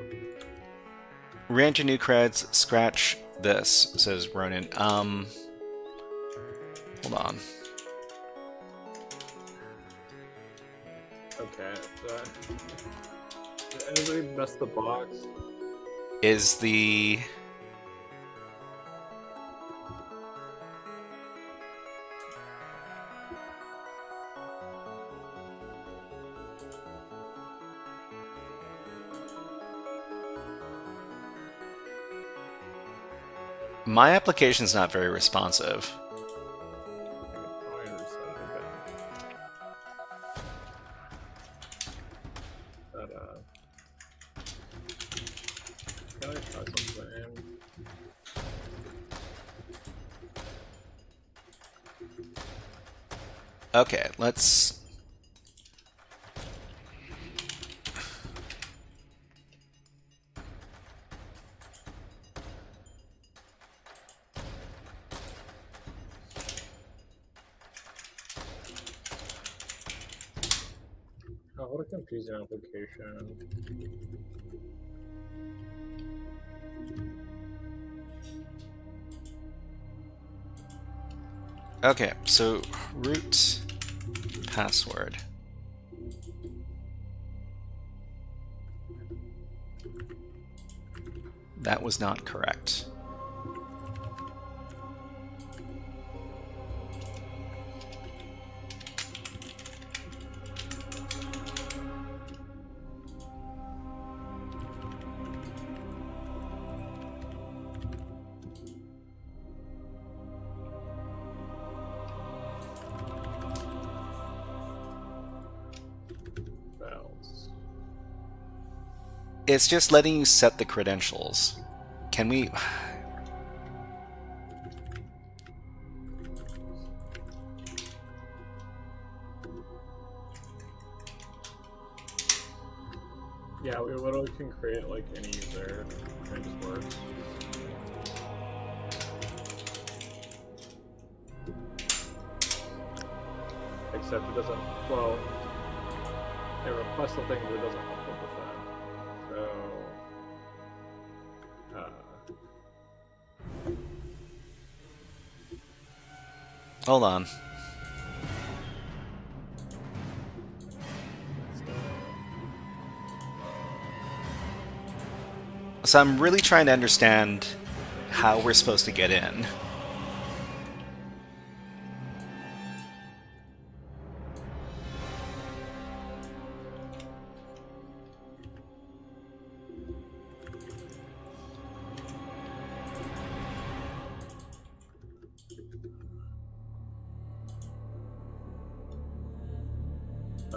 S5: Ranch and new creds, scratch this, says Ronan. Hold on.
S2: Okay, so did anybody mess the box?
S5: Is the... My application's not very responsive.
S2: Can I try something?
S5: Okay, let's...
S2: Oh, what a confusing application.
S5: Okay, so root password. That was not correct. It's just letting you set the credentials. Can we...
S2: Yeah, we literally can create like any user, and it just works. Except it doesn't, well, it requests the thing, but it doesn't help with that. So,
S5: Hold on. So I'm really trying to understand how we're supposed to get in.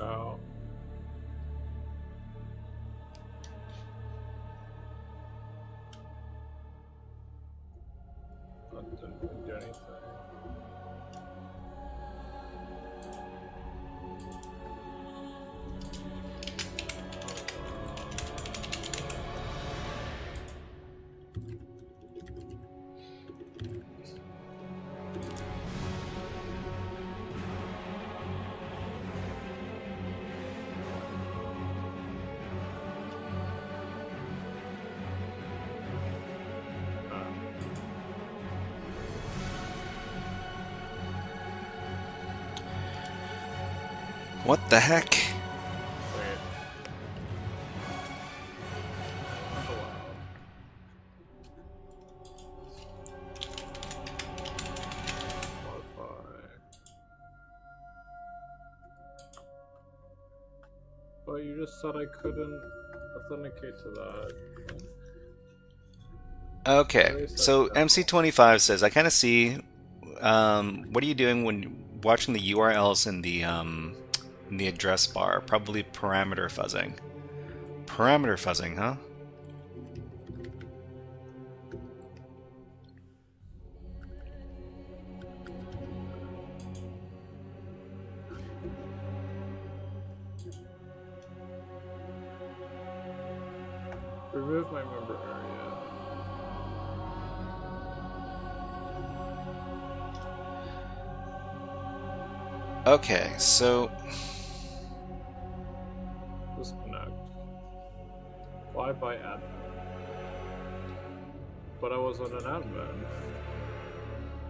S2: oh. That didn't do anything.
S5: What the heck?
S2: Wait. Modify. But you just said I couldn't authenticate to that.
S5: Okay, so MC25 says, I kind of see. What are you doing when watching the URLs in the address bar? Probably parameter fuzzing. Parameter fuzzing, huh?
S2: Remove my member area.
S5: Okay, so
S2: Disconnect. Fly by admin. But I wasn't an admin.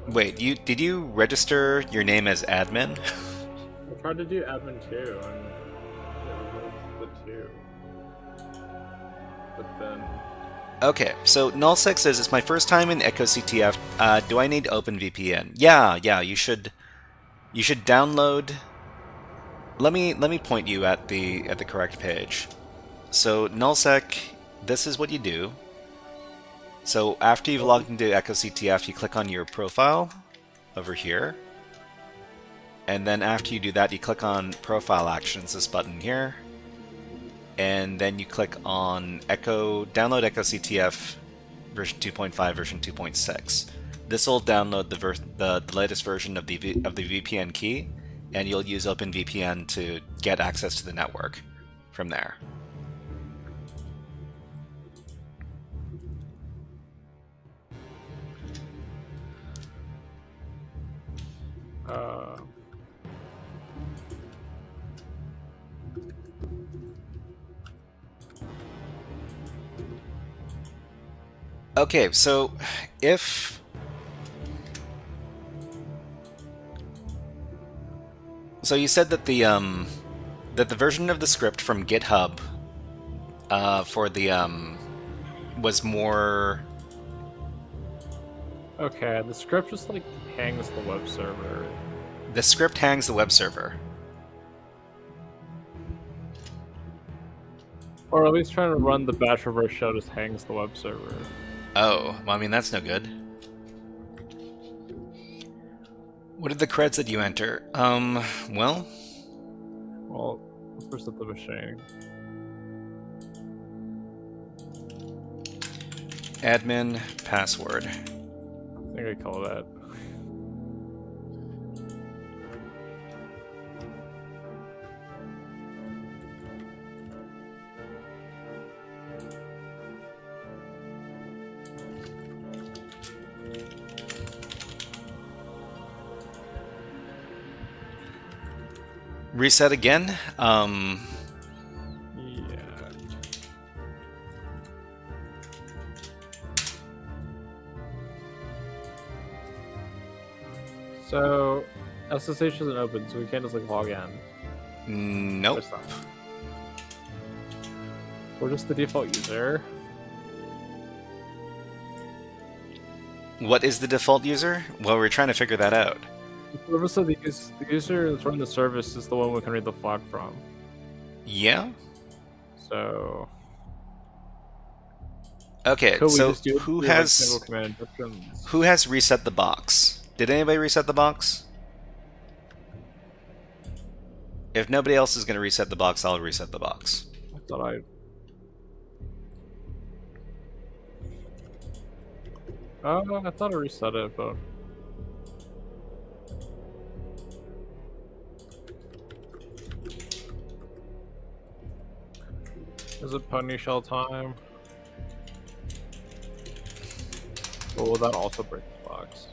S5: wait, did you register your name as admin?
S2: I tried to do admin too, and it removed the two. But then
S5: Okay, so Nullsec says it's my first time in echoCTF. Do I need OpenVPN? Yeah, you should download. Let me point you at the correct page. So Nullsec, this is what you do. So after you've logged into echoCTF, you click on your profile over here. And then after you do that, you click on Profile Actions, this button here. And then you click on download echoCTF version 2.5, version 2.6. This will download the latest version of the VPN key, and you'll use OpenVPN to get access to the network from there. Okay, so if you said that the version of the script from GitHub for the was more.
S2: okay, the script just like hangs the web server.
S5: The script hangs the web server.
S2: Or at least trying to run the batch reverse shell just hangs the web server.
S5: Oh, well, I mean, that's no good. What are the creds that you enter? Well,
S2: let's reset the machine.
S5: admin password.
S2: I think I call that.
S5: Reset again.
S2: Yeah. So SSH isn't open, so we can't just like log in.
S5: Nope.
S2: We're just the default user.
S5: What is the default user? Well, we're trying to figure that out.
S2: The service of the user that's running the service is the one we can read the flag from.
S5: Yeah.
S2: So.
S5: Okay.
S2: Could we
S5: So
S2: just do
S5: who
S2: like,
S5: has
S2: single command instructions?
S5: who has reset the box? Did anybody reset the box? If nobody else is going to reset the box, I'll reset the box.
S2: I thought I. I thought I reset it, but. Is it pony shell time? Or will that also break the box?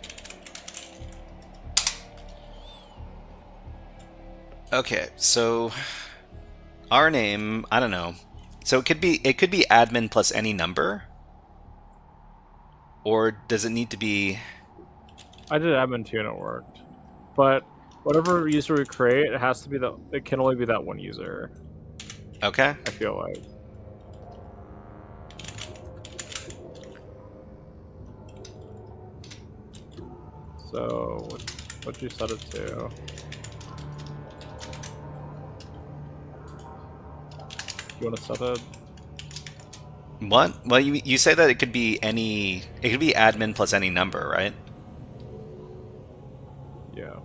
S5: Okay, so our name, I don't know. So it could be admin plus any number, or does it need to be?
S2: I did admin too and it worked, but Whatever user we create, it has to be it can only be that one user.
S5: Okay.
S2: I feel like. So, what'd you set it to? You want to set it?
S5: What? Well, you say that it could be any. It could be admin plus any number, right?
S2: Yeah.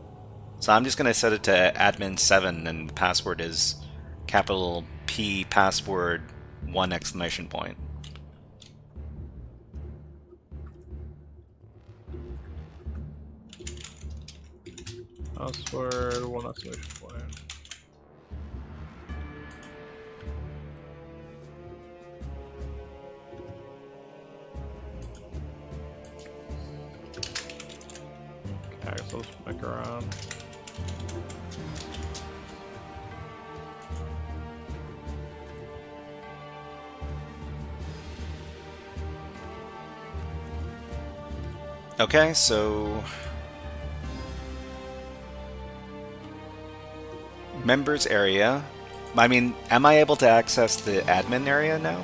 S5: So I'm just gonna set it to admin7, and the password is capital P password 1 exclamation point.
S2: Password 1 exclamation point. Okay, so let's make around.
S5: Okay, so members area. I mean, am I able to access the admin area now?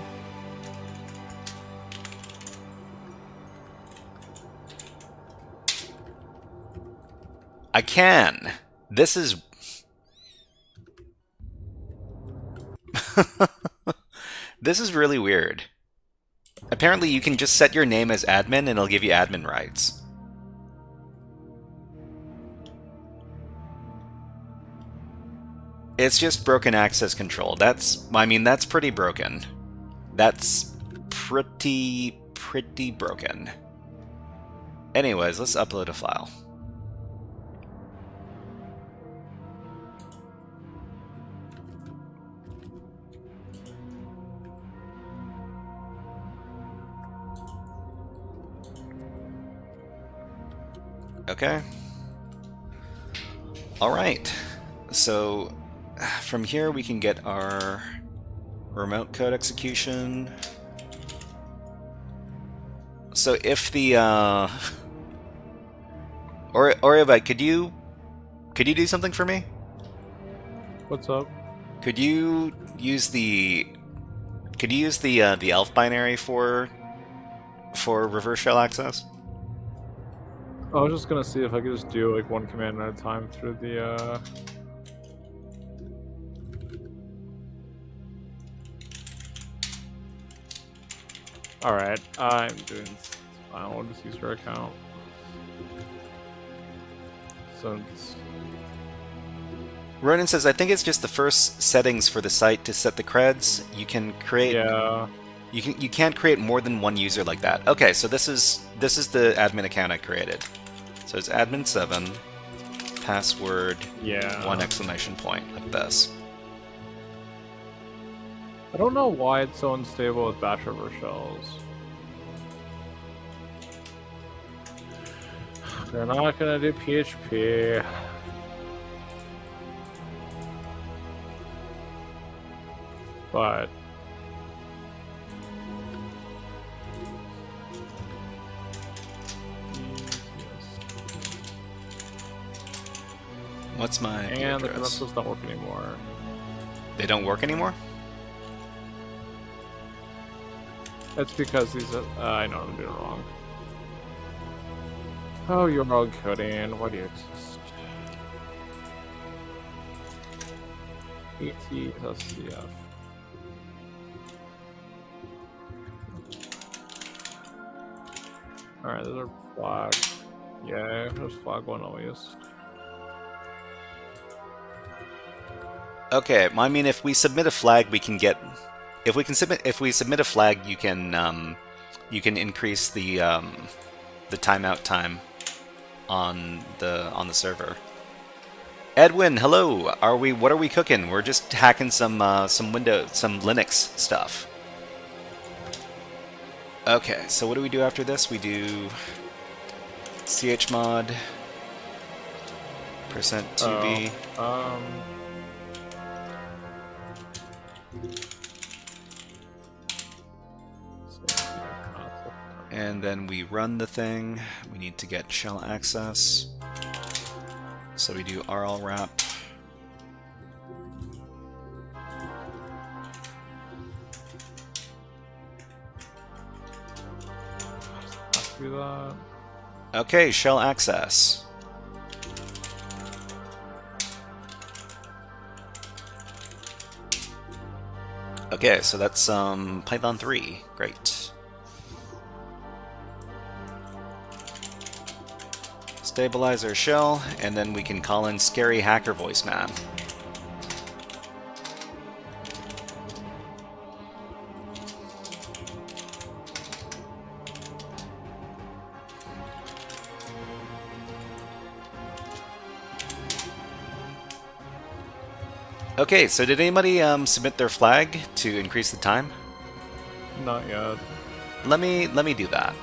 S5: I can. This is... This is really weird. Apparently you can just set your name as admin and it'll give you admin rights. It's just broken access control. I mean, that's pretty broken. That's pretty broken. Anyways, let's upload a file. Okay. Alright. So, from here we can get our remote code execution. So if the, Oriobite, could you do something for me?
S2: What's up?
S5: Could you use the ELF binary for reverse shell access?
S2: I was just gonna see if I could just do like one command at a time through the Alright, I'm doing fine, we'll just use your account. Since
S5: Ronan says, I think it's just the first settings for the site to set the creds. You can create you can't create more than one user like that. Okay, so this is the admin account I created. So it's admin7 password 1 exclamation point like this.
S2: I don't know why it's so unstable with batch reverse shells. They're not gonna do PHP. But
S5: What's my
S2: and the
S5: address?
S2: credentials don't work anymore.
S5: They don't work anymore?
S2: That's because these I know I'm doing wrong. Oh, you're all coding. Why do you exist? ETSCF. Alright, those are flag. Yeah, there's flag one always.
S5: Okay, I mean, if we submit a flag, we can get. If we submit a flag, you can increase the timeout time on the server. Edwin, hello. What are we cooking? We're just hacking some Linux stuff. Okay, so what do we do after this? We do chmod %2b. And then we run the thing. We need to get shell access. So we do RL wrap.
S2: Do that.
S5: Okay, shell access. Okay, so that's Python 3. Great. Stabilizer shell, and then we can call in Scary Hacker Voice Man. Okay, so did anybody submit their flag to increase the time?
S2: Not yet.
S5: Let me do that.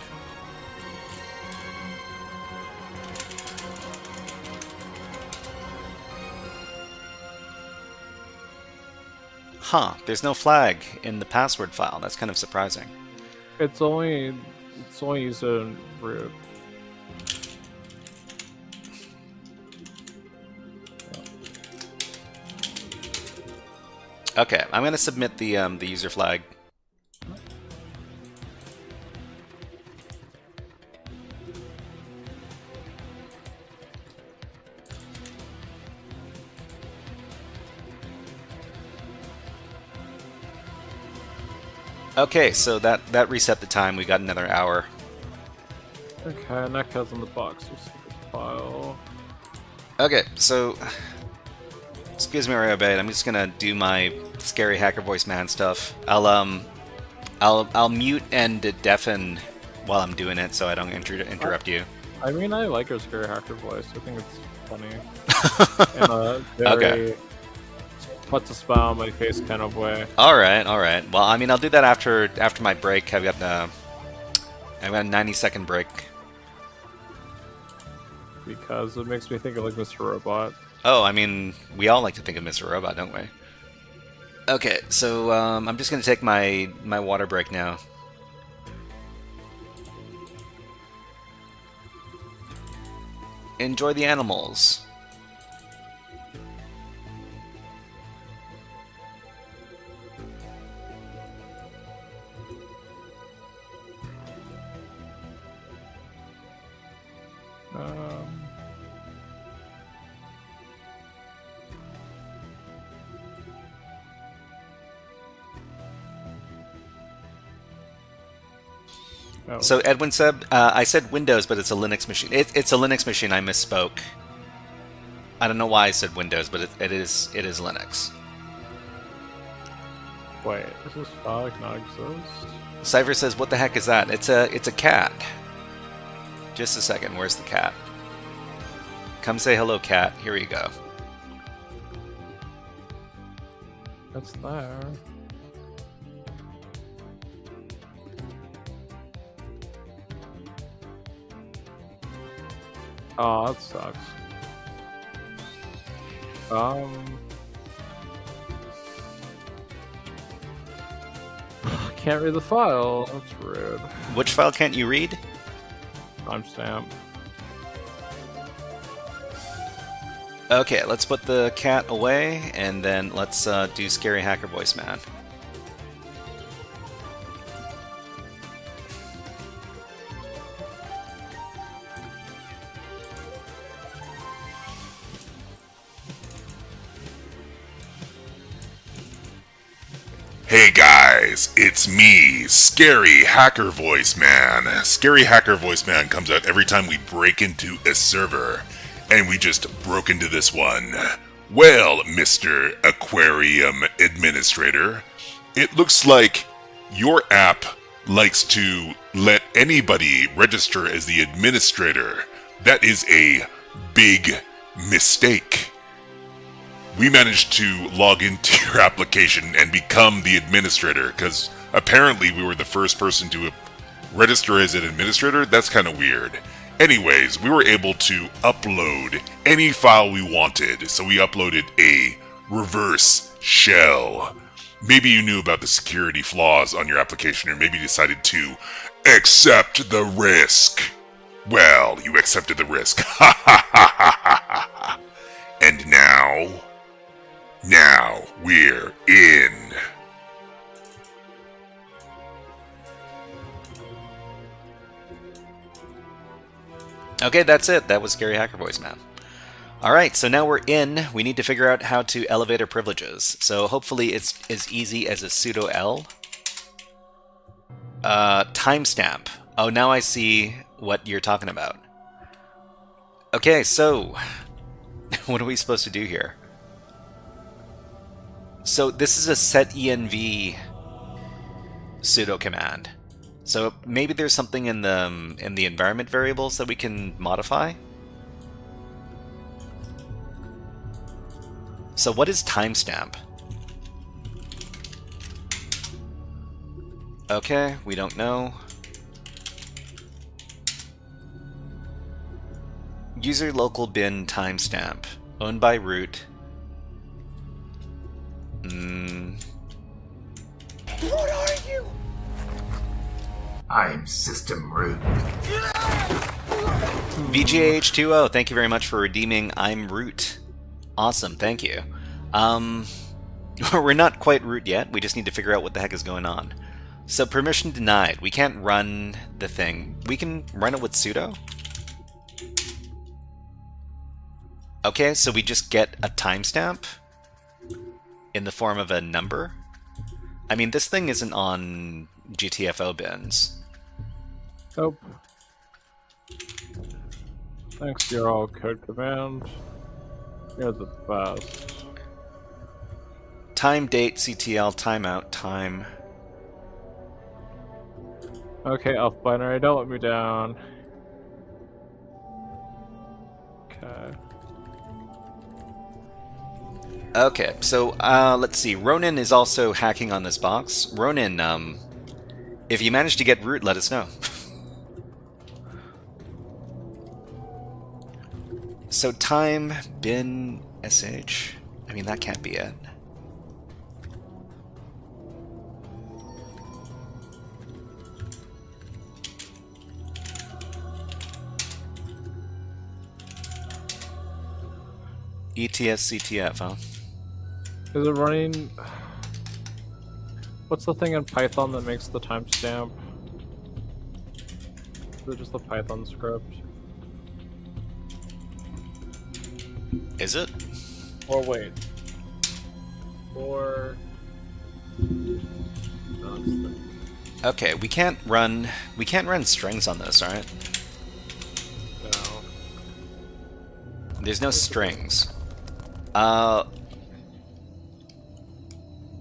S5: Huh, there's no flag in the password file. That's kind of surprising.
S2: It's only used in root.
S5: Okay, I'm gonna submit the user flag. Okay, so that reset the time. We got another hour.
S2: Okay, neck has in the box. Just the file.
S5: Okay, so excuse me, Robert. I'm just gonna do my scary hacker voice man stuff. I'll mute and deafen while I'm doing it, so I don't interrupt you.
S2: I mean, I like her scary hacker voice. I think it's funny. In a very what's a spell on my face kind of way.
S5: All right. Well, I mean, I'll do that after my break. I've got a 90-second break.
S2: Because it makes me think of like Mr. Robot.
S5: Oh, I mean, we all like to think of Mr. Robot, don't we? Okay, so I'm just gonna take my water break now. Enjoy the animals.
S2: Oh.
S5: So Edwin said, I said Windows, but it's a Linux machine. It's a Linux machine. I misspoke. I don't know why I said Windows, but it is Linux.
S2: Wait, does this file not exist?
S5: Cypher says, "What the heck is that?" It's a cat. Just a second. Where's the cat? Come say hello, cat. Here you go.
S2: That's there. Oh, that sucks. Can't read the file. That's rude.
S5: Which file can't you read?
S2: Timestamp.
S5: Okay, let's put the cat away, and then let's do Scary Hacker Voice Man.
S6: Hey guys, it's me, Scary Hacker Voice Man. Scary Hacker Voice Man comes out every time we break into a server, and we just broke into this one. Well, Mr. Aquarium Administrator, it looks like your app likes to let anybody register as the administrator. That is a big mistake. We managed to log into your application and become the administrator, because apparently we were the first person to register as an administrator. That's kind of weird. Anyways, we were able to upload any file we wanted, so we uploaded a reverse shell. Maybe you knew about the security flaws on your application, or maybe you decided to accept the risk. Well, you accepted the risk. Ha ha ha ha ha ha.
S5: Okay, that's it. That was Scary Hacker Voice Man. Alright, so now we're in. We need to figure out how to elevate our privileges. So hopefully it's as easy as a sudo L. Timestamp. Oh, now I see what you're talking about. Okay, so what are we supposed to do here? So this is a setenv sudo command. So maybe there's something in the environment variables that we can modify. So what is timestamp? Okay, we don't know. User local bin timestamp. Owned by root.
S1: What are you?
S7: I'm system root.
S5: VGH20, thank you very much for redeeming I'm root. Awesome, thank you. We're not quite root yet, we just need to figure out what the heck is going on. So permission denied, we can't run the thing. We can run it with sudo? Okay, so we just get a timestamp in the form of a number? I mean, this thing isn't on GTFO bins.
S2: Nope. Thanks to your all code command. You're the best.
S5: Time, date, CTL, timeout, time.
S2: Okay, Elf Binary, don't let me down. Okay.
S5: Okay, so let's see. Ronan is also hacking on this box. Ronan, if you manage to get root, let us know. So time, bin, sh. I mean, that can't be it. ETSCTF, huh?
S2: Is it running... What's the thing in Python that makes the timestamp? Is it just the Python script?
S5: Is it?
S2: Or wait. Or... No, it's the...
S5: Okay, we can't run strings on this, right?
S2: No.
S5: There's no strings.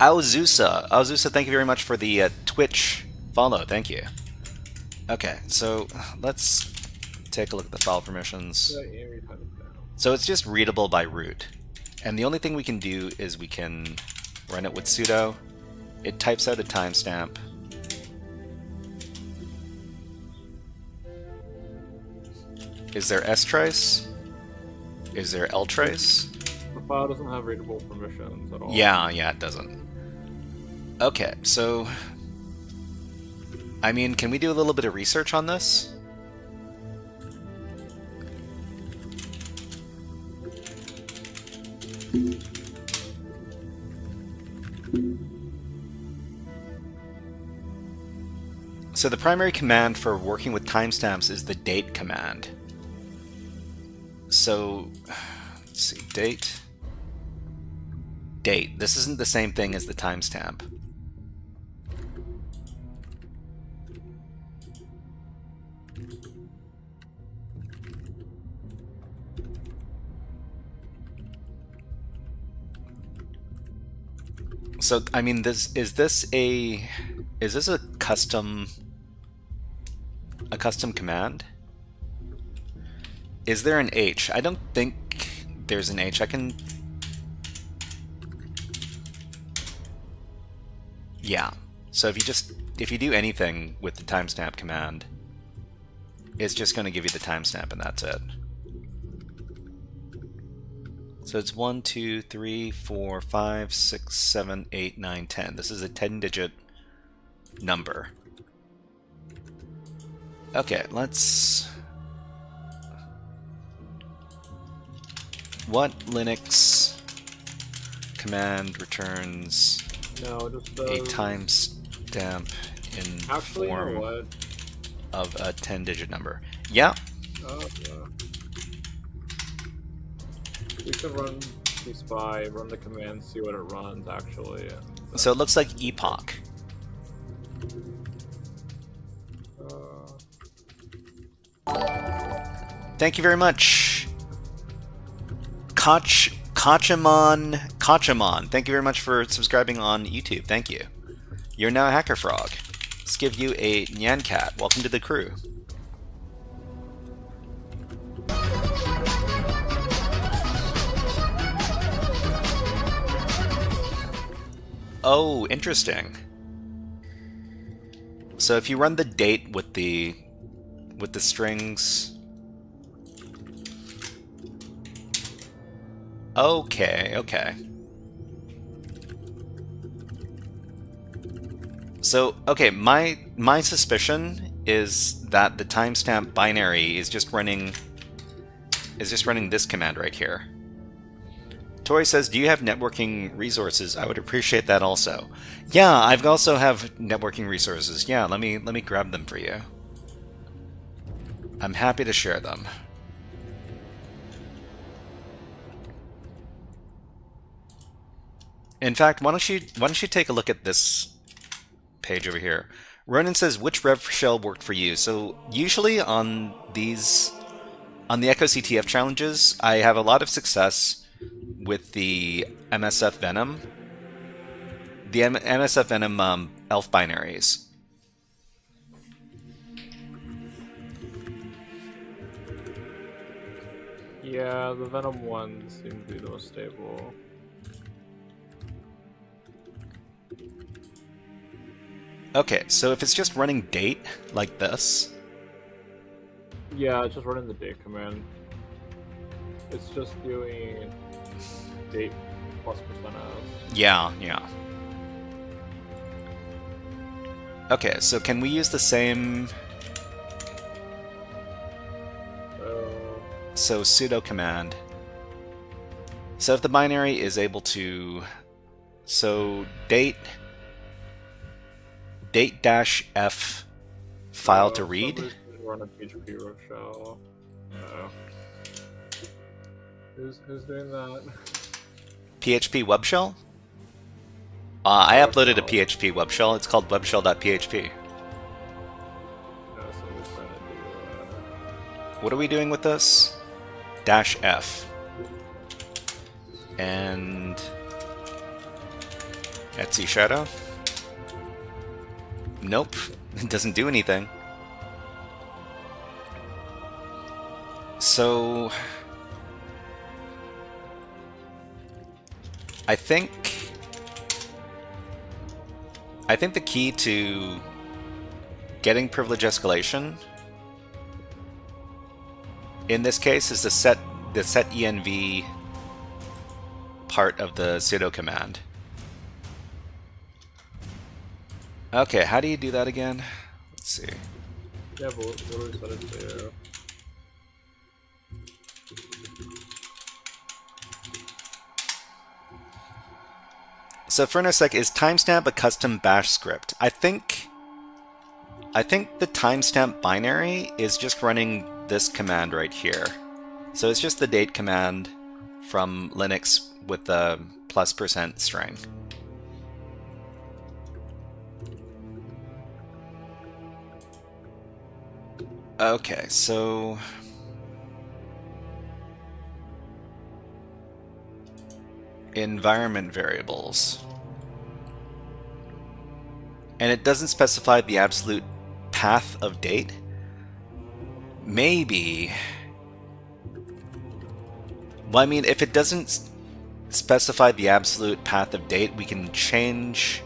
S5: Alzusa, thank you very much for the Twitch follow, thank you. Okay, so let's take a look at the file permissions. So it's just readable by root. And the only thing we can do is we can run it with sudo. It types out a timestamp. Is there strace? Is there ltrace?
S2: The file doesn't have readable permissions at all.
S5: Yeah, it doesn't. Okay, so... I mean, can we do a little bit of research on this? So the primary command for working with timestamps is the date command. So, let's see, date. This isn't the same thing as the timestamp. So, I mean, is this a custom command? Is there an H? I don't think there's an H. I can... Yeah. So if you do anything with the timestamp command, it's just going to give you the timestamp and that's it. So it's 1, 2, 3, 4, 5, 6, 7, 8, 9, 10. This is a 10-digit number. Okay, let's... What Linux command returns a timestamp in
S2: Actually,
S5: form
S2: you know what?
S5: of a 10-digit number? Yeah,
S2: We could run the spy, run the command, see what it runs actually.
S5: So it looks like Epoch. Thank you very much. Kachamon. Thank you very much for subscribing on YouTube. Thank you. You're now a HackerFrog. Let's give you a Nyan Cat. Welcome to the crew. Oh, interesting. So if you run the date with the strings. Okay. So, okay, my suspicion is that the timestamp binary is just running this command right here. Tori says, "Do you have networking resources? I would appreciate that also." Yeah, I've also have networking resources. Yeah, let me grab them for you. I'm happy to share them. In fact, why don't you take a look at this page over here? Ronan says, "Which rev shell worked for you?" So usually on the echoCTF challenges, I have a lot of success with the MSF Venom. The MSF Venom elf binaries.
S2: Yeah, the Venom ones seem to be the most stable.
S5: Okay, so if it's just running date like this.
S2: Yeah, it's just running the date command. It's just doing date plus %.
S5: Yeah. Okay, so can we use the same? So sudo command. So if the binary is able to, so date -f file to read.
S2: Run a PHP row shell. Who's doing that?
S5: PHP web shell? I uploaded a PHP web shell. It's called webshell.php. What are we doing with this? -f. And Etsy shadow? Nope, it doesn't do anything. So I think the key to getting privilege escalation in this case is the set env part of the sudo command. Okay, how do you do that again? Let's see.
S2: Yeah, but what do we set it to?
S5: So Furnosec, is timestamp a custom bash script? I think the timestamp binary is just running this command right here. So it's just the date command from Linux with the +% string. Okay, so environment variables. And it doesn't specify the absolute path of date. Maybe. Well, I mean, if it doesn't specify the absolute path of date, we can change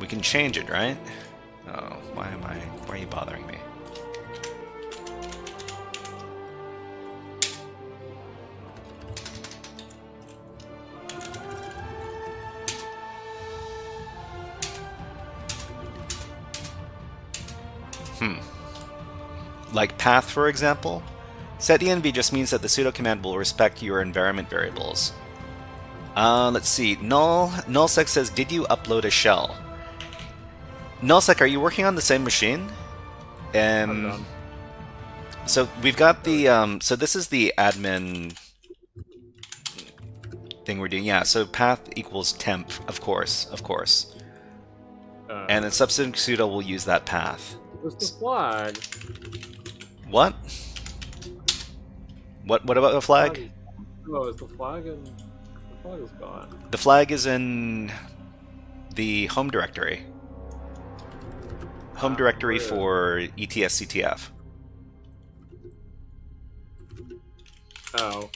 S5: it, right? Oh, why are you bothering me? Like path, for example. Setenv just means that the sudo command will respect your environment variables. Let's see. Nullsec says, "Did you upload a shell?" Nullsec, are you working on the same machine? So we've got the so this is the admin thing we're doing. Yeah, so path equals temp, of course. And then substitute sudo will use that path.
S2: Where's the flag?
S5: What? What about the flag?
S2: Oh, is the flag in... The flag is gone.
S5: The flag is in the home directory. Home directory for ETSCTF.
S2: Oh.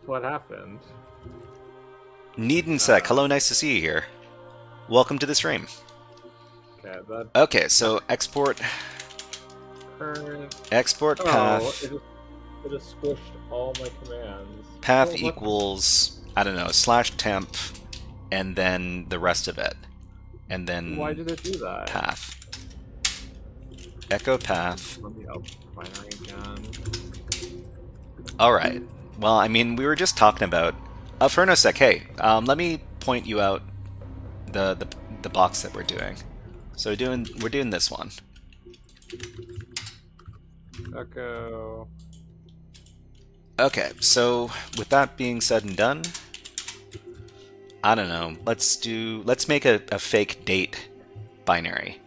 S2: What happened?
S5: Needensec, hello, nice to see you here. Welcome to the stream.
S2: Okay, that...
S5: Okay, so export...
S2: Current...
S5: Export path...
S2: It just squished all my commands.
S5: Path
S2: What?
S5: equals, I don't know, /temp, and then the rest of it. And then...
S2: Why did it do that?
S5: Path. Echo path.
S2: Let me open binary again.
S5: Alright. Well, I mean, we were just talking about... Furnosec, hey, let me point you out the box that we're doing. So we're doing this one.
S2: Echo...
S5: Okay, so with that being said and done, I don't know, let's make a fake date binary.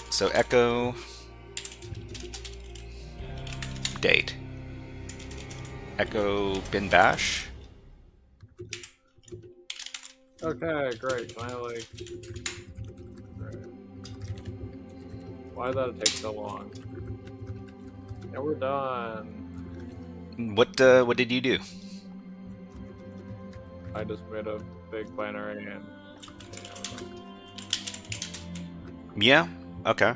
S5: So echo date. Echo bin bash.
S2: Okay, great. Can I, like... Great. Why did that take so long? Yeah, we're done.
S5: What did you do?
S2: I just made a big binary and...
S5: Yeah, okay.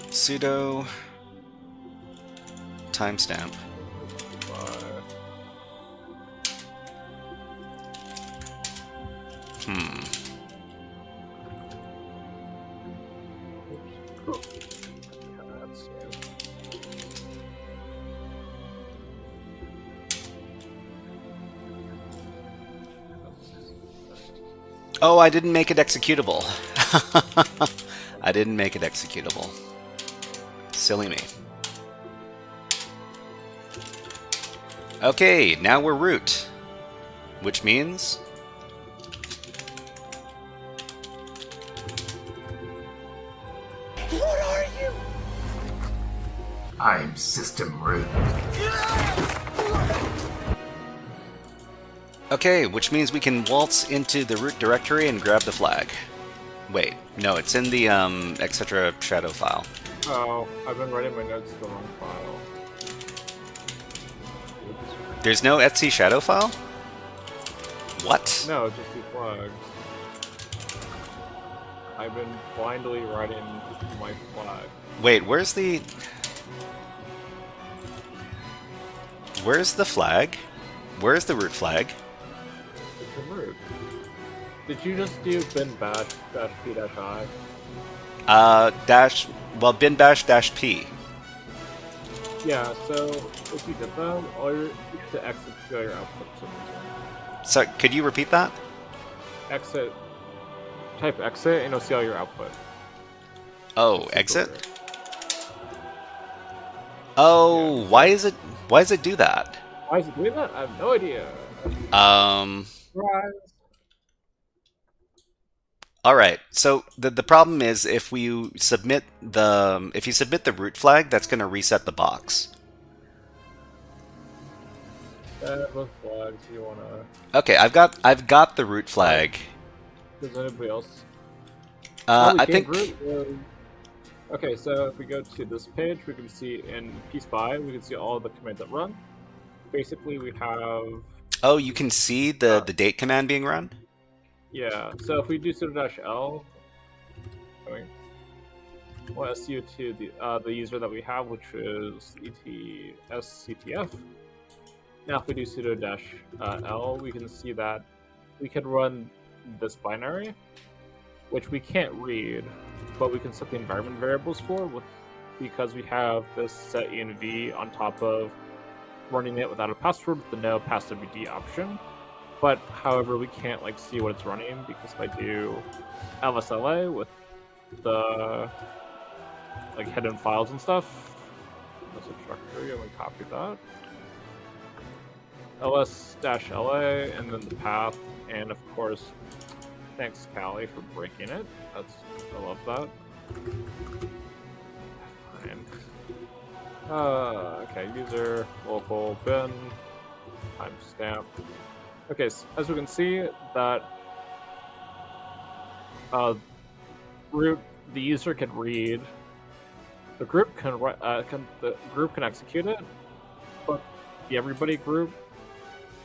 S5: Sudo timestamp. Oh, I didn't make it executable. I didn't make it executable. Silly me. Okay, now we're root. Which means...
S1: What are you?
S7: I'm system root.
S5: Okay, which means we can waltz into the root directory and grab the flag. Wait, no, it's in the etc shadow file.
S2: Oh, I've been writing my notes to the wrong file.
S5: There's no etc shadow file? What?
S2: No, just two flags. I've been blindly writing my flag.
S5: Wait, where's the flag? Where's the root flag?
S2: It's the root. Did you just do bin bash dash p dash I?
S5: Bin bash dash p.
S2: Yeah, so if you did that, all you have to exit to your output for some reason.
S5: So, could you repeat that?
S2: Exit. Type exit and you'll see all your output.
S5: Oh, exit? Oh, why is it do that?
S2: Why is it doing that? I have no idea. Surprise.
S5: All right. So the problem is if you submit the root flag, that's going to reset the box.
S2: What flags do you wanna?
S5: Okay, I've got the root flag.
S2: Does anybody else?
S5: I think.
S2: Okay, so if we go to this page, we can see in pspy, we can see all the commands that run. Basically, we have.
S5: Oh, you can see the date command being run.
S2: Yeah. So if we do sudo-l, we'll su to the user that we have, which is esctf. Now, if we do sudo-l, we can see that we can run this binary, which we can't read, but we can set the environment variables for, because we have this set env on top of running it without a password with the no passwd option. But however, we can't like see what it's running because if I do LSLA with the like hidden files and stuff, that's a structure. I'm gonna copy that. ls-la and then the path, and of course, thanks Callie for breaking it. I love that. Fine. Okay, user local bin timestamp. Okay, so as we can see, that root the user can read, the group can execute it, but the everybody group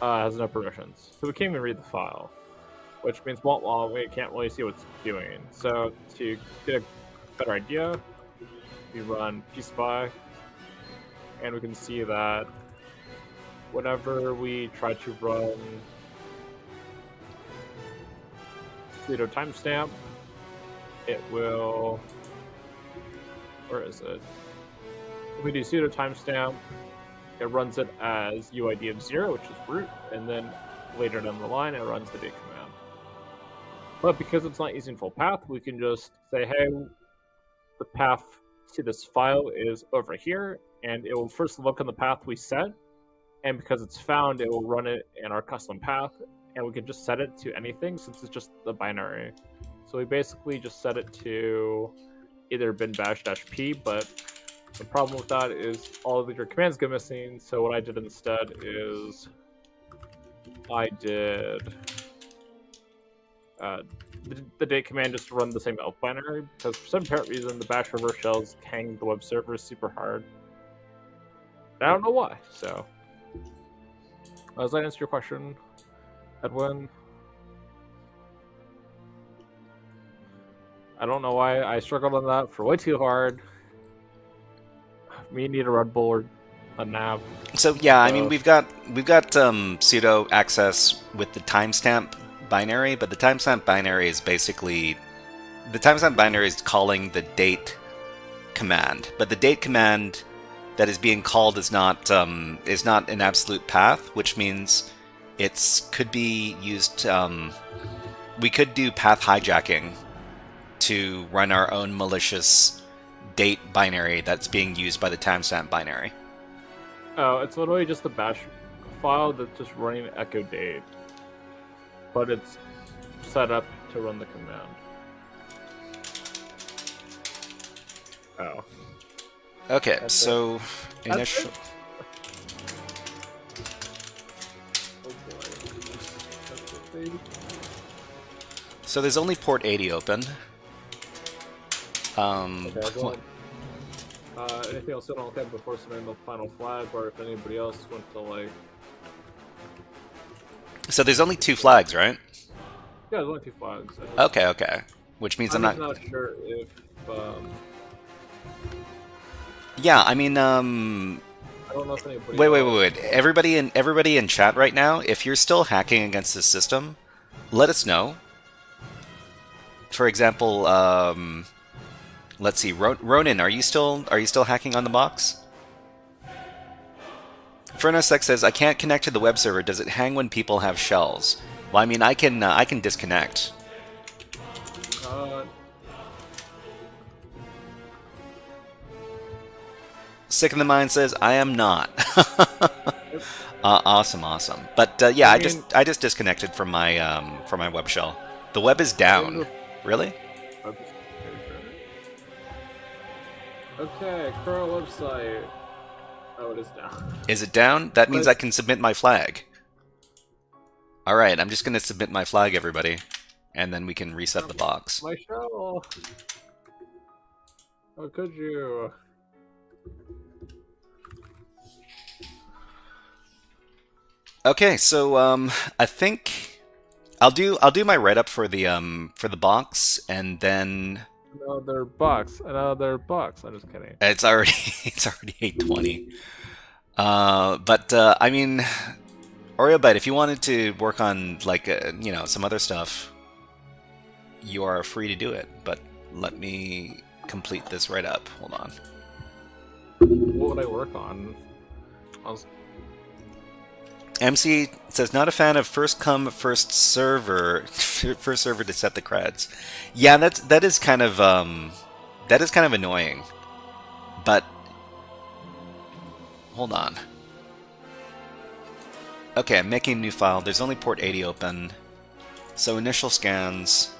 S2: has no permissions, so we can't even read the file, which means well, we can't really see what it's doing. So to get a better idea, we run pspy, and we can see that whenever we try to run sudo timestamp, it will, where is it? If we do sudo timestamp, it runs it as UID of 0, which is root, and then later down the line, it runs the date command. But because it's not using full path, we can just say, hey, the path to this file is over here, and it will first look on the path we set, and because it's found, it will run it in our custom path, and we can just set it to anything since it's just the binary. So we basically just set it to either bin bash-p, but the problem with that is all of your commands go missing, so what I did instead is I did the date command just to run the same elf binary, because for some apparent reason the bash reverse shells hang the web server super hard. I don't know why, so. Does that answer your question, Edwin? I don't know why I struggled on that for way too hard. Me need a Red Bull or a nav.
S5: So yeah, I mean we've got sudo access with the timestamp binary, but the timestamp binary is basically calling the date command, but the date command that is being called is not an absolute path, which means it's could be used. We could do path hijacking to run our own malicious date binary that's being used by the timestamp binary.
S2: Oh, it's literally just a bash file that's just running echo date, but it's set up to run the command. Oh.
S5: Okay,
S2: That's
S5: so initial.
S2: Oh boy. That's the thing.
S5: So there's only port 80 open.
S2: Okay, everyone. Anything else you don't have before submitting the final flag, or if anybody else wants to like.
S5: So there's only 2 flags, right?
S2: Yeah, there's only 2 flags.
S5: Okay. Which means I'm
S2: just
S5: not.
S2: not sure if.
S5: Yeah, I mean,
S2: I don't know if anybody.
S5: Wait. Everybody in chat right now, if you're still hacking against this system, let us know. For example, let's see, Ronan, are you still hacking on the box? Furnosec says, I can't connect to the web server. Does it hang when people have shells? Well, I mean, I can disconnect. Sick in the Mind says, I am not. Awesome. But yeah, I just disconnected from my web shell. The web is down. Really?
S2: Okay, current website. Oh, it is down.
S5: Is it down? That means I can submit my flag. Alright, I'm just going to submit my flag, everybody. And then we can reset the box.
S2: My shell! How could you?
S5: Okay, so I think I'll do my write-up for the box, and then
S2: Another box. I'm just kidding.
S5: it's already 8:20. But I mean, OreoBite, if you wanted to work on like some other stuff, you are free to do it. But let me complete this write-up. Hold on.
S2: What would I work on?
S5: MC says not a fan of first come first server, first server to set the creds. Yeah, that is kind of annoying. But hold on. Okay, I'm making a new file. There's only port 80 open. So initial scans.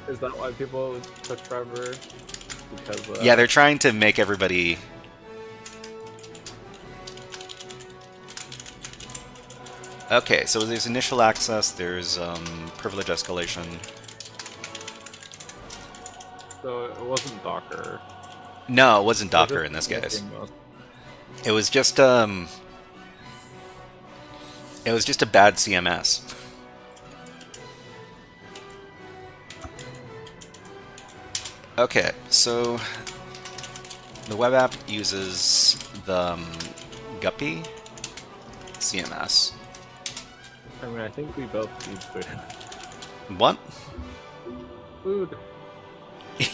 S2: Is that why people took forever? Because
S5: yeah, they're trying to make everybody. Okay, so there's initial access, there's privilege escalation.
S2: So it wasn't Docker.
S5: No, it wasn't Docker in this case. It was just a bad CMS. Okay, so the web app uses the Guppy CMS.
S2: I mean, I think we both need food.
S5: What?
S2: Food.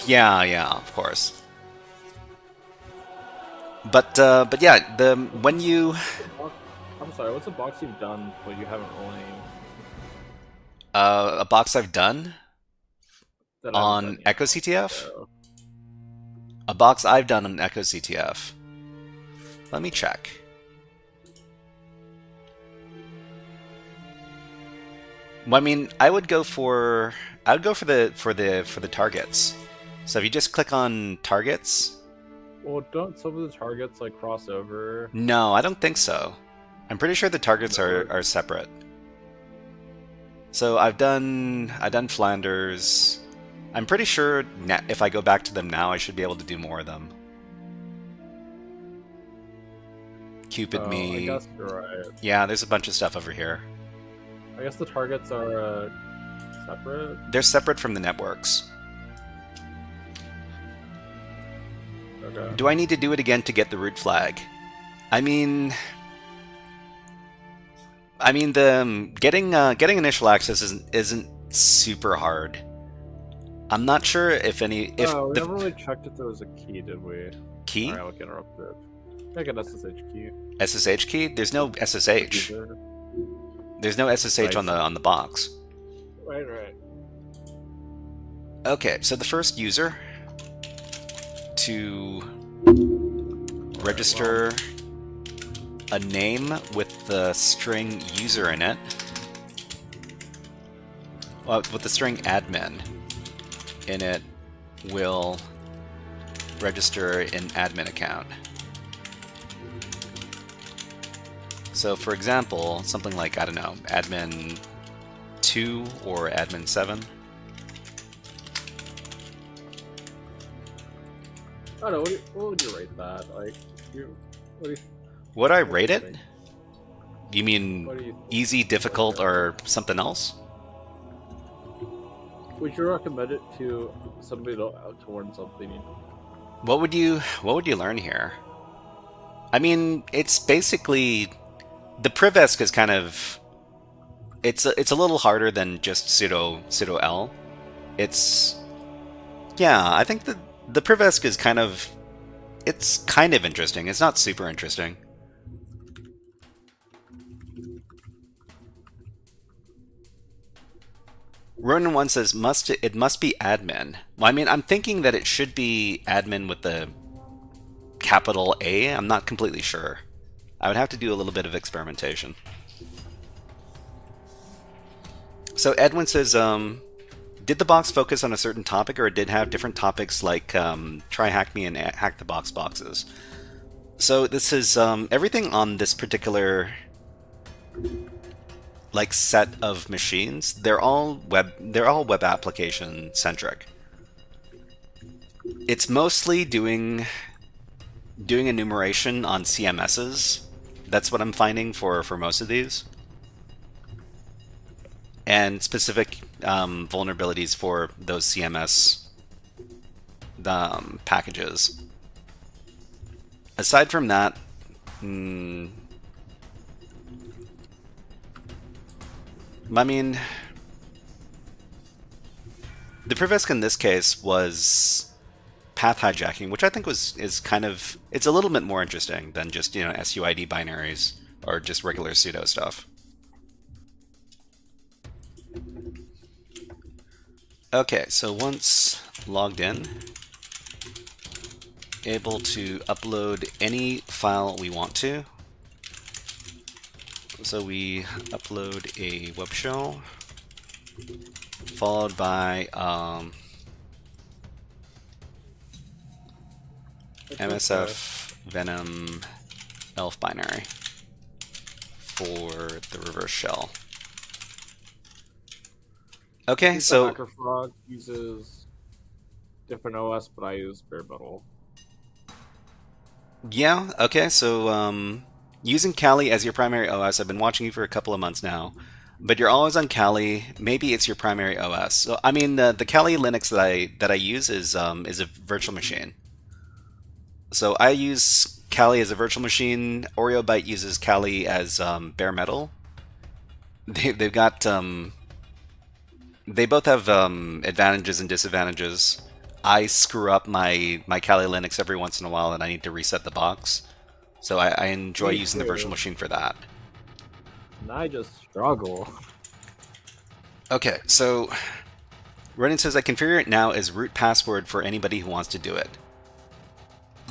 S5: Yeah, of course. But yeah, when you.
S2: I'm sorry. What's a box you've done, but you haven't really?
S5: A box I've done
S2: That I haven't
S5: on
S2: done yet.
S5: echoCTF.
S2: So,
S5: A box I've done on echoCTF. Let me check. Well, I mean, I would go for the targets. So if you just click on targets.
S2: well, don't some of the targets like cross over?
S5: No, I don't think so. I'm pretty sure the targets are separate. So I've done Flanders. I'm pretty sure if I go back to them now, I should be able to do more of them. Cupid Me.
S2: I guess you're right.
S5: Yeah, there's a bunch of stuff over here.
S2: I guess the targets are separate.
S5: They're separate from the networks.
S2: Okay.
S5: Do I need to do it again to get the root flag? I mean, the getting initial access isn't super hard. I'm not sure if
S2: We never really checked if there was a key, did we?
S5: key
S2: Sorry, I'll get interrupted. Like an SSH key.
S5: SSH key. There's no SSH.
S2: User.
S5: There's no SSH on the box.
S2: Right.
S5: Okay, so the first user to register a name with the string user in it, well, with the string admin in it, will register an admin account. So for example, something like, I don't know, admin 2 or admin 7.
S2: I don't know. What would you rate that? Like,
S5: Would I rate it? You
S2: What
S5: mean
S2: do you
S5: easy, difficult, or something else?
S2: would you recommend it to somebody to learn something?
S5: What would you learn here? I mean, it's basically the privesc is kind of it's a little harder than just sudo l. I think the privesc is kind of interesting. It's not super interesting. Ronan1 says it must be admin. Well, I mean, I'm thinking that it should be admin with the capital A. I'm not completely sure. I would have to do a little bit of experimentation. So Edwin says, did the box focus on a certain topic, or did it have different topics like try hack me and hack the box boxes? So this is everything on this particular set of machines. They're all web application centric. It's mostly doing enumeration on CMSs. That's what I'm finding for most of these. And specific vulnerabilities for those CMS packages. Aside from that, I mean, the privesc in this case was path hijacking, which I think it's a little bit more interesting than just, SUID binaries or just regular sudo stuff. Okay, so once logged in, able to upload any file we want to. So we upload a web shell, followed by MSF Venom elf binary for the reverse shell. Okay, so
S2: HackerFrog uses different OS, but I use bare metal.
S5: yeah, okay, so using Kali as your primary OS, I've been watching you for a couple of months now, but you're always on Kali. Maybe it's your primary OS. So I mean, the Kali Linux that I use is a virtual machine. So I use Kali as a virtual machine. OreoByte uses Kali as bare metal. They've got they both have advantages and disadvantages. I screw up my Kali Linux every once in a while, and I need to reset the box. So I enjoy using the virtual machine for that.
S2: And I just struggle.
S5: Okay, so Renan says I configure it now as root password for anybody who wants to do it.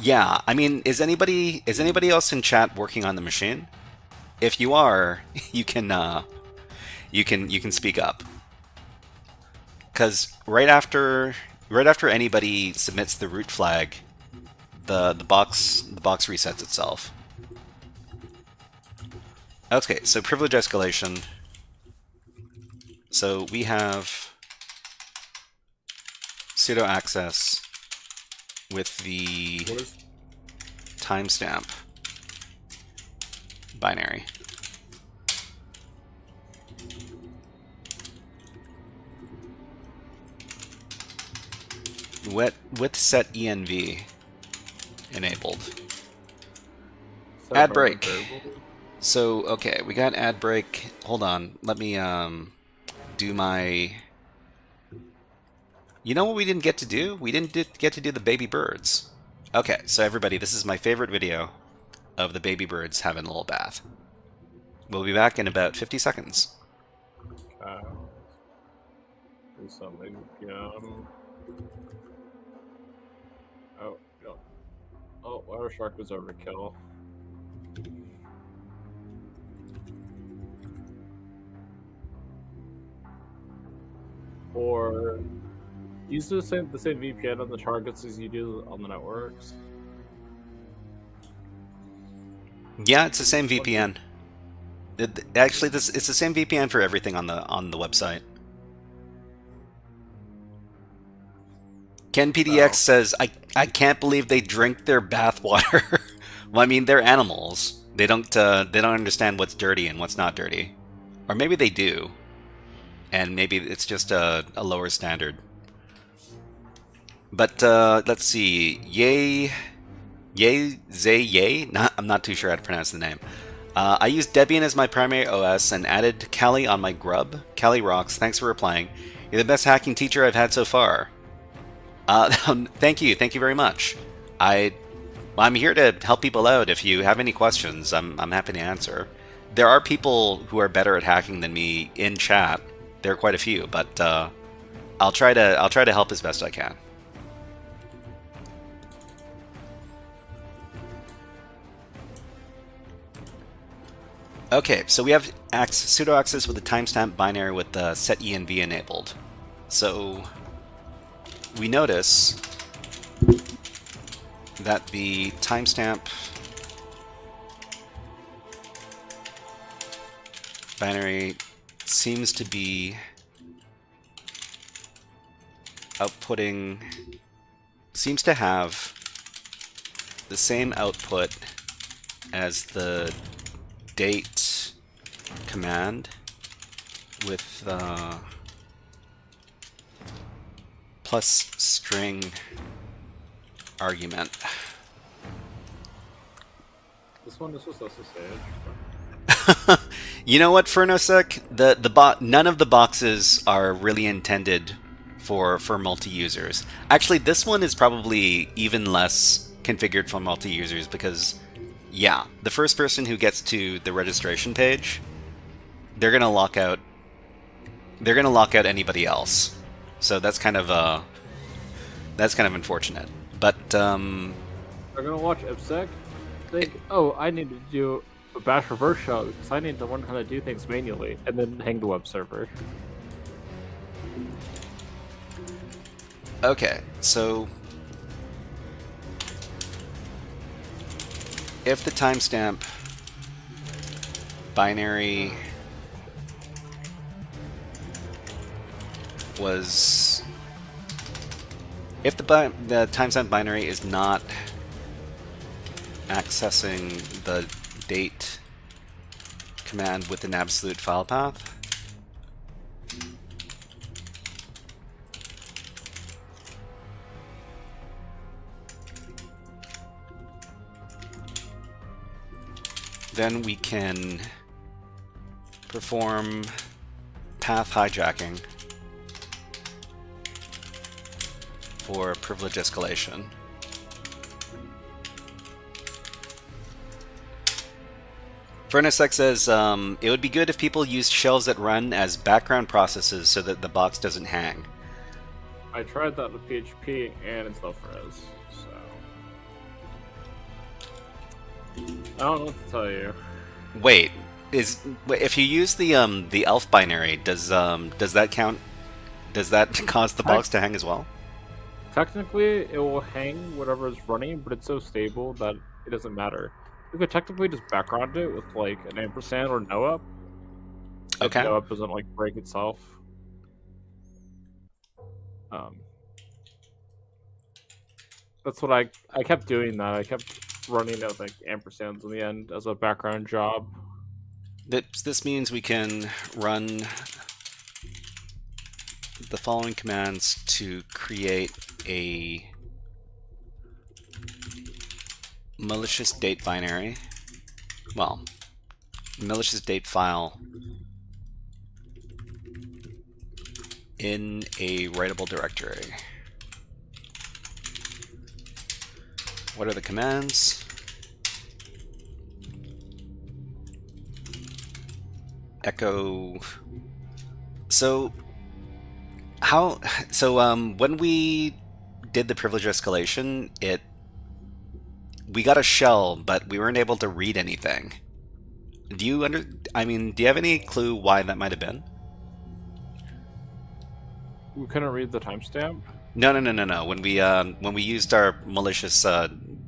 S5: Yeah, I mean, is anybody else in chat working on the machine? If you are, you can speak up. Because right after anybody submits the root flag, the box resets itself. Okay, so privilege escalation. So we have sudo access with the timestamp binary. With set env enabled. Ad break. So okay, we got ad break. Hold on, let me do my. You know what we didn't get to do? We didn't get to do the baby birds. Okay, so everybody, this is my favorite video of the baby birds having a little bath. We'll be back in about 50 seconds.
S2: Do something. Oh, yeah. Oh, Water Shark was overkill. Or use the same VPN on the targets as you do on the networks.
S5: Yeah, it's the same VPN. Actually, it's the same VPN for everything on the website. Ken PDX says, I can't believe they drink their bath water. Well, I mean, they're animals. They don't understand what's dirty and what's not dirty. Or maybe they do. And maybe it's just a lower standard. But let's see. I'm not too sure how to pronounce the name. I used Debian as my primary OS and added Kali on my grub. Kali rocks. Thanks for replying. You're the best hacking teacher I've had so far. Thank you very much. I'm here to help people out. If you have any questions, I'm happy to answer. There are people who are better at hacking than me in chat. There are quite a few, but I'll try to help as best I can. Okay, so we have sudo access with the timestamp binary with the set env enabled. So we notice that the timestamp binary seems to be outputting, seems to have the same output as the date command with plus string argument.
S2: This one is just SSH.
S5: You know what, Furnosec? None of the boxes are really intended for multi-users. Actually, this one is probably even less configured for multi-users because Yeah, the first person who gets to the registration page, they're gonna lock out. They're gonna lock out anybody else. So that's kind of unfortunate. But
S2: They're gonna watch IPSec, think, oh, I need to do a bash reverse shell because I need to learn how to do things manually, and then hang the web server.
S5: okay, so if the timestamp binary was, if the timestamp binary is not accessing the date command with an absolute file path, then we can perform path hijacking for privilege escalation. FurnaceX says, it would be good if people used shells that run as background processes so that the box doesn't hang.
S2: I tried that with PHP and it still froze, so I don't know what to tell you.
S5: Wait, if you use the elf binary, does that count? Does that cause the box to hang as well?
S2: Technically, it will hang whatever is running, but it's so stable that it doesn't matter. You could technically just background it with like an ampersand or no up.
S5: Okay.
S2: No up doesn't like break itself. That's what I kept doing that. I kept running it with like ampersands in the end as a background job.
S5: This means we can run the following commands to create a malicious date binary. Well, malicious date file in a writable directory. What are the commands? Echo. So when we did the privilege escalation, we got a shell, but we weren't able to read anything. Do you have any clue why that might have been?
S2: We couldn't read the timestamp.
S5: No. When we used our malicious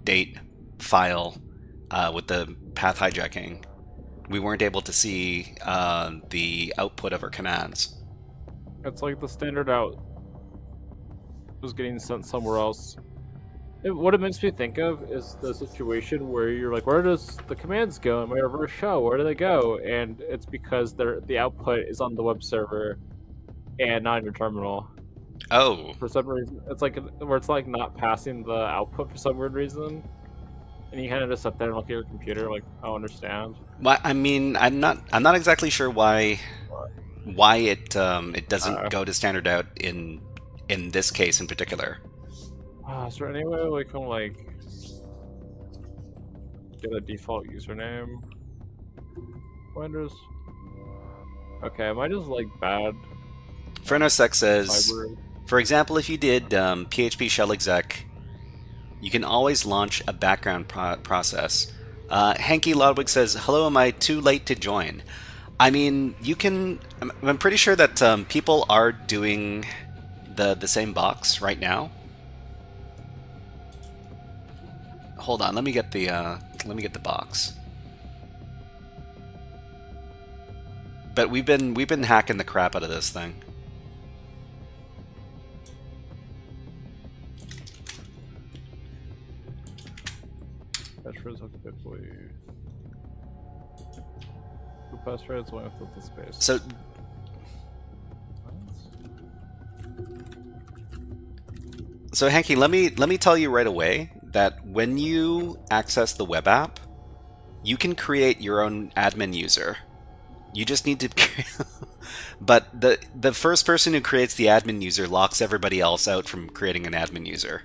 S5: date file with the path hijacking, we weren't able to see the output of our commands.
S2: It's like the standard out was getting sent somewhere else. What it makes me think of is the situation where you're like, where does the commands go in my reverse shell? Where do they go? And it's because the output is on the web server and not in your terminal.
S5: Oh.
S2: For some reason, it's like where it's like not passing the output for some weird reason, and you kind of just sit there and look at your computer like, I understand.
S5: Well, I mean, I'm not exactly sure why it doesn't go to standard out in this case in particular.
S2: Is there any way we can like get a default username? Windows. Okay, am I just like bad?
S5: FurnaceX says,
S2: Library?
S5: for example, if you did PHP shell exec, you can always launch a background process. Hanky Lodwig says, hello, am I too late to join? I mean, you can. I'm pretty sure that people are doing the same box right now. Hold on, let me get the box. But we've been hacking the crap out of this thing.
S2: Passwords hooked quickly. The passwords went with the space.
S5: So Hanky, let me tell you right away that when you access the web app, you can create your own admin user. You just need to but the first person who creates the admin user locks everybody else out from creating an admin user.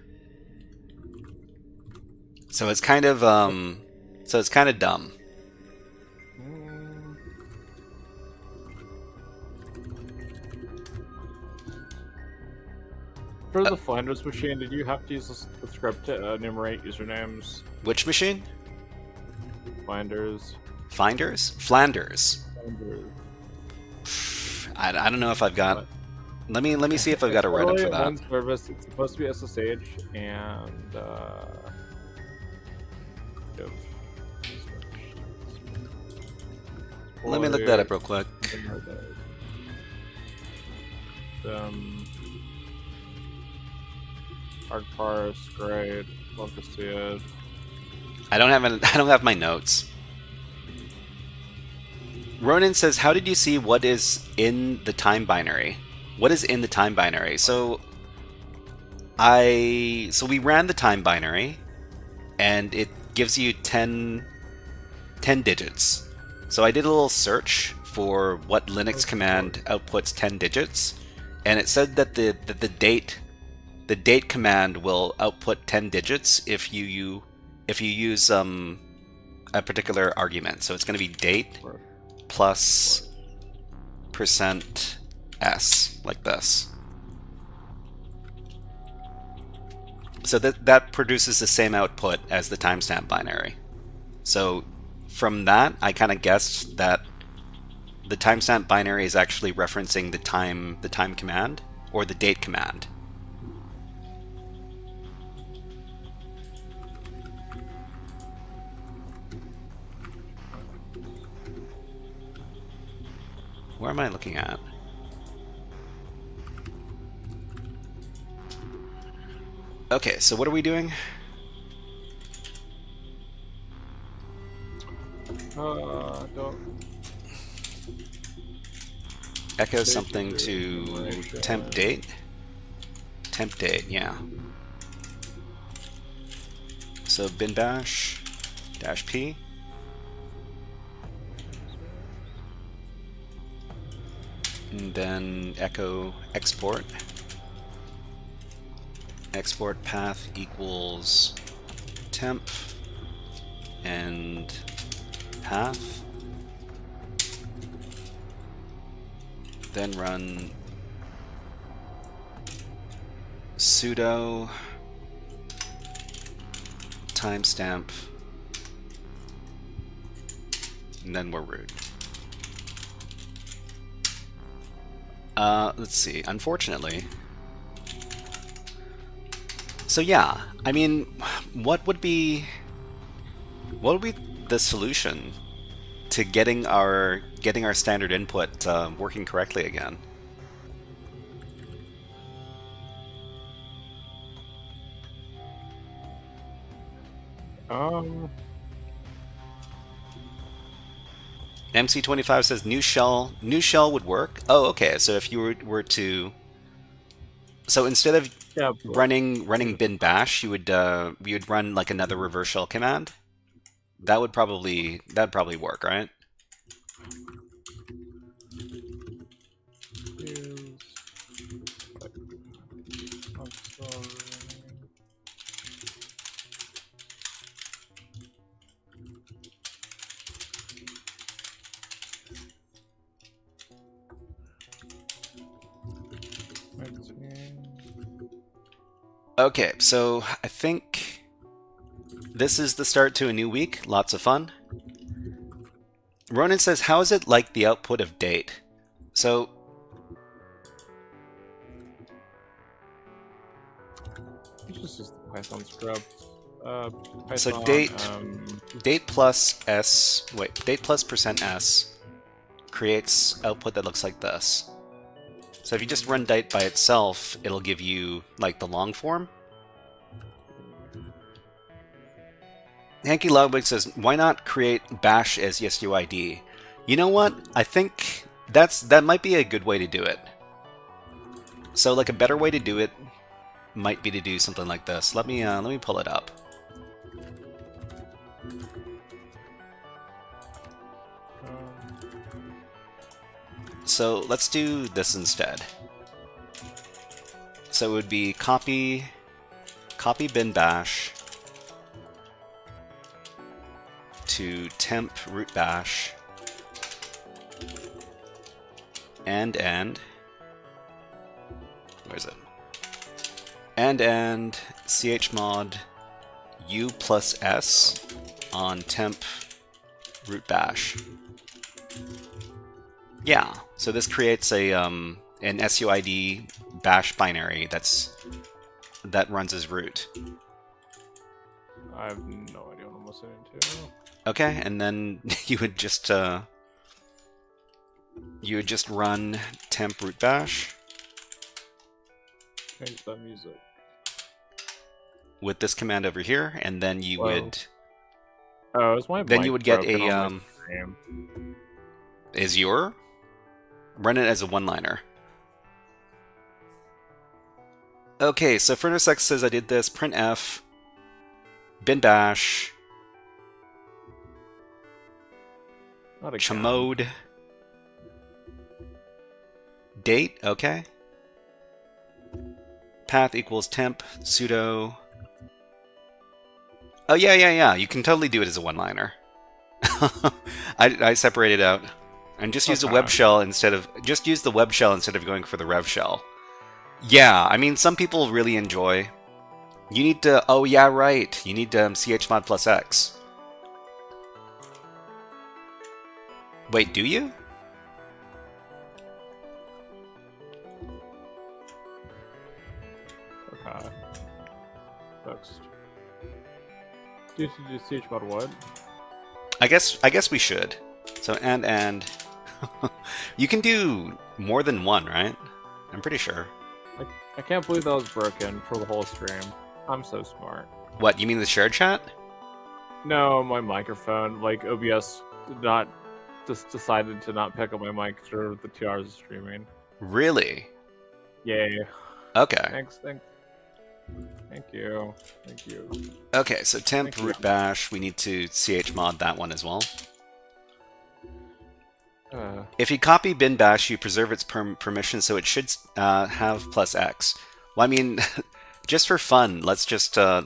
S5: So it's kind of So it's kind of dumb.
S2: For the Flanders machine, did you have to use the script to enumerate usernames?
S5: Which machine?
S2: Flanders.
S5: Finders? Flanders.
S2: Flanders.
S5: I don't know if I've got. Let me see if I've got a write-up for that.
S2: One service. It's supposed to be SSH and.
S5: Let me look that up real quick.
S2: Hard parse, great. Love to see it.
S5: I don't have my notes. Ronan says, "How did you see what is in the time binary? What is in the time binary?" So we ran the time binary, and it gives you 10 digits. So I did a little search for what Linux command outputs 10 digits, and it said that the date command will output 10 digits if you use a particular argument. So it's going to be date plus %s, like this. So that produces the same output as the timestamp binary. So from that, I kind of guessed that the timestamp binary is actually referencing the time command or the date command. Where am I looking at? Okay, so what are we doing?
S2: Don't.
S5: Echo something to temp date. Temp date, yeah. So bin bash -p. And then echo export. Export path equals temp and path. Then run sudo timestamp, and then we're root. Let's see. Unfortunately. So yeah, I mean, what would be the solution to getting our standard input working correctly again? MC25 says new shell would work. Oh, okay. So if you were to, so instead of running bin bash, you would run like another reverse shell command. That'd probably work, right? Okay, so I think this is the start to a new week. Lots of fun. Ronan says, how is it like the output of date? So
S2: it's just the Python script. Python,
S5: so date plus s, date plus %s creates output that looks like this. So if you just run date by itself, it'll give you like the long form. Hanky Logbook says, why not create bash as suid? You know what? I think that might be a good way to do it. So like a better way to do it might be to do something like this. Let me pull it up. So let's do this instead. So it would be copy bin bash to temp root bash and where is it? And chmod u plus s on temp root bash. Yeah, so this creates a an suid bash binary that runs as root.
S2: I have no idea what I'm listening to.
S5: Okay, and then you would just run temp root bash
S2: Change that music.
S5: with this command over here, and then you would
S2: Oh, is my
S5: then
S2: mic
S5: you would get
S2: broken
S5: a
S2: on my stream?
S5: is your run it as a one-liner. Okay, so FurnaceX says I did this. Printf bin bash
S2: Not again.
S5: chmod date. Okay. Path equals temp sudo. Oh yeah. You can totally do it as a one-liner. I separated out and just use the web shell instead of going for the rev shell. Yeah, I mean some people really enjoy. You need to. Oh yeah, right. You need chmod plus x. Wait, do you?
S2: Okay. Next. Do chmod what?
S5: I guess we should. So and you can do more than one, right? I'm pretty sure.
S2: I can't believe that was broken for the whole stream. I'm so smart.
S5: What, you mean the shared chat?
S2: No, my microphone. Like OBS did not just decided to not pick up my mic for the 2 hours of streaming.
S5: Really?
S2: Yay.
S5: Okay.
S2: Thanks. Thank you.
S5: Okay, so temp
S2: Thank you.
S5: root bash, we need to chmod that one as well. If you copy bin bash, you preserve its permission, so it should have plus x. Well, I mean, just for fun, let's just do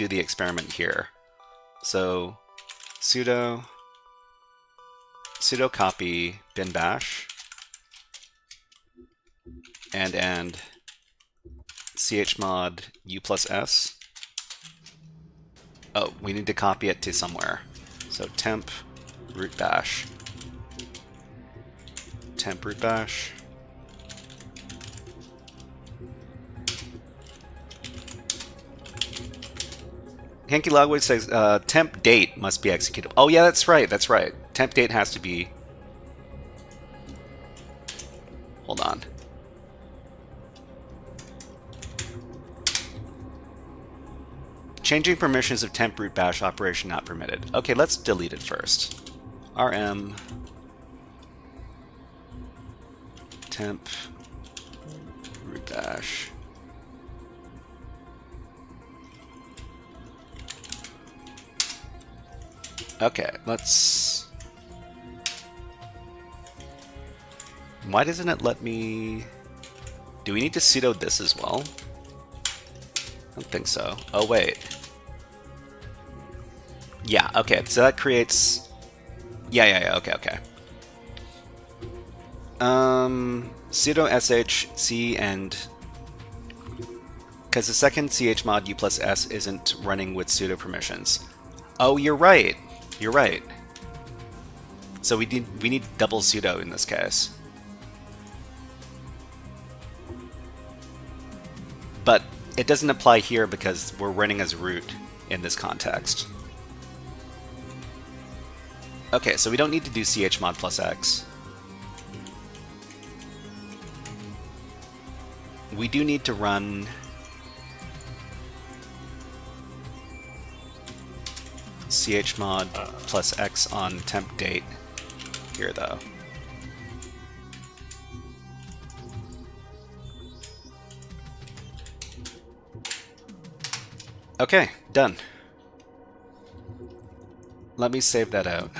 S5: the experiment here. So sudo copy bin bash and chmod u plus s. Oh, we need to copy it to somewhere. So temp root bash. Temp root bash. Hanky Logwood says temp date must be executable. Oh yeah, that's right. Temp date has to be. Hold on. Changing permissions of temp root bash operation not permitted. Okay, let's delete it first. rm temp root bash. Okay, let's... Why doesn't it let me... Do we need to sudo this as well? I don't think so. Oh, wait. Yeah, okay, so that creates... Yeah, okay. Sudo shc and... Because the second chmod u plus s isn't running with sudo permissions. Oh, you're right. So we need double sudo in this case. But it doesn't apply here because we're running as root in this context. Okay, so we don't need to do chmod plus x. We do need to run chmod plus x on temp date here, though. Okay, done. Let me save that out.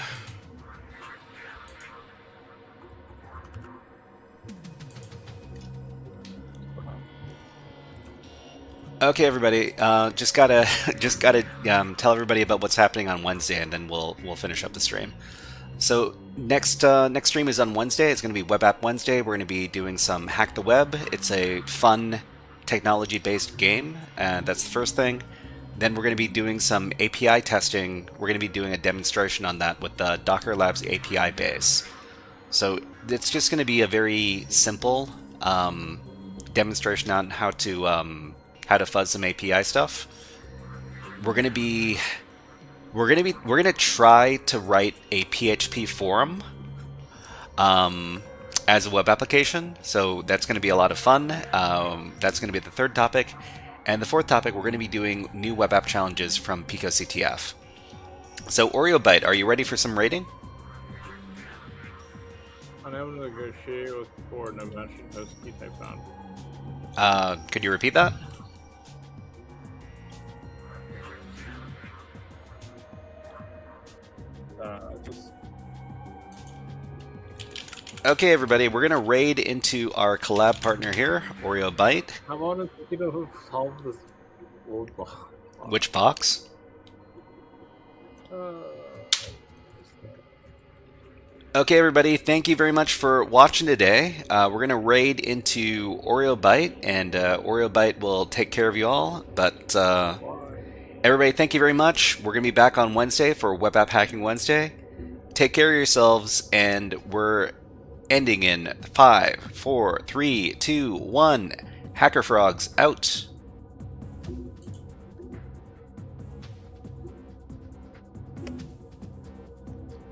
S5: Okay, everybody. Just gotta tell everybody about what's happening on Wednesday, and then we'll finish up the stream. So next stream is on Wednesday. It's going to be Web App Wednesday. We're going to be doing some Hack the Web. It's a fun technology-based game, and that's the first thing. Then we're going to be doing some API testing. We're going to be doing a demonstration on that with the Docker Labs API base. So it's just going to be a very simple demonstration on how to fuzz some API stuff. We're going to try to write a PHP forum as a web application. So that's going to be a lot of fun. That's going to be the third topic. And the fourth topic, we're going to be doing new web app challenges from echoCTF. So OreoBite, are you ready for some rating?
S2: Unable to negotiate with core, no matching host key type found.
S5: Could you repeat that? Okay, everybody, we're gonna raid into our collab partner here, OreoBite.
S2: How long does it to solve this old box?
S5: Which box? Okay, everybody, thank you very much for watching today. We're gonna raid into OreoBite, and OreoBite will take care of you all. But everybody, thank you very much. We're gonna be back on Wednesday for Web App Hacking Wednesday. Take care of yourselves, and we're ending in 5, 4, 3, 2, 1. HackerFrogs out.